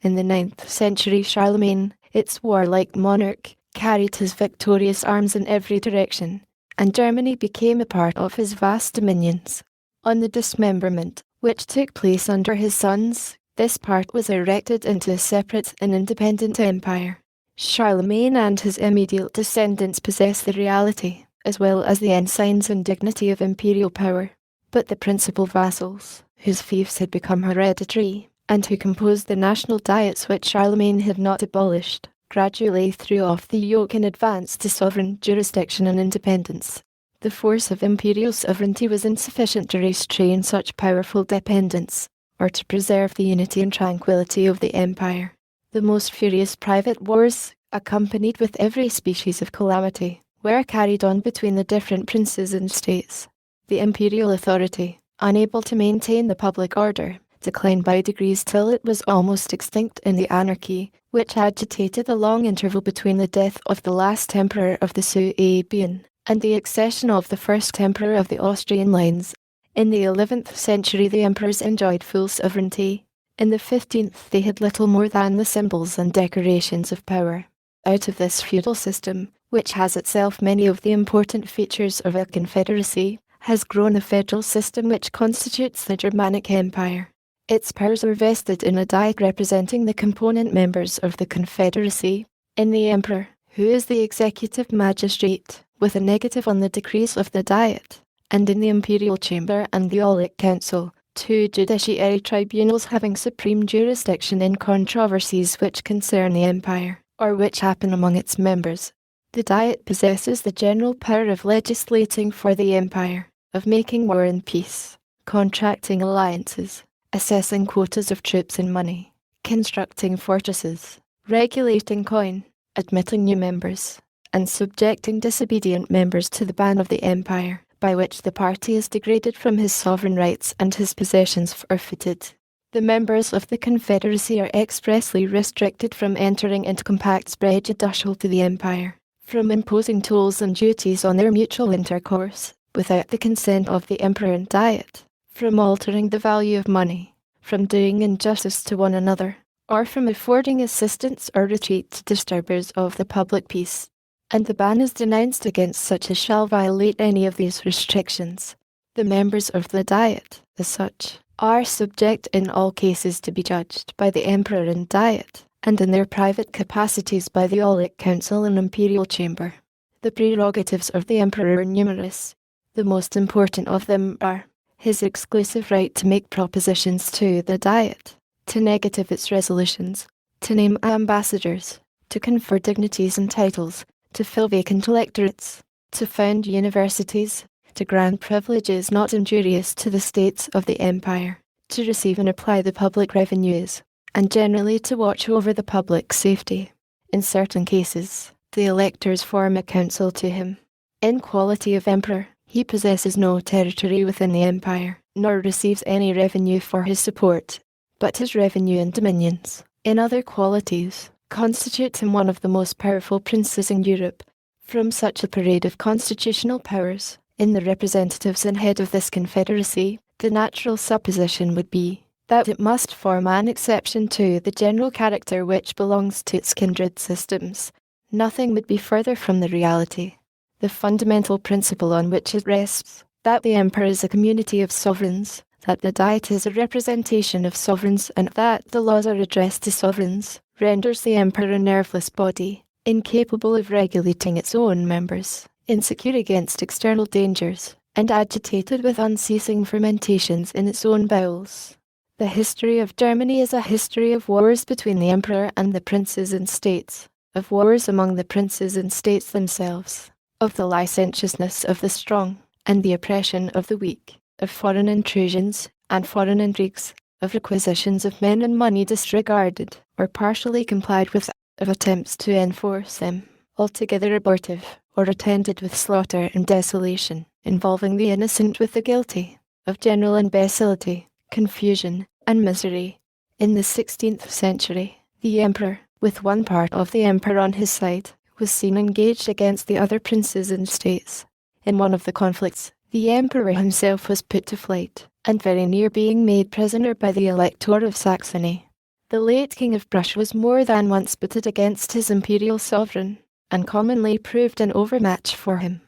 In the 9th century, Charlemagne, its warlike monarch, carried his victorious arms in every direction, and Germany became a part of his vast dominions. On the dismemberment, which took place under his sons, this part was erected into a separate and independent empire. Charlemagne and his immediate descendants possessed the reality, as well as the ensigns and dignity of imperial power. But the principal vassals, whose fiefs had become hereditary, and who composed the national diets which Charlemagne had not abolished, gradually threw off the yoke and advanced to sovereign jurisdiction and independence. The force of imperial sovereignty was insufficient to restrain such powerful dependence, or to preserve the unity and tranquility of the empire. The most furious private wars, accompanied with every species of calamity, were carried on between the different princes and states. The imperial authority, unable to maintain the public order, declined by degrees till it was almost extinct in the anarchy, which agitated the long interval between the death of the last emperor of the Suebian and the accession of the first emperor of the Austrian lines. In the 11th century the emperors enjoyed full sovereignty. In the 15th they had little more than the symbols and decorations of power. Out of this feudal system, which has itself many of the important features of a confederacy, has grown a federal system which constitutes the Germanic Empire. Its powers are vested in a diet representing the component members of the confederacy, in the emperor, who is the executive magistrate, with a negative on the decrees of the diet, and in the imperial chamber and the Aulic Council, 2 judiciary tribunals having supreme jurisdiction in controversies which concern the empire, or which happen among its members. The Diet possesses the general power of legislating for the empire, of making war and peace, contracting alliances, assessing quotas of troops and money, constructing fortresses, regulating coin, admitting new members, and subjecting disobedient members to the ban of the empire, by which the party is degraded from his sovereign rights and his possessions forfeited. The members of the Confederacy are expressly restricted from entering into compacts prejudicial to the empire, from imposing tolls and duties on their mutual intercourse, without the consent of the emperor and diet, from altering the value of money, from doing injustice to one another, or from affording assistance or retreat to disturbers of the public peace. And the ban is denounced against such as shall violate any of these restrictions. The members of the Diet, as such, are subject in all cases to be judged by the Emperor and Diet, and in their private capacities by the Aulic Council and Imperial Chamber. The prerogatives of the Emperor are numerous. The most important of them are his exclusive right to make propositions to the Diet, to negative its resolutions, to name ambassadors, to confer dignities and titles, to fill vacant electorates, to found universities, to grant privileges not injurious to the states of the empire, to receive and apply the public revenues, and generally to watch over the public safety. In certain cases, the electors form a council to him. In quality of emperor, he possesses no territory within the empire, nor receives any revenue for his support, but his revenue and dominions, in other qualities, constitute him one of the most powerful princes in Europe, From such a parade of constitutional powers, in the representatives and head of this confederacy, the natural supposition would be that it must form an exception to the general character which belongs to its kindred systems. Nothing would be further from the reality. The fundamental principle on which it rests, that the Emperor is a community of sovereigns, that the Diet is a representation of sovereigns, and that the laws are addressed to sovereigns, renders the Emperor a nerveless body, incapable of regulating its own members, insecure against external dangers, and agitated with unceasing fermentations in its own bowels. The history of Germany is a history of wars between the Emperor and the princes and states, of wars among the princes and states themselves, of the licentiousness of the strong, and the oppression of the weak, of foreign intrusions and foreign intrigues, of requisitions of men and money disregarded or partially complied with, of attempts to enforce them, altogether abortive, or attended with slaughter and desolation, involving the innocent with the guilty, of general imbecility, confusion, and misery. In the 16th century, the Emperor, with one part of the Empire on his side, was seen engaged against the other princes and states. In one of the conflicts, the Emperor himself was put to flight, and very near being made prisoner by the Elector of Saxony. The late King of Prussia was more than once pitted against his imperial sovereign, and commonly proved an overmatch for him.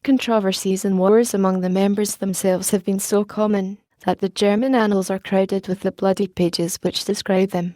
Controversies and wars among the members themselves have been so common that the German annals are crowded with the bloody pages which describe them.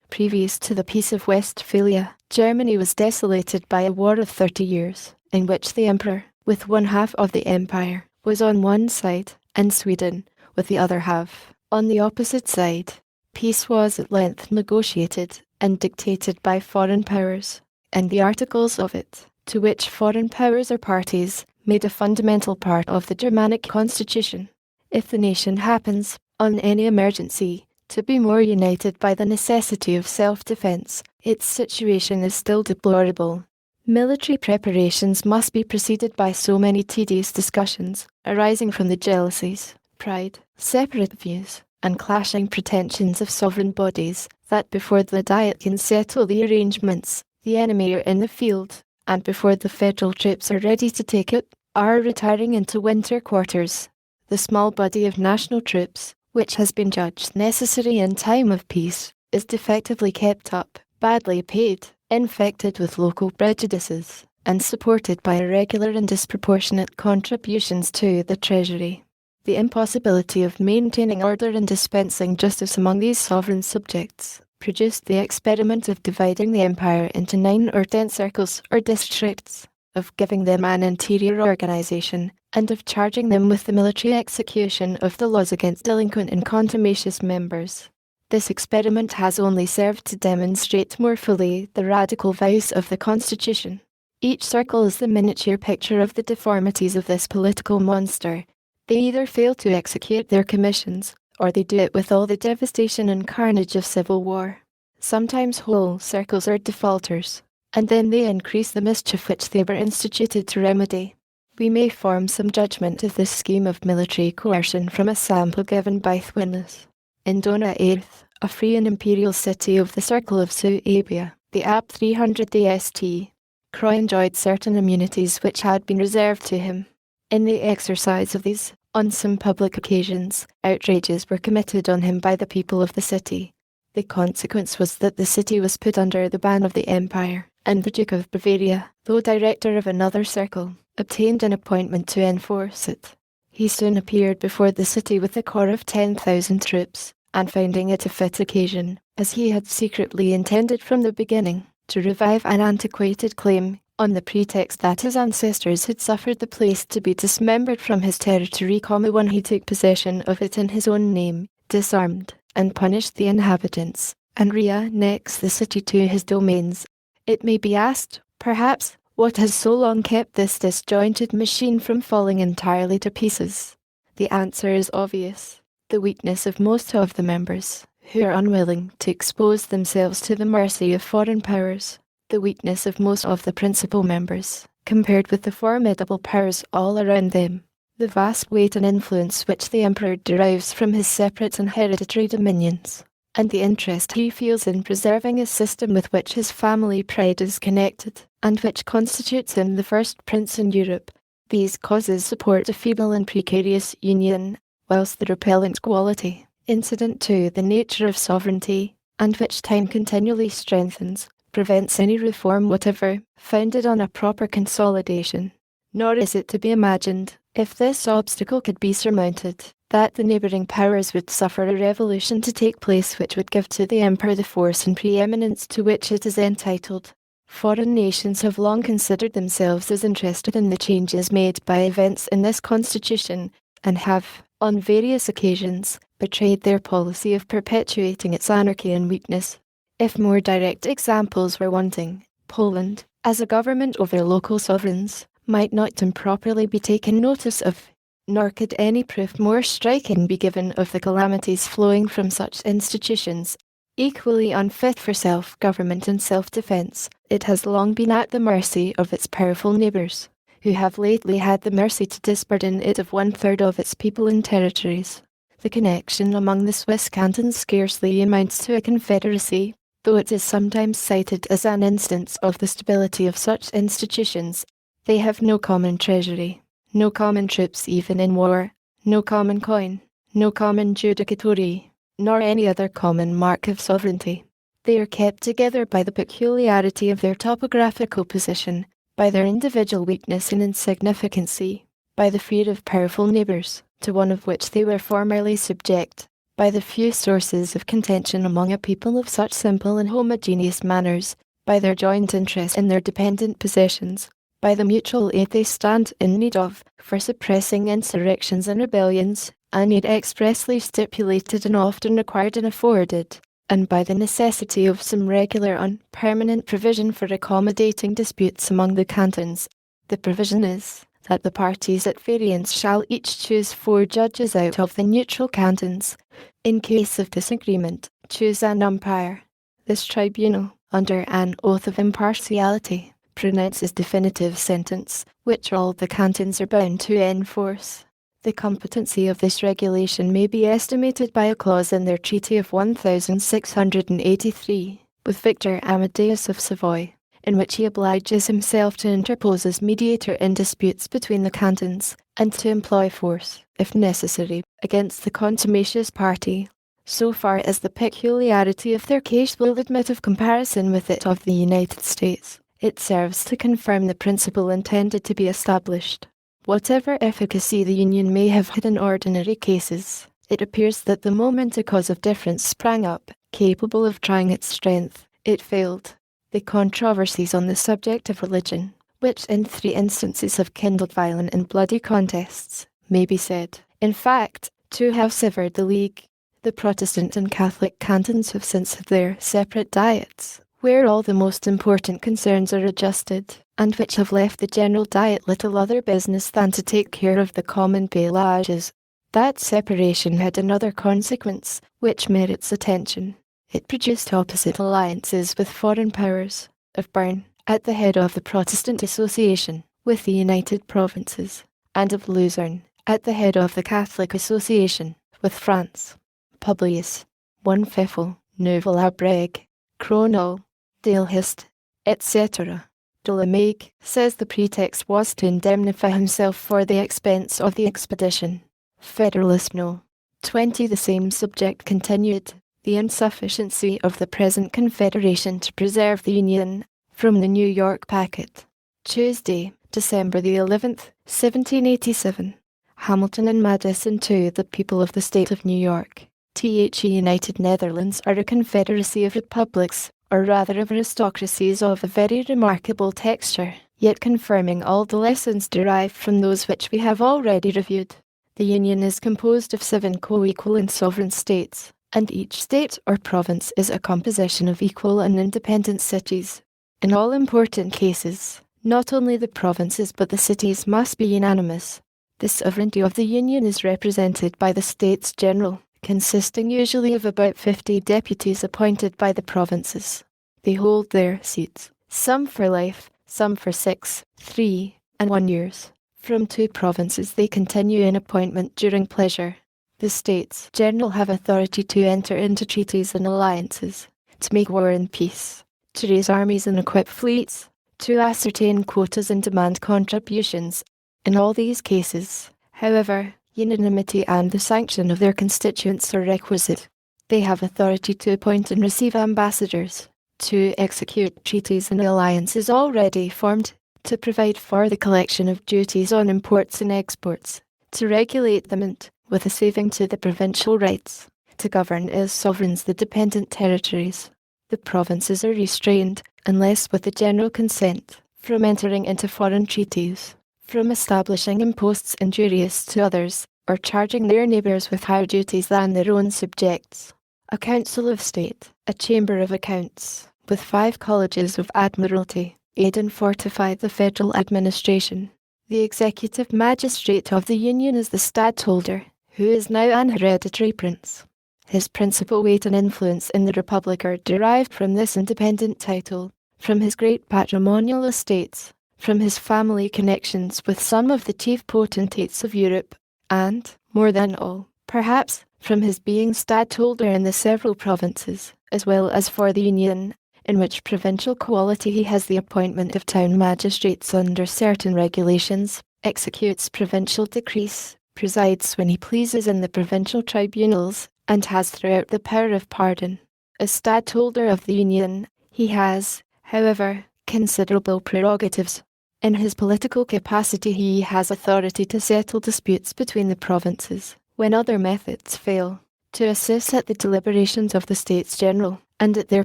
Previous to the Peace of Westphalia, Germany was desolated by a war of 30 years, in which the Emperor, with one half of the empire, was on one side, and Sweden, with the other half, on the opposite side. Peace was at length negotiated and dictated by foreign powers, and the articles of it, to which foreign powers are parties, made a fundamental part of the Germanic constitution. If the nation happens, on any emergency, to be more united by the necessity of self-defense, its situation is still deplorable. Military preparations must be preceded by so many tedious discussions, arising from the jealousies, pride, separate views, and clashing pretensions of sovereign bodies, that before the Diet can settle the arrangements, the enemy are in the field, and before the federal troops are ready to take it, are retiring into winter quarters. The small body of national troops, which has been judged necessary in time of peace, is defectively kept up, badly paid, infected with local prejudices, and supported by irregular and disproportionate contributions to the treasury. The impossibility of maintaining order and dispensing justice among these sovereign subjects produced the experiment of dividing the empire into 9 or 10 circles or districts, of giving them an interior organization, and of charging them with the military execution of the laws against delinquent and contumacious members. This experiment has only served to demonstrate more fully the radical vice of the Constitution. Each circle is the miniature picture of the deformities of this political monster. They either fail to execute their commissions, or they do it with all the devastation and carnage of civil war. Sometimes whole circles are defaulters, and then they increase the mischief which they were instituted to remedy. We may form some judgment of this scheme of military coercion from a sample given by Thuanus. In Dona Earth, a free and imperial city of the circle of Suabia, the AB 300 DST, Croix enjoyed certain immunities which had been reserved to him. In the exercise of these, on some public occasions, outrages were committed on him by the people of the city. The consequence was that the city was put under the ban of the empire, and the Duke of Bavaria, though director of another circle, obtained an appointment to enforce it. He soon appeared before the city with a corps of 10,000 troops, and finding it a fit occasion, as he had secretly intended from the beginning, to revive an antiquated claim, on the pretext that his ancestors had suffered the place to be dismembered from his territory, when he took possession of it in his own name, disarmed, and punished the inhabitants, and re-annexed the city to his domains. It may be asked, perhaps, what has so long kept this disjointed machine from falling entirely to pieces? The answer is obvious. The weakness of most of the members, who are unwilling to expose themselves to the mercy of foreign powers. The weakness of most of the principal members, compared with the formidable powers all around them. The vast weight and influence which the emperor derives from his separate and hereditary dominions, and the interest he feels in preserving a system with which his family pride is connected, and which constitutes him the first prince in Europe. These causes support a feeble and precarious union, whilst the repellent quality, incident to the nature of sovereignty, and which time continually strengthens, prevents any reform whatever, founded on a proper consolidation. Nor is it to be imagined, if this obstacle could be surmounted, that the neighbouring powers would suffer a revolution to take place which would give to the Empire the force and preeminence to which it is entitled. Foreign nations have long considered themselves as interested in the changes made by events in this constitution, and have, on various occasions, betrayed their policy of perpetuating its anarchy and weakness. If more direct examples were wanting, Poland, as a government over local sovereigns, might not improperly be taken notice of, nor could any proof more striking be given of the calamities flowing from such institutions. Equally unfit for self-government and self-defence, it has long been at the mercy of its powerful neighbours, who have lately had the mercy to disburden it of 1/3 of its people and territories. The connection among the Swiss cantons scarcely amounts to a confederacy, though it is sometimes cited as an instance of the stability of such institutions. They have no common treasury, no common troops even in war, no common coin, no common judicatory, nor any other common mark of sovereignty. They are kept together by the peculiarity of their topographical position, by their individual weakness and insignificancy, by the fear of powerful neighbours, to one of which they were formerly subject, by the few sources of contention among a people of such simple and homogeneous manners, by their joint interest in their dependent possessions, by the mutual aid they stand in need of, for suppressing insurrections and rebellions, an aid expressly stipulated and often required and afforded, and by the necessity of some regular and permanent provision for accommodating disputes among the cantons. The provision is, that the parties at variance shall each choose 4 judges out of the neutral cantons. In case of disagreement, choose an umpire. This tribunal, under an oath of impartiality, pronounces definitive sentence, which all the cantons are bound to enforce. The competency of this regulation may be estimated by a clause in their treaty of 1683, with Victor Amadeus of Savoy, in which he obliges himself to interpose as mediator in disputes between the cantons, and to employ force, if necessary, against the contumacious party, so far as the peculiarity of their case will admit of comparison with it of the United States. It serves to confirm the principle intended to be established. Whatever efficacy the Union may have had in ordinary cases, it appears that the moment a cause of difference sprang up, capable of trying its strength, it failed. The controversies on the subject of religion, which in 3 instances have kindled violent and bloody contests, may be said, in fact, to have severed the league. The Protestant and Catholic cantons have since had their separate diets, where all the most important concerns are adjusted, and which have left the general diet little other business than to take care of the common bailages. That separation had another consequence, which merits attention. It produced opposite alliances with foreign powers, of Bern, at the head of the Protestant Association, with the United Provinces, and of Luzerne, at the head of the Catholic Association, with France. Publius, one Pfeffel, Neuville-Abreg, Cronol, Dalhist, etc. Dolomique says the pretext was to indemnify himself for the expense of the expedition. Federalist No. 20. The same subject continued. The insufficiency of the present Confederation to preserve the Union, from the New York Packet. Tuesday, December the 11th, 1787. Hamilton and Madison to the people of the state of New York. The United Netherlands are a confederacy of republics, or rather of aristocracies of a very remarkable texture, yet confirming all the lessons derived from those which we have already reviewed. The Union is composed of 7 co-equal and sovereign states, and each state or province is a composition of equal and independent cities. In all important cases, not only the provinces but the cities must be unanimous. The sovereignty of the Union is represented by the States General, consisting usually of about 50 deputies appointed by the provinces. They hold their seats, some for life, some for 6, 3, and 1 years. From 2 provinces they continue in appointment during pleasure. The States General have authority to enter into treaties and alliances, to make war and peace, to raise armies and equip fleets, to ascertain quotas and demand contributions. In all these cases, however, unanimity and the sanction of their constituents are requisite. They have authority to appoint and receive ambassadors, to execute treaties and alliances already formed, to provide for the collection of duties on imports and exports, to regulate them and, with a saving to the provincial rights, to govern as sovereigns the dependent territories. The provinces are restrained, unless with the general consent, from entering into foreign treaties, from establishing imposts injurious to others, or charging their neighbours with higher duties than their own subjects. A Council of State, a Chamber of Accounts, with 5 colleges of Admiralty, aid and fortify the federal administration. The executive magistrate of the Union is the stadtholder, who is now an hereditary prince. His principal weight and influence in the Republic are derived from this independent title, from his great patrimonial estates, from his family connections with some of the chief potentates of Europe, and, more than all, perhaps, from his being stadtholder in the several provinces, as well as for the Union, in which provincial quality he has the appointment of town magistrates under certain regulations, executes provincial decrees, presides when he pleases in the provincial tribunals, and has throughout the power of pardon. As stadtholder of the Union, he has, however, considerable prerogatives. In his political capacity he has authority to settle disputes between the provinces, when other methods fail, to assist at the deliberations of the States General, and at their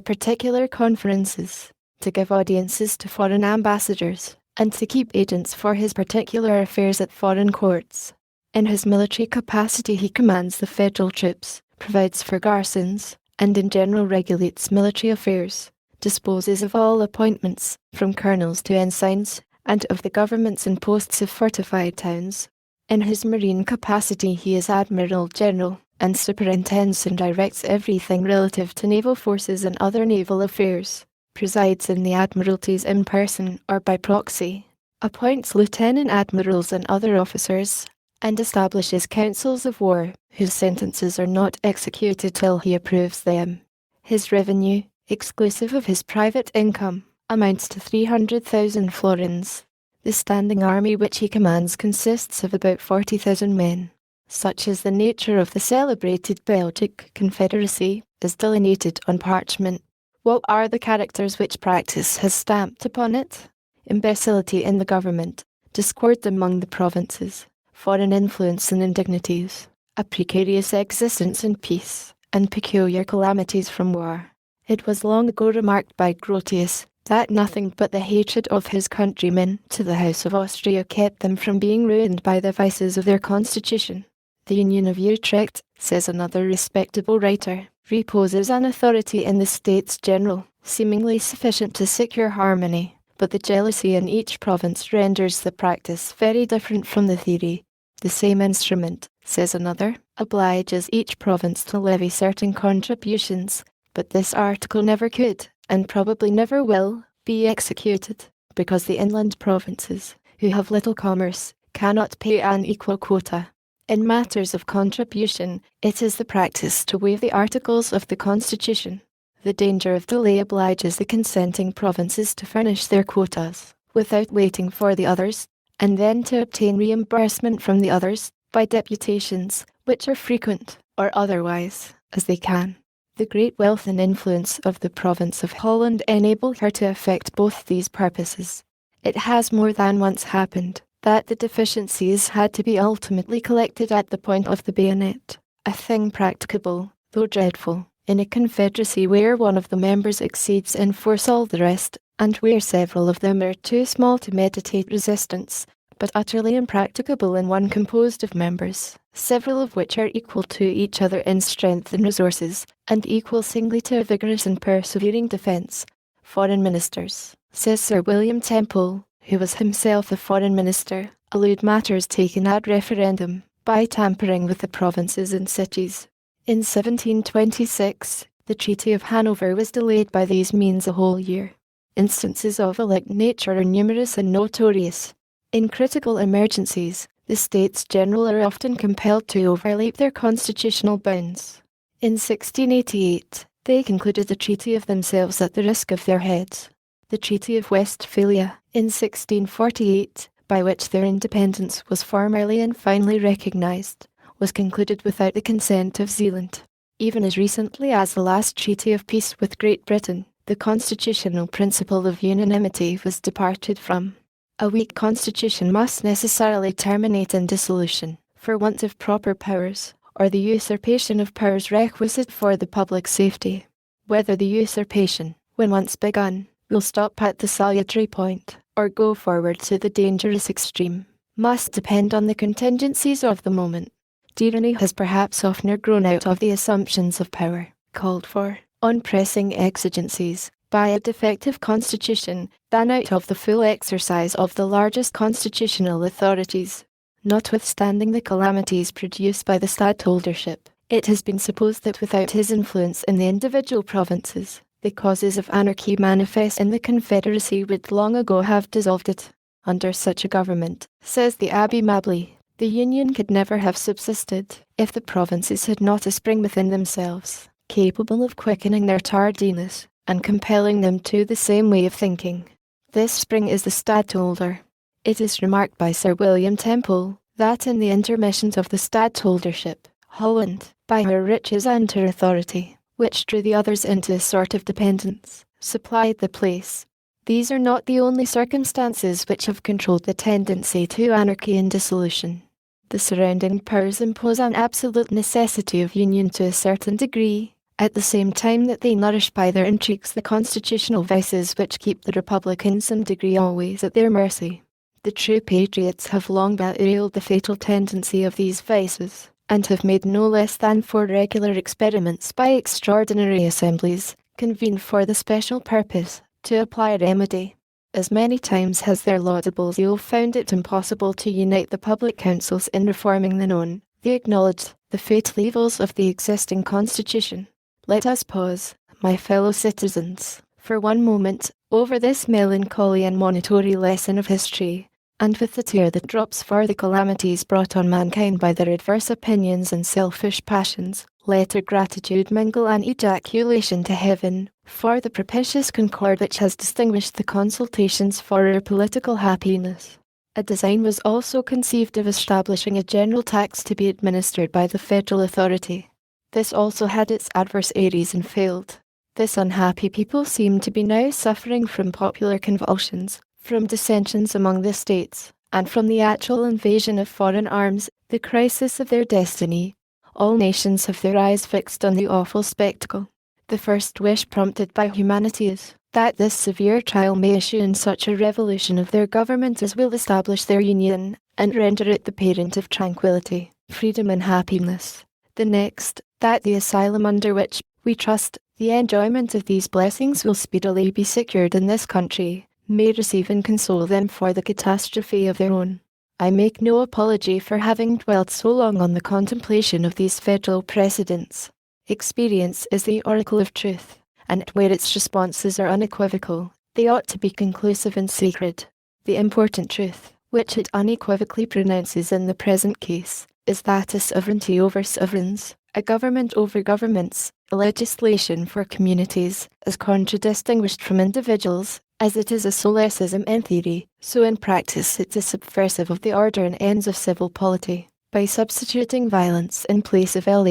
particular conferences, to give audiences to foreign ambassadors, and to keep agents for his particular affairs at foreign courts. In his military capacity he commands the federal troops, provides for garrisons, and in general regulates military affairs, disposes of all appointments, from colonels to ensigns, and of the governments and posts of fortified towns. In his marine capacity he is Admiral General, and superintends and directs everything relative to naval forces and other naval affairs, presides in the Admiralties in person or by proxy, appoints lieutenant admirals and other officers, and establishes councils of war, whose sentences are not executed till he approves them. His revenue, exclusive of his private income, amounts to 300,000 florins. The standing army which he commands consists of about 40,000 men. Such is the nature of the celebrated Belgic Confederacy, as delineated on parchment. What are the characters which practice has stamped upon it? Imbecility in the government, discord among the provinces, foreign influence and indignities, a precarious existence in peace, and peculiar calamities from war. It was long ago remarked by Grotius, that nothing but the hatred of his countrymen to the House of Austria kept them from being ruined by the vices of their constitution. The Union of Utrecht, says another respectable writer, reposes an authority in the States General, seemingly sufficient to secure harmony, but the jealousy in each province renders the practice very different from the theory. The same instrument, says another, obliges each province to levy certain contributions, but this article never could, and probably never will, be executed, because the inland provinces, who have little commerce, cannot pay an equal quota. In matters of contribution, it is the practice to waive the articles of the Constitution. The danger of delay obliges the consenting provinces to furnish their quotas, without waiting for the others, and then to obtain reimbursement from the others, by deputations, which are frequent, or otherwise, as they can. The great wealth and influence of the province of Holland enable her to effect both these purposes. It has more than once happened that the deficiencies had to be ultimately collected at the point of the bayonet, a thing practicable, though dreadful, in a confederacy where one of the members exceeds in force all the rest, and where several of them are too small to meditate resistance, but utterly impracticable in one composed of members, several of which are equal to each other in strength and resources, and equal singly to a vigorous and persevering defence. Foreign ministers, says Sir William Temple, who was himself a foreign minister, elude matters taken ad referendum, by tampering with the provinces and cities. In 1726, the Treaty of Hanover was delayed by these means a whole year. Instances of a like nature are numerous and notorious. In critical emergencies, the States General are often compelled to overleap their constitutional bounds. In 1688, they concluded a treaty of themselves at the risk of their heads. The Treaty of Westphalia, in 1648, by which their independence was formally and finally recognised, was concluded without the consent of Zealand. Even as recently as the last treaty of peace with Great Britain, the constitutional principle of unanimity was departed from. A weak constitution must necessarily terminate in dissolution, for want of proper powers, or the usurpation of powers requisite for the public safety. Whether the usurpation, when once begun, will stop at the salutary point, or go forward to the dangerous extreme, must depend on the contingencies of the moment. Tyranny has perhaps oftener grown out of the assumptions of power, called for, on pressing exigencies, by a defective constitution, than out of the full exercise of the largest constitutional authorities. Notwithstanding the calamities produced by the stadtholdership, it has been supposed that without his influence in the individual provinces, the causes of anarchy manifest in the Confederacy would long ago have dissolved it. Under such a government, says the Abbé Mably, the Union could never have subsisted, if the provinces had not a spring within themselves, capable of quickening their tardiness, and compelling them to the same way of thinking. This spring is the stadtholder. It is remarked by Sir William Temple, that in the intermissions of the stadtholdership, Holland, by her riches and her authority, which drew the others into a sort of dependence, supplied the place. These are not the only circumstances which have controlled the tendency to anarchy and dissolution. The surrounding powers impose an absolute necessity of union to a certain degree, at the same time that they nourish by their intrigues the constitutional vices which keep the Republic in some degree always at their mercy. The true patriots have long bewailed the fatal tendency of these vices, and have made no less than 4 regular experiments by extraordinary assemblies, convened for the special purpose, to apply a remedy. As many times has their laudable zeal found it impossible to unite the public councils in reforming the known, the acknowledged, the fatal evils of the existing constitution. Let us pause, my fellow citizens, for one moment, over this melancholy and monitory lesson of history, and with the tear that drops for the calamities brought on mankind by their adverse opinions and selfish passions, let our gratitude mingle an ejaculation to heaven, for the propitious concord which has distinguished the consultations for our political happiness. A design was also conceived of establishing a general tax to be administered by the federal authority. This also had its adversaries and failed. This unhappy people seem to be now suffering from popular convulsions, from dissensions among the states, and from the actual invasion of foreign arms, the crisis of their destiny. All nations have their eyes fixed on the awful spectacle. The first wish prompted by humanity is, that this severe trial may issue in such a revolution of their government as will establish their union, and render it the parent of tranquility, freedom and happiness. The next, that the asylum under which, we trust, the enjoyment of these blessings will speedily be secured in this country, may receive and console them for the catastrophe of their own. I make no apology for having dwelt so long on the contemplation of these federal precedents. Experience is the oracle of truth, and where its responses are unequivocal, they ought to be conclusive and sacred. The important truth, which it unequivocally pronounces in the present case, is that a sovereignty over sovereigns, a government over governments, a legislation for communities, as contradistinguished from individuals, as it is a solecism in theory, so in practice it is subversive of the order and ends of civil polity, by substituting violence in place of law,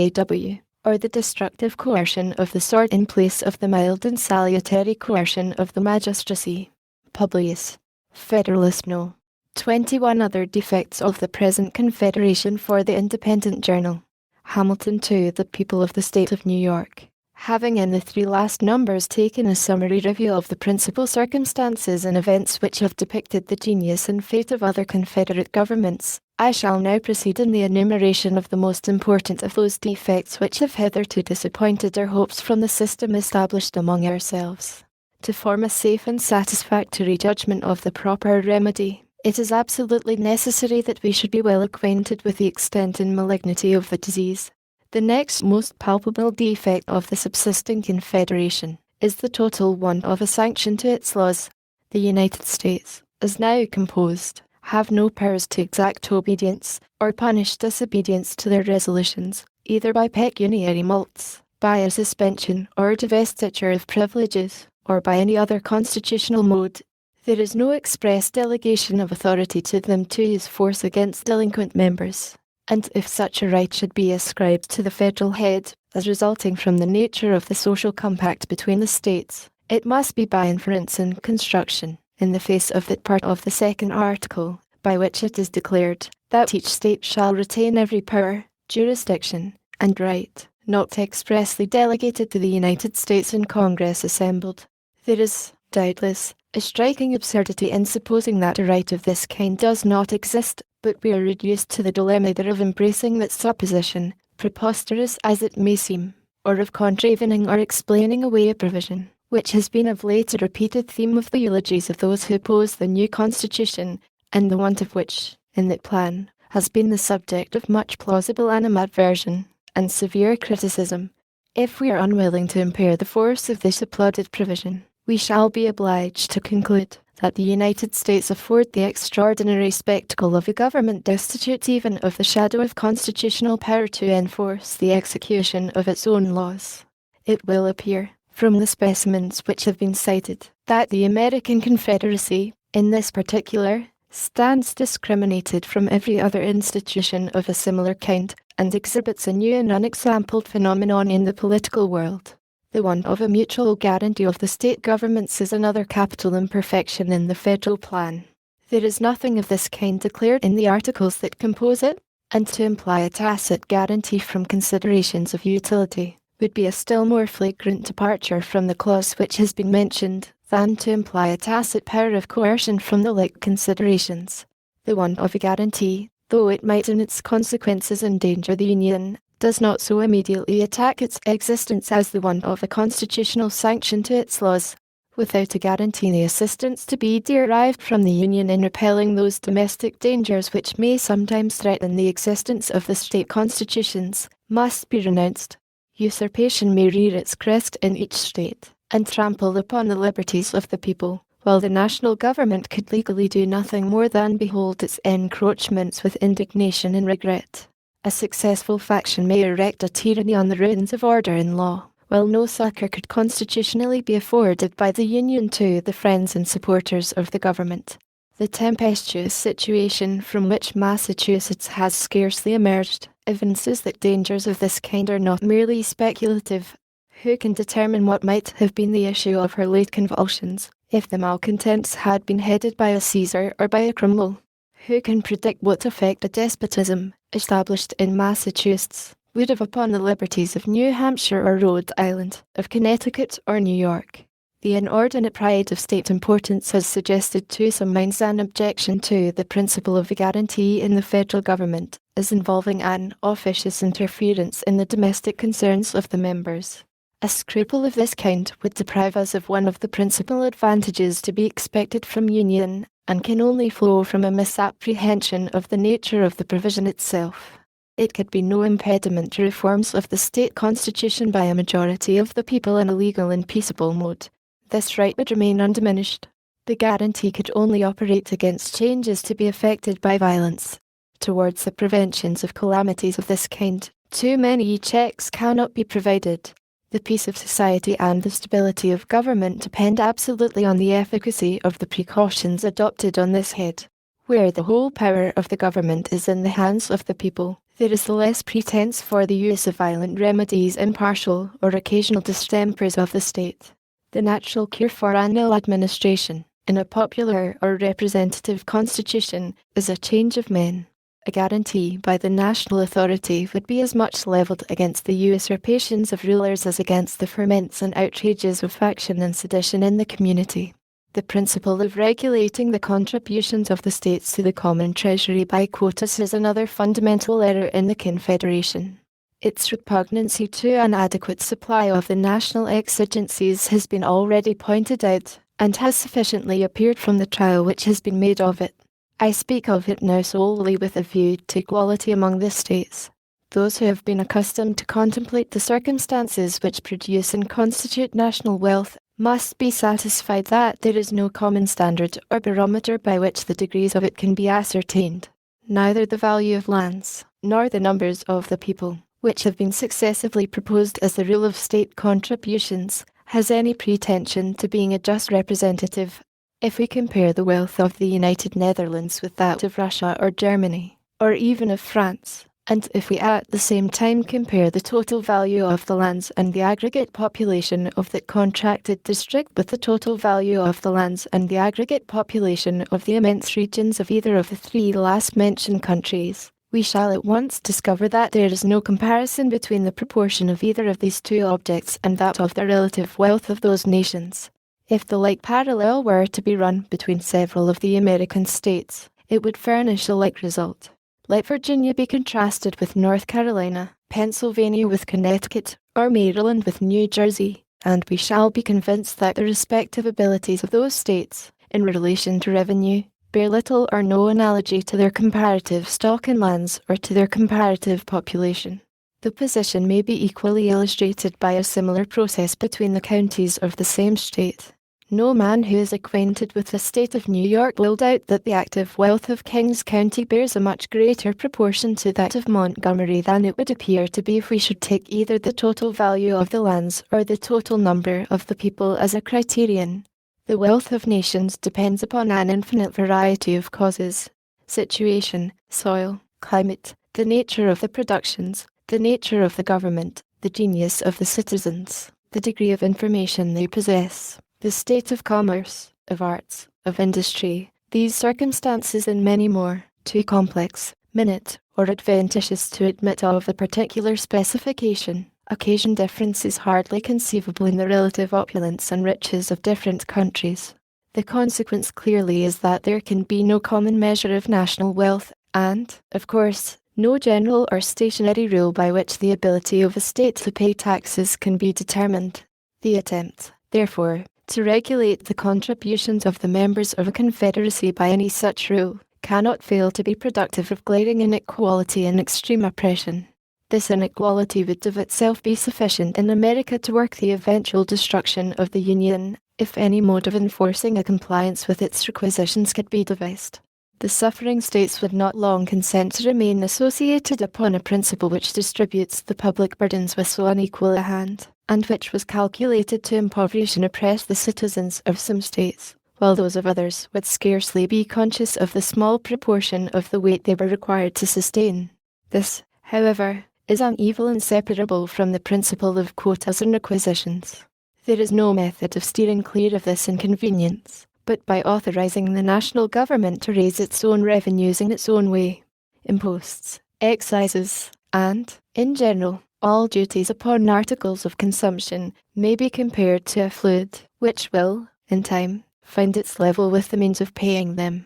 or the destructive coercion of the sword in place of the mild and salutary coercion of the magistracy. Publius. Federalist No. 21 Other defects of the present Confederation for the Independent Journal. Hamilton to the people of the State of New York. Having in the 3 last numbers taken a summary review of the principal circumstances and events which have depicted the genius and fate of other Confederate governments, I shall now proceed in the enumeration of the most important of those defects which have hitherto disappointed our hopes from the system established among ourselves. To form a safe and satisfactory judgment of the proper remedy, it is absolutely necessary that we should be well acquainted with the extent and malignity of the disease. The next most palpable defect of the subsisting Confederation is the total want of a sanction to its laws. The United States, as now composed, have no powers to exact obedience or punish disobedience to their resolutions, either by pecuniary mulcts, by a suspension or divestiture of privileges, or by any other constitutional mode. There is no express delegation of authority to them to use force against delinquent members, and if such a right should be ascribed to the federal head, as resulting from the nature of the social compact between the states, it must be by inference and construction, in the face of that part of the second article, by which it is declared, that each state shall retain every power, jurisdiction, and right, not expressly delegated to the United States in Congress assembled. There is, doubtless, a striking absurdity in supposing that a right of this kind does not exist, but we are reduced to the dilemma either of embracing that supposition, preposterous as it may seem, or of contravening or explaining away a provision, which has been of late a repeated theme of the eulogies of those who oppose the new Constitution, and the want of which, in that plan, has been the subject of much plausible animadversion and severe criticism. If we are unwilling to impair the force of this applauded provision, we shall be obliged to conclude that the United States afford the extraordinary spectacle of a government destitute even of the shadow of constitutional power to enforce the execution of its own laws. It will appear, from the specimens which have been cited, that the American Confederacy, in this particular, stands discriminated from every other institution of a similar kind, and exhibits a new and unexampled phenomenon in the political world. The want of a mutual guarantee of the state governments is another capital imperfection in the federal plan. There is nothing of this kind declared in the articles that compose it, and to imply a tacit guarantee from considerations of utility would be a still more flagrant departure from the clause which has been mentioned, than to imply a tacit power of coercion from the like considerations. The want of a guarantee, though it might in its consequences endanger the Union, does not so immediately attack its existence as the want of a constitutional sanction to its laws. Without a guarantee, the assistance to be derived from the Union in repelling those domestic dangers which may sometimes threaten the existence of the state constitutions must be renounced. Usurpation may rear its crest in each state, and trample upon the liberties of the people, while the national government could legally do nothing more than behold its encroachments with indignation and regret. A successful faction may erect a tyranny on the ruins of order and law, while no succor could constitutionally be afforded by the Union to the friends and supporters of the government. The tempestuous situation from which Massachusetts has scarcely emerged evinces that dangers of this kind are not merely speculative. Who can determine what might have been the issue of her late convulsions, if the malcontents had been headed by a Caesar or by a Cromwell? Who can predict what effect a despotism, established in Massachusetts, would have upon the liberties of New Hampshire or Rhode Island, of Connecticut or New York? The inordinate pride of state importance has suggested to some minds an objection to the principle of a guarantee in the federal government, as involving an officious interference in the domestic concerns of the members. A scruple of this kind would deprive us of one of the principal advantages to be expected from union, and can only flow from a misapprehension of the nature of the provision itself. It could be no impediment to reforms of the state constitution by a majority of the people in a legal and peaceable mode. This right would remain undiminished. The guarantee could only operate against changes to be effected by violence. Towards the preventions of calamities of this kind, too many checks cannot be provided. The peace of society and the stability of government depend absolutely on the efficacy of the precautions adopted on this head. Where the whole power of the government is in the hands of the people, there is the less pretence for the use of violent remedies and partial or occasional distempers of the state. The natural cure for an ill administration, in a popular or representative constitution, is a change of men. A guarantee by the national authority would be as much levelled against the usurpations of rulers as against the ferments and outrages of faction and sedition in the community. The principle of regulating the contributions of the states to the common treasury by quotas is another fundamental error in the Confederation. Its repugnancy to an adequate supply of the national exigencies has been already pointed out, and has sufficiently appeared from the trial which has been made of it. I speak of it now solely with a view to equality among the states. Those who have been accustomed to contemplate the circumstances which produce and constitute national wealth must be satisfied that there is no common standard or barometer by which the degrees of it can be ascertained. Neither the value of lands, nor the numbers of the people, which have been successively proposed as the rule of state contributions, has any pretension to being a just representative. If we compare the wealth of the United Netherlands with that of Russia or Germany, or even of France, and if we at the same time compare the total value of the lands and the aggregate population of that contracted district with the total value of the lands and the aggregate population of the immense regions of either of the three last mentioned countries, we shall at once discover that there is no comparison between the proportion of either of these two objects and that of the relative wealth of those nations. If the like parallel were to be run between several of the American states, it would furnish a like result. Let Virginia be contrasted with North Carolina, Pennsylvania with Connecticut, or Maryland with New Jersey, and we shall be convinced that the respective abilities of those states, in relation to revenue, bear little or no analogy to their comparative stock in lands or to their comparative population. The position may be equally illustrated by a similar process between the counties of the same state. No man who is acquainted with the state of New York will doubt that the active wealth of Kings County bears a much greater proportion to that of Montgomery than it would appear to be if we should take either the total value of the lands or the total number of the people as a criterion. The wealth of nations depends upon an infinite variety of causes: situation, soil, climate, the nature of the productions, the nature of the government, the genius of the citizens, the degree of information they possess, the state of commerce, of arts, of industry. These circumstances and many more, too complex, minute, or adventitious to admit of a particular specification, occasion differences hardly conceivable in the relative opulence and riches of different countries. The consequence clearly is that there can be no common measure of national wealth, and, of course, no general or stationary rule by which the ability of a state to pay taxes can be determined. The attempt, therefore, to regulate the contributions of the members of a confederacy by any such rule cannot fail to be productive of glaring inequality and extreme oppression. This inequality would of itself be sufficient in America to work the eventual destruction of the Union, if any mode of enforcing a compliance with its requisitions could be devised. The suffering states would not long consent to remain associated upon a principle which distributes the public burdens with so unequal a hand, and which was calculated to impoverish and oppress the citizens of some states, while those of others would scarcely be conscious of the small proportion of the weight they were required to sustain. This, however, is an evil inseparable from the principle of quotas and requisitions. There is no method of steering clear of this inconvenience, but by authorizing the national government to raise its own revenues in its own way. Imposts, excises, and, in general, all duties upon articles of consumption may be compared to a fluid, which will, in time, find its level with the means of paying them.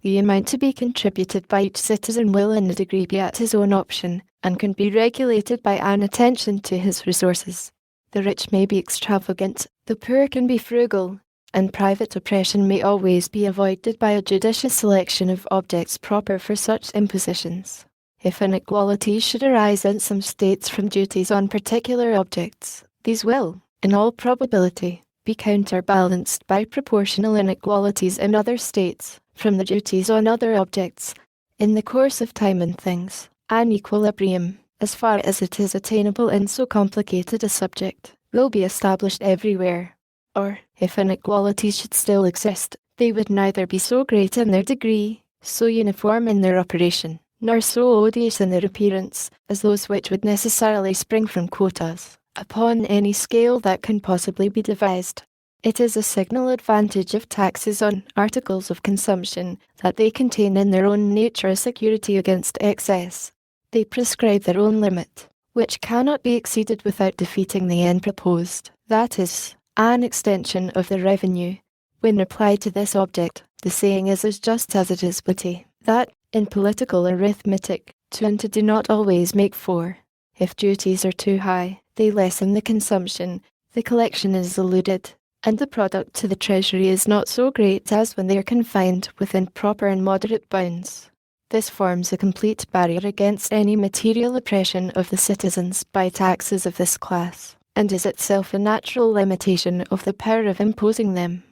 The amount to be contributed by each citizen will in a degree be at his own option, and can be regulated by an attention to his resources. The rich may be extravagant, the poor can be frugal, and private oppression may always be avoided by a judicious selection of objects proper for such impositions. If inequalities should arise in some states from duties on particular objects, these will, in all probability, be counterbalanced by proportional inequalities in other states, from the duties on other objects. In the course of time and things, an equilibrium, as far as it is attainable in so complicated a subject, will be established everywhere. Or, if inequalities should still exist, they would neither be so great in their degree, so uniform in their operation, nor so odious in their appearance, as those which would necessarily spring from quotas, upon any scale that can possibly be devised. It is a signal advantage of taxes on articles of consumption that they contain in their own nature a security against excess. They prescribe their own limit, which cannot be exceeded without defeating the end proposed, that is, an extension of the revenue. When applied to this object, the saying is as just as it is witty, that, in political arithmetic, 2 and 2 do not always make 4. If duties are too high, they lessen the consumption, the collection is eluded, and the product to the treasury is not so great as when they are confined within proper and moderate bounds. This forms a complete barrier against any material oppression of the citizens by taxes of this class, and is itself a natural limitation of the power of imposing them.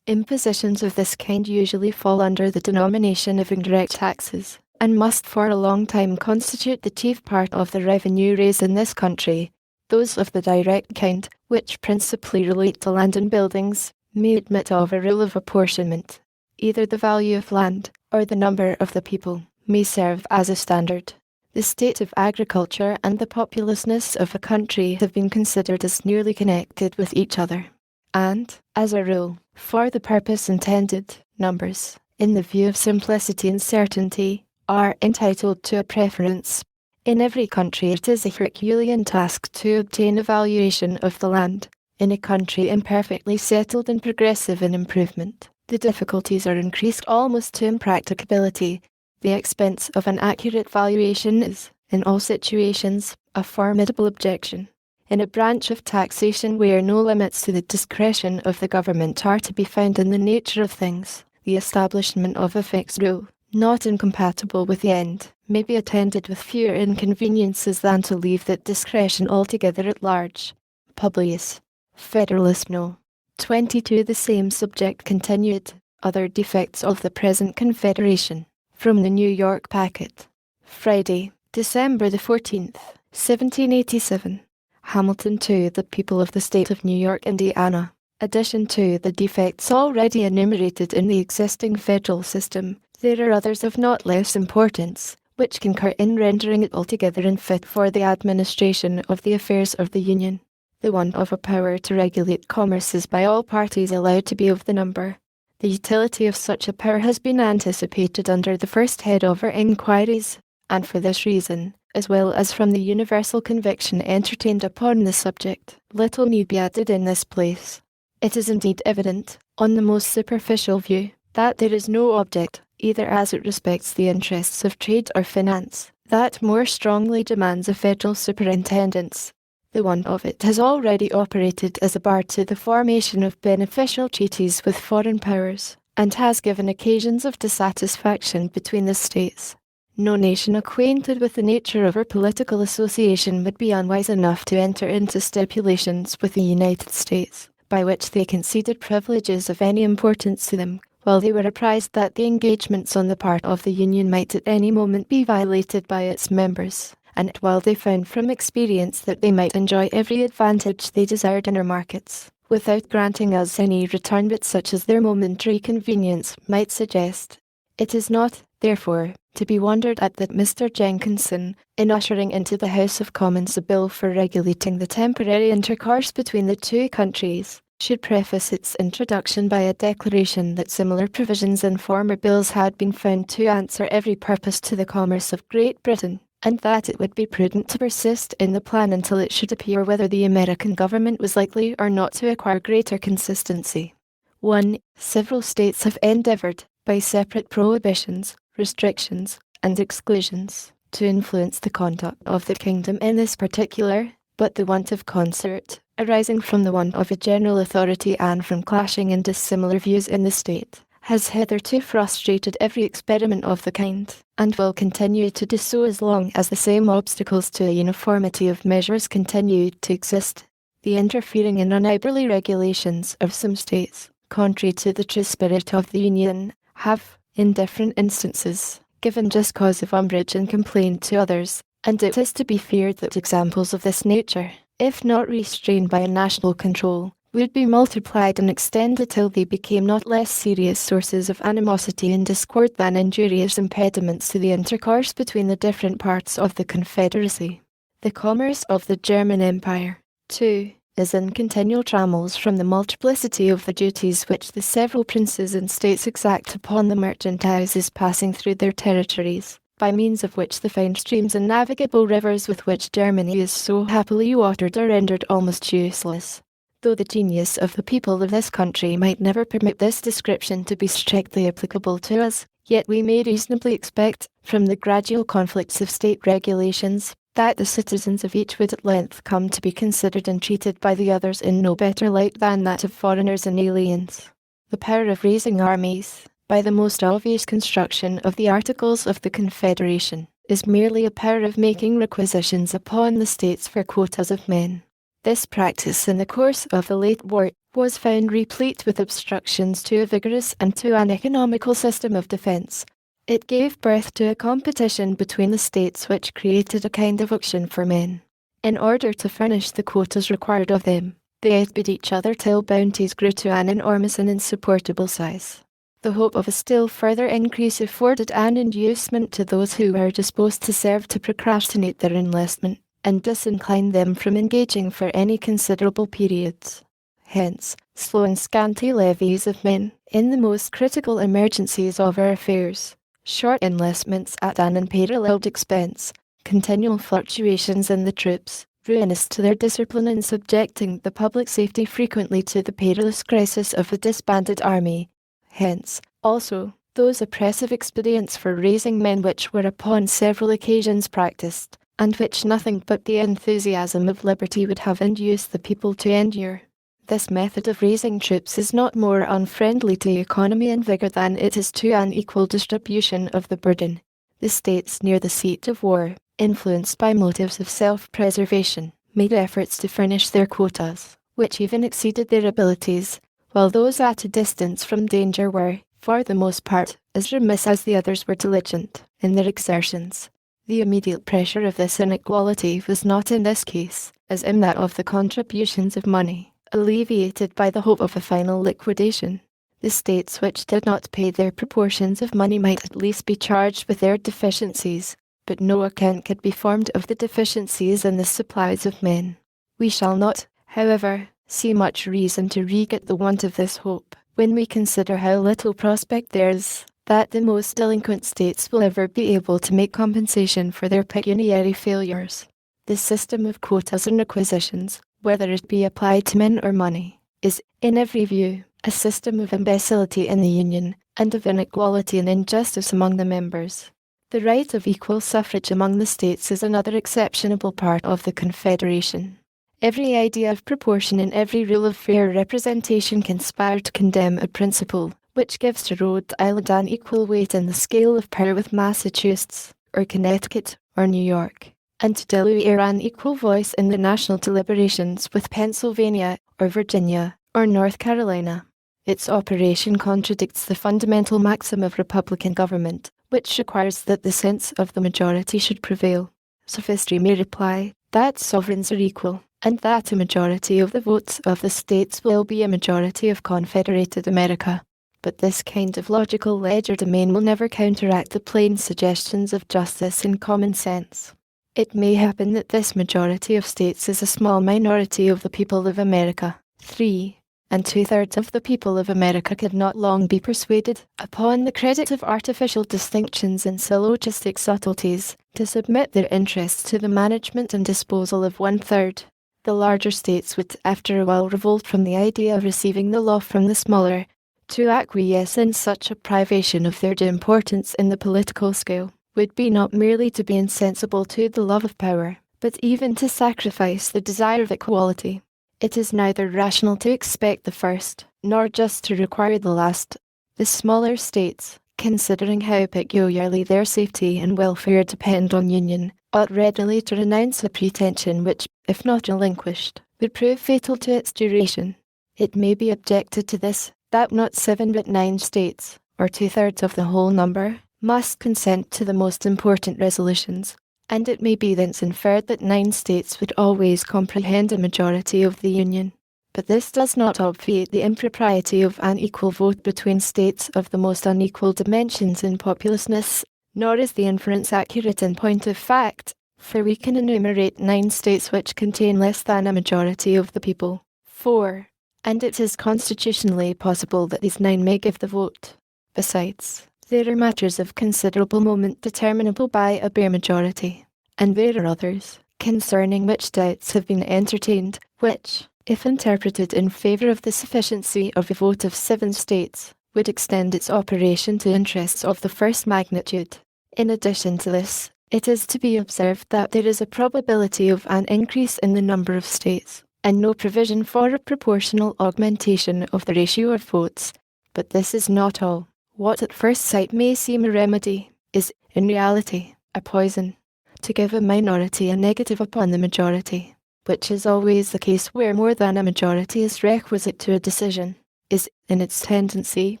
Impositions of this kind usually fall under the denomination of indirect taxes, and must for a long time constitute the chief part of the revenue raised in this country. Those of the direct kind, which principally relate to land and buildings, may admit of a rule of apportionment. Either the value of land, or the number of the people, may serve as a standard. The state of agriculture and the populousness of a country have been considered as nearly connected with each other. And, as a rule, for the purpose intended, numbers, in the view of simplicity and certainty, are entitled to a preference. In every country it is a Herculean task to obtain a valuation of the land. In a country imperfectly settled and progressive in improvement, the difficulties are increased almost to impracticability. The expense of an accurate valuation is, in all situations, a formidable objection. In a branch of taxation where no limits to the discretion of the government are to be found in the nature of things, the establishment of a fixed rule, not incompatible with the end, may be attended with fewer inconveniences than to leave that discretion altogether at large. Publius. Federalist No. 22. The same subject continued. Other defects of the present Confederation. From the New York Packet. Friday, December the 14th, 1787. Hamilton to the people of the state of New York, Indiana. Addition to the defects already enumerated in the existing federal system, there are others of not less importance, which concur in rendering it altogether unfit for the administration of the affairs of the Union. The want of a power to regulate commerce is by all parties allowed to be of the number. The utility of such a power has been anticipated under the first head of our inquiries, and for this reason, as well as from the universal conviction entertained upon the subject, little need be added in this place. It is indeed evident, on the most superficial view, that there is no object, either as it respects the interests of trade or finance, that more strongly demands a federal superintendence. The want of it has already operated as a bar to the formation of beneficial treaties with foreign powers, and has given occasions of dissatisfaction between the states. No nation acquainted with the nature of her political association would be unwise enough to enter into stipulations with the United States, by which they conceded privileges of any importance to them, while they were apprised that the engagements on the part of the Union might at any moment be violated by its members, and while they found from experience that they might enjoy every advantage they desired in our markets, without granting us any return but such as their momentary convenience might suggest. It is not, therefore, to be wondered at that Mr. Jenkinson, in ushering into the House of Commons a bill for regulating the temporary intercourse between the two countries, should preface its introduction by a declaration that similar provisions in former bills had been found to answer every purpose to the commerce of Great Britain, and that it would be prudent to persist in the plan until it should appear whether the American government was likely or not to acquire greater consistency. 1. Several states have endeavored, by separate prohibitions, restrictions, and exclusions, to influence the conduct of the kingdom in this particular, but the want of concert, arising from the want of a general authority and from clashing and dissimilar views in the state, has hitherto frustrated every experiment of the kind, and will continue to do so as long as the same obstacles to a uniformity of measures continue to exist. The interfering and unneighbourly regulations of some states, contrary to the true spirit of the Union, have, in different instances, given just cause of umbrage and complaint to others, and it is to be feared that examples of this nature, if not restrained by a national control, would be multiplied and extended till they became not less serious sources of animosity and discord than injurious impediments to the intercourse between the different parts of the Confederacy. The commerce of the German Empire, 2. is in continual trammels from the multiplicity of the duties which the several princes and states exact upon the merchandises passing through their territories, by means of which the fine streams and navigable rivers with which Germany is so happily watered are rendered almost useless. Though the genius of the people of this country might never permit this description to be strictly applicable to us, yet we may reasonably expect, from the gradual conflicts of state regulations, that the citizens of each would at length come to be considered and treated by the others in no better light than that of foreigners and aliens. The power of raising armies, by the most obvious construction of the Articles of the Confederation, is merely a power of making requisitions upon the states for quotas of men. This practice in the course of the late war was found replete with obstructions to a vigorous and to an economical system of defence. It gave birth to a competition between the states which created a kind of auction for men. In order to furnish the quotas required of them, They outbid each other till bounties grew to an enormous and insupportable size. The hope of a still further increase afforded an inducement to those who were disposed to serve to procrastinate their enlistment, and disincline them from engaging for any considerable periods. Hence, slow and scanty levies of men, in the most critical emergencies of our affairs, short enlistments at an unparalleled expense, continual fluctuations in the troops, ruinous to their discipline and subjecting the public safety frequently to the perilous crisis of a disbanded army. Hence, also, those oppressive expedients for raising men which were upon several occasions practiced, and which nothing but the enthusiasm of liberty would have induced the people to endure. This method of raising troops is not more unfriendly to economy and vigour than it is to an equal distribution of the burden. The states near the seat of war, influenced by motives of self-preservation, made efforts to furnish their quotas, which even exceeded their abilities, while those at a distance from danger were, for the most part, as remiss as the others were diligent in their exertions. The immediate pressure of this inequality was not in this case, as in that of the contributions of money, alleviated by the hope of a final liquidation. The states which did not pay their proportions of money might at least be charged with their deficiencies, but no account could be formed of the deficiencies in the supplies of men. We shall not, however, see much reason to regret the want of this hope, when we consider how little prospect there is that the most delinquent states will ever be able to make compensation for their pecuniary failures. This system of quotas and requisitions, whether it be applied to men or money, is, in every view, a system of imbecility in the Union, and of inequality and injustice among the members. The right of equal suffrage among the states is another exceptionable part of the Confederation. Every idea of proportion and every rule of fair representation conspire to condemn a principle which gives to Rhode Island an equal weight in the scale of power with Massachusetts, or Connecticut, or New York, and to Delaware an equal voice in the national deliberations with Pennsylvania, or Virginia, or North Carolina. Its operation contradicts the fundamental maxim of republican government, which requires that the sense of the majority should prevail. Sophistry may reply that sovereigns are equal, and that a majority of the votes of the states will be a majority of Confederated America. But this kind of logical legerdemain will never counteract the plain suggestions of justice and common sense. It may happen that this majority of states is a small minority of the people of America. 3 2/3 of the people of America could not long be persuaded, upon the credit of artificial distinctions and syllogistic subtleties, to submit their interests to the management and disposal of 1/3. The larger states would after a while revolt from the idea of receiving the law from the smaller. To acquiesce in such a privation of their due importance in the political scale would be not merely to be insensible to the love of power, but even to sacrifice the desire of equality. It is neither rational to expect the first, nor just to require the last. The smaller states, considering how peculiarly their safety and welfare depend on union, ought readily to renounce a pretension which, if not relinquished, would prove fatal to its duration. It may be objected to this, that not 7 but 9 states, or 2/3 of the whole number, must consent to the most important resolutions, and it may be thence inferred that 9 states would always comprehend a majority of the Union. But this does not obviate the impropriety of an equal vote between states of the most unequal dimensions in populousness, nor is the inference accurate in point of fact, for we can enumerate 9 states which contain less than a majority of the people. 4. And it is constitutionally possible that these 9 may give the vote. Besides, there are matters of considerable moment determinable by a bare majority, and there are others, concerning which doubts have been entertained, which, if interpreted in favour of the sufficiency of a vote of 7 states, would extend its operation to interests of the first magnitude. In addition to this, it is to be observed that there is a probability of an increase in the number of states, and no provision for a proportional augmentation of the ratio of votes. But this is not all. What at first sight may seem a remedy, is, in reality, a poison. To give a minority a negative upon the majority, which is always the case where more than a majority is requisite to a decision, is, in its tendency,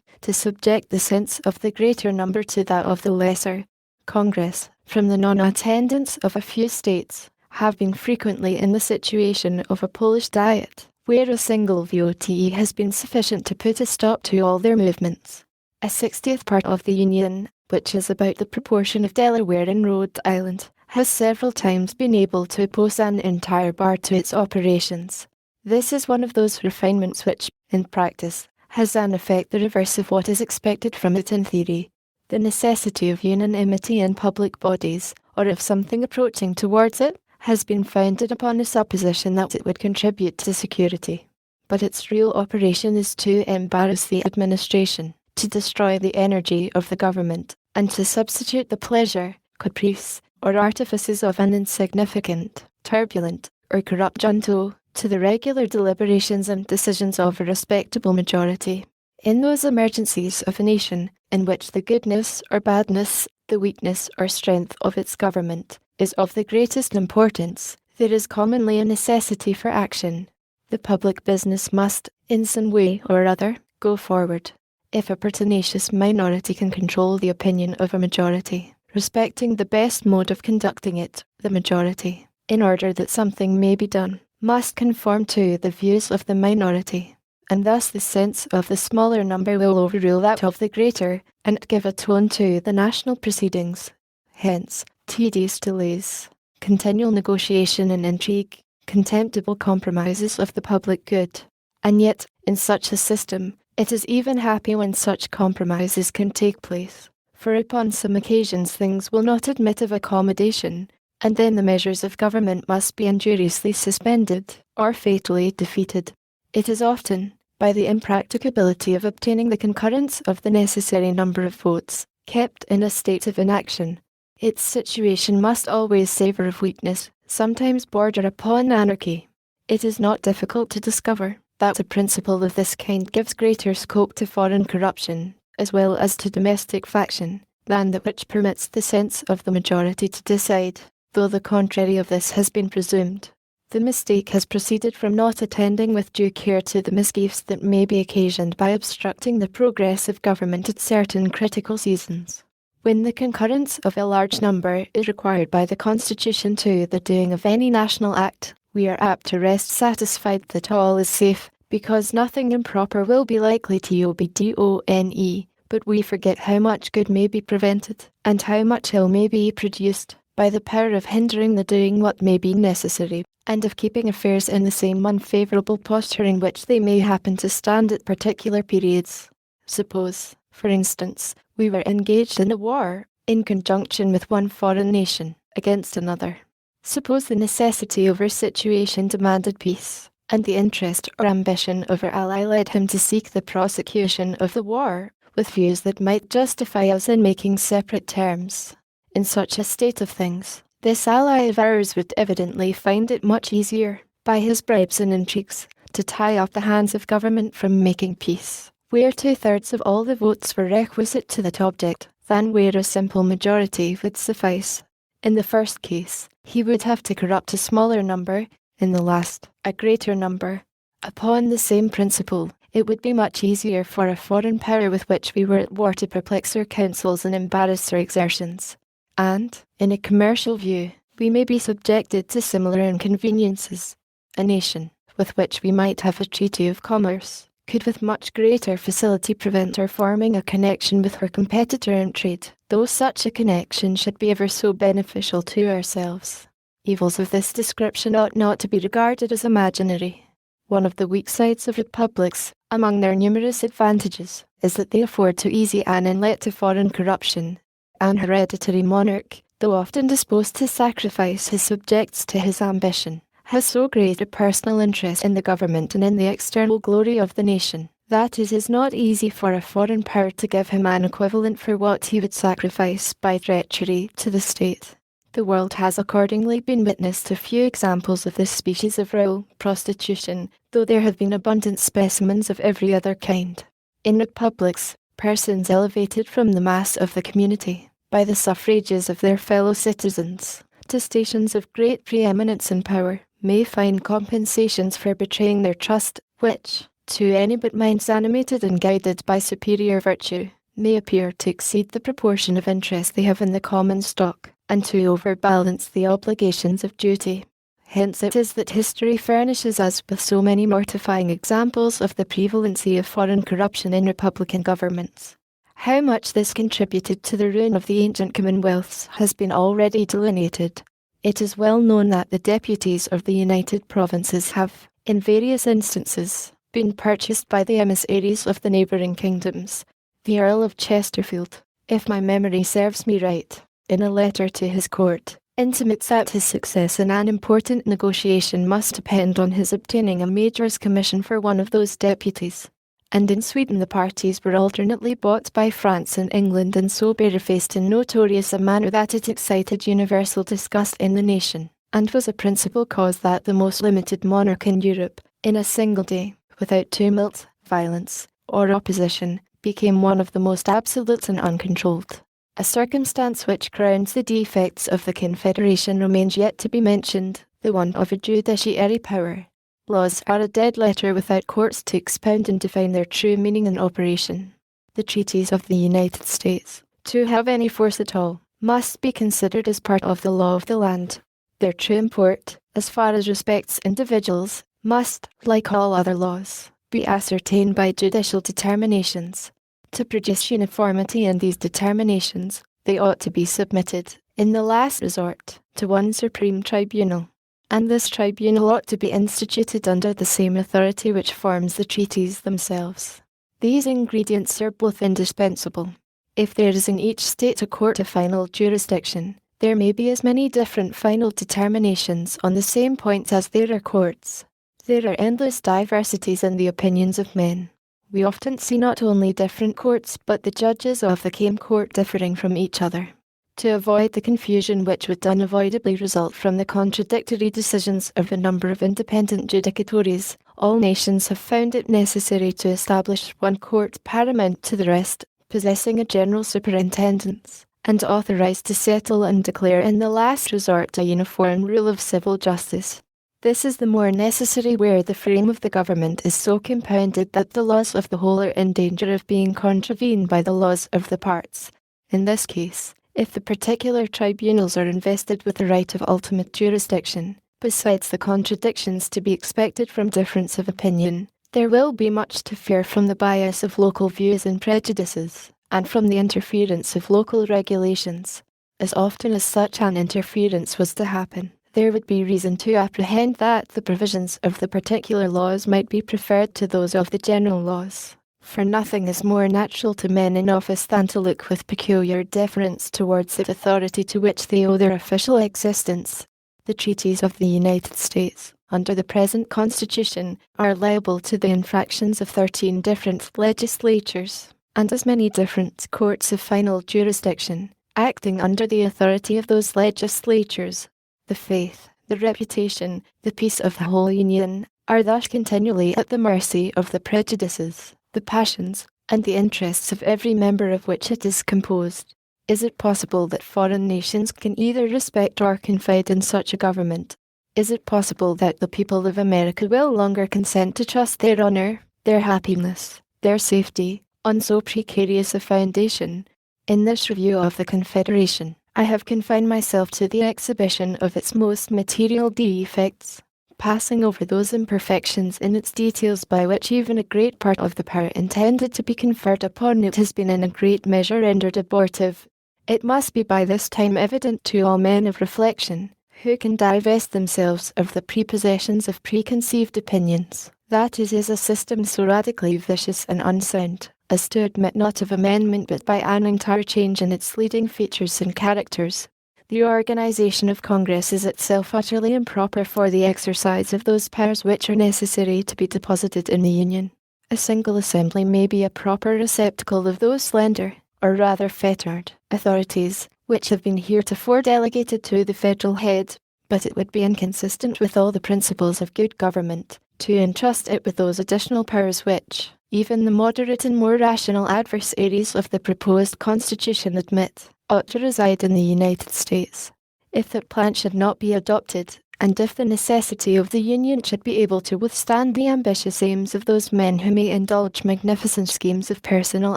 to subject the sense of the greater number to that of the lesser. Congress, from the non-attendance of a few states, have been frequently in the situation of a Polish Diet, where a single vote has been sufficient to put a stop to all their movements. A 60th part of the Union, which is about the proportion of Delaware and Rhode Island, has several times been able to oppose an entire bar to its operations. This is one of those refinements which, in practice, has an effect the reverse of what is expected from it in theory. The necessity of unanimity in public bodies, or of something approaching towards it, has been founded upon the supposition that it would contribute to security. But its real operation is to embarrass the administration, to destroy the energy of the government, and to substitute the pleasure, caprice, or artifices of an insignificant, turbulent, or corrupt junto to the regular deliberations and decisions of a respectable majority. In those emergencies of a nation, in which the goodness or badness, the weakness or strength of its government, is of the greatest importance, there is commonly a necessity for action. The public business must, in some way or other, go forward. If a pertinacious minority can control the opinion of a majority, respecting the best mode of conducting it, the majority, in order that something may be done, must conform to the views of the minority, and thus the sense of the smaller number will overrule that of the greater, and give a tone to the national proceedings. Hence, tedious delays, continual negotiation and intrigue, contemptible compromises of the public good. And yet, in such a system, it is even happy when such compromises can take place, for upon some occasions things will not admit of accommodation, and then the measures of government must be injuriously suspended, or fatally defeated. It is often, by the impracticability of obtaining the concurrence of the necessary number of votes, kept in a state of inaction. Its situation must always savour of weakness, sometimes border upon anarchy. It is not difficult to discover that a principle of this kind gives greater scope to foreign corruption, as well as to domestic faction, than that which permits the sense of the majority to decide, though the contrary of this has been presumed. The mistake has proceeded from not attending with due care to the misgifts that may be occasioned by obstructing the progress of government at certain critical seasons. When the concurrence of a large number is required by the Constitution to the doing of any national act, we are apt to rest satisfied that all is safe, because nothing improper will be likely to be done, but we forget how much good may be prevented, and how much ill may be produced, by the power of hindering the doing what may be necessary, and of keeping affairs in the same unfavourable posture in which they may happen to stand at particular periods. Suppose, for instance, we were engaged in a war, in conjunction with one foreign nation, against another. Suppose the necessity of our situation demanded peace, and the interest or ambition of our ally led him to seek the prosecution of the war, with views that might justify us in making separate terms. In such a state of things, this ally of ours would evidently find it much easier, by his bribes and intrigues, to tie up the hands of government from making peace, where 2/3 of all the votes were requisite to that object, than where a simple majority would suffice. In the first case, he would have to corrupt a smaller number, in the last, a greater number. Upon the same principle, it would be much easier for a foreign power with which we were at war to perplex our counsels and embarrass our exertions. And, in a commercial view, we may be subjected to similar inconveniences. A nation, with which we might have a treaty of commerce, could with much greater facility prevent our forming a connection with her competitor in trade, though such a connection should be ever so beneficial to ourselves. Evils of this description ought not to be regarded as imaginary. One of the weak sides of republics, among their numerous advantages, is that they afford too easy an inlet to foreign corruption. An hereditary monarch, though often disposed to sacrifice his subjects to his ambition, has so great a personal interest in the government and in the external glory of the nation, that it is not easy for a foreign power to give him an equivalent for what he would sacrifice by treachery to the state. The world has accordingly been witness to few examples of this species of royal prostitution, though there have been abundant specimens of every other kind. In republics, persons elevated from the mass of the community, by the suffrages of their fellow citizens, to stations of great preeminence and power, may find compensations for betraying their trust, which, to any but minds animated and guided by superior virtue, may appear to exceed the proportion of interest they have in the common stock, and to overbalance the obligations of duty. Hence it is that history furnishes us with so many mortifying examples of the prevalency of foreign corruption in republican governments. How much this contributed to the ruin of the ancient commonwealths has been already delineated. It is well known that the deputies of the United Provinces have, in various instances, been purchased by the emissaries of the neighbouring kingdoms. The Earl of Chesterfield, if my memory serves me right, in a letter to his court, intimates that his success in an important negotiation must depend on his obtaining a major's commission for one of those deputies. And in Sweden the parties were alternately bought by France and England in so barefaced and notorious a manner that it excited universal disgust in the nation, and was a principal cause that the most limited monarch in Europe, in a single day, without tumult, violence, or opposition, became one of the most absolute and uncontrolled. A circumstance which crowns the defects of the Confederation remains yet to be mentioned, the want of a judiciary power. Laws are a dead letter without courts to expound and define their true meaning and operation. The treaties of the United States, to have any force at all, must be considered as part of the law of the land. Their true import, as far as respects individuals, must, like all other laws, be ascertained by judicial determinations. To produce uniformity in these determinations, they ought to be submitted, in the last resort, to one supreme tribunal. And this tribunal ought to be instituted under the same authority which forms the treaties themselves. These ingredients are both indispensable. If there is in each state a court of final jurisdiction, there may be as many different final determinations on the same point as there are courts. There are endless diversities in the opinions of men. We often see not only different courts but the judges of the same court differing from each other. To avoid the confusion which would unavoidably result from the contradictory decisions of a number of independent judicatories, all nations have found it necessary to establish one court paramount to the rest, possessing a general superintendence, and authorized to settle and declare in the last resort a uniform rule of civil justice. This is the more necessary where the frame of the government is so compounded that the laws of the whole are in danger of being contravened by the laws of the parts. In this case, if the particular tribunals are invested with the right of ultimate jurisdiction, besides the contradictions to be expected from difference of opinion, there will be much to fear from the bias of local views and prejudices, and from the interference of local regulations. As often as such an interference was to happen, there would be reason to apprehend that the provisions of the particular laws might be preferred to those of the general laws. For nothing is more natural to men in office than to look with peculiar deference towards the authority to which they owe their official existence. The treaties of the United States, under the present Constitution, are liable to the infractions of 13 different legislatures, and as many different courts of final jurisdiction, acting under the authority of those legislatures. The faith, the reputation, the peace of the whole Union, are thus continually at the mercy of the prejudices, the passions, and the interests of every member of which it is composed. Is it possible that foreign nations can either respect or confide in such a government? Is it possible that the people of America will longer consent to trust their honour, their happiness, their safety, on so precarious a foundation? In this review of the Confederation, I have confined myself to the exhibition of its most material defects, passing over those imperfections in its details by which even a great part of the power intended to be conferred upon it has been in a great measure rendered abortive. It must be by this time evident to all men of reflection, who can divest themselves of the prepossessions of preconceived opinions, that it is a system so radically vicious and unsound, as to admit not of amendment but by an entire change in its leading features and characters. The organization of Congress is itself utterly improper for the exercise of those powers which are necessary to be deposited in the Union. A single assembly may be a proper receptacle of those slender, or rather fettered, authorities, which have been heretofore delegated to the federal head, but it would be inconsistent with all the principles of good government to entrust it with those additional powers which, even the moderate and more rational adversaries of the proposed Constitution admit, ought to reside in the United States. If that plan should not be adopted, and if the necessity of the Union should be able to withstand the ambitious aims of those men who may indulge magnificent schemes of personal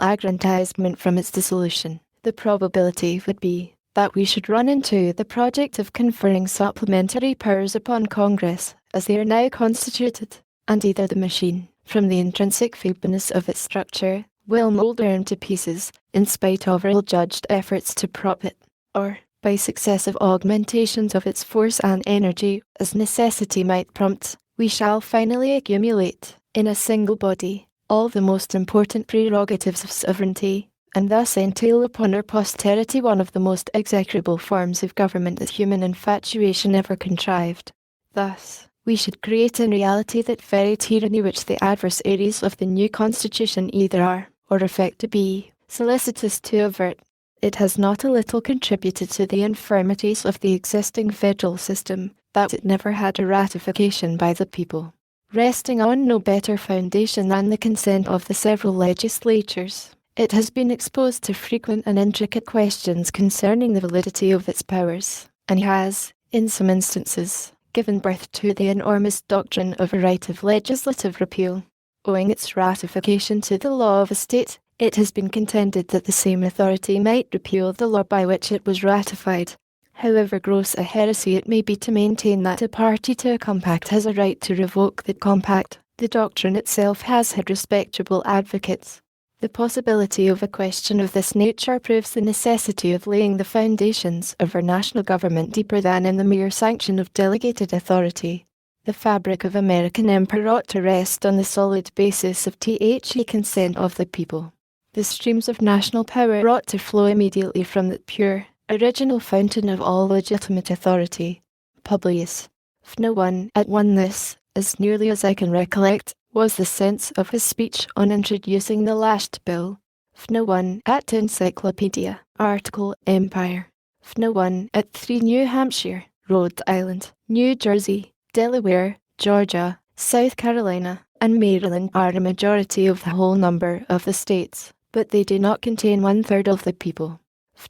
aggrandizement from its dissolution, the probability would be, that we should run into the project of conferring supplementary powers upon Congress, as they are now constituted, and either the machine, from the intrinsic feebleness of its structure, will moulder into pieces, in spite of ill-judged efforts to prop it, or, by successive augmentations of its force and energy, as necessity might prompt, we shall finally accumulate, in a single body, all the most important prerogatives of sovereignty, and thus entail upon our posterity one of the most execrable forms of government that human infatuation ever contrived. Thus, we should create in reality that very tyranny which the adversaries of the new constitution either are, or affect to be, solicitous to avert. It has not a little contributed to the infirmities of the existing federal system, that it never had a ratification by the people, resting on no better foundation than the consent of the several legislatures. It has been exposed to frequent and intricate questions concerning the validity of its powers, and has, in some instances, given birth to the enormous doctrine of a right of legislative repeal. Owing its ratification to the law of a state, it has been contended that the same authority might repeal the law by which it was ratified. However gross a heresy it may be to maintain that a party to a compact has a right to revoke the compact, the doctrine itself has had respectable advocates. The possibility of a question of this nature proves the necessity of laying the foundations of our national government deeper than in the mere sanction of delegated authority. The fabric of American empire ought to rest on the solid basis of the consent of the people. The streams of national power ought to flow immediately from the pure, original fountain of all legitimate authority. Publius. No one at one this, as nearly as I can recollect, was the sense of his speech on introducing the last bill. No one at Encyclopedia, article Empire. No one at 3 New Hampshire, Rhode Island, New Jersey, Delaware, Georgia, South Carolina, and Maryland are a majority of the whole number of the states, but they do not contain 1/3 of the people.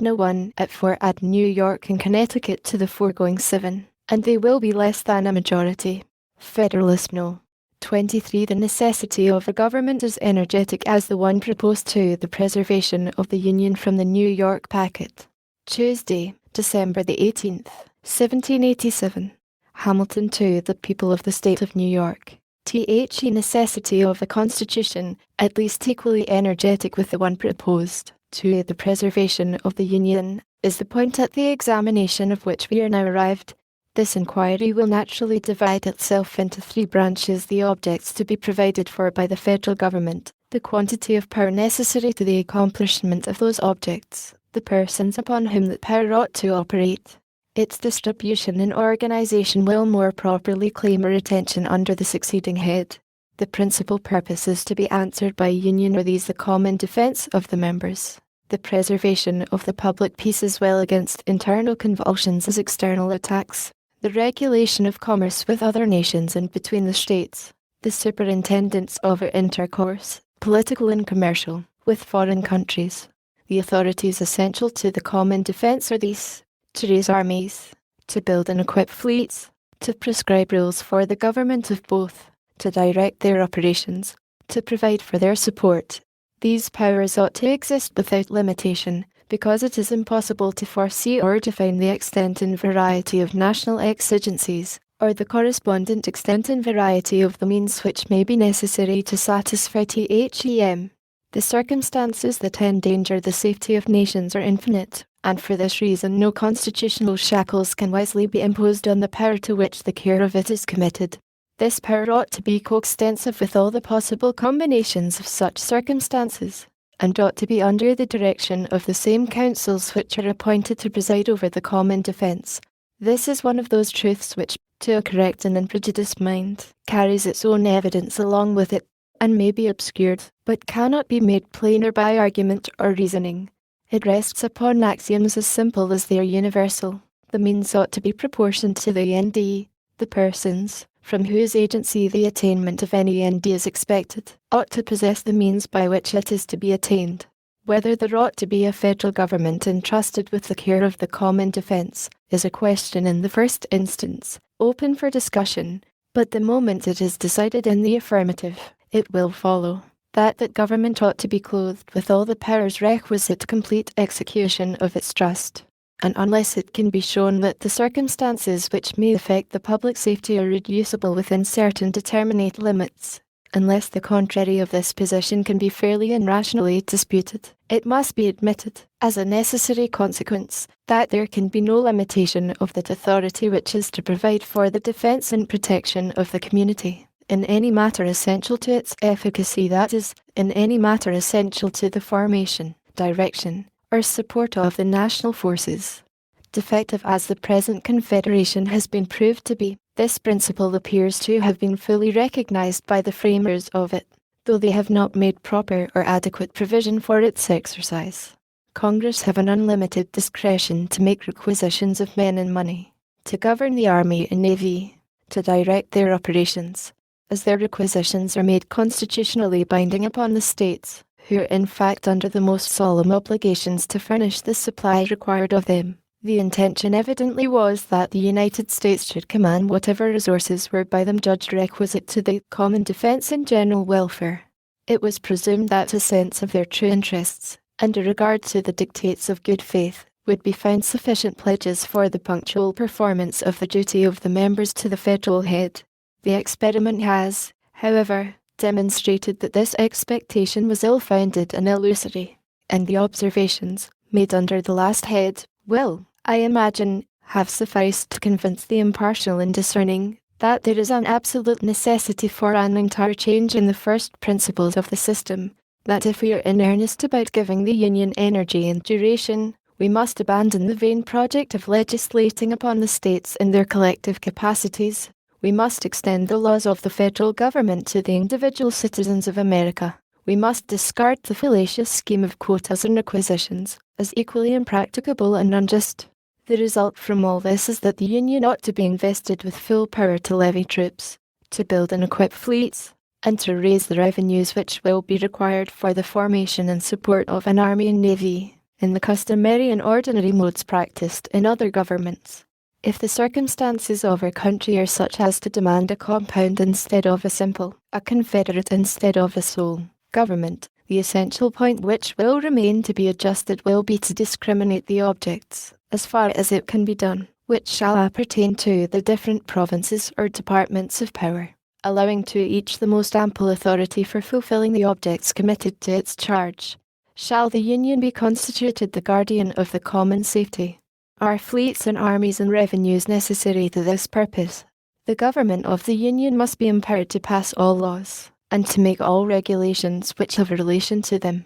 No one at 4 add New York and Connecticut to the foregoing 7, and they will be less than a majority. Federalist No. 23. The necessity of a government as energetic as the one proposed to the preservation of the Union from the New York Packet. Tuesday, December the 18th, 1787. Hamilton to the people of the state of New York. The necessity of a constitution, at least equally energetic with the one proposed to the preservation of the Union, is the point at the examination of which we are now arrived. This inquiry will naturally divide itself into 3 branches: the objects to be provided for by the federal government, the quantity of power necessary to the accomplishment of those objects, the persons upon whom that power ought to operate. Its distribution and organization will more properly claim our attention under the succeeding head. The principal purposes to be answered by union are these: the common defense of the members, the preservation of the public peace as well against internal convulsions as external attacks, the regulation of commerce with other nations and between the states, the superintendence of our intercourse, political and commercial, with foreign countries. The authorities essential to the common defense are these: to raise armies, to build and equip fleets, to prescribe rules for the government of both, to direct their operations, to provide for their support. These powers ought to exist without limitation, because it is impossible to foresee or define the extent and variety of national exigencies, or the correspondent extent and variety of the means which may be necessary to satisfy them. The circumstances that endanger the safety of nations are infinite, and for this reason no constitutional shackles can wisely be imposed on the power to which the care of it is committed. This power ought to be coextensive with all the possible combinations of such circumstances, and ought to be under the direction of the same councils which are appointed to preside over the common defence. This is one of those truths which, to a correct and unprejudiced mind, carries its own evidence along with it, and may be obscured, but cannot be made plainer by argument or reasoning. It rests upon axioms as simple as they are universal. The means ought to be proportioned to the end, the persons, from whose agency the attainment of any end is expected, ought to possess the means by which it is to be attained. Whether there ought to be a federal government entrusted with the care of the common defence is a question in the first instance, open for discussion, but the moment it is decided in the affirmative, it will follow that government ought to be clothed with all the powers requisite to complete execution of its trust. and unless it can be shown that the circumstances which may affect the public safety are reducible within certain determinate limits, unless the contrary of this position can be fairly and rationally disputed, it must be admitted, as a necessary consequence, that there can be no limitation of that authority which is to provide for the defence and protection of the community, in any matter essential to its efficacy, that is, in any matter essential to the formation, direction, or support of the national forces. Defective as the present Confederation has been proved to be, this principle appears to have been fully recognised by the framers of it, though they have not made proper or adequate provision for its exercise. Congress have an unlimited discretion to make requisitions of men and money, to govern the army and navy, to direct their operations, as their requisitions are made constitutionally binding upon the states, who are in fact under the most solemn obligations to furnish the supply required of them. The intention evidently was that the United States should command whatever resources were by them judged requisite to the common defence and general welfare. It was presumed that a sense of their true interests, and a regard to the dictates of good faith, would be found sufficient pledges for the punctual performance of the duty of the members to the federal head. The experiment has, however, demonstrated that this expectation was ill-founded and illusory, and the observations, made under the last head, will, I imagine, have sufficed to convince the impartial and discerning that there is an absolute necessity for an entire change in the first principles of the system, that if we are in earnest about giving the Union energy and duration, we must abandon the vain project of legislating upon the states in their collective capacities. We must extend the laws of the federal government to the individual citizens of America. We must discard the fallacious scheme of quotas and requisitions, as equally impracticable and unjust. The result from all this is that the Union ought to be invested with full power to levy troops, to build and equip fleets, and to raise the revenues which will be required for the formation and support of an army and navy, in the customary and ordinary modes practiced in other governments. If the circumstances of our country are such as to demand a compound instead of a simple, a confederate instead of a sole government, the essential point which will remain to be adjusted will be to discriminate the objects, as far as it can be done, which shall appertain to the different provinces or departments of power, allowing to each the most ample authority for fulfilling the objects committed to its charge. Shall the Union be constituted the guardian of the common safety? Are fleets and armies and revenues necessary to this purpose? The government of the Union must be empowered to pass all laws, and to make all regulations which have a relation to them.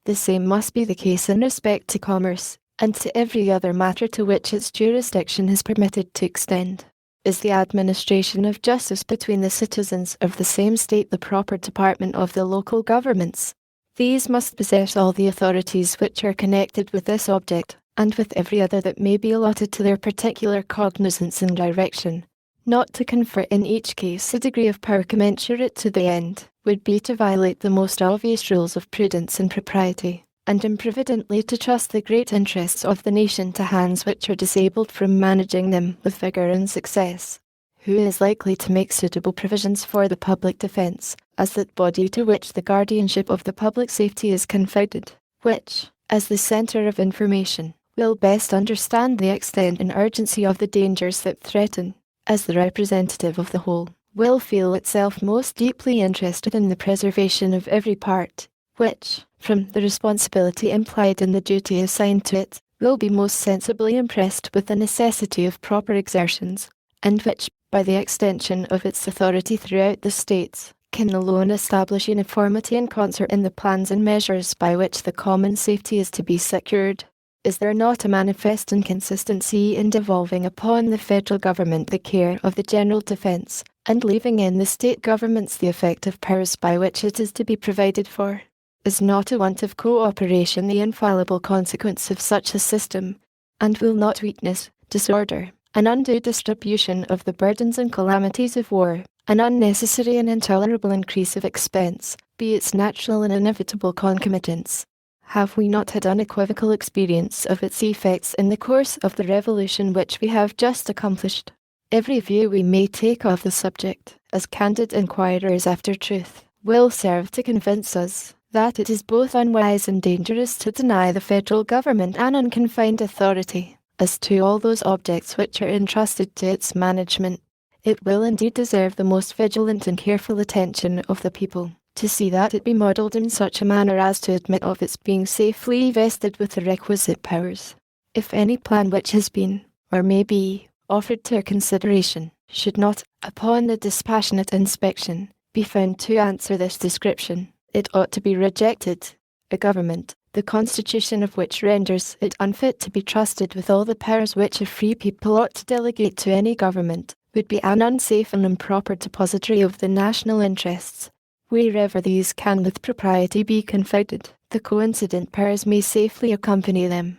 The same must be the case in respect to commerce, and to every other matter to which its jurisdiction is permitted to extend. Is the administration of justice between the citizens of the same state the proper department of the local governments? These must possess all the authorities which are connected with this object, and with every other that may be allotted to their particular cognizance and direction. Not to confer in each case a degree of power commensurate to the end, would be to violate the most obvious rules of prudence and propriety, and improvidently to trust the great interests of the nation to hands which are disabled from managing them with vigour and success. Who is likely to make suitable provisions for the public defence, as that body to which the guardianship of the public safety is confided, which, as the centre of information, will best understand the extent and urgency of the dangers that threaten, as the representative of the whole, will feel itself most deeply interested in the preservation of every part, which, from the responsibility implied in the duty assigned to it, will be most sensibly impressed with the necessity of proper exertions, and which, by the extension of its authority throughout the states, can alone establish uniformity and concert in the plans and measures by which the common safety is to be secured. Is there not a manifest inconsistency in devolving upon the federal government the care of the general defence, and leaving in the state governments the effective powers by which it is to be provided for? Is not a want of co-operation the infallible consequence of such a system? And will not weakness, disorder, an undue distribution of the burdens and calamities of war, an unnecessary and intolerable increase of expense, be its natural and inevitable concomitants? Have we not had unequivocal experience of its effects in the course of the revolution which we have just accomplished? Every view we may take of the subject, as candid inquirers after truth, will serve to convince us that it is both unwise and dangerous to deny the federal government an unconfined authority, as to all those objects which are entrusted to its management. It will indeed deserve the most vigilant and careful attention of the people, to see that it be modelled in such a manner as to admit of its being safely vested with the requisite powers. If any plan which has been, or may be, offered to our consideration, should not, upon a dispassionate inspection, be found to answer this description, it ought to be rejected. A government, the constitution of which renders it unfit to be trusted with all the powers which a free people ought to delegate to any government, would be an unsafe and improper depository of the national interests. Wherever these can with propriety be confided, the coincident powers may safely accompany them.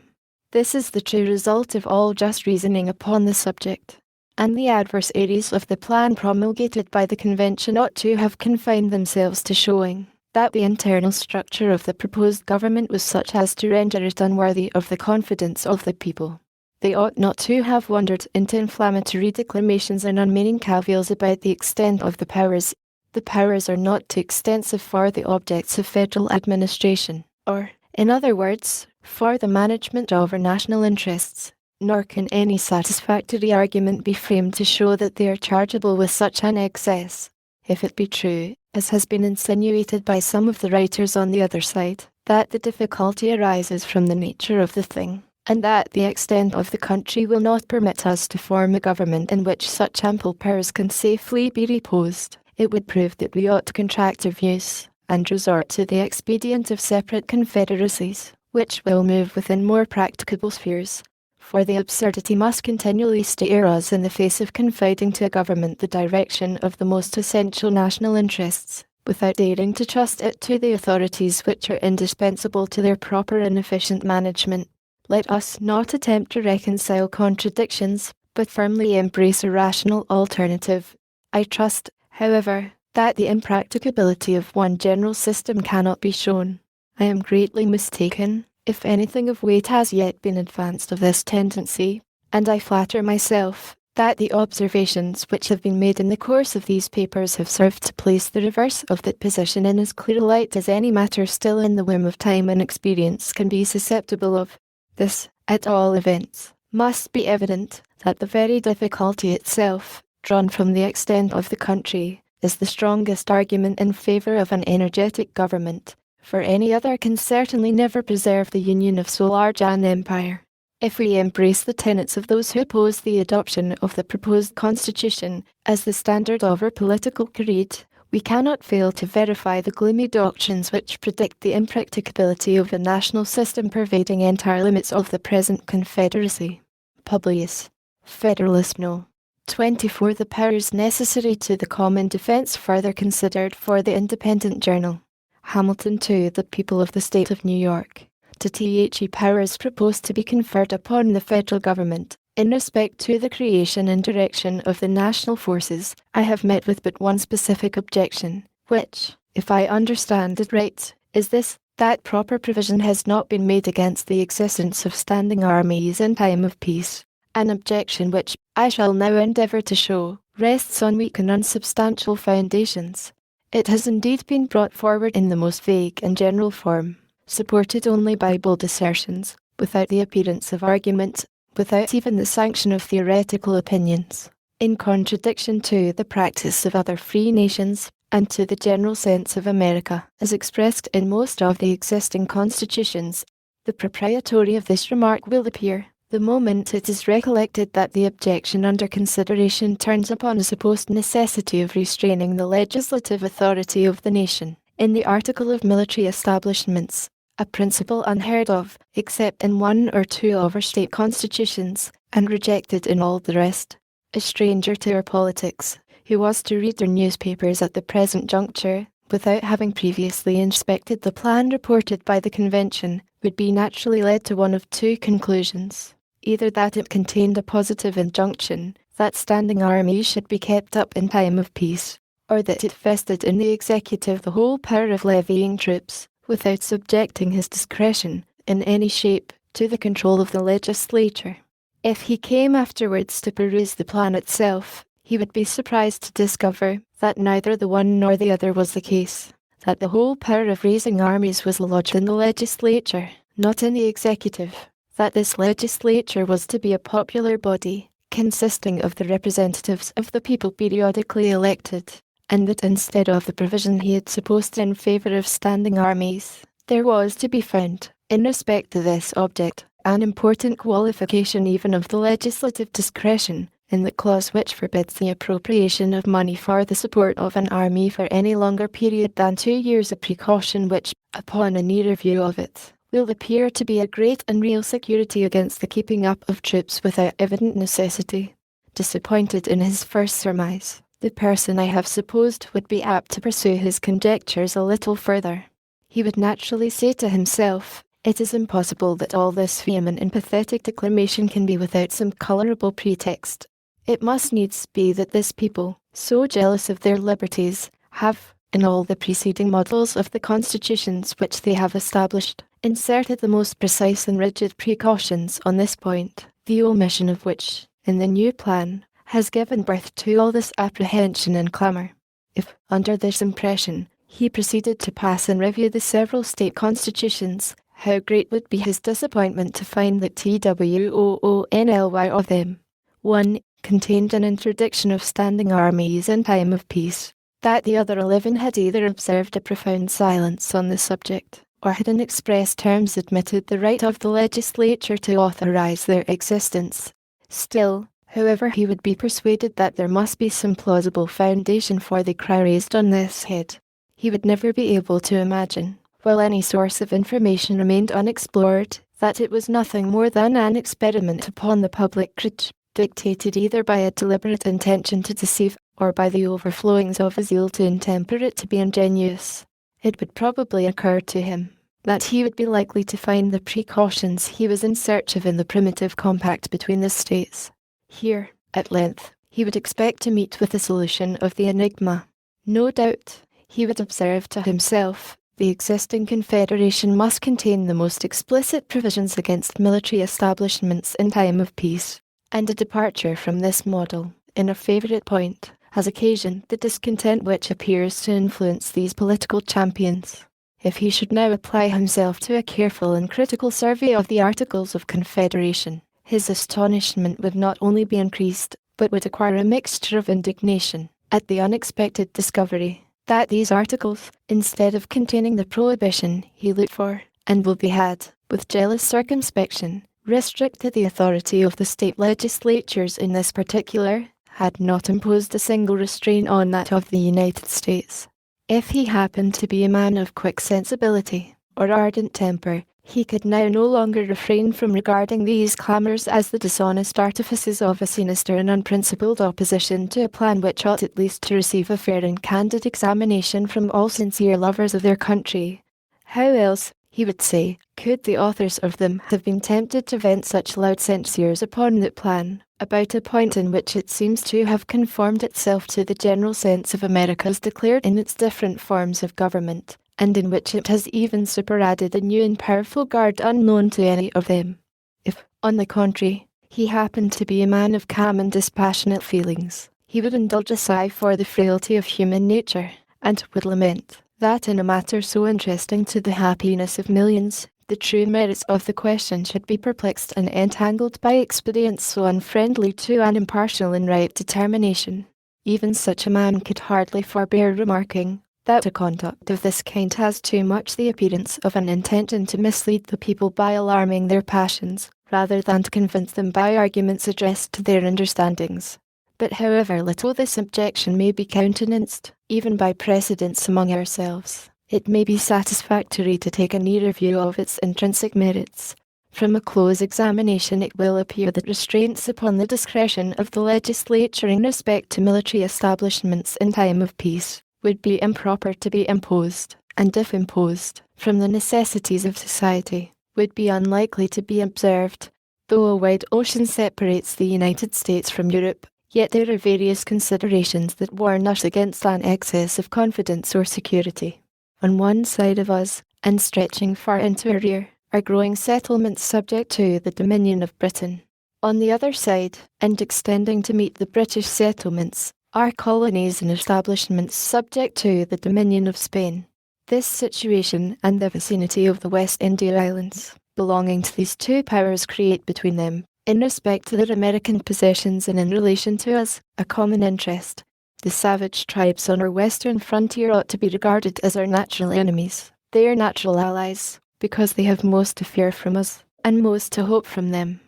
This is the true result of all just reasoning upon the subject, and the adversaries of the plan promulgated by the Convention ought to have confined themselves to showing that the internal structure of the proposed government was such as to render it unworthy of the confidence of the people. They ought not to have wandered into inflammatory declamations and unmeaning cavils about the extent of the powers. The powers are not too extensive for the objects of federal administration, or, in other words, for the management of our national interests, nor can any satisfactory argument be framed to show that they are chargeable with such an excess. If it be true, as has been insinuated by some of the writers on the other side, that the difficulty arises from the nature of the thing, and that the extent of the country will not permit us to form a government in which such ample powers can safely be reposed, it would prove that we ought to contract our views, and resort to the expedient of separate confederacies, which will move within more practicable spheres. For the absurdity must continually stare us in the face of confiding to a government the direction of the most essential national interests, without daring to trust it to the authorities which are indispensable to their proper and efficient management. Let us not attempt to reconcile contradictions, but firmly embrace a rational alternative. I trust, however, that the impracticability of one general system cannot be shown. I am greatly mistaken, if anything of weight has yet been advanced of this tendency, and I flatter myself that the observations which have been made in the course of these papers have served to place the reverse of that position in as clear a light as any matter still in the womb of time and experience can be susceptible of. This, at all events, must be evident, that the very difficulty itself, drawn from the extent of the country, is the strongest argument in favour of an energetic government, for any other can certainly never preserve the union of so large an empire. If we embrace the tenets of those who oppose the adoption of the proposed constitution as the standard of our political creed, we cannot fail to verify the gloomy doctrines which predict the impracticability of a national system pervading entire limits of the present confederacy. Publius, Federalist No. 24. The powers necessary to the common defence further considered for the Independent Journal. Hamilton to the people of the State of New York. To the powers proposed to be conferred upon the federal government, in respect to the creation and direction of the national forces, I have met with but one specific objection, which, if I understand it right, is this, that proper provision has not been made against the existence of standing armies in time of peace, an objection which, I shall now endeavour to show, rests on weak and unsubstantial foundations. It has indeed been brought forward in the most vague and general form, supported only by bold assertions, without the appearance of argument, without even the sanction of theoretical opinions, in contradiction to the practice of other free nations, and to the general sense of America, as expressed in most of the existing constitutions. The propriety of this remark will appear, the moment it is recollected that the objection under consideration turns upon a supposed necessity of restraining the legislative authority of the nation, in the article of military establishments, a principle unheard of, except in one or two of our state constitutions, and rejected in all the rest. A stranger to our politics, who was to read their newspapers at the present juncture, without having previously inspected the plan reported by the Convention, would be naturally led to one of two conclusions. Either that it contained a positive injunction, that standing armies should be kept up in time of peace, or that it vested in the executive the whole power of levying troops, without subjecting his discretion, in any shape, to the control of the legislature. If he came afterwards to peruse the plan itself, he would be surprised to discover that neither the one nor the other was the case, that the whole power of raising armies was lodged in the legislature, not in the executive, that this legislature was to be a popular body, consisting of the representatives of the people periodically elected, and that instead of the provision he had supposed in favour of standing armies, there was to be found, in respect to this object, an important qualification even of the legislative discretion, in the clause which forbids the appropriation of money for the support of an army for any longer period than 2 years, a precaution which, upon a nearer view of it, will appear to be a great and real security against the keeping up of troops without evident necessity. Disappointed in his first surmise, the person I have supposed would be apt to pursue his conjectures a little further. He would naturally say to himself, "It is impossible that all this vehement and pathetic declamation can be without some colourable pretext. It must needs be that this people, so jealous of their liberties, have, in all the preceding models of the constitutions which they have established, inserted the most precise and rigid precautions on this point, the omission of which, in the new plan, has given birth to all this apprehension and clamour." If, under this impression, he proceeded to pass in review the several state constitutions, how great would be his disappointment to find that TWOONLY of them, 1. Contained an interdiction of standing armies in time of peace, that the other 11 had either observed a profound silence on the subject, or had in express terms admitted the right of the legislature to authorize their existence. Still, however, he would be persuaded that there must be some plausible foundation for the cry raised on this head. He would never be able to imagine, while any source of information remained unexplored, that it was nothing more than an experiment upon the public courage, dictated either by a deliberate intention to deceive, or by the overflowings of a zeal to intemper it to be ingenious. It would probably occur to him that he would be likely to find the precautions he was in search of in the primitive compact between the states. Here, at length, he would expect to meet with the solution of the enigma. No doubt, he would observe to himself, the existing confederation must contain the most explicit provisions against military establishments in time of peace, and a departure from this model, in a favourite point, has occasioned the discontent which appears to influence these political champions. If he should now apply himself to a careful and critical survey of the Articles of Confederation, his astonishment would not only be increased, but would acquire a mixture of indignation at the unexpected discovery that these articles, instead of containing the prohibition he looked for, and will be had, with jealous circumspection, restricted the authority of the state legislatures in this particular, had not imposed a single restraint on that of the United States. If he happened to be a man of quick sensibility, or ardent temper, he could now no longer refrain from regarding these clamours as the dishonest artifices of a sinister and unprincipled opposition to a plan which ought at least to receive a fair and candid examination from all sincere lovers of their country. How else, he would say, could the authors of them have been tempted to vent such loud censures upon that plan, about a point in which it seems to have conformed itself to the general sense of America as declared in its different forms of government, and in which it has even superadded a new and powerful guard unknown to any of them? If, on the contrary, he happened to be a man of calm and dispassionate feelings, he would indulge a sigh for the frailty of human nature, and would lament that in a matter so interesting to the happiness of millions, the true merits of the question should be perplexed and entangled by expedients so unfriendly to an impartial and right determination. Even such a man could hardly forbear remarking that a conduct of this kind has too much the appearance of an intention to mislead the people by alarming their passions, rather than to convince them by arguments addressed to their understandings. But however little this objection may be countenanced, even by precedents among ourselves, it may be satisfactory to take a nearer view of its intrinsic merits. From a close examination it will appear that restraints upon the discretion of the legislature in respect to military establishments in time of peace would be improper to be imposed, and if imposed, from the necessities of society, would be unlikely to be observed. Though a wide ocean separates the United States from Europe, yet there are various considerations that warn us against an excess of confidence or security. On one side of us, and stretching far into our rear, are growing settlements subject to the dominion of Britain. On the other side, and extending to meet the British settlements, are colonies and establishments subject to the dominion of Spain. This situation and the vicinity of the West India Islands, belonging to these two powers create between them, in respect to their American possessions and in relation to us, a common interest. The savage tribes on our western frontier ought to be regarded as our natural enemies. They are natural allies, because they have most to fear from us, and most to hope from them.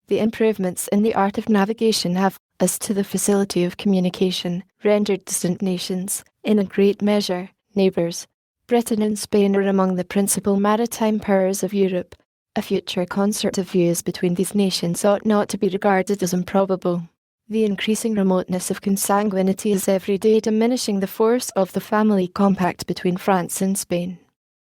The improvements in the art of navigation have, as to the facility of communication, rendered distant nations, in a great measure, neighbours. Britain and Spain are among the principal maritime powers of Europe. A future concert of views between these nations ought not to be regarded as improbable. The increasing remoteness of consanguinity is every day diminishing the force of the family compact between France and Spain.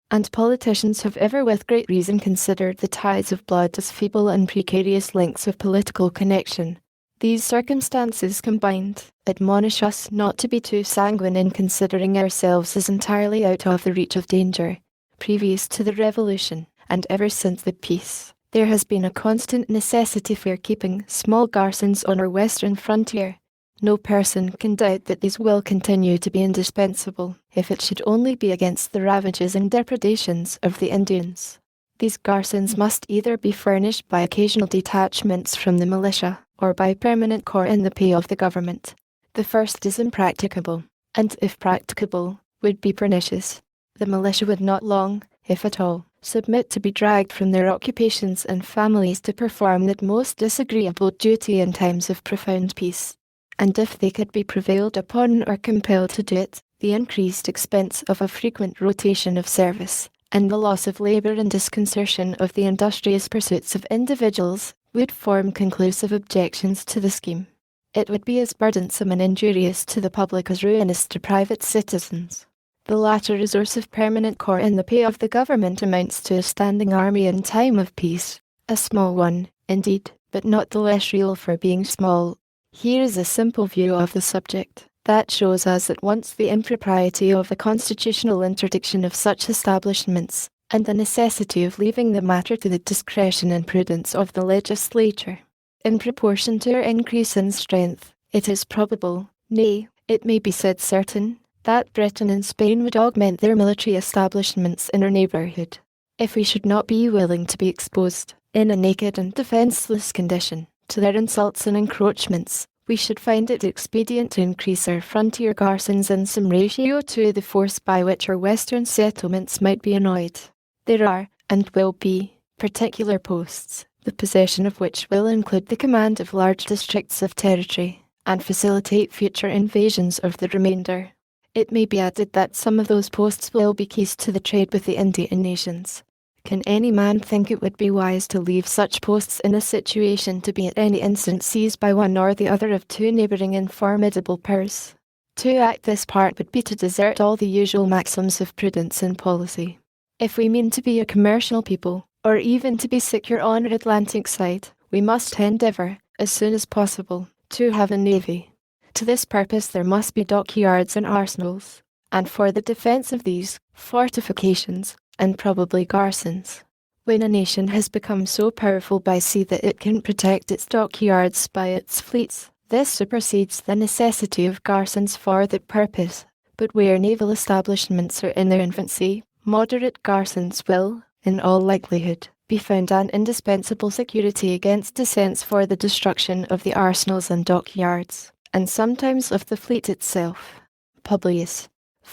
And politicians have ever with great reason considered the ties of blood as feeble and precarious links of political connection. These circumstances combined admonish us not to be too sanguine in considering ourselves as entirely out of the reach of danger. Previous to the Revolution, and ever since the peace, there has been a constant necessity for keeping small garrisons on our western frontier. No person can doubt that these will continue to be indispensable, if it should only be against the ravages and depredations of the Indians. These garrisons must either be furnished by occasional detachments from the militia, or by permanent corps in the pay of the government. The first is impracticable, and if practicable, would be pernicious. The militia would not long, if at all, submit to be dragged from their occupations and families to perform that most disagreeable duty in times of profound peace. And if they could be prevailed upon or compelled to do it, the increased expense of a frequent rotation of service, and the loss of labour and disconcertion of the industrious pursuits of individuals, would form conclusive objections to the scheme. It would be as burdensome and injurious to the public as ruinous to private citizens. The latter resource of permanent corps in the pay of the government amounts to a standing army in time of peace, a small one, indeed, but not the less real for being small. Here is a simple view of the subject that shows us at once the impropriety of the constitutional interdiction of such establishments, and the necessity of leaving the matter to the discretion and prudence of the legislature. In proportion to our increase in strength, it is probable, nay, it may be said certain, that Britain and Spain would augment their military establishments in our neighbourhood. If we should not be willing to be exposed, in a naked and defenceless condition, to their insults and encroachments, we should find it expedient to increase our frontier garrisons in some ratio to the force by which our western settlements might be annoyed. There are, and will be, particular posts, the possession of which will include the command of large districts of territory, and facilitate future invasions of the remainder. It may be added that some of those posts will be keys to the trade with the Indian nations. Can any man think it would be wise to leave such posts in a situation to be at any instant seized by one or the other of two neighbouring and formidable powers? To act this part would be to desert all the usual maxims of prudence and policy. If we mean to be a commercial people, or even to be secure on our Atlantic side, we must endeavour, as soon as possible, to have a navy. To this purpose there must be dockyards and arsenals, and for the defence of these, fortifications, and probably garrisons. When a nation has become so powerful by sea that it can protect its dockyards by its fleets, this supersedes the necessity of garrisons for that purpose. But where naval establishments are in their infancy, moderate garrisons will, in all likelihood, be found an indispensable security against descents for the destruction of the arsenals and dockyards, and sometimes of the fleet itself. Publius.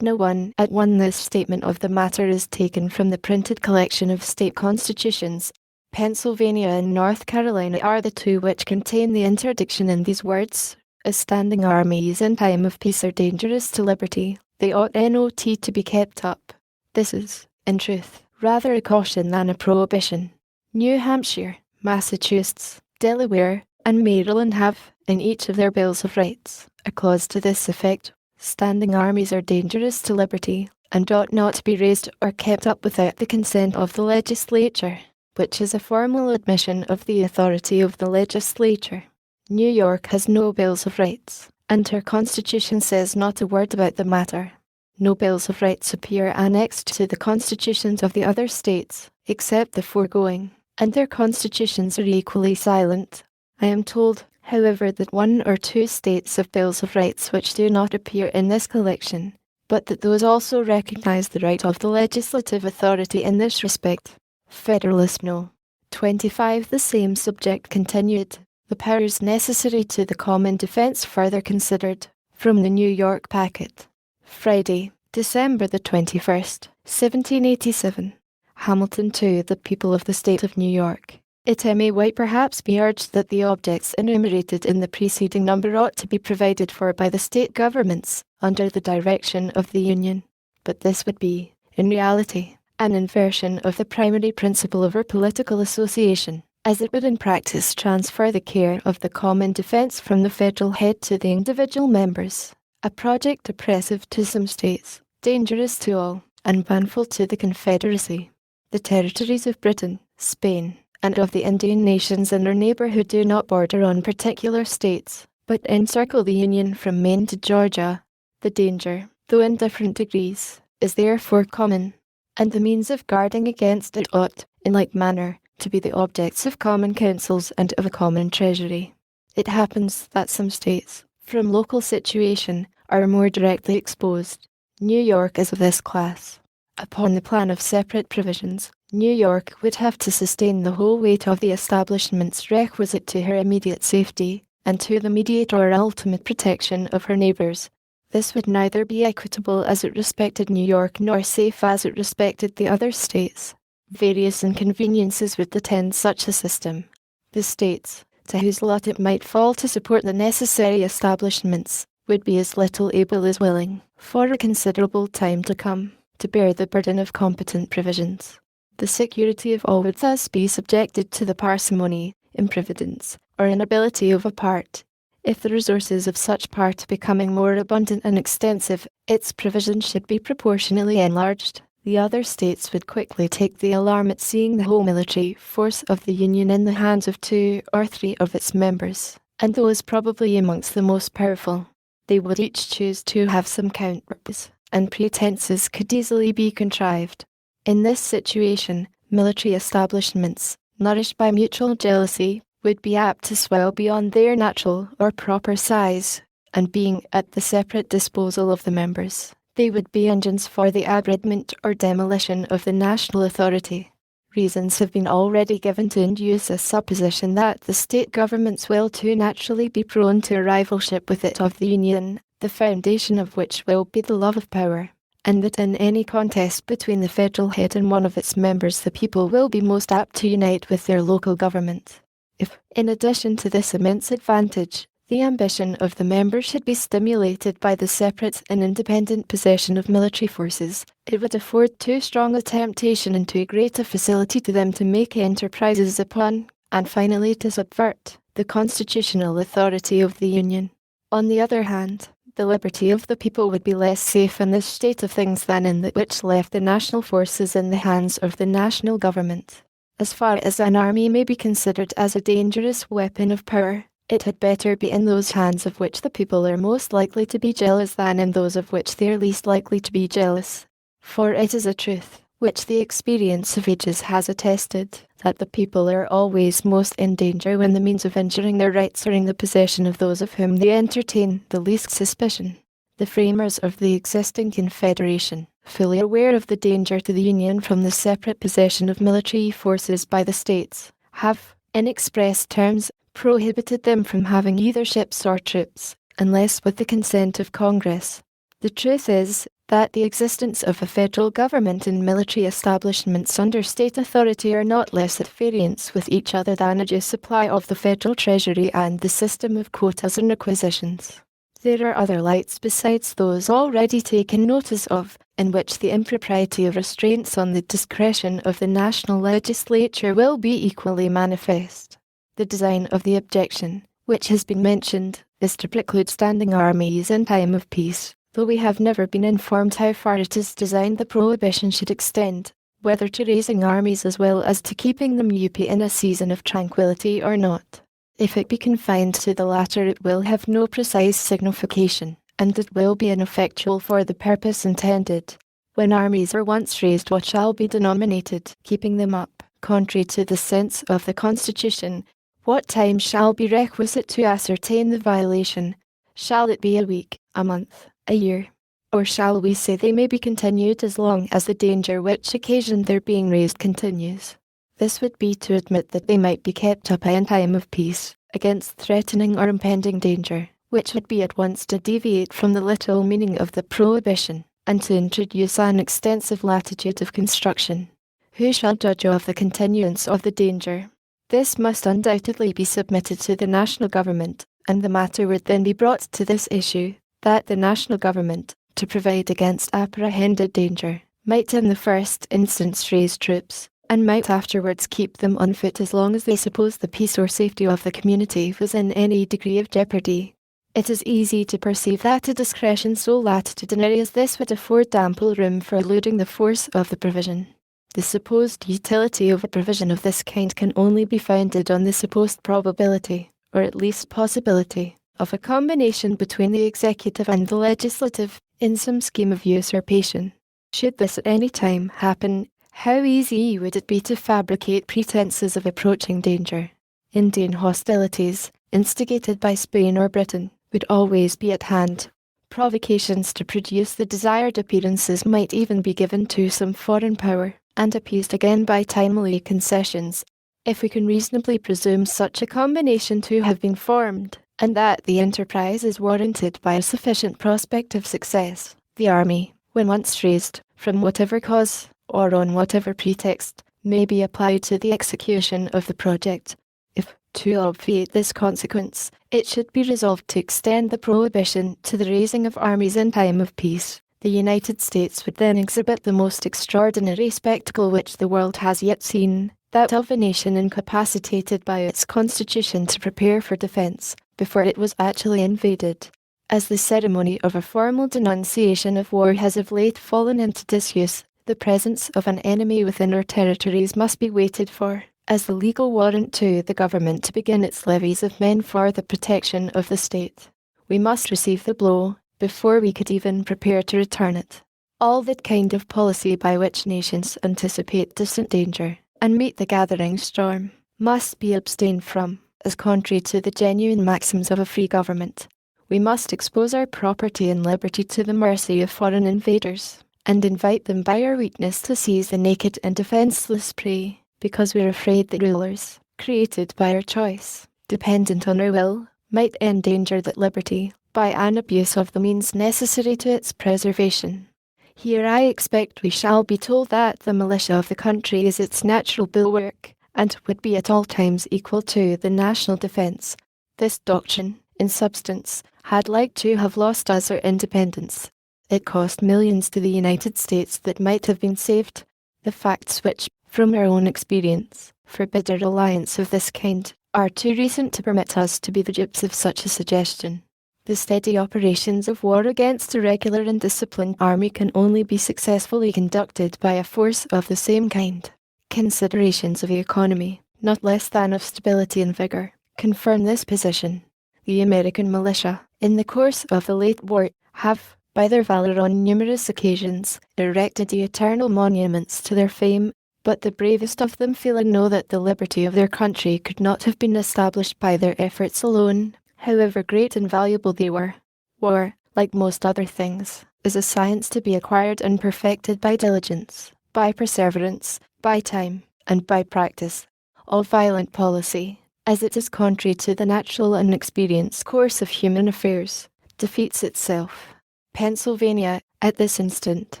No 1 at 1 This statement of the matter is taken from the printed collection of state constitutions. Pennsylvania and North Carolina are the two which contain the interdiction in these words. As standing armies in time of peace are dangerous to liberty, they ought not to be kept up. This is, in truth, rather a caution than a prohibition. New Hampshire, Massachusetts, Delaware, and Maryland have, in each of their bills of rights, a clause to this effect. Standing armies are dangerous to liberty, and ought not to be raised or kept up without the consent of the legislature, which is a formal admission of the authority of the legislature. New York has no bills of rights, and her constitution says not a word about the matter. No bills of rights appear annexed to the constitutions of the other states, except the foregoing, and their constitutions are equally silent. I am told, however, that 1 or 2 states have bills of rights which do not appear in this collection, but that those also recognize the right of the legislative authority in this respect. Federalist No. 25. The same subject continued. The powers necessary to the common defence further considered. From the New York Packet. Friday, December the 21st, 1787. Hamilton to the people of the state of New York. It may perhaps be urged that the objects enumerated in the preceding number ought to be provided for by the state governments, under the direction of the Union. But this would be, in reality, an inversion of the primary principle of our political association, as it would in practice transfer the care of the common defence from the federal head to the individual members, a project oppressive to some states, dangerous to all, and baneful to the Confederacy. The territories of Britain, Spain, and of the Indian nations in our neighbourhood do not border on particular states, but encircle the Union from Maine to Georgia. The danger, though in different degrees, is therefore common, and the means of guarding against it ought, in like manner, to be the objects of common councils and of a common treasury. It happens that some states, from local situation, are more directly exposed. New York is of this class. Upon the plan of separate provisions, New York would have to sustain the whole weight of the establishments requisite to her immediate safety, and to the immediate or ultimate protection of her neighbours. This would neither be equitable as it respected New York nor safe as it respected the other states. Various inconveniences would attend such a system. The states, to whose lot it might fall to support the necessary establishments, would be as little able as willing, for a considerable time to come, to bear the burden of competent provisions. The security of all would thus be subjected to the parsimony, improvidence, or inability of a part. If the resources of such part becoming more abundant and extensive, its provisions should be proportionally enlarged. The other states would quickly take the alarm at seeing the whole military force of the Union in the hands of 2 or 3 of its members, and those probably amongst the most powerful. They would each choose to have some counterpose, and pretences could easily be contrived. In this situation, military establishments, nourished by mutual jealousy, would be apt to swell beyond their natural or proper size, and being at the separate disposal of the members, they would be engines for the abridgment or demolition of the national authority. Reasons have been already given to induce a supposition that the state governments will too naturally be prone to a rivalship with it of the Union, the foundation of which will be the love of power, and that in any contest between the federal head and one of its members the people will be most apt to unite with their local government. If, in addition to this immense advantage, the ambition of the members should be stimulated by the separate and independent possession of military forces, it would afford too strong a temptation and too great a facility to them to make enterprises upon, and finally to subvert, the constitutional authority of the Union. On the other hand, the liberty of the people would be less safe in this state of things than in that which left the national forces in the hands of the national government. As far as an army may be considered as a dangerous weapon of power, it had better be in those hands of which the people are most likely to be jealous than in those of which they are least likely to be jealous. For it is a truth, which the experience of ages has attested, that the people are always most in danger when the means of injuring their rights are in the possession of those of whom they entertain the least suspicion. The framers of the existing Confederation, fully aware of the danger to the Union from the separate possession of military forces by the states, have, in express terms, prohibited them from having either ships or troops, unless with the consent of Congress. The truth is, that the existence of a federal government and military establishments under state authority are not less at variance with each other than a due supply of the federal treasury and the system of quotas and requisitions. There are other lights besides those already taken notice of, in which the impropriety of restraints on the discretion of the national legislature will be equally manifest. The design of the objection, which has been mentioned, is to preclude standing armies in time of peace, though we have never been informed how far it is designed the prohibition should extend, whether to raising armies as well as to keeping them in a season of tranquillity or not. If it be confined to the latter it will have no precise signification, and it will be ineffectual for the purpose intended. When armies are once raised, what shall be denominated keeping them up, contrary to the sense of the Constitution? What time shall be requisite to ascertain the violation? Shall it be a week, a month, a year? Or shall we say they may be continued as long as the danger which occasioned their being raised continues? This would be to admit that they might be kept up in time of peace, against threatening or impending danger, which would be at once to deviate from the literal meaning of the prohibition, and to introduce an extensive latitude of construction. Who shall judge of the continuance of the danger? This must undoubtedly be submitted to the national government, and the matter would then be brought to this issue, that the national government, to provide against apprehended danger, might in the first instance raise troops, and might afterwards keep them on foot as long as they supposed the peace or safety of the community was in any degree of jeopardy. It is easy to perceive that a discretion so latitudinary as this would afford ample room for eluding the force of the provision. The supposed utility of a provision of this kind can only be founded on the supposed probability, or at least possibility, of a combination between the executive and the legislative, in some scheme of usurpation. Should this at any time happen, how easy would it be to fabricate pretenses of approaching danger? Indian hostilities, instigated by Spain or Britain, would always be at hand. Provocations to produce the desired appearances might even be given to some foreign power, and appeased again by timely concessions, if we can reasonably presume such a combination to have been formed, and that the enterprise is warranted by a sufficient prospect of success. The army, when once raised, from whatever cause, or on whatever pretext, may be applied to the execution of the project. If, to obviate this consequence, it should be resolved to extend the prohibition to the raising of armies in time of peace, the United States would then exhibit the most extraordinary spectacle which the world has yet seen, that of a nation incapacitated by its constitution to prepare for defence, before it was actually invaded. As the ceremony of a formal denunciation of war has of late fallen into disuse, the presence of an enemy within our territories must be waited for, as the legal warrant to the government to begin its levies of men for the protection of the state. We must receive the blow, before we could even prepare to return it. All that kind of policy by which nations anticipate distant danger, and meet the gathering storm, must be abstained from, as contrary to the genuine maxims of a free government. We must expose our property and liberty to the mercy of foreign invaders, and invite them by our weakness to seize the naked and defenceless prey, because we are afraid that rulers, created by our choice, dependent on our will, might endanger that liberty, by an abuse of the means necessary to its preservation. Here I expect we shall be told that the militia of the country is its natural bulwark, and would be at all times equal to the national defence. This doctrine, in substance, had like to have lost us our independence. It cost millions to the United States that might have been saved. The facts which, from our own experience, forbid a alliance of this kind, are too recent to permit us to be the dupes of such a suggestion. The steady operations of war against a regular and disciplined army can only be successfully conducted by a force of the same kind. Considerations of economy, not less than of stability and vigour, confirm this position. The American militia, in the course of the late war, have, by their valour on numerous occasions, erected the eternal monuments to their fame, but the bravest of them feel and know that the liberty of their country could not have been established by their efforts alone, however great and valuable they were. War, like most other things, is a science to be acquired and perfected by diligence, by perseverance, by time, and by practice. All violent policy, as it is contrary to the natural and experienced course of human affairs, defeats itself. Pennsylvania, at this instant,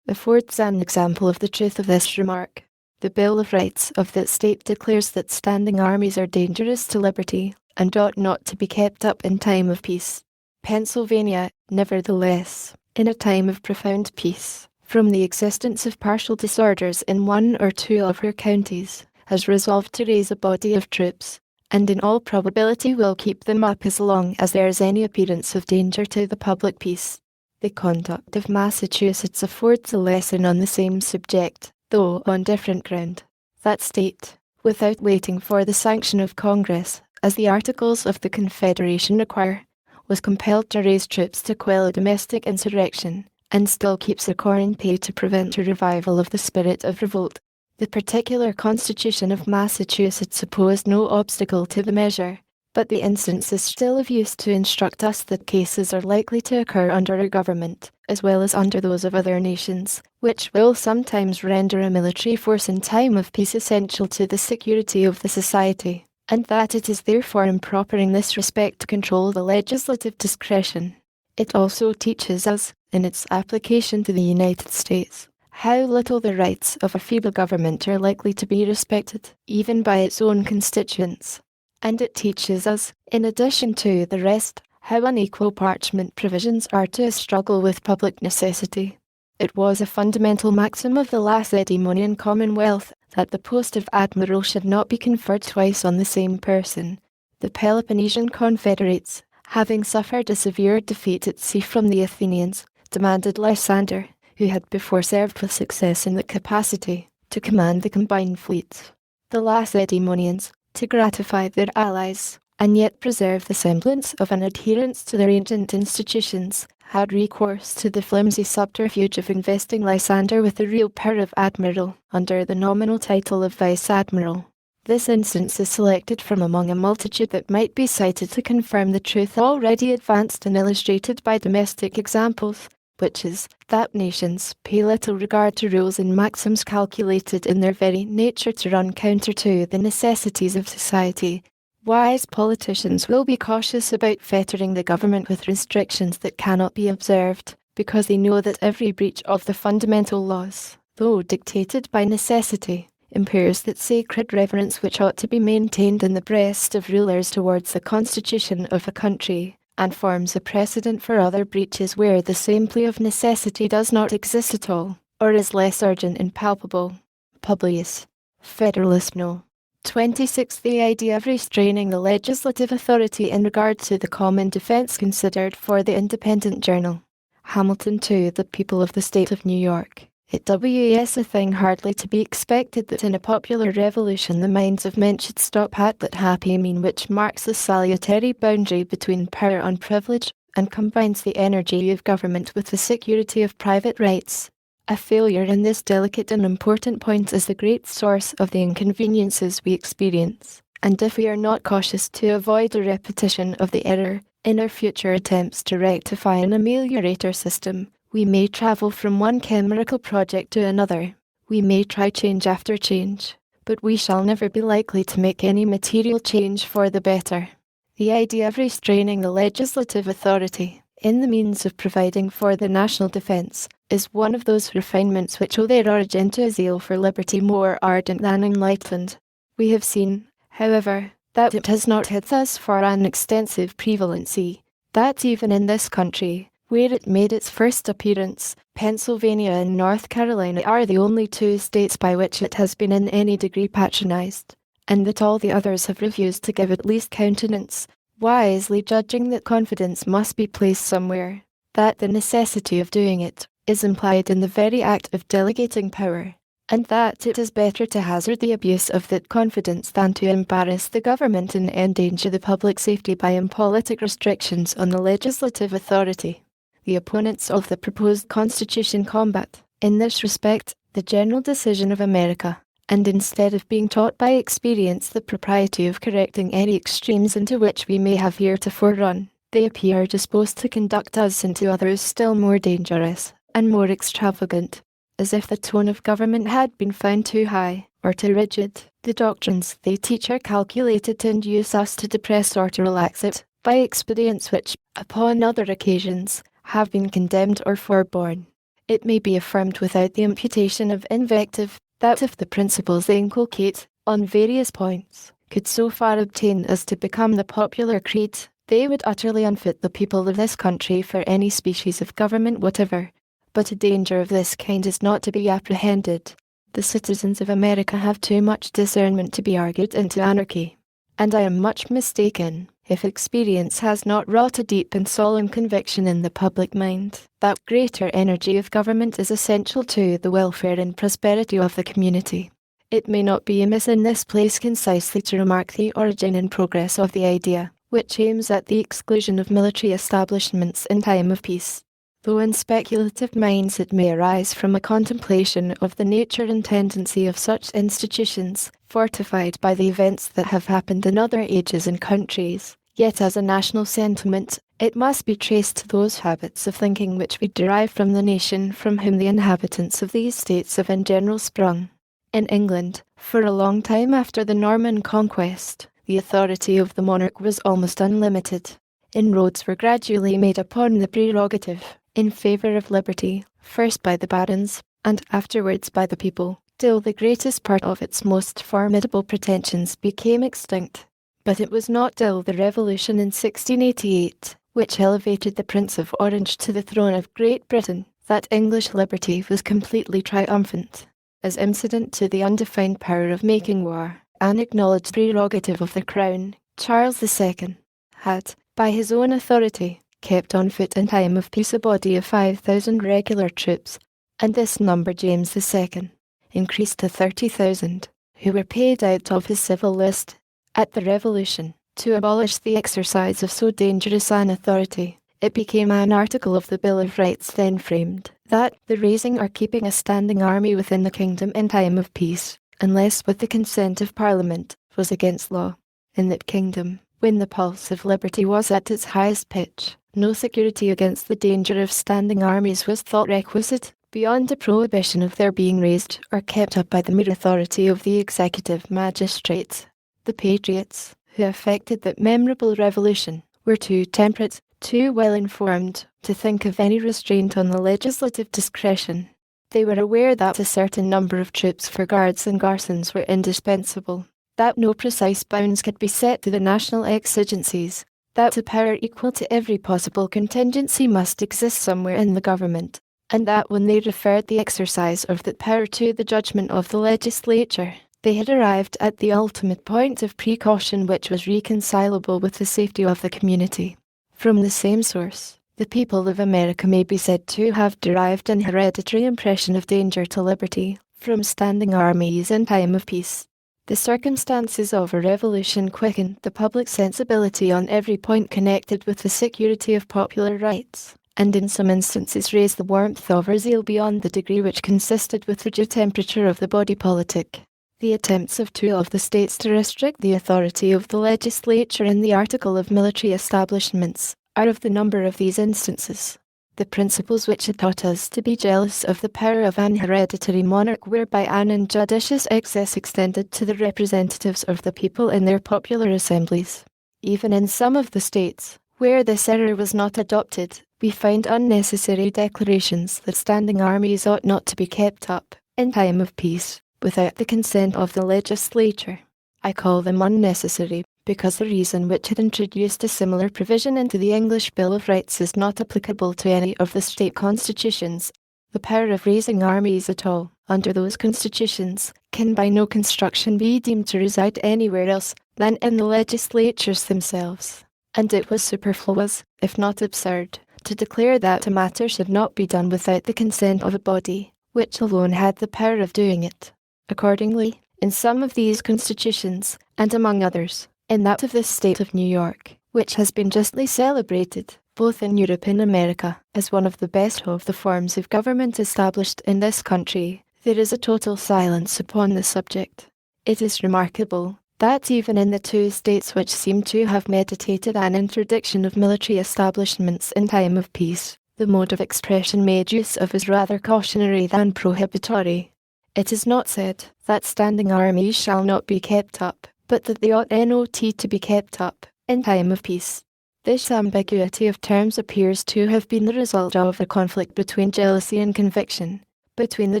affords an example of the truth of this remark. The Bill of Rights of that state declares that standing armies are dangerous to liberty, and ought not to be kept up in time of peace. Pennsylvania, nevertheless, in a time of profound peace, from the existence of partial disorders in one or two of her counties, has resolved to raise a body of troops, and in all probability will keep them up as long as there is any appearance of danger to the public peace. The conduct of Massachusetts affords a lesson on the same subject, though on different ground. That state, without waiting for the sanction of Congress, as the Articles of the Confederation require, was compelled to raise troops to quell a domestic insurrection, and still keeps a corps in pay to prevent a revival of the spirit of revolt. The particular constitution of Massachusetts opposed no obstacle to the measure. But the instance is still of use to instruct us that cases are likely to occur under our government, as well as under those of other nations, which will sometimes render a military force in time of peace essential to the security of the society, and that it is therefore improper in this respect to control the legislative discretion. It also teaches us, in its application to the United States, how little the rights of a feeble government are likely to be respected, even by its own constituents. And it teaches us, in addition to the rest, how unequal parchment provisions are to a struggle with public necessity. It was a fundamental maxim of the Lacedaemonian Commonwealth that the post of admiral should not be conferred twice on the same person. The Peloponnesian confederates, having suffered a severe defeat at sea from the Athenians, demanded Lysander, who had before served with success in the capacity to command the combined fleets. The Lacedaemonians, to gratify their allies, and yet preserve the semblance of an adherence to their ancient institutions, had recourse to the flimsy subterfuge of investing Lysander with the real power of admiral, under the nominal title of vice-admiral. This instance is selected from among a multitude that might be cited to confirm the truth already advanced and illustrated by domestic examples, which is, that nations pay little regard to rules and maxims calculated in their very nature to run counter to the necessities of society. Wise politicians will be cautious about fettering the government with restrictions that cannot be observed, because they know that every breach of the fundamental laws, though dictated by necessity, impairs that sacred reverence which ought to be maintained in the breast of rulers towards the constitution of a country, and forms a precedent for other breaches where the same plea of necessity does not exist at all, or is less urgent and palpable. Publius. Federalist No. 26. The idea of restraining the legislative authority in regard to the common defense considered for the Independent Journal. Hamilton to the people of the state of New York. It was a thing hardly to be expected that in a popular revolution the minds of men should stop at that happy mean which marks the salutary boundary between power and privilege, and combines the energy of government with the security of private rights. A failure in this delicate and important point is the great source of the inconveniences we experience, and if we are not cautious to avoid a repetition of the error, in our future attempts to rectify and ameliorate our system, we may travel from one chimerical project to another. We may try change after change, but we shall never be likely to make any material change for the better. The idea of restraining the legislative authority, in the means of providing for the national defence, is one of those refinements which owe their origin to a zeal for liberty more ardent than enlightened. We have seen, however, that it has not had thus far an extensive prevalency, that even in this country, where it made its first appearance, Pennsylvania and North Carolina are the only two states by which it has been in any degree patronized, and that all the others have refused to give at least countenance, wisely judging that confidence must be placed somewhere, that the necessity of doing it is implied in the very act of delegating power, and that it is better to hazard the abuse of that confidence than to embarrass the government and endanger the public safety by impolitic restrictions on the legislative authority. The opponents of the proposed Constitution combat, in this respect, the general decision of America, and instead of being taught by experience the propriety of correcting any extremes into which we may have heretofore run, they appear disposed to conduct us into others still more dangerous and more extravagant, as if the tone of government had been found too high or too rigid. The doctrines they teach are calculated to induce us to depress or to relax it, by expedients which, upon other occasions, have been condemned or forborne. It may be affirmed without the imputation of invective, that if the principles they inculcate, on various points, could so far obtain as to become the popular creed, they would utterly unfit the people of this country for any species of government whatever. But a danger of this kind is not to be apprehended. The citizens of America have too much discernment to be argued into anarchy. And I am much mistaken if experience has not wrought a deep and solemn conviction in the public mind, that greater energy of government is essential to the welfare and prosperity of the community. It may not be amiss in this place concisely to remark the origin and progress of the idea, which aims at the exclusion of military establishments in time of peace. though in speculative minds it may arise from a contemplation of the nature and tendency of such institutions, fortified by the events that have happened in other ages and countries, yet as a national sentiment, it must be traced to those habits of thinking which we derive from the nation from whom the inhabitants of these states have in general sprung. In England, for a long time after the Norman conquest, the authority of the monarch was almost unlimited. Inroads were gradually made upon the prerogative, in favour of liberty, first by the barons, and afterwards by the people, till the greatest part of its most formidable pretensions became extinct. But it was not till the Revolution in 1688, which elevated the Prince of Orange to the throne of Great Britain, that English liberty was completely triumphant. As incident to the undefined power of making war, an acknowledged prerogative of the Crown, Charles II had, by his own authority, kept on foot in time of peace a body of 5,000 regular troops, and this number James II increased to 30,000, who were paid out of his civil list. At the Revolution, to abolish the exercise of so dangerous an authority, it became an article of the Bill of Rights then framed, that the raising or keeping a standing army within the kingdom in time of peace, unless with the consent of Parliament, was against law. In that kingdom, when the pulse of liberty was at its highest pitch, no security against the danger of standing armies was thought requisite, beyond a prohibition of their being raised or kept up by the mere authority of the executive magistrates. The patriots, who effected that memorable revolution, were too temperate, too well informed, to think of any restraint on the legislative discretion. They were aware that a certain number of troops for guards and garrisons were indispensable, that no precise bounds could be set to the national exigencies, that a power equal to every possible contingency must exist somewhere in the government, and that when they referred the exercise of that power to the judgment of the legislature, they had arrived at the ultimate point of precaution which was reconcilable with the safety of the community. From the same source, the people of America may be said to have derived an hereditary impression of danger to liberty from standing armies in time of peace. The circumstances of a revolution quickened the public sensibility on every point connected with the security of popular rights, and in some instances raised the warmth of our zeal beyond the degree which consisted with the due temperature of the body politic. The attempts of two of the states to restrict the authority of the legislature in the article of military establishments are of the number of these instances. The principles which had taught us to be jealous of the power of an hereditary monarch were by an injudicious excess extended to the representatives of the people in their popular assemblies. Even in some of the states, where this error was not adopted, we find unnecessary declarations that standing armies ought not to be kept up, in time of peace, without the consent of the legislature. I call them unnecessary, because the reason which had introduced a similar provision into the English Bill of Rights is not applicable to any of the state constitutions. The power of raising armies at all, under those constitutions, can by no construction be deemed to reside anywhere else than in the legislatures themselves, and it was superfluous, if not absurd, to declare that a matter should not be done without the consent of a body, which alone had the power of doing it. Accordingly, in some of these constitutions, and among others, in that of the state of New York, which has been justly celebrated, both in Europe and America, as one of the best of the forms of government established in this country, there is a total silence upon the subject. It is remarkable that even in the two states which seem to have meditated an interdiction of military establishments in time of peace, the mode of expression made use of is rather cautionary than prohibitory. It is not said that standing armies shall not be kept up, but that they ought not to be kept up in time of peace. This ambiguity of terms appears to have been the result of a conflict between jealousy and conviction, between the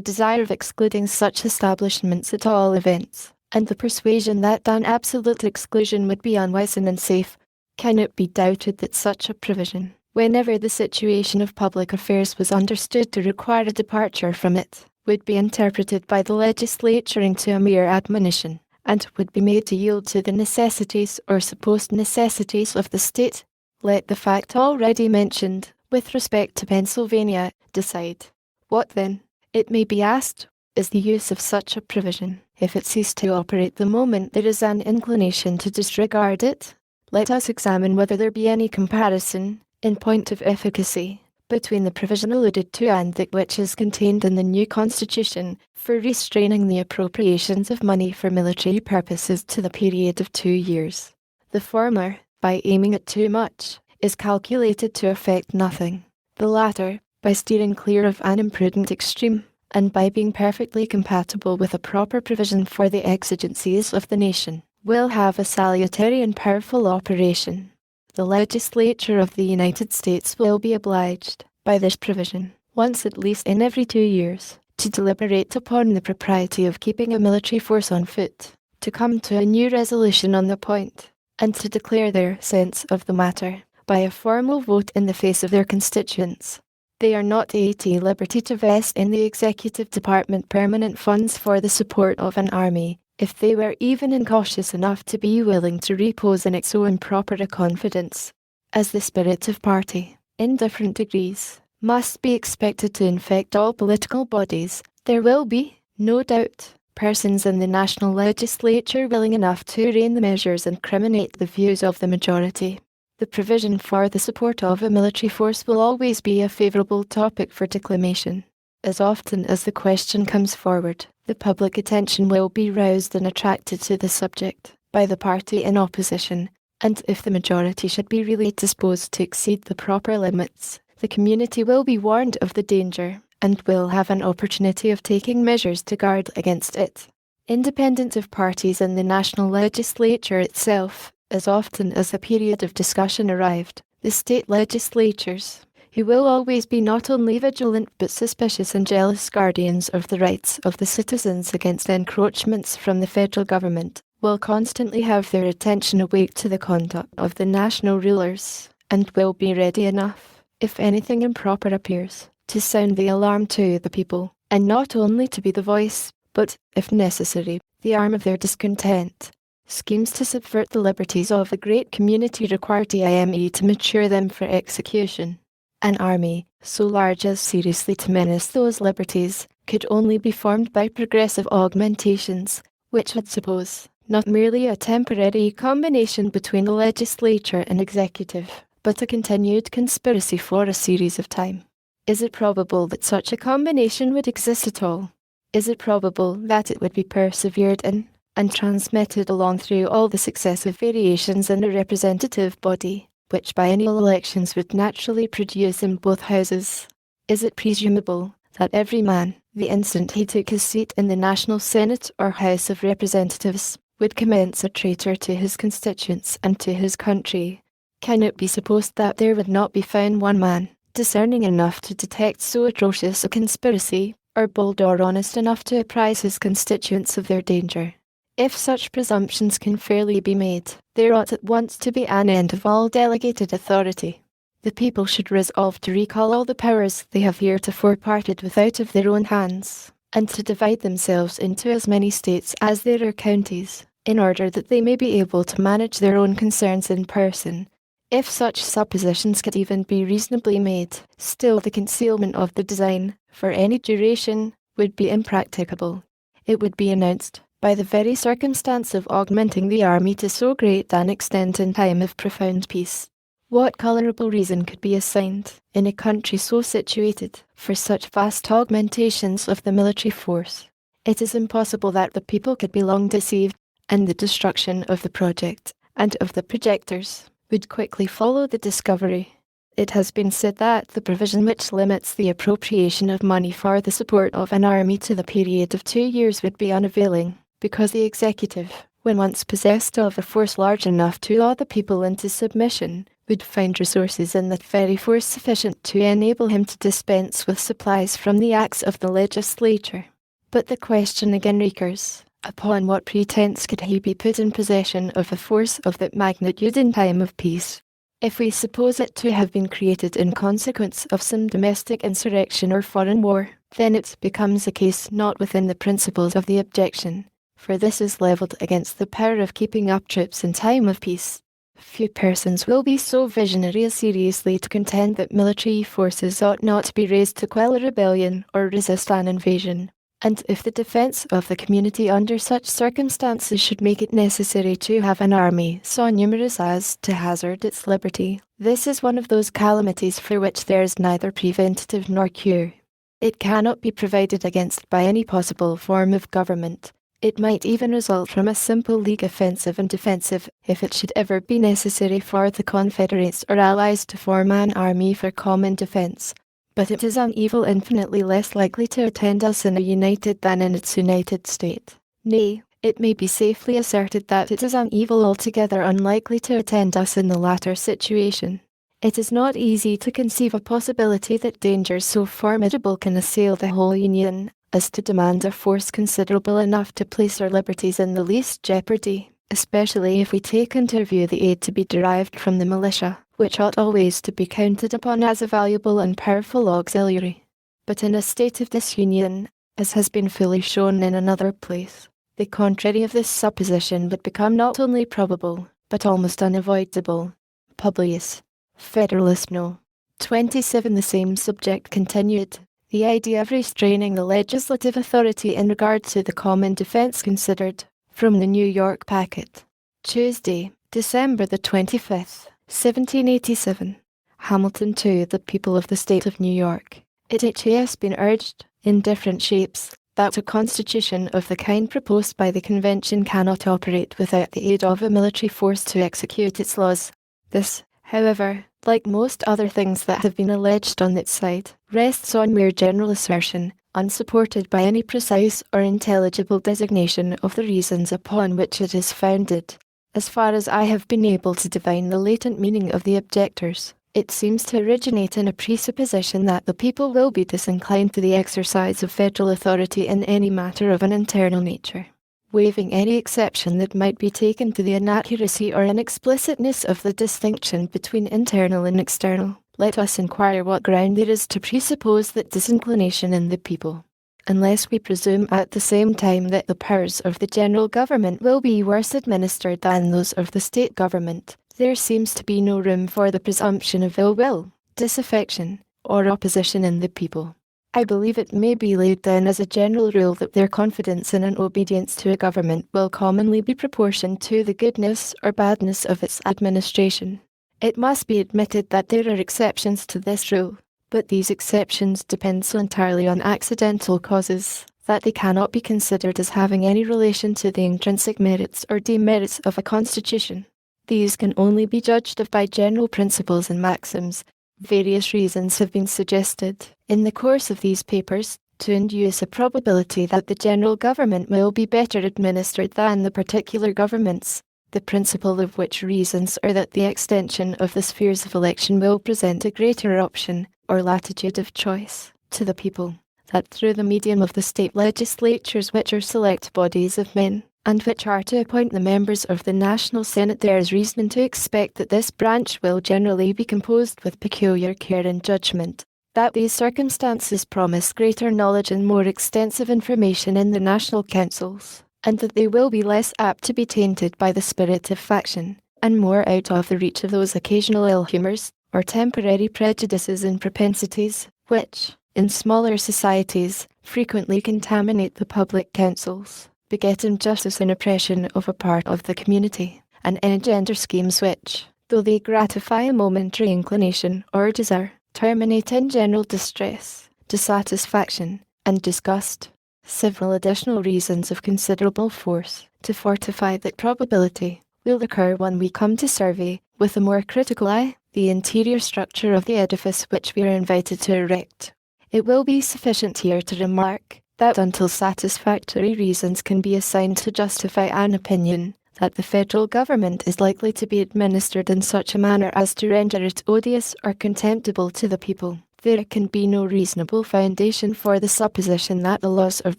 desire of excluding such establishments at all events, and the persuasion that an absolute exclusion would be unwise and unsafe. Can it be doubted that such a provision, whenever the situation of public affairs was understood to require a departure from it, would be interpreted by the legislature into a mere admonition, and would be made to yield to the necessities or supposed necessities of the state? Let the fact already mentioned, with respect to Pennsylvania, decide. What then, it may be asked, is the use of such a provision, if it cease to operate the moment there is an inclination to disregard it? Let us examine whether there be any comparison, in point of efficacy, between the provision alluded to and that which is contained in the new constitution for restraining the appropriations of money for military purposes to the period of 2 years. The former, by aiming at too much, is calculated to effect nothing. The latter, by steering clear of an imprudent extreme, and by being perfectly compatible with a proper provision for the exigencies of the nation, will have a salutary and powerful operation. The legislature of the United States will be obliged, by this provision, once at least in every 2 years, to deliberate upon the propriety of keeping a military force on foot, to come to a new resolution on the point, and to declare their sense of the matter, by a formal vote in the face of their constituents. They are not at liberty to vest in the executive department permanent funds for the support of an army, if they were even incautious enough to be willing to repose in it so improper a confidence, as the spirit of party, in different degrees, must be expected to infect all political bodies. There will be, no doubt, persons in the national legislature willing enough to arraign the measures and criminate the views of the majority. The provision for the support of a military force will always be a favourable topic for declamation. As often as the question comes forward, the public attention will be roused and attracted to the subject by the party in opposition, and if the majority should be really disposed to exceed the proper limits, the community will be warned of the danger, and will have an opportunity of taking measures to guard against it. Independent of parties in the national legislature itself, as often as the period of discussion arrived, the state legislatures, who will always be not only vigilant but suspicious and jealous guardians of the rights of the citizens against encroachments from the federal government, will constantly have their attention awake to the conduct of the national rulers, and will be ready enough, if anything improper appears, to sound the alarm to the people, and not only to be the voice, but, if necessary, the arm of their discontent. Schemes to subvert the liberties of a great community require time to mature them for execution. An army, so large as seriously to menace those liberties, could only be formed by progressive augmentations, which would suppose, not merely a temporary combination between the legislature and executive, but a continued conspiracy for a series of time. Is it probable that such a combination would exist at all? Is it probable that it would be persevered in, and transmitted along through all the successive variations in the representative body, which biennial elections would naturally produce in both houses? Is it presumable that every man, the instant he took his seat in the National Senate or House of Representatives, would commence a traitor to his constituents and to his country? Can it be supposed that there would not be found one man, discerning enough to detect so atrocious a conspiracy, or bold or honest enough to apprise his constituents of their danger? If such presumptions can fairly be made, there ought at once to be an end of all delegated authority. The people should resolve to recall all the powers they have heretofore parted with out of their own hands, and to divide themselves into as many states as there are counties, in order that they may be able to manage their own concerns in person. If such suppositions could even be reasonably made, still the concealment of the design, for any duration, would be impracticable. It would be announced, by the very circumstance of augmenting the army to so great an extent in time of profound peace. What colourable reason could be assigned, in a country so situated, for such vast augmentations of the military force? It is impossible that the people could be long deceived, and the destruction of the project, and of the projectors, would quickly follow the discovery. It has been said that the provision which limits the appropriation of money for the support of an army to the period of 2 years would be unavailing, because the executive, when once possessed of a force large enough to awe the people into submission, would find resources in that very force sufficient to enable him to dispense with supplies from the acts of the legislature. But the question again recurs, upon what pretence could he be put in possession of a force of that magnitude in time of peace? If we suppose it to have been created in consequence of some domestic insurrection or foreign war, then it becomes a case not within the principles of the objection, for this is levelled against the power of keeping up troops in time of peace. Few persons will be so visionary as seriously to contend that military forces ought not to be raised to quell a rebellion or resist an invasion, And if the defense of the community under such circumstances should make it necessary to have an army so numerous as to hazard its liberty, this is one of those calamities for which there is neither preventative nor cure. It cannot be provided against by any possible form of government. It might even result from a simple league offensive and defensive, if it should ever be necessary for the Confederates or Allies to form an army for common defense. But it is an evil infinitely less likely to attend us in a united than in its united state. Nay, it may be safely asserted that it is an evil altogether unlikely to attend us in the latter situation. It is not easy to conceive a possibility that dangers so formidable can assail the whole Union, as to demand a force considerable enough to place our liberties in the least jeopardy, especially if we take into view the aid to be derived from the militia, which ought always to be counted upon as a valuable and powerful auxiliary. But in a state of disunion, as has been fully shown in another place, the contrary of this supposition would become not only probable, but almost unavoidable. Publius, Federalist No. 27. The same subject continued. The idea of restraining the legislative authority in regard to the common defense considered, from the New York Packet. Tuesday, December the 25th. 1787. Hamilton to the people of the state of New York. It has been urged, in different shapes, that a constitution of the kind proposed by the convention cannot operate without the aid of a military force to execute its laws. This, however, like most other things that have been alleged on its side, rests on mere general assertion, unsupported by any precise or intelligible designation of the reasons upon which it is founded. As far as I have been able to divine the latent meaning of the objectors, it seems to originate in a presupposition that the people will be disinclined to the exercise of federal authority in any matter of an internal nature. Waiving any exception that might be taken to the inaccuracy or inexplicitness of the distinction between internal and external, let us inquire what ground there is to presuppose that disinclination in the people. Unless we presume at the same time that the powers of the general government will be worse administered than those of the state government, there seems to be no room for the presumption of ill will, disaffection, or opposition in the people. I believe it may be laid down as a general rule that their confidence in and obedience to a government will commonly be proportioned to the goodness or badness of its administration. It must be admitted that there are exceptions to this rule, but these exceptions depend so entirely on accidental causes that they cannot be considered as having any relation to the intrinsic merits or demerits of a constitution. These can only be judged of by general principles and maxims. Various reasons have been suggested, in the course of these papers, to induce a probability that the general government will be better administered than the particular governments, the principal of which reasons are that the extension of the spheres of election will present a greater option, or latitude of choice, to the people, that through the medium of the state legislatures, which are select bodies of men, and which are to appoint the members of the National Senate, there is reason to expect that this branch will generally be composed with peculiar care and judgment, that these circumstances promise greater knowledge and more extensive information in the national councils, and that they will be less apt to be tainted by the spirit of faction, and more out of the reach of those occasional ill humours, or temporary prejudices and propensities, which, in smaller societies, frequently contaminate the public councils, beget injustice and oppression of a part of the community, and engender schemes which, though they gratify a momentary inclination or desire, terminate in general distress, dissatisfaction, and disgust. Several additional reasons of considerable force to fortify that probability will occur when we come to survey, with a more critical eye, the interior structure of the edifice which we are invited to erect. It will be sufficient here to remark that until satisfactory reasons can be assigned to justify an opinion that the federal government is likely to be administered in such a manner as to render it odious or contemptible to the people, there can be no reasonable foundation for the supposition that the laws of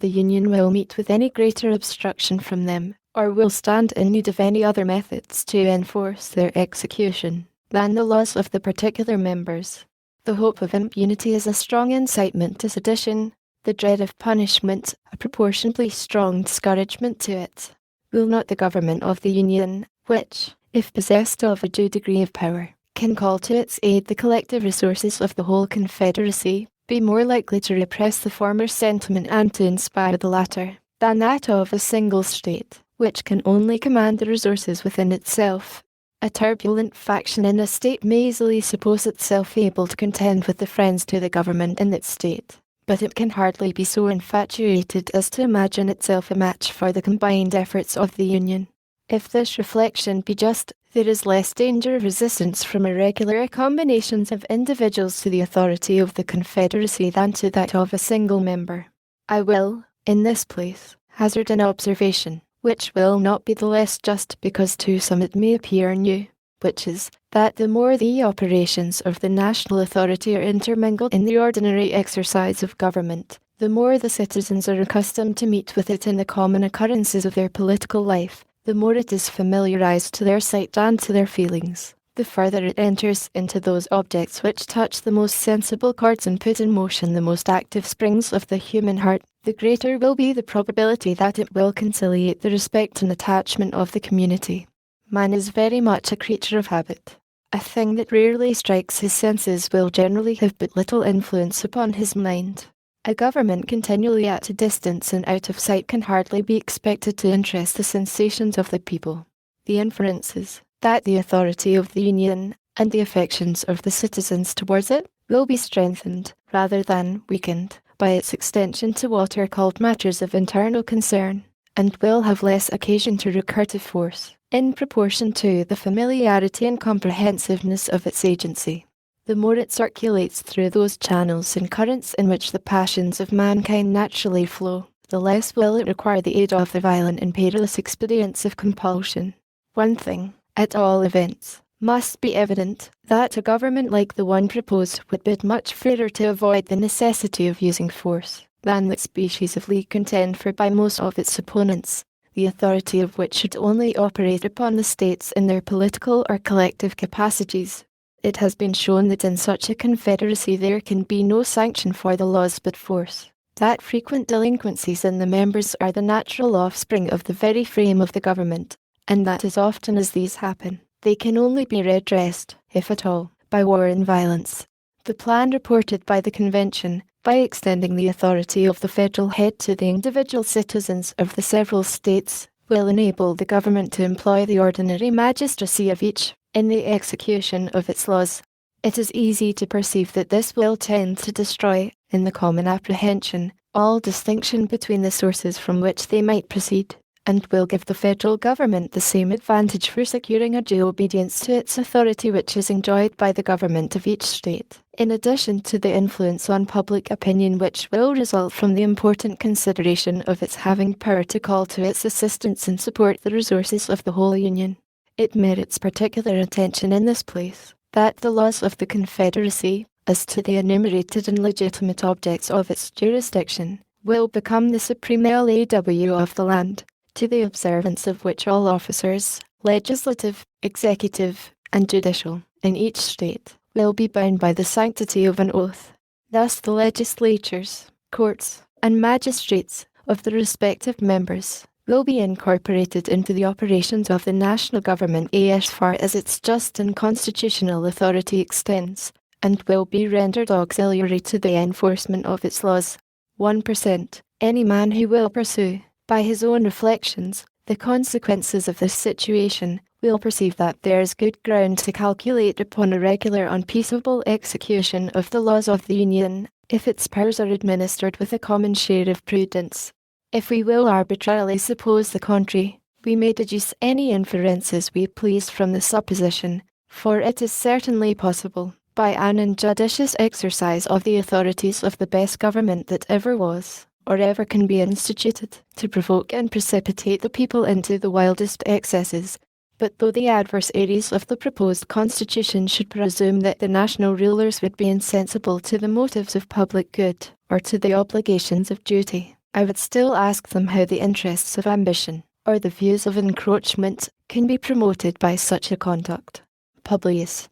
the Union will meet with any greater obstruction from them, or will stand in need of any other methods to enforce their execution, than the laws of the particular members. The hope of impunity is a strong incitement to sedition, the dread of punishment a proportionably strong discouragement to it. Will not the government of the Union, which, if possessed of a due degree of power, can call to its aid the collective resources of the whole Confederacy, be more likely to repress the former sentiment and to inspire the latter, than that of a single state, which can only command the resources within itself. A turbulent faction in a state may easily suppose itself able to contend with the friends to the government in its state, but it can hardly be so infatuated as to imagine itself a match for the combined efforts of the Union. If this reflection be just, there is less danger of resistance from irregular combinations of individuals to the authority of the Confederacy than to that of a single member. I will, in this place, hazard an observation, which will not be the less just because to some it may appear new, which is, that the more the operations of the national authority are intermingled in the ordinary exercise of government, the more the citizens are accustomed to meet with it in the common occurrences of their political life, the more it is familiarized to their sight and to their feelings, the further it enters into those objects which touch the most sensible chords and put in motion the most active springs of the human heart, the greater will be the probability that it will conciliate the respect and attachment of the community. Man is very much a creature of habit. A thing that rarely strikes his senses will generally have but little influence upon his mind. A government continually at a distance and out of sight can hardly be expected to interest the sensations of the people. The inference is that the authority of the Union, and the affections of the citizens towards it, will be strengthened, rather than weakened, by its extension to what are called matters of internal concern, and will have less occasion to recur to force, in proportion to the familiarity and comprehensiveness of its agency. The more it circulates through those channels and currents in which the passions of mankind naturally flow, the less will it require the aid of the violent and perilous expedients of compulsion. One thing, at all events, must be evident, that a government like the one proposed would bid much fairer to avoid the necessity of using force, than that species of league contend for by most of its opponents, the authority of which should only operate upon the states in their political or collective capacities. It has been shown that in such a confederacy there can be no sanction for the laws but force, that frequent delinquencies in the members are the natural offspring of the very frame of the government, and that as often as these happen, they can only be redressed, if at all, by war and violence. The plan reported by the Convention, by extending the authority of the federal head to the individual citizens of the several states, will enable the government to employ the ordinary magistracy of each in the execution of its laws. It is easy to perceive that this will tend to destroy, in the common apprehension, all distinction between the sources from which they might proceed, and will give the federal government the same advantage for securing a due obedience to its authority which is enjoyed by the government of each state, in addition to the influence on public opinion which will result from the important consideration of its having power to call to its assistance and support the resources of the whole Union. It merits particular attention in this place, that the laws of the Confederacy, as to the enumerated and legitimate objects of its jurisdiction, will become the supreme law of the land, to the observance of which all officers, legislative, executive, and judicial, in each state, will be bound by the sanctity of an oath. Thus the legislatures, courts, and magistrates of the respective members will be incorporated into the operations of the national government as far as its just and constitutional authority extends, and will be rendered auxiliary to the enforcement of its laws. 1%. Any man who will pursue, by his own reflections, the consequences of this situation, will perceive that there is good ground to calculate upon a regular unpeaceable execution of the laws of the Union, if its powers are administered with a common share of prudence. If we will arbitrarily suppose the contrary, we may deduce any inferences we please from the supposition, for it is certainly possible, by an injudicious exercise of the authorities of the best government that ever was, or ever can be instituted, to provoke and precipitate the people into the wildest excesses. But though the adversaries of the proposed constitution should presume that the national rulers would be insensible to the motives of public good, or to the obligations of duty, I would still ask them how the interests of ambition, or the views of encroachment, can be promoted by such a conduct. Publius.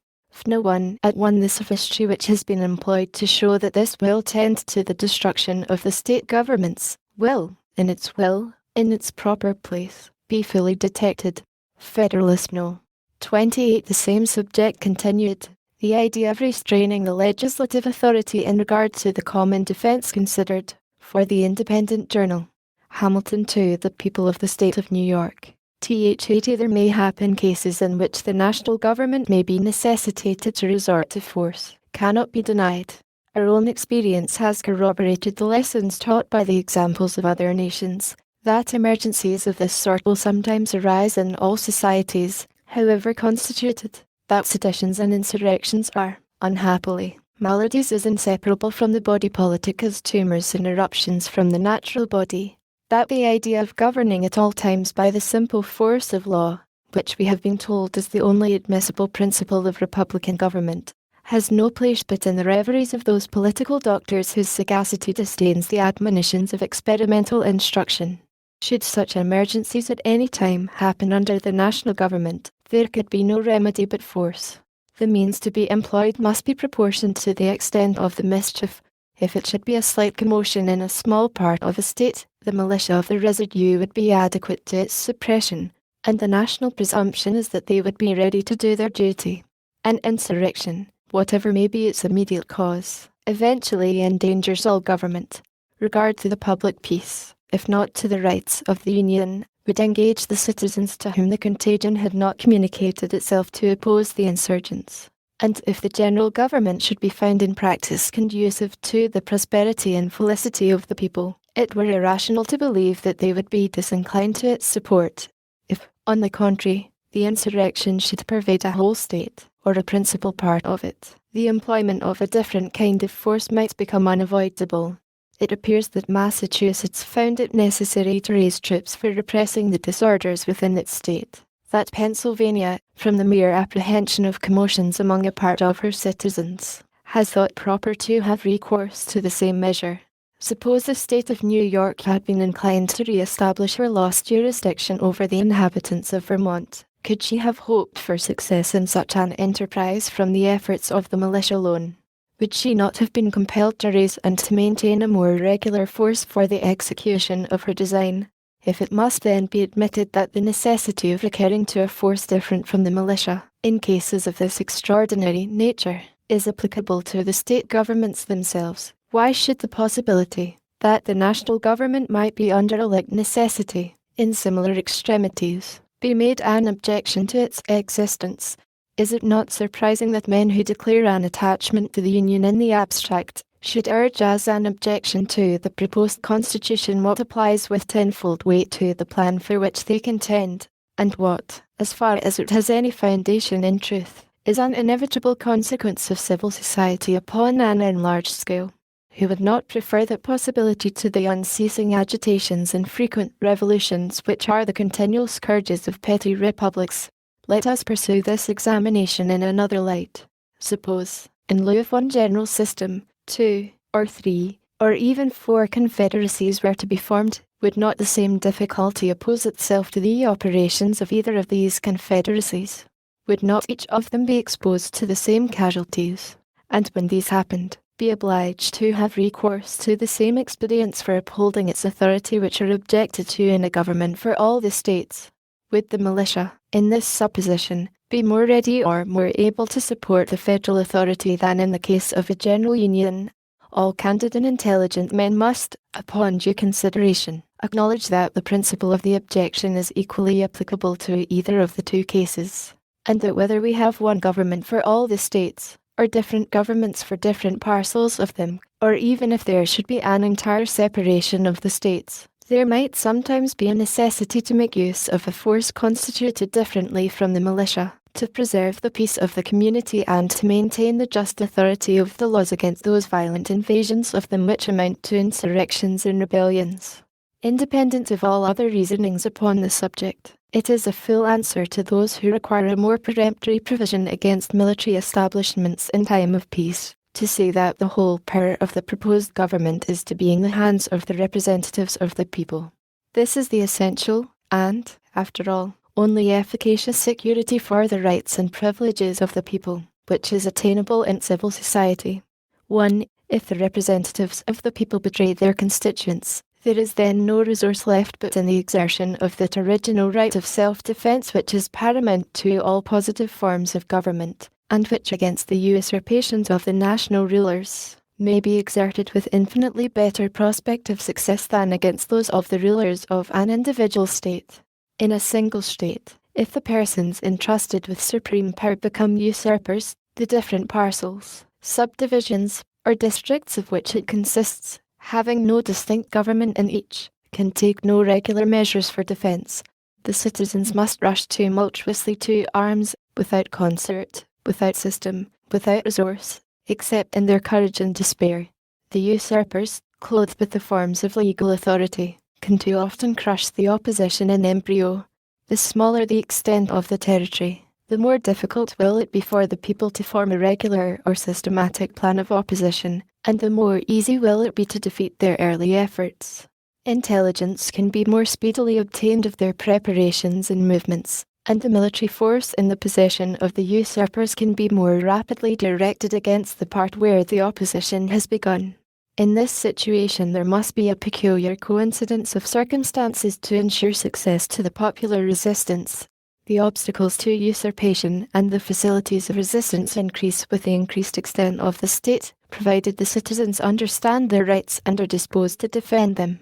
No one at one the sophistry which has been employed to show that this will tend to the destruction of the state governments, will, in its proper place, be fully detected. Federalist No. 28. The same subject continued. The idea of restraining the legislative authority in regard to the common defense considered, for the Independent Journal. Hamilton to the people of the state of New York. The there may happen cases in which the national government may be necessitated to resort to force, cannot be denied. Our own experience has corroborated the lessons taught by the examples of other nations, that emergencies of this sort will sometimes arise in all societies, however constituted, that seditions and insurrections are, unhappily, maladies as inseparable from the body politic as tumours and eruptions from the natural body, that the idea of governing at all times by the simple force of law, which we have been told is the only admissible principle of republican government, has no place but in the reveries of those political doctors whose sagacity disdains the admonitions of experimental instruction. Should such emergencies at any time happen under the national government, there could be no remedy but force. The means to be employed must be proportioned to the extent of the mischief. If it should be a slight commotion in a small part of a state, the militia of the residue would be adequate to its suppression, and the national presumption is that they would be ready to do their duty. An insurrection, whatever may be its immediate cause, eventually endangers all government. Regard to the public peace, if not to the rights of the Union, would engage the citizens to whom the contagion had not communicated itself to oppose the insurgents. And if the general government should be found in practice conducive to the prosperity and felicity of the people, it were irrational to believe that they would be disinclined to its support. If, on the contrary, the insurrection should pervade a whole state, or a principal part of it, the employment of a different kind of force might become unavoidable. It appears that Massachusetts found it necessary to raise troops for repressing the disorders within its state, that Pennsylvania, from the mere apprehension of commotions among a part of her citizens, has thought proper to have recourse to the same measure. Suppose the state of New York had been inclined to re-establish her lost jurisdiction over the inhabitants of Vermont, could she have hoped for success in such an enterprise from the efforts of the militia alone? Would she not have been compelled to raise and to maintain a more regular force for the execution of her design? If it must then be admitted that the necessity of recurring to a force different from the militia, in cases of this extraordinary nature, is applicable to the state governments themselves, why should the possibility that the national government might be under a like necessity, in similar extremities, be made an objection to its existence? Is it not surprising that men who declare an attachment to the Union in the abstract should urge as an objection to the proposed Constitution what applies with tenfold weight to the plan for which they contend, and what, as far as it has any foundation in truth, is an inevitable consequence of civil society upon an enlarged scale? Who would not prefer that possibility to the unceasing agitations and frequent revolutions which are the continual scourges of petty republics? Let us pursue this examination in another light. Suppose, in lieu of one general system, 2, or 3, or even 4 confederacies were to be formed, would not the same difficulty oppose itself to the operations of either of these confederacies? Would not each of them be exposed to the same casualties, and when these happened, be obliged to have recourse to the same expedients for upholding its authority which are objected to in a government for all the states? Would the militia, in this supposition, be more ready or more able to support the federal authority than in the case of a general union? All candid and intelligent men must, upon due consideration, acknowledge that the principle of the objection is equally applicable to either of the two cases, and that whether we have one government for all the states, or different governments for different parcels of them, or even if there should be an entire separation of the states, there might sometimes be a necessity to make use of a force constituted differently from the militia, to preserve the peace of the community and to maintain the just authority of the laws against those violent invasions of them which amount to insurrections and rebellions. Independent of all other reasonings upon the subject, it is a full answer to those who require a more peremptory provision against military establishments in time of peace, to say that the whole power of the proposed government is to be in the hands of the representatives of the people. This is the essential, and, after all, only efficacious security for the rights and privileges of the people, which is attainable in civil society. 1. If the representatives of the people betray their constituents, there is then no resource left but in the exertion of that original right of self-defence which is paramount to all positive forms of government, and which against the usurpations of the national rulers may be exerted with infinitely better prospect of success than against those of the rulers of an individual state. In a single state, if the persons entrusted with supreme power become usurpers, the different parcels, subdivisions, or districts of which it consists, having no distinct government in each, can take no regular measures for defence. The citizens must rush tumultuously to arms, without concert, without system, without resource, except in their courage and despair. The usurpers, clothed with the forms of legal authority, can too often crush the opposition in embryo. The smaller the extent of the territory, the more difficult will it be for the people to form a regular or systematic plan of opposition, and the more easy will it be to defeat their early efforts. Intelligence can be more speedily obtained of their preparations and movements, and the military force in the possession of the usurpers can be more rapidly directed against the part where the opposition has begun. In this situation there must be a peculiar coincidence of circumstances to ensure success to the popular resistance. The obstacles to usurpation and the facilities of resistance increase with the increased extent of the state, provided the citizens understand their rights and are disposed to defend them.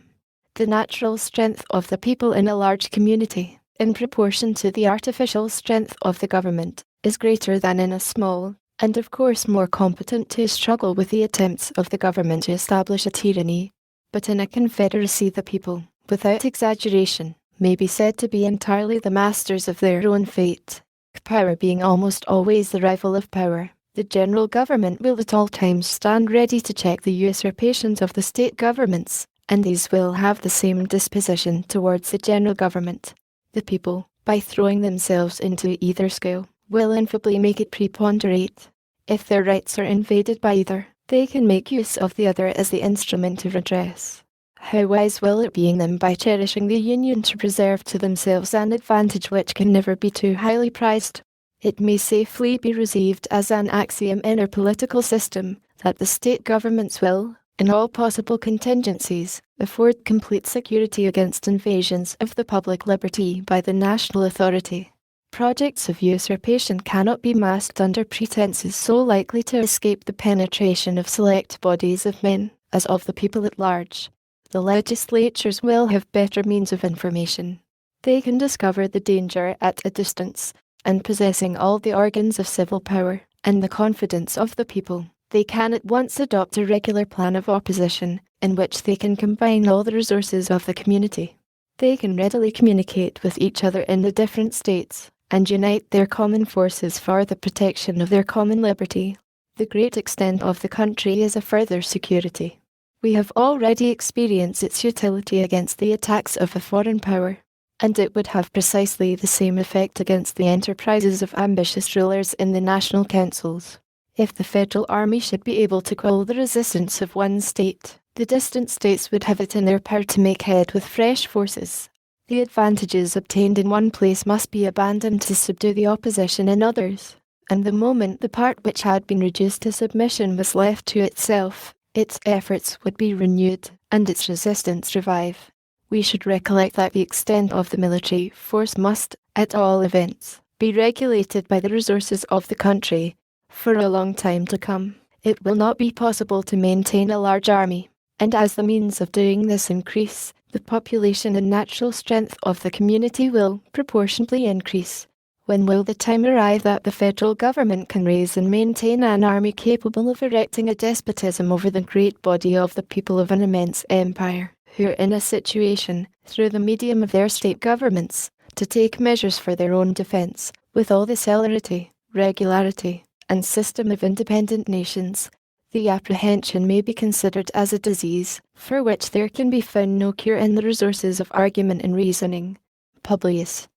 The natural strength of the people in a large community, in proportion to the artificial strength of the government, is greater than in a small, and of course more competent to struggle with the attempts of the government to establish a tyranny. But in a confederacy the people, without exaggeration, may be said to be entirely the masters of their own fate. Power being almost always the rival of power, the general government will at all times stand ready to check the usurpations of the state governments, and these will have the same disposition towards the general government. The people, by throwing themselves into either scale, will infallibly make it preponderate. If their rights are invaded by either, they can make use of the other as the instrument of redress. How wise will it be in them, by cherishing the union, to preserve to themselves an advantage which can never be too highly prized. It may safely be received as an axiom in our political system, that the state governments will, in all possible contingencies, afford complete security against invasions of the public liberty by the national authority. Projects of usurpation cannot be masked under pretenses so likely to escape the penetration of select bodies of men, as of the people at large. The legislatures will have better means of information. They can discover the danger at a distance, and possessing all the organs of civil power, and the confidence of the people, they can at once adopt a regular plan of opposition, in which they can combine all the resources of the community. They can readily communicate with each other in the different states, and unite their common forces for the protection of their common liberty. The great extent of the country is a further security. We have already experienced its utility against the attacks of a foreign power, and it would have precisely the same effect against the enterprises of ambitious rulers in the national councils. If the federal army should be able to quell the resistance of one state, the distant states would have it in their power to make head with fresh forces. The advantages obtained in one place must be abandoned to subdue the opposition in others, and the moment the part which had been reduced to submission was left to itself, its efforts would be renewed, and its resistance revive. We should recollect that the extent of the military force must, at all events, be regulated by the resources of the country. For a long time to come, it will not be possible to maintain a large army, and as the means of doing this increase, the population and natural strength of the community will proportionately increase. When will the time arrive that the federal government can raise and maintain an army capable of erecting a despotism over the great body of the people of an immense empire, who are in a situation, through the medium of their state governments, to take measures for their own defence, with all the celerity, regularity, and system of independent nations? The apprehension may be considered as a disease, for which there can be found no cure in the resources of argument and reasoning. Publius.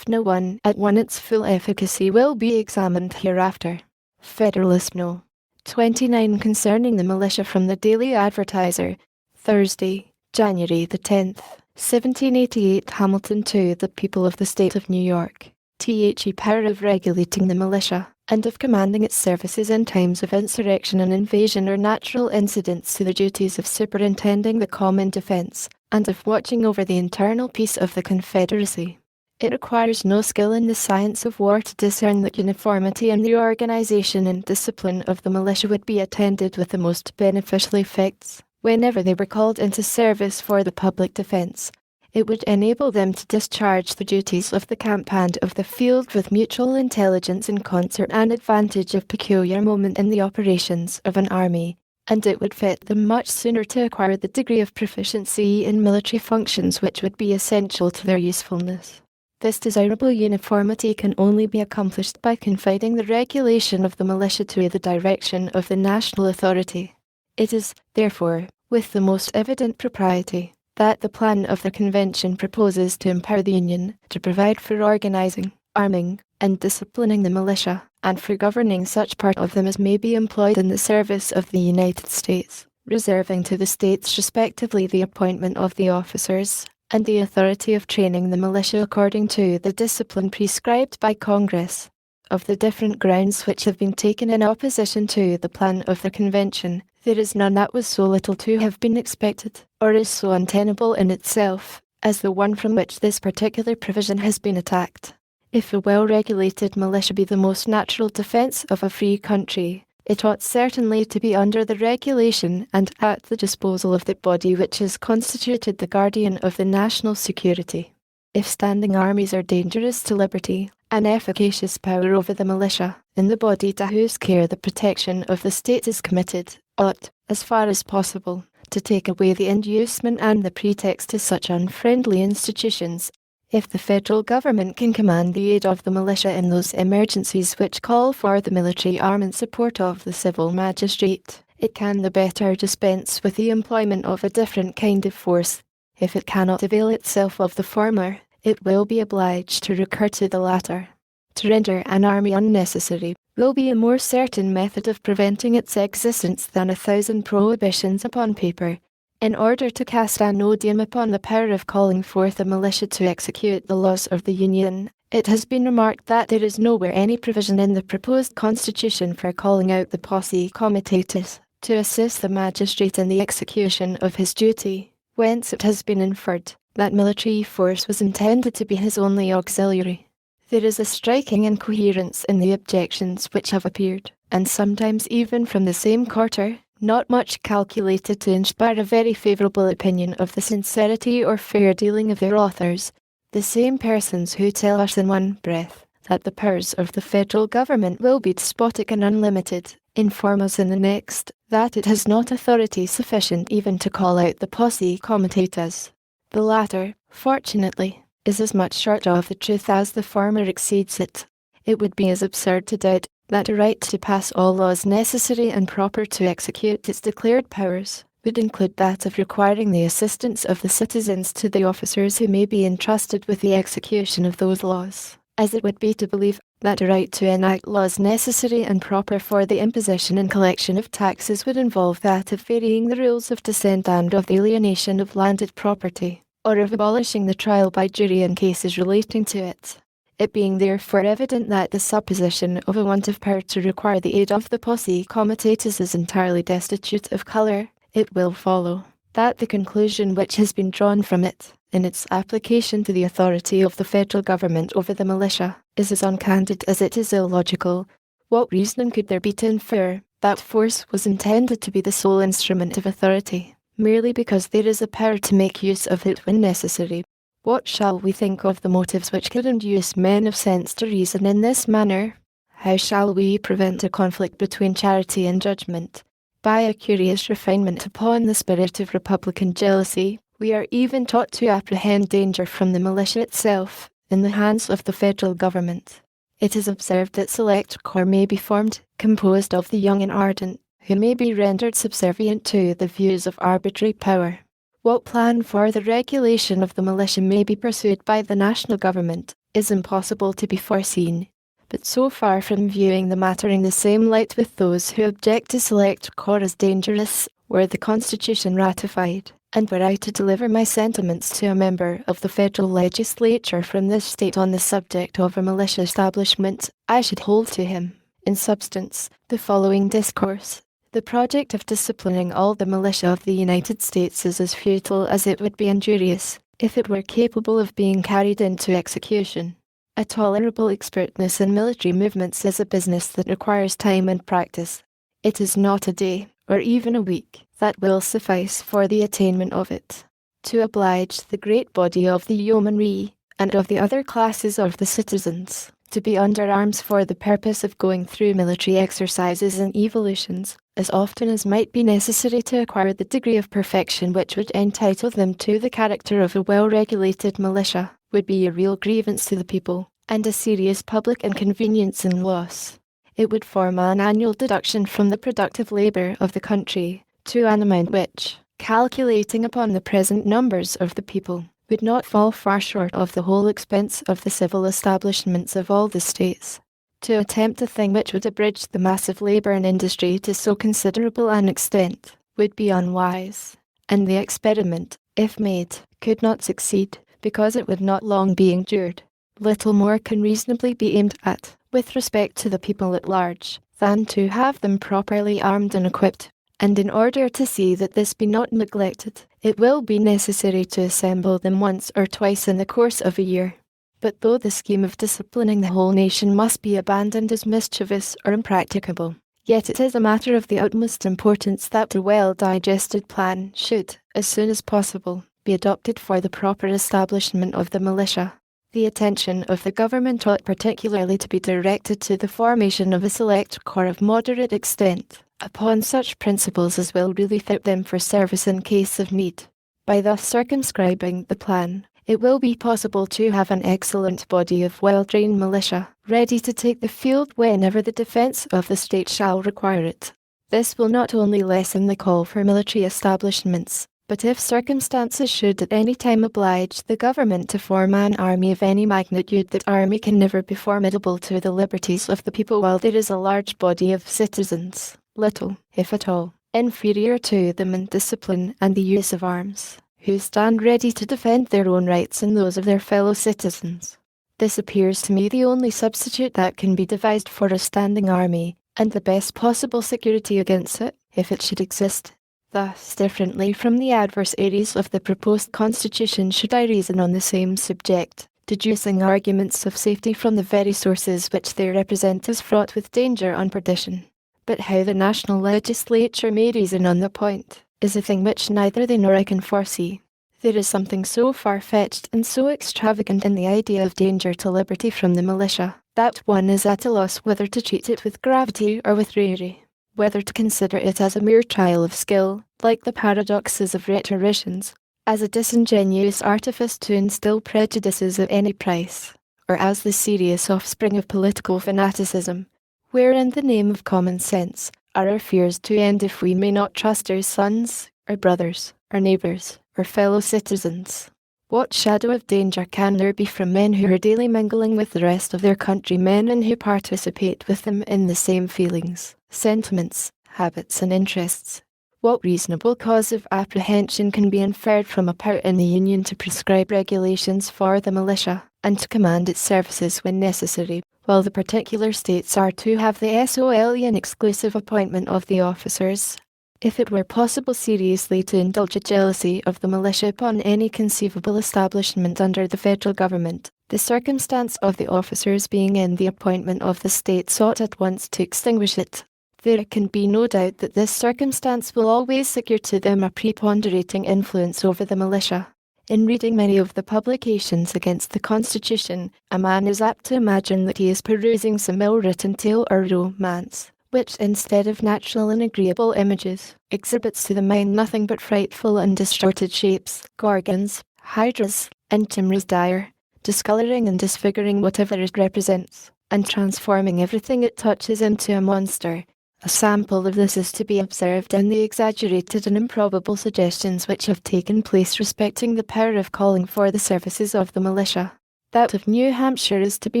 No. 1 at 1 its full efficacy will be examined hereafter. Federalist No. 29 concerning the militia, from the Daily Advertiser, Thursday, January the 10th, 1788. Hamilton to the people of the state of New York. The power of regulating the militia, and of commanding its services in times of insurrection and invasion or natural incidents, to the duties of superintending the common defence, and of watching over the internal peace of the Confederacy. It requires no skill in the science of war to discern that uniformity in the organisation and discipline of the militia would be attended with the most beneficial effects whenever they were called into service for the public defence. It would enable them to discharge the duties of the camp and of the field with mutual intelligence in concert and advantage of peculiar moment in the operations of an army, and it would fit them much sooner to acquire the degree of proficiency in military functions which would be essential to their usefulness. This desirable uniformity can only be accomplished by confiding the regulation of the militia to the direction of the national authority. It is, therefore, with the most evident propriety, that the plan of the Convention proposes to empower the Union to provide for organising, arming, and disciplining the militia, and for governing such part of them as may be employed in the service of the United States, reserving to the States respectively the appointment of the officers, and the authority of training the militia according to the discipline prescribed by Congress. Of the different grounds which have been taken in opposition to the plan of the Convention, there is none that was so little to have been expected, or is so untenable in itself, as the one from which this particular provision has been attacked. If a well-regulated militia be the most natural defence of a free country, it ought certainly to be under the regulation and at the disposal of the body which is constituted the guardian of the national security. If standing armies are dangerous to liberty, an efficacious power over the militia, in the body to whose care the protection of the state is committed, ought, as far as possible, to take away the inducement and the pretext to such unfriendly institutions. If the federal government can command the aid of the militia in those emergencies which call for the military arm in support of the civil magistrate, it can the better dispense with the employment of a different kind of force. If it cannot avail itself of the former, it will be obliged to recur to the latter. To render an army unnecessary will be a more certain method of preventing its existence than 1,000 prohibitions upon paper. In order to cast an odium upon the power of calling forth a militia to execute the laws of the Union, it has been remarked that there is nowhere any provision in the proposed Constitution for calling out the posse comitatus to assist the magistrate in the execution of his duty, whence it has been inferred that military force was intended to be his only auxiliary. There is a striking incoherence in the objections which have appeared, and sometimes even from the same quarter, not much calculated to inspire a very favourable opinion of the sincerity or fair dealing of their authors, the same persons who tell us in one breath that the powers of the federal government will be despotic and unlimited, inform us in the next that it has not authority sufficient even to call out the posse comitatus. The latter, fortunately, is as much short of the truth as the former exceeds it. It would be as absurd to doubt that a right to pass all laws necessary and proper to execute its declared powers would include that of requiring the assistance of the citizens to the officers who may be entrusted with the execution of those laws, as it would be to believe that a right to enact laws necessary and proper for the imposition and collection of taxes would involve that of varying the rules of descent and of the alienation of landed property, or of abolishing the trial by jury in cases relating to it. It being therefore evident that the supposition of a want of power to require the aid of the posse comitatus is entirely destitute of colour, it will follow that the conclusion which has been drawn from it, in its application to the authority of the federal government over the militia, is as uncandid as it is illogical. What reason could there be to infer that force was intended to be the sole instrument of authority, merely because there is a power to make use of it when necessary? What shall we think of the motives which could induce men of sense to reason in this manner? How shall we prevent a conflict between charity and judgment? By a curious refinement upon the spirit of republican jealousy, we are even taught to apprehend danger from the militia itself, in the hands of the federal government. It is observed that select corps may be formed, composed of the young and ardent, who may be rendered subservient to the views of arbitrary power. What plan for the regulation of the militia may be pursued by the national government is impossible to be foreseen, but so far from viewing the matter in the same light with those who object to select corps as dangerous, were the Constitution ratified, and were I to deliver my sentiments to a member of the federal legislature from this state on the subject of a militia establishment, I should hold to him, in substance, the following discourse. The project of disciplining all the militia of the United States is as futile as it would be injurious. if it were capable of being carried into execution. A tolerable expertness in military movements is a business that requires time and practice. It is not a day, or even a week, that will suffice for the attainment of it. To oblige the great body of the yeomanry, and of the other classes of the citizens, to be under arms for the purpose of going through military exercises and evolutions, as often as might be necessary to acquire the degree of perfection which would entitle them to the character of a well-regulated militia, would be a real grievance to the people, and a serious public inconvenience and loss. It would form an annual deduction from the productive labour of the country, to an amount which, calculating upon the present numbers of the people, would not fall far short of the whole expense of the civil establishments of all the states. To attempt a thing which would abridge the mass of labour and industry to so considerable an extent, would be unwise, and the experiment, if made, could not succeed, because it would not long be endured. Little more can reasonably be aimed at, with respect to the people at large, than to have them properly armed and equipped. And in order to see that this be not neglected, it will be necessary to assemble them once or twice in the course of a year. But though the scheme of disciplining the whole nation must be abandoned as mischievous or impracticable, yet it is a matter of the utmost importance that a well-digested plan should, as soon as possible, be adopted for the proper establishment of the militia. The attention of the government ought particularly to be directed to the formation of a select corps of moderate extent, upon such principles as will really fit them for service in case of need. By thus circumscribing the plan, it will be possible to have an excellent body of well-trained militia, ready to take the field whenever the defence of the state shall require it. This will not only lessen the call for military establishments, but if circumstances should at any time oblige the government to form an army of any magnitude, that army can never be formidable to the liberties of the people while there is a large body of citizens, little, if at all, inferior to them in discipline and the use of arms, who stand ready to defend their own rights and those of their fellow citizens. This appears to me the only substitute that can be devised for a standing army, and the best possible security against it, if it should exist. Thus, differently from the adversaries of the proposed constitution, should I reason on the same subject, deducing arguments of safety from the very sources which they represent as fraught with danger and perdition. But how the national legislature may reason on the point, is a thing which neither they nor I can foresee. There is something so far-fetched and so extravagant in the idea of danger to liberty from the militia, that one is at a loss whether to treat it with gravity or with raillery, whether to consider it as a mere trial of skill, like the paradoxes of rhetoricians, as a disingenuous artifice to instill prejudices at any price, or as the serious offspring of political fanaticism, where in the name of common sense are our fears to end if we may not trust our sons, our brothers, our neighbours, our fellow citizens. What shadow of danger can there be from men who are daily mingling with the rest of their countrymen and who participate with them in the same feelings, sentiments, habits and interests? What reasonable cause of apprehension can be inferred from a power in the Union to prescribe regulations for the militia, and to command its services when necessary, while the particular states are to have the solely and exclusive appointment of the officers? If it were possible seriously to indulge a jealousy of the militia upon any conceivable establishment under the federal government, the circumstance of the officers being in the appointment of the states ought at once to extinguish it. There can be no doubt that this circumstance will always secure to them a preponderating influence over the militia. In reading many of the publications against the Constitution, a man is apt to imagine that he is perusing some ill-written tale or romance, which, instead of natural and agreeable images, exhibits to the mind nothing but frightful and distorted shapes, gorgons, hydras, and chimneras dire, discolouring and disfiguring whatever it represents, and transforming everything it touches into a monster. A sample of this is to be observed in the exaggerated and improbable suggestions which have taken place respecting the power of calling for the services of the militia. That of New Hampshire is to be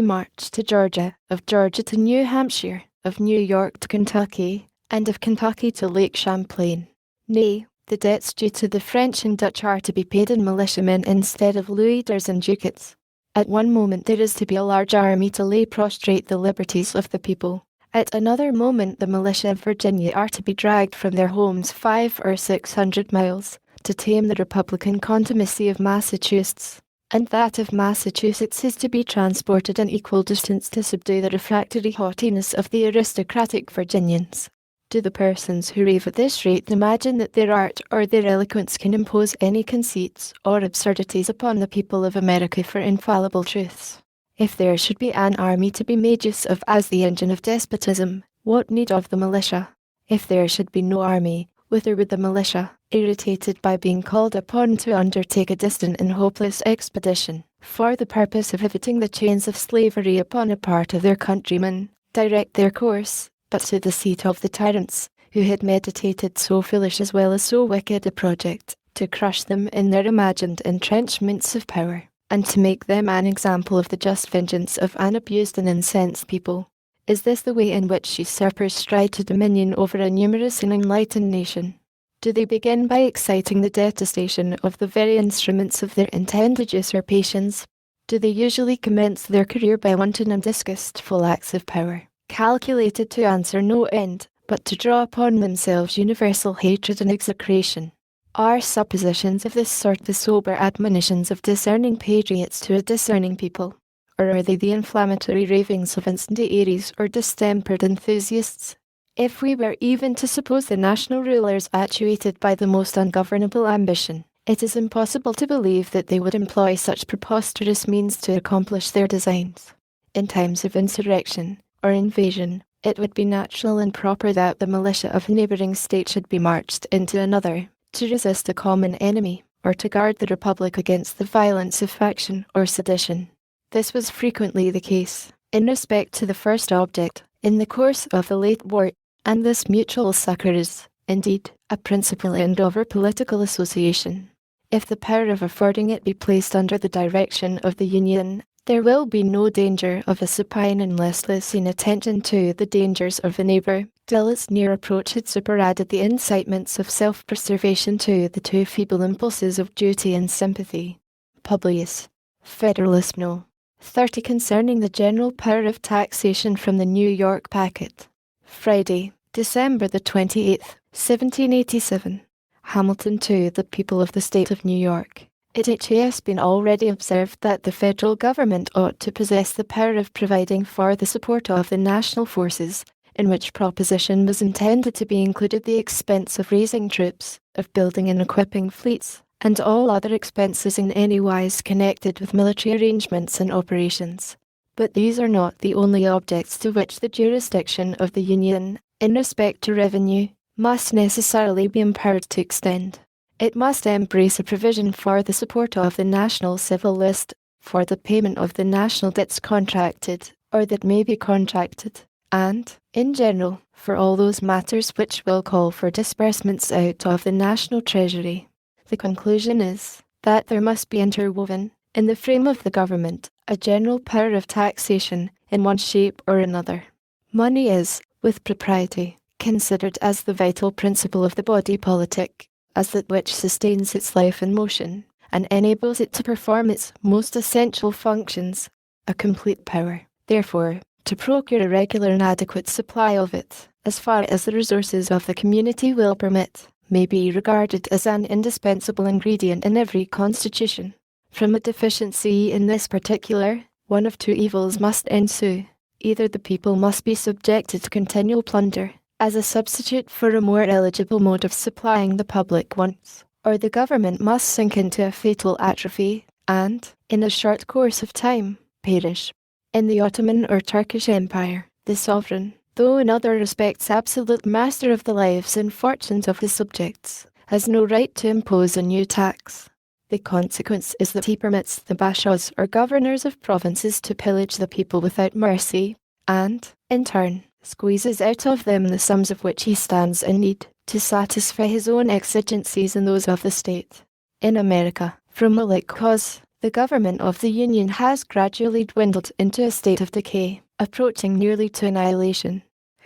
marched to Georgia, of Georgia to New Hampshire, of New York to Kentucky, and of Kentucky to Lake Champlain. Nay, the debts due to the French and Dutch are to be paid in militiamen instead of louis-d'ors and ducats. At one moment there is to be a large army to lay prostrate the liberties of the people. At another moment the militia of Virginia are to be dragged from their homes 500 or 600 miles, to tame the Republican contumacy of Massachusetts, and that of Massachusetts is to be transported an equal distance to subdue the refractory haughtiness of the aristocratic Virginians. Do the persons who rave at this rate imagine that their art or their eloquence can impose any conceits or absurdities upon the people of America for infallible truths? If there should be an army to be made use of as the engine of despotism, what need of the militia? If there should be no army, whither would the militia, irritated by being called upon to undertake a distant and hopeless expedition, for the purpose of riveting the chains of slavery upon a part of their countrymen, direct their course, but to the seat of the tyrants, who had meditated so foolish as well as so wicked a project, to crush them in their imagined entrenchments of power, and to make them an example of the just vengeance of an abused and incensed people? Is this the way in which usurpers strive to dominion over a numerous and enlightened nation? Do they begin by exciting the detestation of the very instruments of their intended usurpations? Do they usually commence their career by wanton and disgustful acts of power, calculated to answer no end, but to draw upon themselves universal hatred and execration? Are suppositions of this sort the sober admonitions of discerning patriots to a discerning people? Or are they the inflammatory ravings of incendiaries or distempered enthusiasts? If we were even to suppose the national rulers actuated by the most ungovernable ambition, it is impossible to believe that they would employ such preposterous means to accomplish their designs. In times of insurrection or invasion, it would be natural and proper that the militia of a neighbouring state should be marched into another, to resist a common enemy, or to guard the republic against the violence of faction or sedition. This was frequently the case, in respect to the first object, in the course of the late war, and this mutual succour is, indeed, a principal end of our political association. If the power of affording it be placed under the direction of the Union, there will be no danger of a supine and listless inattention to the dangers of a neighbour, till its near approach had superadded the incitements of self-preservation to the too feeble impulses of duty and sympathy. Publius, Federalist No. 30 concerning the general power of taxation from the New York Packet. Friday, December the 28th, 1787. Hamilton to the people of the state of New York. It has been already observed that the federal government ought to possess the power of providing for the support of the national forces, in which proposition was intended to be included the expense of raising troops, of building and equipping fleets, and all other expenses in any wise connected with military arrangements and operations. But these are not the only objects to which the jurisdiction of the Union, in respect to revenue, must necessarily be empowered to extend. It must embrace a provision for the support of the national civil list, for the payment of the national debts contracted, or that may be contracted, and, in general, for all those matters which will call for disbursements out of the national treasury. The conclusion is, that there must be interwoven, in the frame of the government, a general power of taxation, in one shape or another. Money is, with propriety, considered as the vital principle of the body politic, as that which sustains its life and motion, and enables it to perform its most essential functions, a complete power, therefore, to procure a regular and adequate supply of it, as far as the resources of the community will permit, may be regarded as an indispensable ingredient in every constitution. From a deficiency in this particular, one of two evils must ensue. Either the people must be subjected to continual plunder, as a substitute for a more eligible mode of supplying the public wants, or the government must sink into a fatal atrophy, and, in a short course of time, perish. In the Ottoman or Turkish Empire, the sovereign, though in other respects absolute master of the lives and fortunes of his subjects, has no right to impose a new tax. The consequence is that he permits the bashaws or governors of provinces to pillage the people without mercy, and, in turn, squeezes out of them the sums of which he stands in need, to satisfy his own exigencies and those of the state. In America, from a like cause, the government of the Union has gradually dwindled into a state of decay, approaching nearly to annihilation.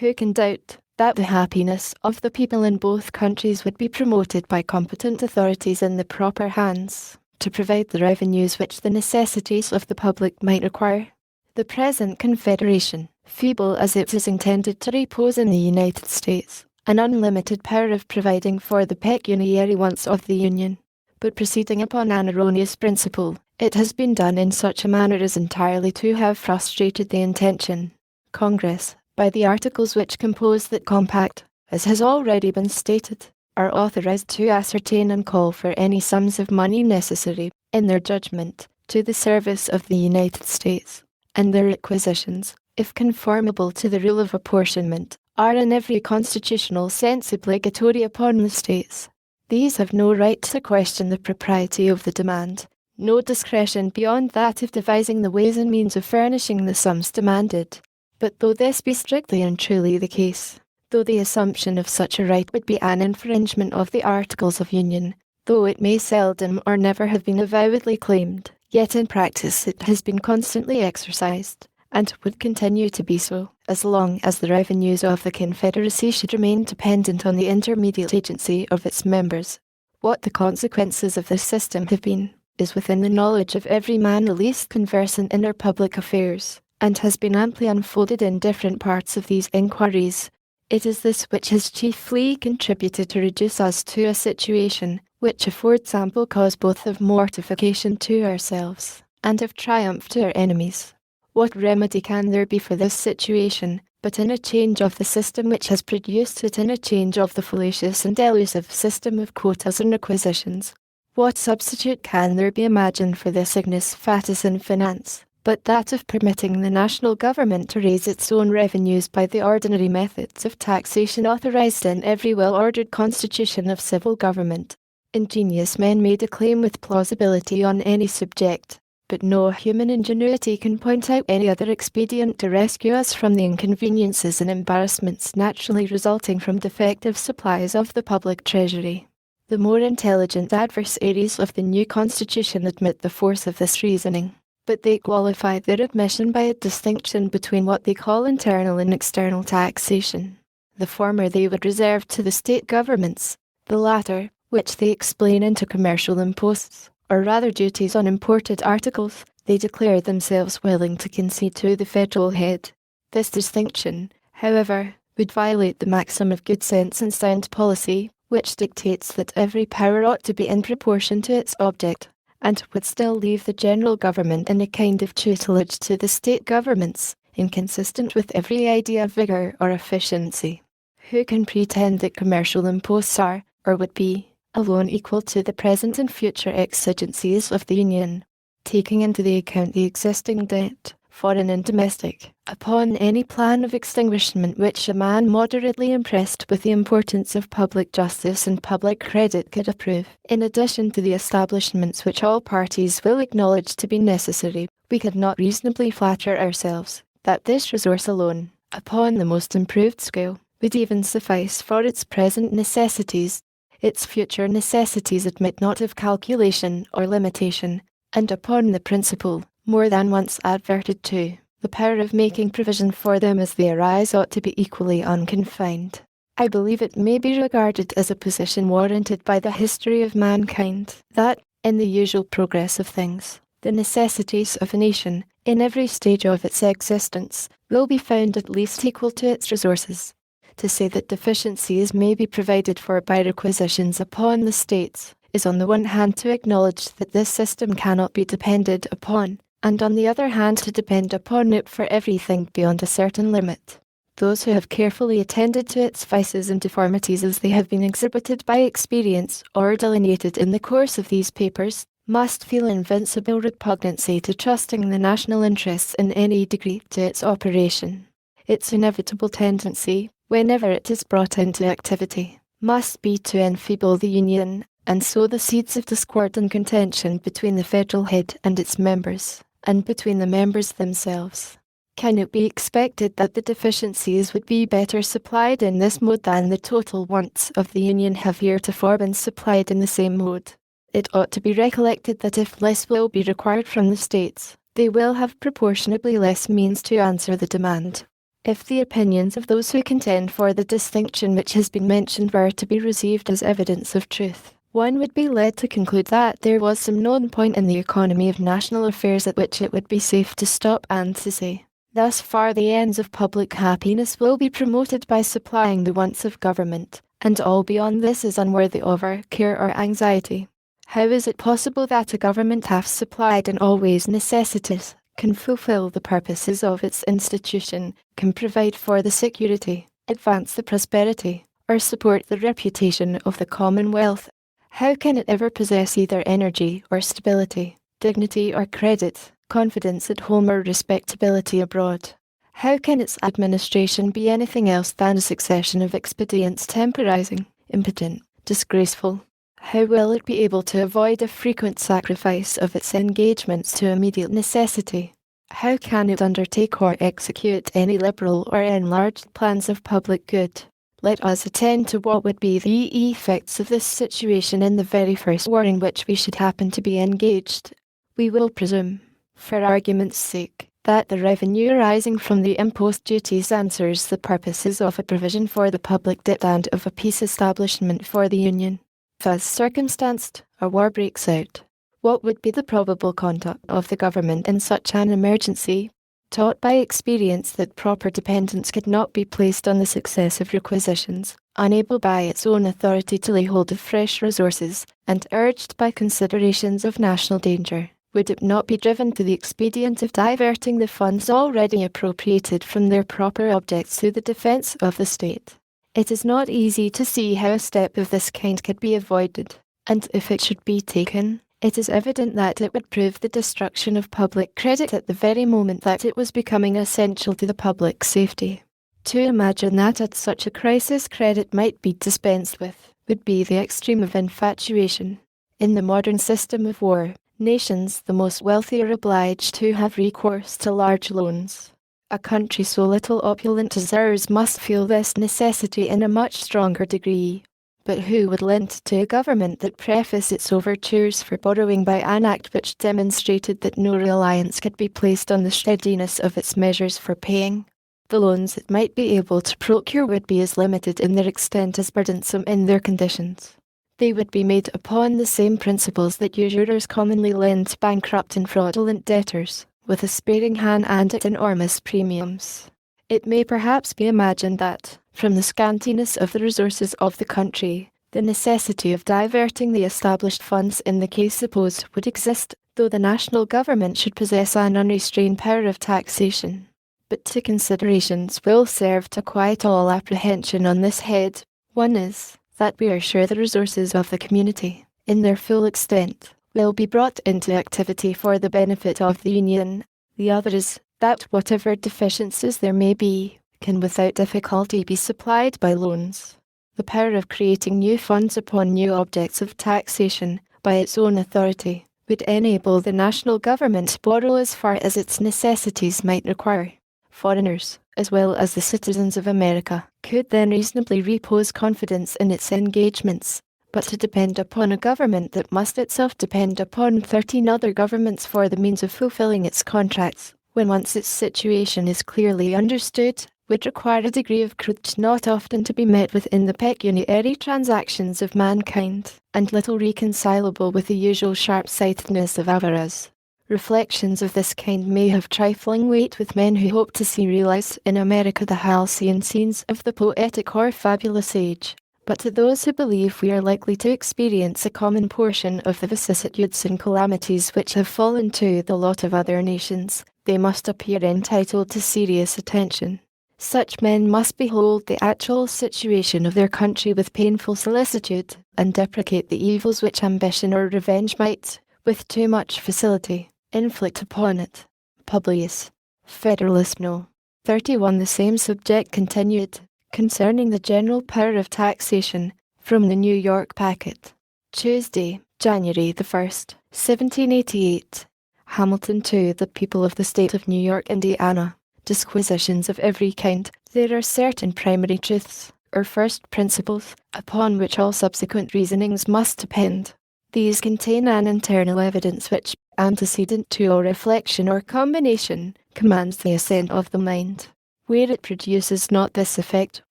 Who can doubt that the happiness of the people in both countries would be promoted by competent authorities in the proper hands, to provide the revenues which the necessities of the public might require? The present Confederation, feeble as it is intended to repose in the United States, an unlimited power of providing for the pecuniary wants of the Union. But proceeding upon an erroneous principle, it has been done in such a manner as entirely to have frustrated the intention. Congress, by the articles which compose that compact, as has already been stated, are authorized to ascertain and call for any sums of money necessary, in their judgment, to the service of the United States, and their requisitions, if conformable to the rule of apportionment, are in every constitutional sense obligatory upon the States. These have no right to question the propriety of the demand, no discretion beyond that of devising the ways and means of furnishing the sums demanded. But though this be strictly and truly the case, though the assumption of such a right would be an infringement of the Articles of Union, though it may seldom or never have been avowedly claimed, yet in practice it has been constantly exercised, and would continue to be so, as long as the revenues of the Confederacy should remain dependent on the intermediate agency of its members. What the consequences of this system have been, is within the knowledge of every man the least conversant in our public affairs, and has been amply unfolded in different parts of these inquiries. It is this which has chiefly contributed to reduce us to a situation which affords ample cause both of mortification to ourselves, and of triumph to our enemies. What remedy can there be for this situation, but in a change of the system which has produced it, in a change of the fallacious and delusive system of quotas and requisitions? What substitute can there be imagined for this ignis fatuus in finance, but that of permitting the national government to raise its own revenues by the ordinary methods of taxation authorized in every well-ordered constitution of civil government? Ingenious men may declaim with plausibility on any subject, but no human ingenuity can point out any other expedient to rescue us from the inconveniences and embarrassments naturally resulting from defective supplies of the public treasury. The more intelligent adversaries of the new Constitution admit the force of this reasoning, but they qualify their admission by a distinction between what they call internal and external taxation. The former they would reserve to the state governments, the latter, which they explain into commercial imposts, or rather duties on imported articles, they declare themselves willing to concede to the federal head. This distinction, however, would violate the maxim of good sense and sound policy, which dictates that every power ought to be in proportion to its object, and would still leave the general government in a kind of tutelage to the state governments, inconsistent with every idea of vigour or efficiency. Who can pretend that commercial imposts are, or would be, alone equal to the present and future exigencies of the Union, taking into the account the existing debt, foreign and domestic, upon any plan of extinguishment which a man moderately impressed with the importance of public justice and public credit could approve? In addition to the establishments which all parties will acknowledge to be necessary, we could not reasonably flatter ourselves that this resource alone, upon the most improved scale, would even suffice for its present necessities. Its future necessities admit not of calculation or limitation, and upon the principle, more than once adverted to, the power of making provision for them as they arise ought to be equally unconfined. I believe it may be regarded as a position warranted by the history of mankind, that, in the usual progress of things, the necessities of a nation, in every stage of its existence, will be found at least equal to its resources. To say that deficiencies may be provided for by requisitions upon the states is on the one hand to acknowledge that this system cannot be depended upon, and on the other hand to depend upon it for everything beyond a certain limit. Those who have carefully attended to its vices and deformities as they have been exhibited by experience or delineated in the course of these papers, must feel invincible repugnancy to trusting the national interests in any degree to its operation. Its inevitable tendency, whenever it is brought into activity, must be to enfeeble the Union, and sow the seeds of discord and contention between the federal head and its members, and between the members themselves. Can it be expected that the deficiencies would be better supplied in this mode than the total wants of the Union have heretofore been supplied in the same mode? It ought to be recollected that if less will be required from the states, they will have proportionably less means to answer the demand. If the opinions of those who contend for the distinction which has been mentioned were to be received as evidence of truth, one would be led to conclude that there was some known point in the economy of national affairs at which it would be safe to stop and to say, Thus far the ends of public happiness will be promoted by supplying the wants of government, and all beyond this is unworthy of our care or anxiety. How is it possible that a government half supplied and always necessitous, can fulfill the purposes of its institution, can provide for the security, advance the prosperity, or support the reputation of the Commonwealth? How can it ever possess either energy or stability, dignity or credit, confidence at home or respectability abroad? How can its administration be anything else than a succession of expedients temporizing, impotent, disgraceful? How will it be able to avoid a frequent sacrifice of its engagements to immediate necessity? How can it undertake or execute any liberal or enlarged plans of public good? Let us attend to what would be the effects of this situation in the very first war in which we should happen to be engaged. We will presume, for argument's sake, that the revenue arising from the impost duties answers the purposes of a provision for the public debt and of a peace establishment for the Union. Thus circumstanced, a war breaks out. What would be the probable conduct of the government in such an emergency? Taught by experience that proper dependence could not be placed on the successive requisitions, unable by its own authority to lay hold of fresh resources, and urged by considerations of national danger, would it not be driven to the expedient of diverting the funds already appropriated from their proper objects to the defence of the state? It is not easy to see how a step of this kind could be avoided, and if it should be taken, it is evident that it would prove the destruction of public credit at the very moment that it was becoming essential to the public safety. To imagine that at such a crisis credit might be dispensed with, would be the extreme of infatuation. In the modern system of war, nations the most wealthy are obliged to have recourse to large loans. A country so little opulent as ours must feel this necessity in a much stronger degree. But who would lend to a government that prefaced its overtures for borrowing by an act which demonstrated that no reliance could be placed on the steadiness of its measures for paying? The loans it might be able to procure would be as limited in their extent as burdensome in their conditions. They would be made upon the same principles that usurers commonly lend to bankrupt and fraudulent debtors, with a sparing hand and at enormous premiums. It may perhaps be imagined that, from the scantiness of the resources of the country, the necessity of diverting the established funds in the case supposed would exist, though the national government should possess an unrestrained power of taxation. But two considerations will serve to quiet all apprehension on this head. One is, that we are sure the resources of the community, in their full extent, will be brought into activity for the benefit of the Union. The other is, that whatever deficiencies there may be, can without difficulty be supplied by loans. The power of creating new funds upon new objects of taxation, by its own authority, would enable the national government to borrow as far as its necessities might require. Foreigners, as well as the citizens of America, could then reasonably repose confidence in its engagements. But to depend upon a government that must itself depend upon 13 other governments for the means of fulfilling its contracts, when once its situation is clearly understood, would require a degree of courage not often to be met with in the pecuniary transactions of mankind, and little reconcilable with the usual sharp-sightedness of avarice. Reflections of this kind may have trifling weight with men who hope to see realized in America the halcyon scenes of the poetic or fabulous age. But to those who believe we are likely to experience a common portion of the vicissitudes and calamities which have fallen to the lot of other nations, they must appear entitled to serious attention. Such men must behold the actual situation of their country with painful solicitude, and deprecate the evils which ambition or revenge might, with too much facility, inflict upon it. Publius. Federalist No. 31. The same subject continued, concerning the general power of taxation, from the New York Packet. Tuesday, January the 1st, 1788. Hamilton to the people of the state of New York, Indiana. Disquisitions of every kind. There are certain primary truths, or first principles, upon which all subsequent reasonings must depend. These contain an internal evidence which, antecedent to all reflection or combination, commands the assent of the mind. Where it produces not this effect,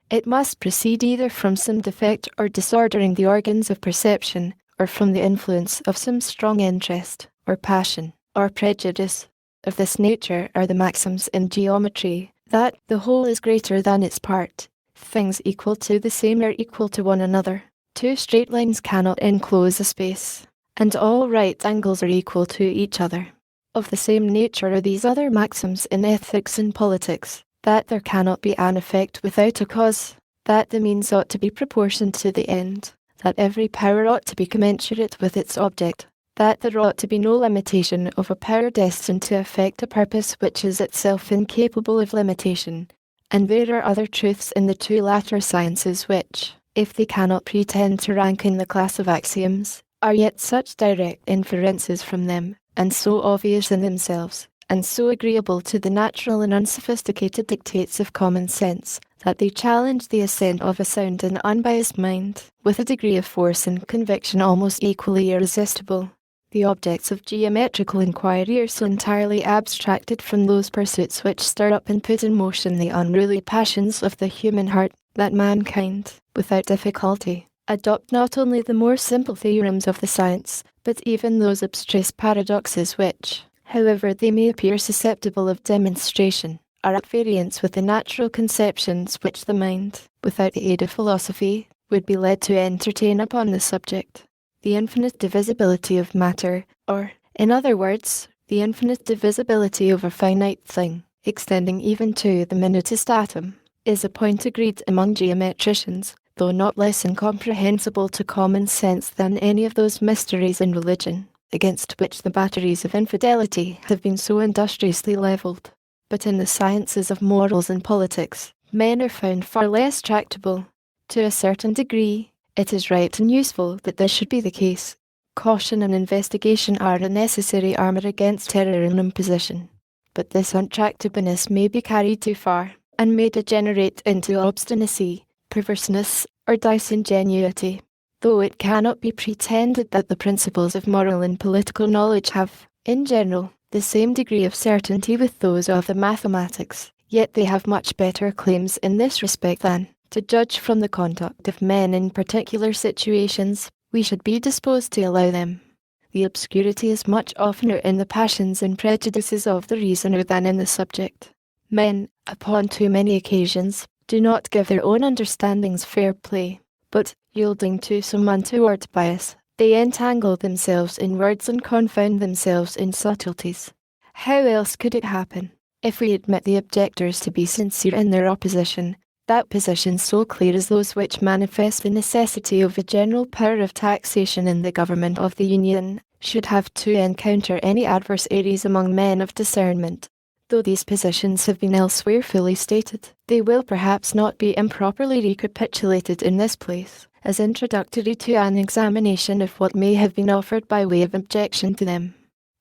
it must proceed either from some defect or disordering the organs of perception, or from the influence of some strong interest, or passion, or prejudice. Of this nature are the maxims in geometry, that the whole is greater than its part. Things equal to the same are equal to one another. Two straight lines cannot enclose a space, and all right angles are equal to each other. Of the same nature are these other maxims in ethics and politics, that there cannot be an effect without a cause, that the means ought to be proportioned to the end, that every power ought to be commensurate with its object, that there ought to be no limitation of a power destined to effect a purpose which is itself incapable of limitation. And there are other truths in the two latter sciences which, if they cannot pretend to rank in the class of axioms, are yet such direct inferences from them, and so obvious in themselves, and so agreeable to the natural and unsophisticated dictates of common sense, that they challenge the assent of a sound and unbiased mind, with a degree of force and conviction almost equally irresistible. The objects of geometrical inquiry are so entirely abstracted from those pursuits which stir up and put in motion the unruly passions of the human heart, that mankind, without difficulty, adopt not only the more simple theorems of the science, but even those abstruse paradoxes which, however they may appear susceptible of demonstration, are at variance with the natural conceptions which the mind, without the aid of philosophy, would be led to entertain upon the subject. The infinite divisibility of matter, or, in other words, the infinite divisibility of a finite thing, extending even to the minutest atom, is a point agreed among geometricians, though not less incomprehensible to common sense than any of those mysteries in religion, against which the batteries of infidelity have been so industriously levelled. But in the sciences of morals and politics, men are found far less tractable. To a certain degree, it is right and useful that this should be the case. Caution and investigation are a necessary armour against terror and imposition. But this untractableness may be carried too far, and may degenerate into obstinacy, perverseness, or disingenuity. Though it cannot be pretended that the principles of moral and political knowledge have, in general, the same degree of certainty with those of the mathematics, yet they have much better claims in this respect than, to judge from the conduct of men in particular situations, we should be disposed to allow them. The obscurity is much oftener in the passions and prejudices of the reasoner than in the subject. Men, upon too many occasions, do not give their own understandings fair play, but, yielding to some untoward bias, they entangle themselves in words and confound themselves in subtleties. How else could it happen, if we admit the objectors to be sincere in their opposition, that positions so clear as those which manifest the necessity of a general power of taxation in the government of the Union, should have to encounter any adversaries among men of discernment? Though these positions have been elsewhere fully stated, they will perhaps not be improperly recapitulated in this place, as introductory to an examination of what may have been offered by way of objection to them.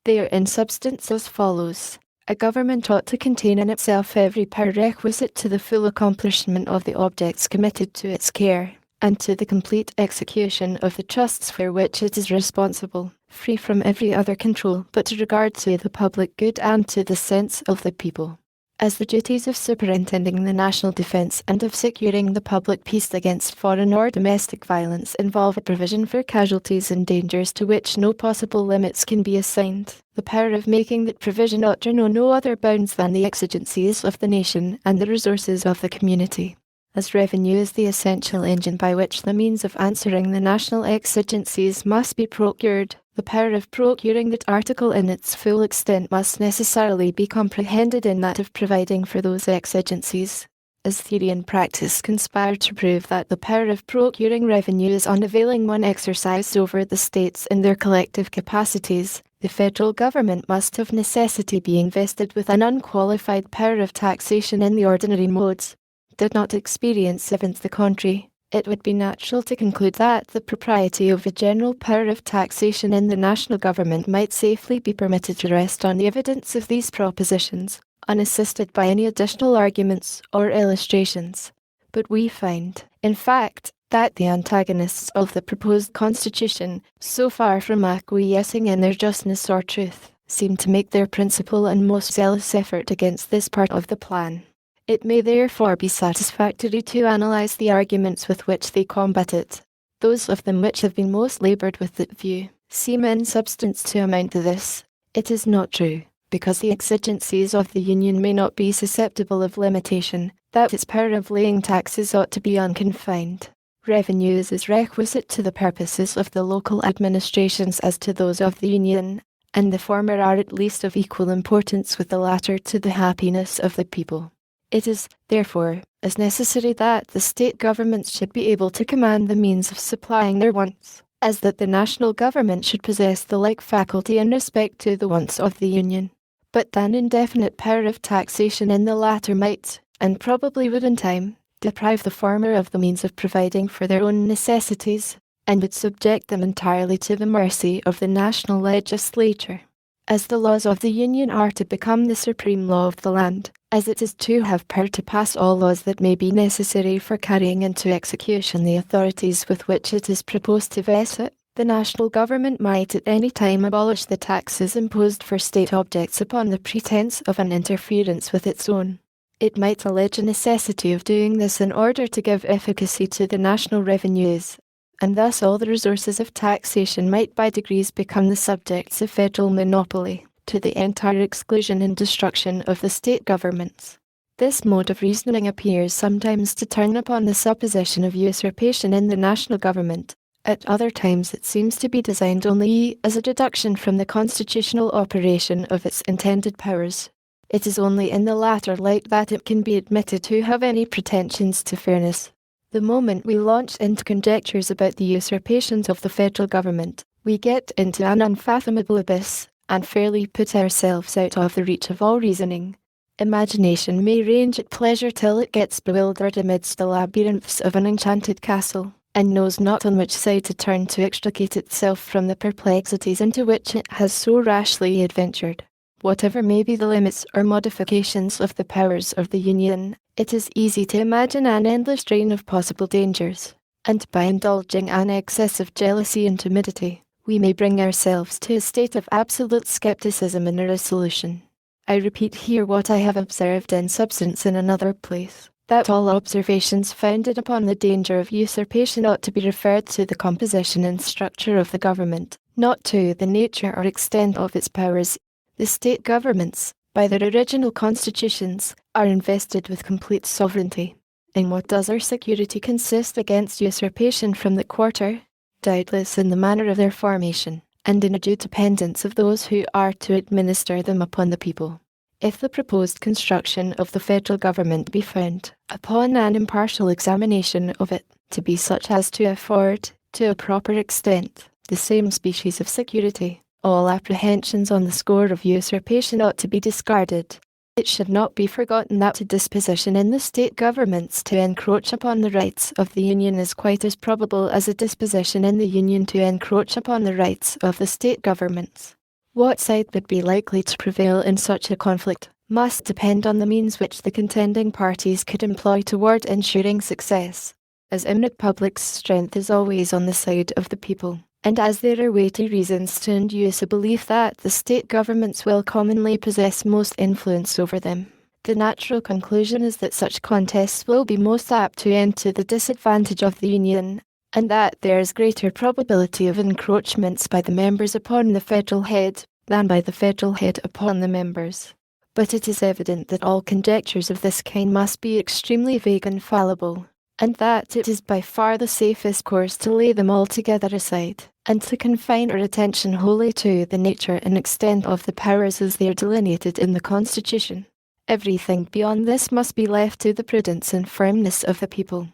They are in substance as follows. A government ought to contain in itself every power requisite to the full accomplishment of the objects committed to its care, and to the complete execution of the trusts for which it is responsible, free from every other control but to regard to the public good and to the sense of the people. As the duties of superintending the national defence and of securing the public peace against foreign or domestic violence involve a provision for casualties and dangers to which no possible limits can be assigned, the power of making that provision ought to know no other bounds than the exigencies of the nation and the resources of the community. As revenue is the essential engine by which the means of answering the national exigencies must be procured, the power of procuring that article in its full extent must necessarily be comprehended in that of providing for those exigencies. As theory and practice conspire to prove that the power of procuring revenue is unavailing when exercised over the states in their collective capacities, the federal government must of necessity be invested with an unqualified power of taxation in the ordinary modes. Did not experience evince the contrary, it would be natural to conclude that the propriety of a general power of taxation in the national government might safely be permitted to rest on the evidence of these propositions, unassisted by any additional arguments or illustrations. But we find, in fact, that the antagonists of the proposed constitution, so far from acquiescing in their justness or truth, seem to make their principal and most zealous effort against this part of the plan. It may therefore be satisfactory to analyse the arguments with which they combat it. Those of them which have been most laboured with that view seem in substance to amount to this. It is not true, because the exigencies of the Union may not be susceptible of limitation, that its power of laying taxes ought to be unconfined. Revenue is as requisite to the purposes of the local administrations as to those of the Union, and the former are at least of equal importance with the latter to the happiness of the people. It is, therefore, as necessary that the state governments should be able to command the means of supplying their wants, as that the national government should possess the like faculty in respect to the wants of the Union. But an indefinite power of taxation in the latter might, and probably would in time, deprive the former of the means of providing for their own necessities, and would subject them entirely to the mercy of the national legislature. As the laws of the Union are to become the supreme law of the land, as it is to have power to pass all laws that may be necessary for carrying into execution the authorities with which it is proposed to vest it, the national government might at any time abolish the taxes imposed for state objects upon the pretence of an interference with its own. It might allege a necessity of doing this in order to give efficacy to the national revenues, and thus all the resources of taxation might by degrees become the subjects of federal monopoly, to the entire exclusion and destruction of the state governments. This mode of reasoning appears sometimes to turn upon the supposition of usurpation in the national government. At other times it seems to be designed only as a deduction from the constitutional operation of its intended powers. It is only in the latter light that it can be admitted to have any pretensions to fairness. The moment we launch into conjectures about the usurpations of the federal government, we get into an unfathomable abyss, and fairly put ourselves out of the reach of all reasoning. Imagination may range at pleasure till it gets bewildered amidst the labyrinths of an enchanted castle, and knows not on which side to turn to extricate itself from the perplexities into which it has so rashly adventured. Whatever may be the limits or modifications of the powers of the Union, it is easy to imagine an endless train of possible dangers, and by indulging an excess of jealousy and timidity, we may bring ourselves to a state of absolute skepticism and irresolution. I repeat here what I have observed in substance in another place, that all observations founded upon the danger of usurpation ought to be referred to the composition and structure of the government, not to the nature or extent of its powers. The state governments, by their original constitutions, are invested with complete sovereignty. In what does our security consist against usurpation from the quarter? Doubtless in the manner of their formation, and in a due dependence of those who are to administer them upon the people. If the proposed construction of the federal government be found, upon an impartial examination of it, to be such as to afford, to a proper extent, the same species of security, all apprehensions on the score of usurpation ought to be discarded. It should not be forgotten that a disposition in the state governments to encroach upon the rights of the Union is quite as probable as a disposition in the Union to encroach upon the rights of the state governments. What side would be likely to prevail in such a conflict must depend on the means which the contending parties could employ toward ensuring success, as in republics strength is always on the side of the people. And as there are weighty reasons to induce a belief that the state governments will commonly possess most influence over them, the natural conclusion is that such contests will be most apt to end to the disadvantage of the Union, and that there is greater probability of encroachments by the members upon the federal head than by the federal head upon the members. But it is evident that all conjectures of this kind must be extremely vague and fallible, and that it is by far the safest course to lay them altogether aside, and to confine our attention wholly to the nature and extent of the powers as they are delineated in the Constitution. Everything beyond this must be left to the prudence and firmness of the people,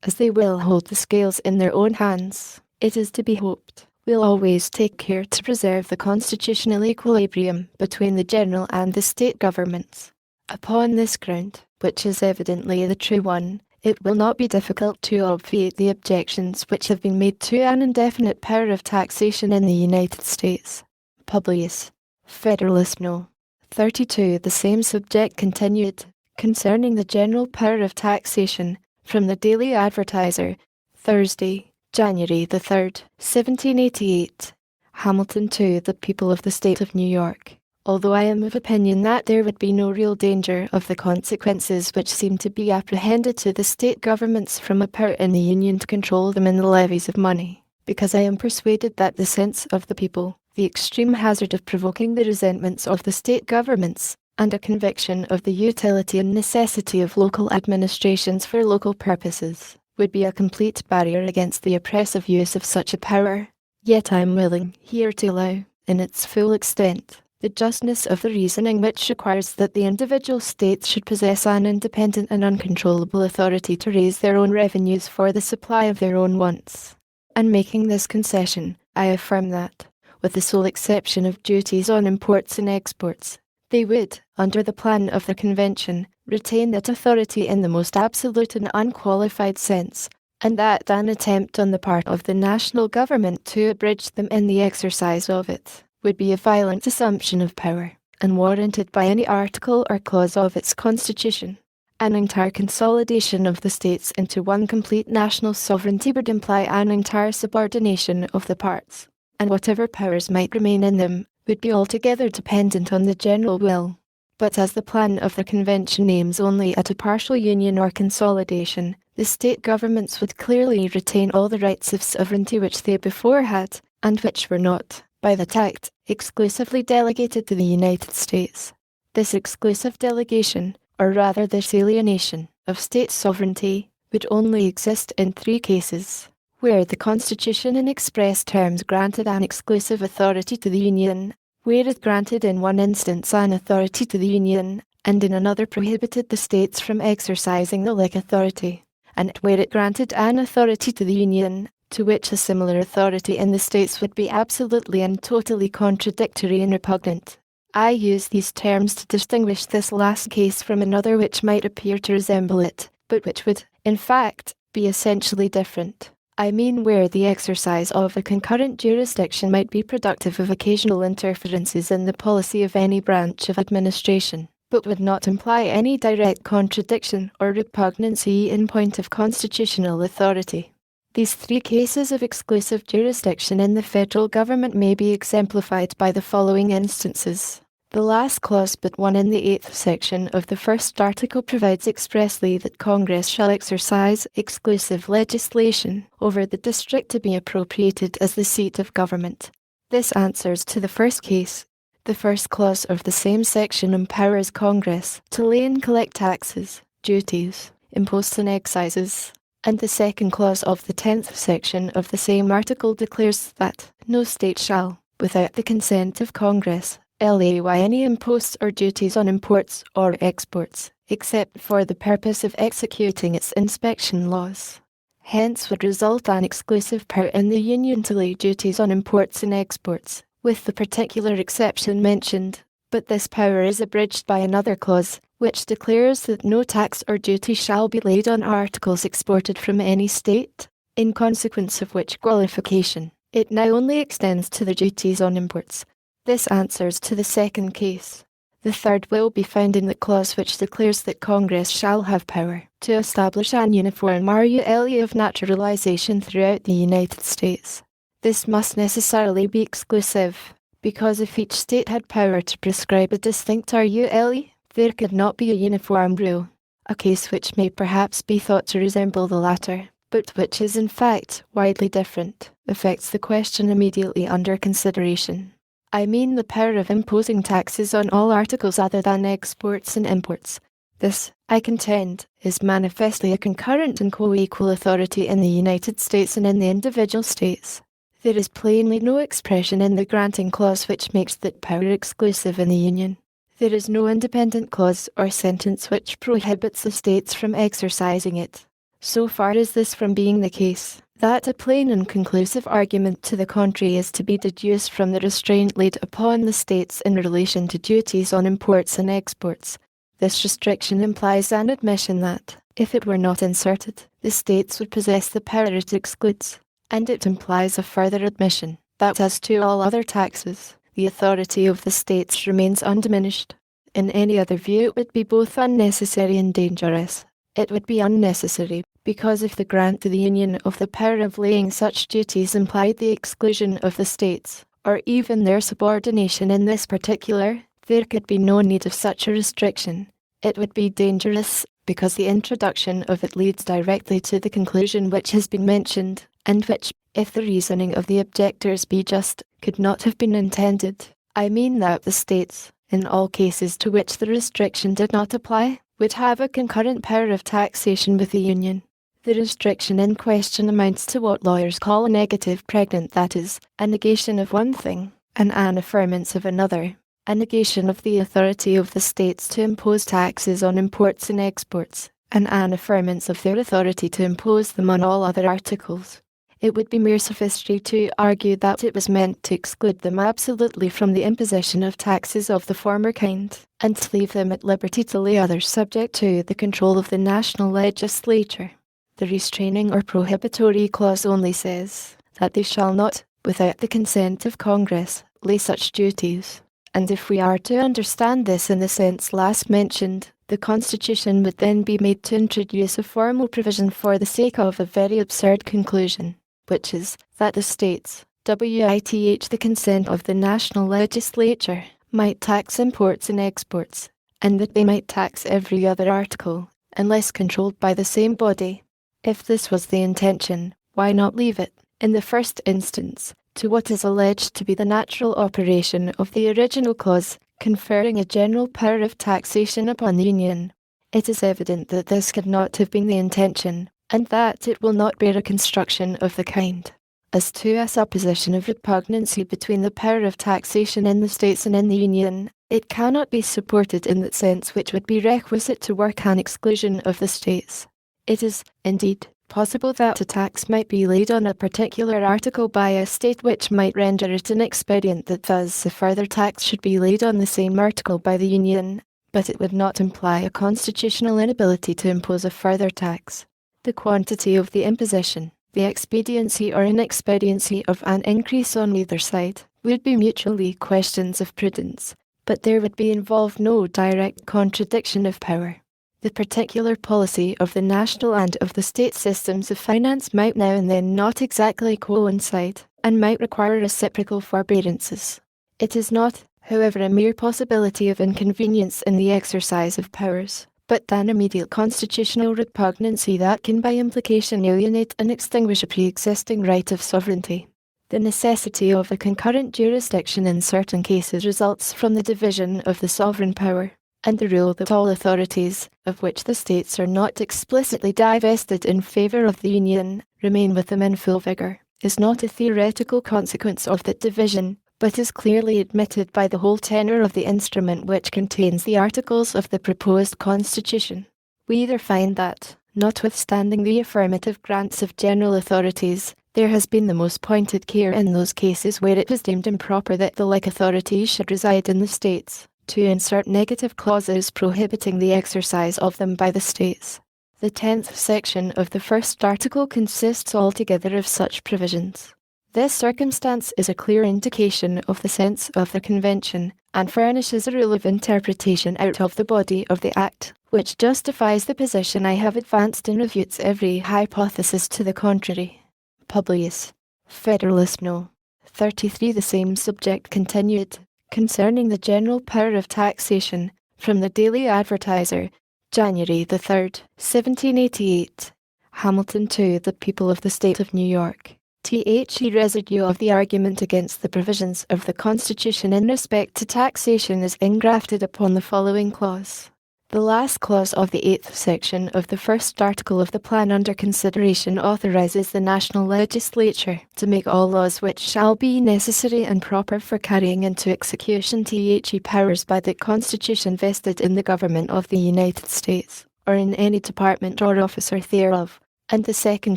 as they will hold the scales in their own hands. It is to be hoped will always take care to preserve the constitutional equilibrium between the general and the state governments. Upon this ground, which is evidently the true one, it will not be difficult to obviate the objections which have been made to an indefinite power of taxation in the United States. Publius, Federalist No. 32. The same subject continued, concerning the general power of taxation, from the Daily Advertiser, Thursday, January the 3rd, 1788. Hamilton to the people of the state of New York. Although I am of opinion that there would be no real danger of the consequences which seem to be apprehended to the state governments from a power in the Union to control them in the levies of money, because I am persuaded that the sense of the people, the extreme hazard of provoking the resentments of the state governments, and a conviction of the utility and necessity of local administrations for local purposes, would be a complete barrier against the oppressive use of such a power. Yet I am willing here to allow, in its full extent, the justness of the reasoning which requires that the individual states should possess an independent and uncontrollable authority to raise their own revenues for the supply of their own wants. And making this concession, I affirm that, with the sole exception of duties on imports and exports, they would, under the plan of the Convention, retain that authority in the most absolute and unqualified sense, and that an attempt on the part of the national government to abridge them in the exercise of it would be a violent assumption of power, unwarranted by any article or clause of its constitution. An entire consolidation of the states into one complete national sovereignty would imply an entire subordination of the parts, and whatever powers might remain in them would be altogether dependent on the general will. But as the plan of the Convention aims only at a partial union or consolidation, the state governments would clearly retain all the rights of sovereignty which they before had, and which were not, by that act, exclusively delegated to the United States. This exclusive delegation, or rather this alienation, of state sovereignty, would only exist in 3 cases, where the Constitution in express terms granted an exclusive authority to the Union, where it granted in one instance an authority to the Union, and in another prohibited the states from exercising the like authority, and where it granted an authority to the Union, to which a similar authority in the states would be absolutely and totally contradictory and repugnant. I use these terms to distinguish this last case from another which might appear to resemble it, but which would, in fact, be essentially different. I mean where the exercise of a concurrent jurisdiction might be productive of occasional interferences in the policy of any branch of administration, but would not imply any direct contradiction or repugnancy in point of constitutional authority. These 3 cases of exclusive jurisdiction in the federal government may be exemplified by the following instances. The last clause but one in the 8th section of the first article provides expressly that Congress shall exercise exclusive legislation over the district to be appropriated as the seat of government. This answers to the first case. The first clause of the same section empowers Congress to lay and collect taxes, duties, imposts and excises, and the second clause of the 10th section of the same article declares that no state shall, without the consent of Congress, lay any imposts or duties on imports or exports, except for the purpose of executing its inspection laws. Hence would result an exclusive power in the Union to lay duties on imports and exports, with the particular exception mentioned, but this power is abridged by another clause, which declares that no tax or duty shall be laid on articles exported from any state, in consequence of which qualification, it now only extends to the duties on imports. This answers to the second case. The third will be found in the clause which declares that Congress shall have power to establish an uniform rule of naturalization throughout the United States. This must necessarily be exclusive, because if each state had power to prescribe a distinct rule, there could not be a uniform rule, a case which may perhaps be thought to resemble the latter, but which is in fact widely different, affects the question immediately under consideration. I mean the power of imposing taxes on all articles other than exports and imports. This, I contend, is manifestly a concurrent and co-equal authority in the United States and in the individual states. There is plainly no expression in the granting clause which makes that power exclusive in the Union. There is no independent clause or sentence which prohibits the states from exercising it. So far is this from being the case, that a plain and conclusive argument to the contrary is to be deduced from the restraint laid upon the states in relation to duties on imports and exports. This restriction implies an admission that, if it were not inserted, the states would possess the power it excludes, and it implies a further admission that as to all other taxes, the authority of the states remains undiminished. In any other view it would be both unnecessary and dangerous. It would be unnecessary, because if the grant to the Union of the power of laying such duties implied the exclusion of the states, or even their subordination in this particular, there could be no need of such a restriction. It would be dangerous, because the introduction of it leads directly to the conclusion which has been mentioned, and which, if the reasoning of the objectors be just, could not have been intended. I mean that the states, in all cases to which the restriction did not apply, would have a concurrent power of taxation with the Union. The restriction in question amounts to what lawyers call a negative pregnant, that is, a negation of one thing, and an affirmance of another, a negation of the authority of the states to impose taxes on imports and exports, and an affirmance of their authority to impose them on all other articles. It would be mere sophistry to argue that it was meant to exclude them absolutely from the imposition of taxes of the former kind, and to leave them at liberty to lay others subject to the control of the national legislature. The restraining or prohibitory clause only says that they shall not, without the consent of Congress, lay such duties. And if we are to understand this in the sense last mentioned, the Constitution would then be made to introduce a formal provision for the sake of a very absurd conclusion, which is that the states, with the consent of the national legislature, might tax imports and exports, and that they might tax every other article, unless controlled by the same body. If this was the intention, why not leave it, in the first instance, to what is alleged to be the natural operation of the original clause, conferring a general power of taxation upon the Union? It is evident that this could not have been the intention, and that it will not bear a construction of the kind. As to a supposition of repugnancy between the power of taxation in the states and in the Union, it cannot be supported in that sense which would be requisite to work an exclusion of the states. It is, indeed, possible that a tax might be laid on a particular article by a state which might render it inexpedient that thus a further tax should be laid on the same article by the Union, but it would not imply a constitutional inability to impose a further tax. The quantity of the imposition, the expediency or inexpediency of an increase on either side, would be mutually questions of prudence, but there would be involved no direct contradiction of power. The particular policy of the national and of the state systems of finance might now and then not exactly coincide, and might require reciprocal forbearances. It is not, however, a mere possibility of inconvenience in the exercise of powers, but an immediate constitutional repugnancy that can by implication alienate and extinguish a pre-existing right of sovereignty. The necessity of a concurrent jurisdiction in certain cases results from the division of the sovereign power, and the rule that all authorities, of which the states are not explicitly divested in favour of the Union, remain with them in full vigour, is not a theoretical consequence of that division, but is clearly admitted by the whole tenor of the instrument which contains the articles of the proposed Constitution. We either find that, notwithstanding the affirmative grants of general authorities, there has been the most pointed care in those cases where it was deemed improper that the like authorities should reside in the states, to insert negative clauses prohibiting the exercise of them by the states. The 10th section of the first article consists altogether of such provisions. This circumstance is a clear indication of the sense of the Convention, and furnishes a rule of interpretation out of the body of the Act, which justifies the position I have advanced and refutes every hypothesis to the contrary. Publius, Federalist No. 33. The same subject continued, concerning the general power of taxation, from the Daily Advertiser, January 3rd, 1788. Hamilton to the people of the State of New York. The residue of the argument against the provisions of the Constitution in respect to taxation is engrafted upon the following clause. The last clause of the 8th section of the first article of the plan under consideration authorizes the national legislature to make all laws which shall be necessary and proper for carrying into execution the powers by the Constitution vested in the government of the United States, or in any department or officer thereof. And the second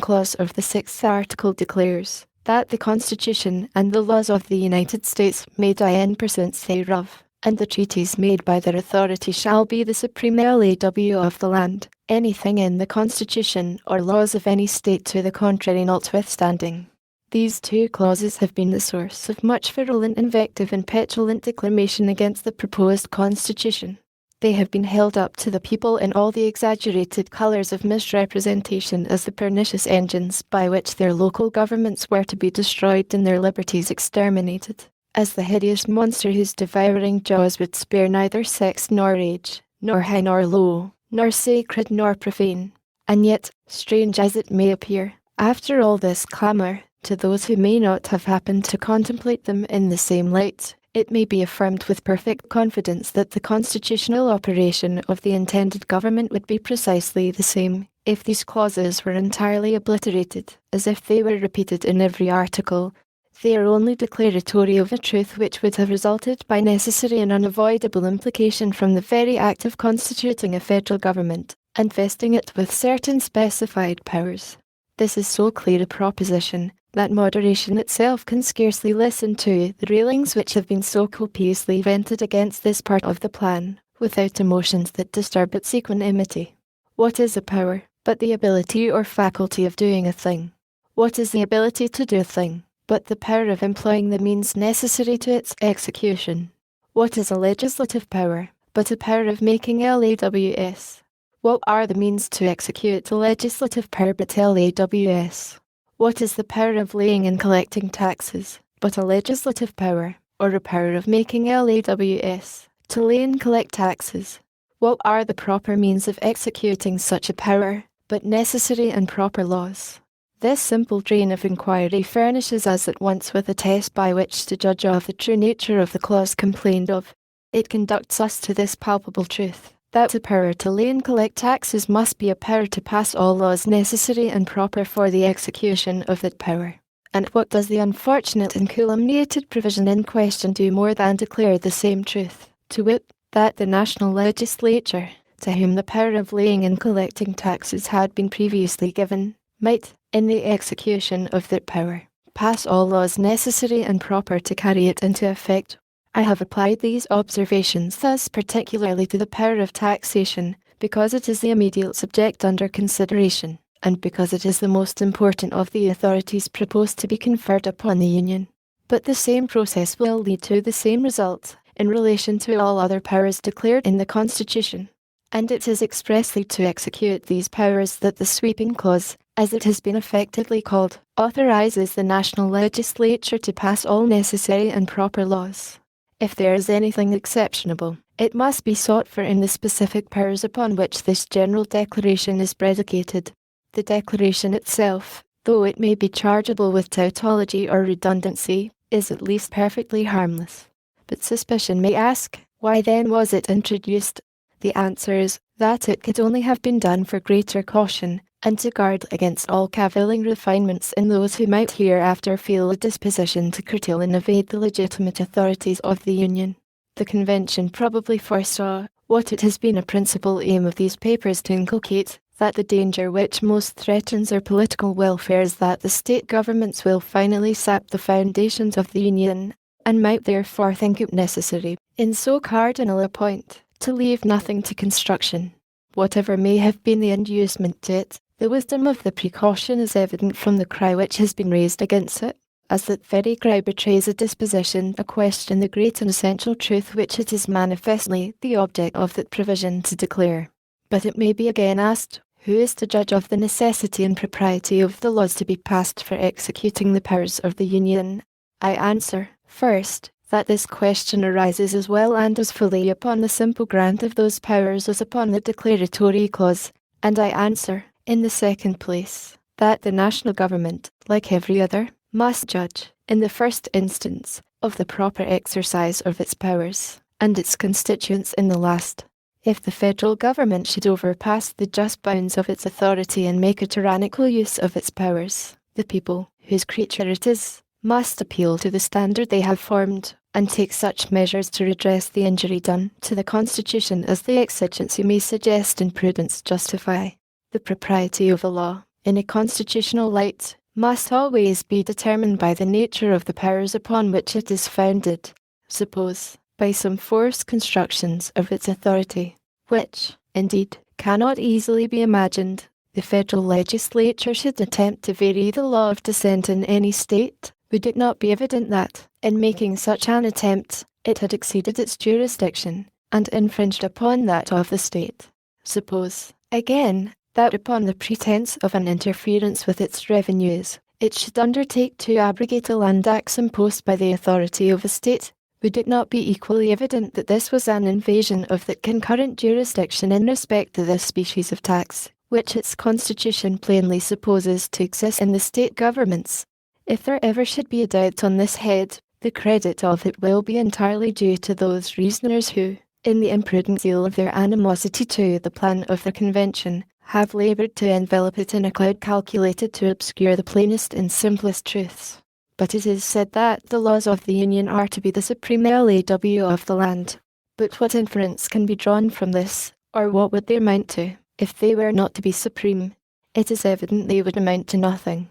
clause of the 6th article declares that the Constitution and the laws of the United States may die in pursuance thereof, and the treaties made by their authority shall be the supreme law of the land, anything in the Constitution or laws of any state to the contrary notwithstanding. These two clauses have been the source of much virulent invective and petulant declamation against the proposed Constitution. They have been held up to the people in all the exaggerated colours of misrepresentation as the pernicious engines by which their local governments were to be destroyed and their liberties exterminated, as the hideous monster whose devouring jaws would spare neither sex nor age, nor high nor low, nor sacred nor profane. And yet, strange as it may appear, after all this clamour, To those who may not have happened to contemplate them in the same light, it may be affirmed with perfect confidence that the constitutional operation of the intended government would be precisely the same, if these clauses were entirely obliterated, as if they were repeated in every article. They are only declaratory of a truth which would have resulted by necessary and unavoidable implication from the very act of constituting a federal government, and vesting it with certain specified powers. This is so clear a proposition, that moderation itself can scarcely listen to the railings which have been so copiously vented against this part of the plan, without emotions that disturb its equanimity. What is a power, but the ability or faculty of doing a thing? What is the ability to do a thing, but the power of employing the means necessary to its execution? What is a legislative power, but a power of making laws? What are the means to execute the legislative power but laws? What is the power of laying and collecting taxes, but a legislative power, or a power of making laws, to lay and collect taxes? What are the proper means of executing such a power, but necessary and proper laws? This simple train of inquiry furnishes us at once with a test by which to judge of the true nature of the clause complained of. It conducts us to this palpable truth, that a power to lay and collect taxes must be a power to pass all laws necessary and proper for the execution of that power. And what does the unfortunate and calumniated provision in question do more than declare the same truth, to wit, that the national legislature, to whom the power of laying and collecting taxes had been previously given, might, in the execution of that power, pass all laws necessary and proper to carry it into effect. I have applied these observations thus particularly to the power of taxation, because it is the immediate subject under consideration, and because it is the most important of the authorities proposed to be conferred upon the Union. But the same process will lead to the same result in relation to all other powers declared in the Constitution. And it is expressly to execute these powers that the sweeping clause, as it has been affectedly called, authorizes the national legislature to pass all necessary and proper laws. If there is anything exceptionable, it must be sought for in the specific powers upon which this general declaration is predicated. The declaration itself, though it may be chargeable with tautology or redundancy, is at least perfectly harmless. But suspicion may ask, why then was it introduced? The answer is, that it could only have been done for greater caution, and to guard against all cavilling refinements in those who might hereafter feel a disposition to curtail and evade the legitimate authorities of the Union. The Convention probably foresaw, what it has been a principal aim of these papers to inculcate, that the danger which most threatens our political welfare is that the state governments will finally sap the foundations of the Union, and might therefore think it necessary, in so cardinal a point, to leave nothing to construction. Whatever may have been the inducement to it, the wisdom of the precaution is evident from the cry which has been raised against it, as that very cry betrays a disposition to question the great and essential truth which it is manifestly the object of that provision to declare. But it may be again asked, who is to judge of the necessity and propriety of the laws to be passed for executing the powers of the Union? I answer, first, that this question arises as well and as fully upon the simple grant of those powers as upon the declaratory clause, and I answer, in the second place, that the national government, like every other, must judge, in the first instance, of the proper exercise of its powers, and its constituents in the last. If the federal government should overpass the just bounds of its authority and make a tyrannical use of its powers, the people, whose creature it is, must appeal to the standard they have formed, and take such measures to redress the injury done to the Constitution as the exigency may suggest and prudence justify. The propriety of a law, in a constitutional light, must always be determined by the nature of the powers upon which it is founded. Suppose, by some forced constructions of its authority, which, indeed, cannot easily be imagined, the federal legislature should attempt to vary the law of descent in any state, would it not be evident that, in making such an attempt, it had exceeded its jurisdiction, and infringed upon that of the state? Suppose, again, that upon the pretence of an interference with its revenues, it should undertake to abrogate a land tax imposed by the authority of a state, would it not be equally evident that this was an invasion of the concurrent jurisdiction in respect to this species of tax, which its constitution plainly supposes to exist in the state governments? If there ever should be a doubt on this head, the credit of it will be entirely due to those reasoners who, in the imprudent zeal of their animosity to the plan of the convention, have laboured to envelop it in a cloud calculated to obscure the plainest and simplest truths. But it is said that the laws of the Union are to be the supreme law of the land. But what inference can be drawn from this, or what would they amount to, if they were not to be supreme? It is evident they would amount to nothing.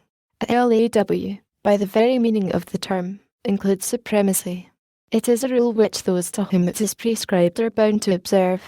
LAW, by the very meaning of the term, includes supremacy. It is a rule which those to whom it is prescribed are bound to observe.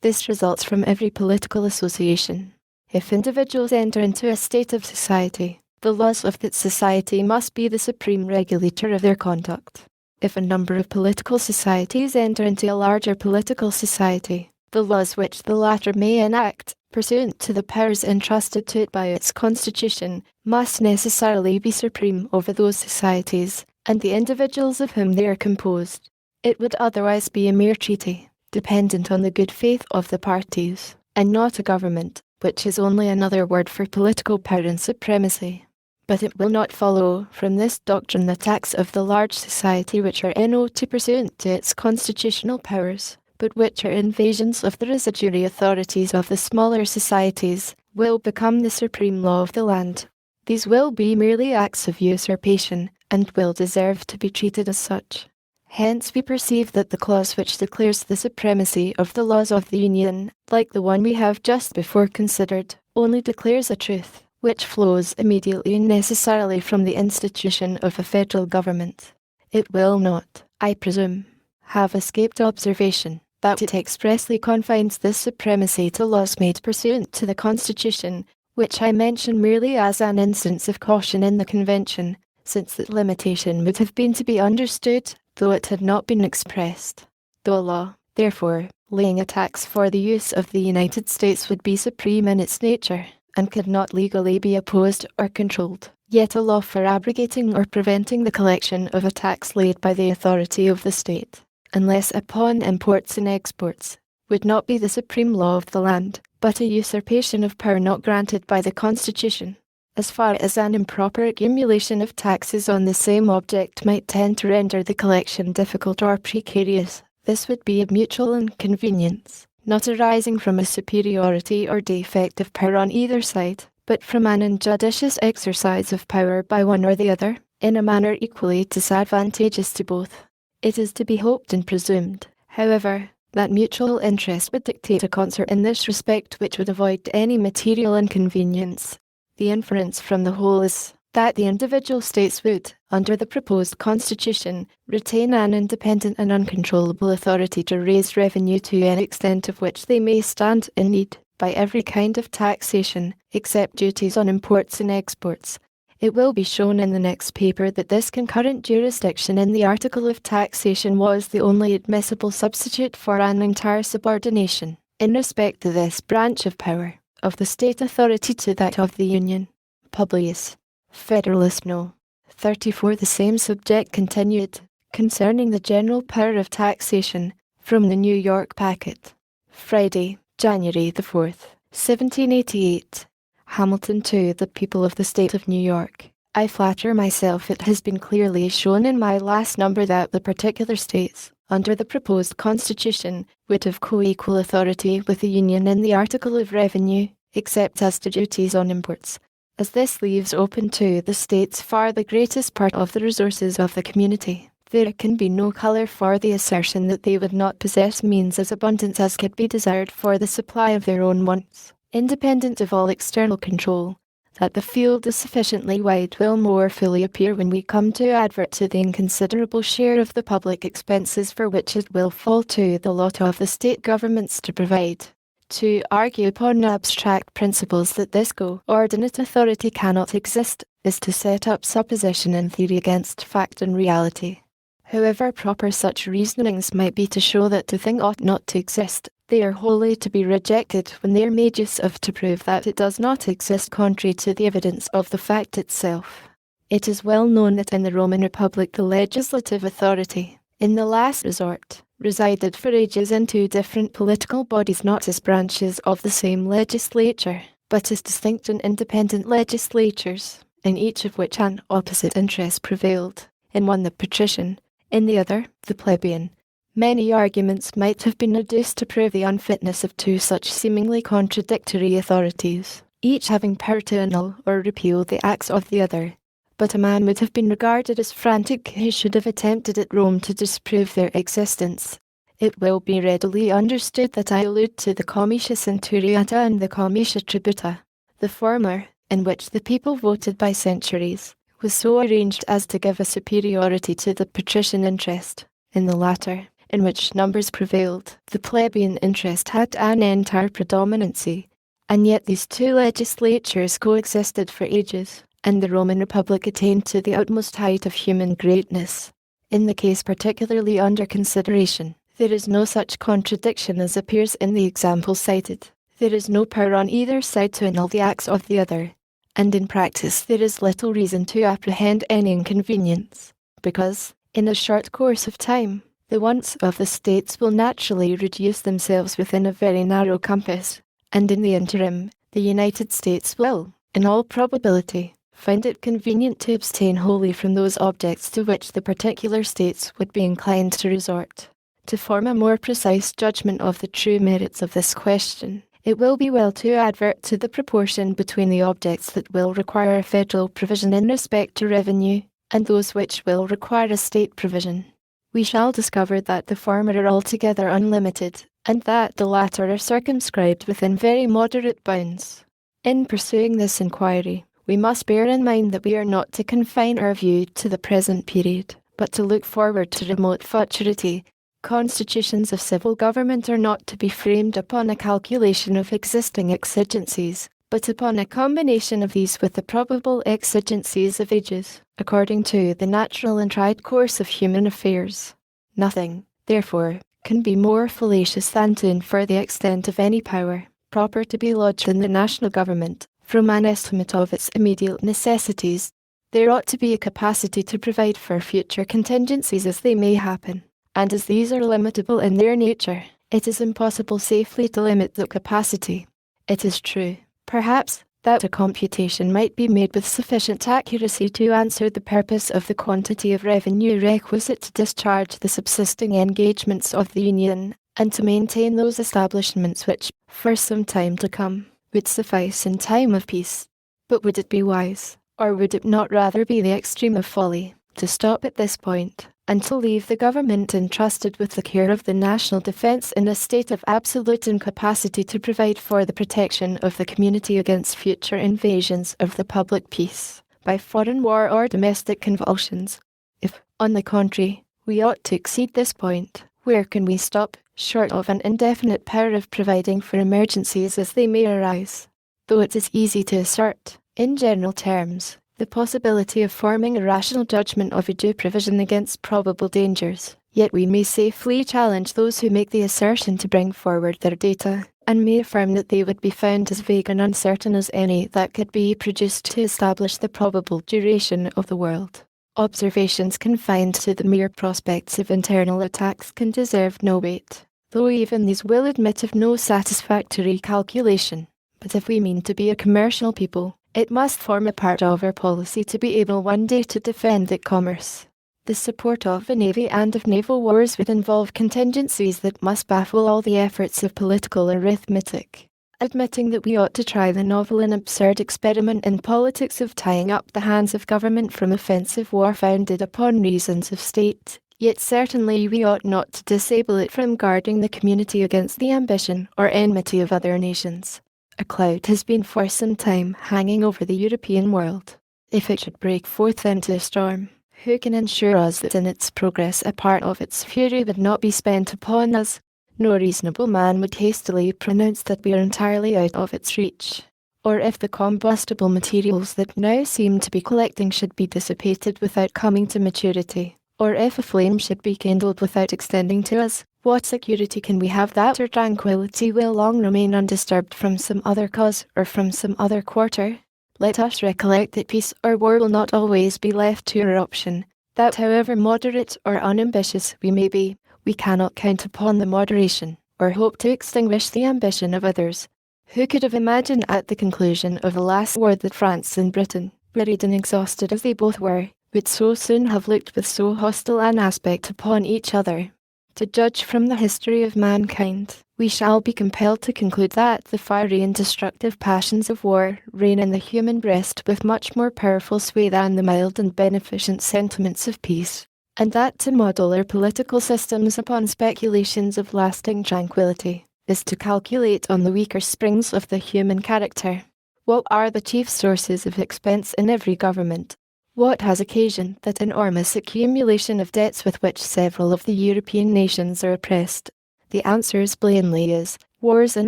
This results from every political association. If individuals enter into a state of society, the laws of that society must be the supreme regulator of their conduct. If a number of political societies enter into a larger political society, the laws which the latter may enact, pursuant to the powers entrusted to it by its constitution, must necessarily be supreme over those societies, and the individuals of whom they are composed. It would otherwise be a mere treaty, dependent on the good faith of the parties, and not a government, which is only another word for political power and supremacy. But it will not follow from this doctrine the attacks of the large society which are not pursuant to its constitutional powers, but which are invasions of the residuary authorities of the smaller societies, will become the supreme law of the land. These will be merely acts of usurpation, and will deserve to be treated as such. Hence we perceive that the clause which declares the supremacy of the laws of the Union, like the one we have just before considered, only declares a truth, which flows immediately and necessarily from the institution of a federal government. It will not, I presume, have escaped observation that it expressly confines this supremacy to laws made pursuant to the Constitution, which I mention merely as an instance of caution in the Convention, since that limitation would have been to be understood, though it had not been expressed. Though a law, therefore, laying a tax for the use of the United States would be supreme in its nature, and could not legally be opposed or controlled, yet a law for abrogating or preventing the collection of a tax laid by the authority of the state, unless upon imports and exports, would not be the supreme law of the land, but a usurpation of power not granted by the Constitution. As far as an improper accumulation of taxes on the same object might tend to render the collection difficult or precarious, this would be a mutual inconvenience, not arising from a superiority or defect of power on either side, but from an injudicious exercise of power by one or the other, in a manner equally disadvantageous to both. It is to be hoped and presumed, however, that mutual interest would dictate a concert in this respect which would avoid any material inconvenience. The inference from the whole is that the individual states would, under the proposed constitution, retain an independent and uncontrollable authority to raise revenue to an extent of which they may stand in need, by every kind of taxation, except duties on imports and exports. It will be shown in the next paper that this concurrent jurisdiction in the article of taxation was the only admissible substitute for an entire subordination, in respect to this branch of power, of the state authority to that of the Union. Publius, Federalist No. 34. The same subject continued, concerning the general power of taxation, from the New York Packet. Friday, January the 4th, 1788. Hamilton to the people of the state of New York. I flatter myself it has been clearly shown in my last number that the particular states, under the proposed constitution, would have co-equal authority with the Union in the article of revenue, except as to duties on imports, as this leaves open to the states far the greatest part of the resources of the community. There can be no colour for the assertion that they would not possess means as abundant as could be desired for the supply of their own wants, independent of all external control. That the field is sufficiently wide will more fully appear when we come to advert to the inconsiderable share of the public expenses for which it will fall to the lot of the state governments to provide. To argue upon abstract principles that this co-ordinate authority cannot exist, is to set up supposition and theory against fact and reality. However proper such reasonings might be to show that a thing ought not to exist, they are wholly to be rejected when they are made use of to prove that it does not exist contrary to the evidence of the fact itself. It is well known that in the Roman Republic the legislative authority, in the last resort, resided for ages in two different political bodies, not as branches of the same legislature, but as distinct and independent legislatures. in each of which an opposite interest prevailed, in one the patrician, in the other the plebeian. Many arguments might have been adduced to prove the unfitness of two such seemingly contradictory authorities, each having power to annul or repeal the acts of the other. But a man would have been regarded as frantic who should have attempted at Rome to disprove their existence. It will be readily understood that I allude to the Comitia Centuriata and the Comitia Tributa. The former, in which the people voted by centuries, was so arranged as to give a superiority to the patrician interest. In the latter, in which numbers prevailed, the plebeian interest had an entire predominancy. And yet these two legislatures coexisted for ages, and the Roman Republic attained to the utmost height of human greatness. In the case particularly under consideration, there is no such contradiction as appears in the example cited. There is no power on either side to annul the acts of the other, and in practice there is little reason to apprehend any inconvenience, because, in a short course of time, the wants of the states will naturally reduce themselves within a very narrow compass, and in the interim, the United States will, in all probability, find it convenient to abstain wholly from those objects to which the particular states would be inclined to resort. To form a more precise judgment of the true merits of this question, it will be well to advert to the proportion between the objects that will require a federal provision in respect to revenue, and those which will require a state provision. We shall discover that the former are altogether unlimited, and that the latter are circumscribed within very moderate bounds. In pursuing this inquiry, we must bear in mind that we are not to confine our view to the present period, but to look forward to remote futurity. Constitutions of civil government are not to be framed upon a calculation of existing exigencies, but upon a combination of these with the probable exigencies of ages, according to the natural and tried course of human affairs. Nothing, therefore, can be more fallacious than to infer the extent of any power, proper to be lodged in the national government, from an estimate of its immediate necessities. There ought to be a capacity to provide for future contingencies as they may happen, and as these are limitable in their nature, it is impossible safely to limit the capacity. It is true, perhaps, that a computation might be made with sufficient accuracy to answer the purpose of the quantity of revenue requisite to discharge the subsisting engagements of the Union, and to maintain those establishments which, for some time to come, would suffice in time of peace. But would it be wise, or would it not rather be the extreme of folly, to stop at this point, and to leave the government entrusted with the care of the national defence in a state of absolute incapacity to provide for the protection of the community against future invasions of the public peace, by foreign war or domestic convulsions? If, on the contrary, we ought to exceed this point, where can we stop, short of an indefinite power of providing for emergencies as they may arise? Though it is easy to assert, in general terms, the possibility of forming a rational judgment of a due provision against probable dangers, yet we may safely challenge those who make the assertion to bring forward their data, and may affirm that they would be found as vague and uncertain as any that could be produced to establish the probable duration of the world. Observations confined to the mere prospects of internal attacks can deserve no weight, though even these will admit of no satisfactory calculation. But if we mean to be a commercial people, it must form a part of our policy to be able one day to defend that commerce. The support of a navy and of naval wars would involve contingencies that must baffle all the efforts of political arithmetic. Admitting that we ought to try the novel and absurd experiment in politics of tying up the hands of government from offensive war founded upon reasons of state, yet certainly we ought not to disable it from guarding the community against the ambition or enmity of other nations. A cloud has been for some time hanging over the European world. If it should break forth into a storm, who can assure us that in its progress a part of its fury would not be spent upon us? No reasonable man would hastily pronounce that we are entirely out of its reach. Or if the combustible materials that now seem to be collecting should be dissipated without coming to maturity, or if a flame should be kindled without extending to us, what security can we have that our tranquillity will long remain undisturbed from some other cause or from some other quarter? Let us recollect that peace or war will not always be left to our option, that however moderate or unambitious we may be, we cannot count upon the moderation, or hope to extinguish the ambition of others. Who could have imagined at the conclusion of the last war that France and Britain, wearied and exhausted as they both were, would so soon have looked with so hostile an aspect upon each other. To judge from the history of mankind, we shall be compelled to conclude that the fiery and destructive passions of war reign in the human breast with much more powerful sway than the mild and beneficent sentiments of peace, and that to model our political systems upon speculations of lasting tranquillity is to calculate on the weaker springs of the human character. What are the chief sources of expense in every government? What has occasioned that enormous accumulation of debts with which several of the European nations are oppressed? The answer plainly is wars and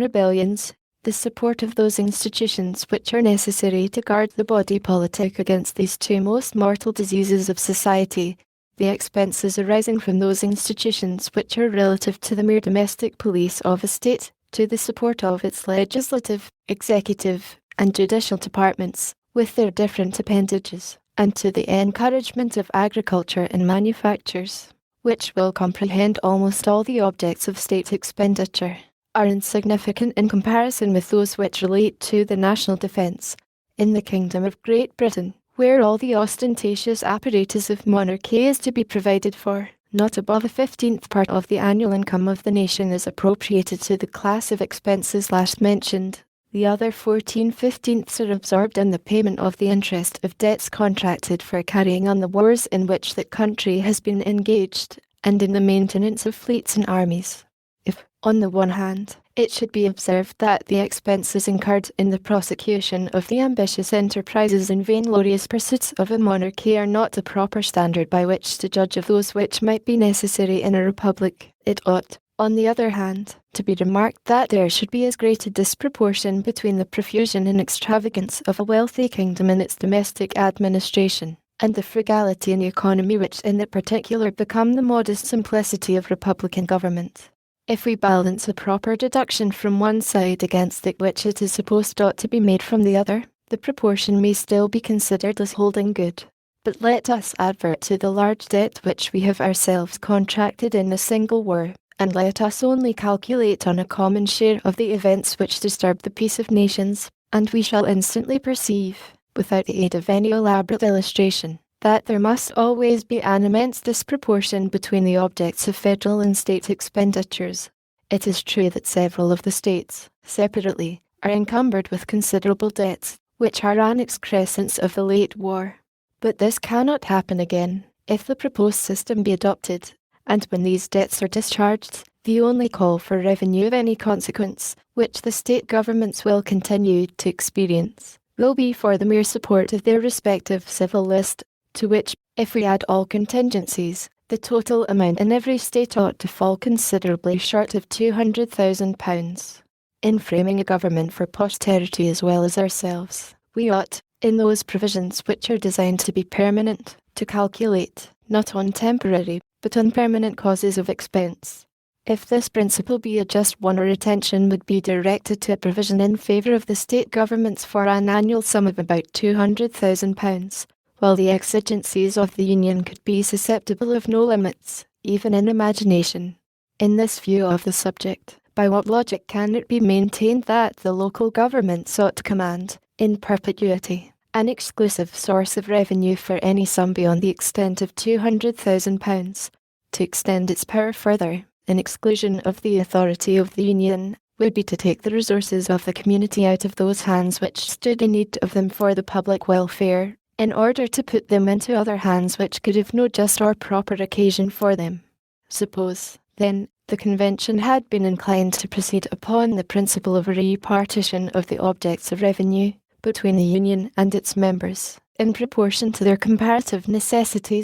rebellions, the support of those institutions which are necessary to guard the body politic against these two most mortal diseases of society, the expenses arising from those institutions which are relative to the mere domestic police of a state, to the support of its legislative, executive, and judicial departments, with their different appendages, and to the encouragement of agriculture and manufactures, which will comprehend almost all the objects of state expenditure, are insignificant in comparison with those which relate to the national defence. In the kingdom of Great Britain, where all the ostentatious apparatus of monarchy is to be provided for, not above a 15th part of the annual income of the nation is appropriated to the class of expenses last mentioned. The other 14/15ths are absorbed in the payment of the interest of debts contracted for carrying on the wars in which the country has been engaged, and in the maintenance of fleets and armies. If, on the one hand, it should be observed that the expenses incurred in the prosecution of the ambitious enterprises and vainglorious pursuits of a monarchy are not the proper standard by which to judge of those which might be necessary in a republic, it ought, on the other hand, to be remarked that there should be as great a disproportion between the profusion and extravagance of a wealthy kingdom in its domestic administration, and the frugality and economy which in the particular become the modest simplicity of republican government. If we balance a proper deduction from one side against that which it is supposed ought to be made from the other, the proportion may still be considered as holding good. But let us advert to the large debt which we have ourselves contracted in a single war, and let us only calculate on a common share of the events which disturb the peace of nations, and we shall instantly perceive, without the aid of any elaborate illustration, that there must always be an immense disproportion between the objects of federal and state expenditures. It is true that several of the states, separately, are encumbered with considerable debts, which are an excrescence of the late war. But this cannot happen again, if the proposed system be adopted, and when these debts are discharged, the only call for revenue of any consequence, which the state governments will continue to experience, will be for the mere support of their respective civil list, to which, if we add all contingencies, the total amount in every state ought to fall considerably short of £200,000. In framing a government for posterity as well as ourselves, we ought, in those provisions which are designed to be permanent, to calculate, not on temporary, but on permanent causes of expense. If this principle be a just one, our attention would be directed to a provision in favour of the state governments for an annual sum of about £200,000, while the exigencies of the Union could be susceptible of no limits, even in imagination. In this view of the subject, by what logic can it be maintained that the local government sought to command, in perpetuity, an exclusive source of revenue for any sum beyond the extent of £200,000, to extend its power further, in exclusion of the authority of the Union, would be to take the resources of the community out of those hands which stood in need of them for the public welfare, in order to put them into other hands which could have no just or proper occasion for them. Suppose, then, the Convention had been inclined to proceed upon the principle of a repartition of the objects of revenue between the Union and its members, in proportion to their comparative necessities,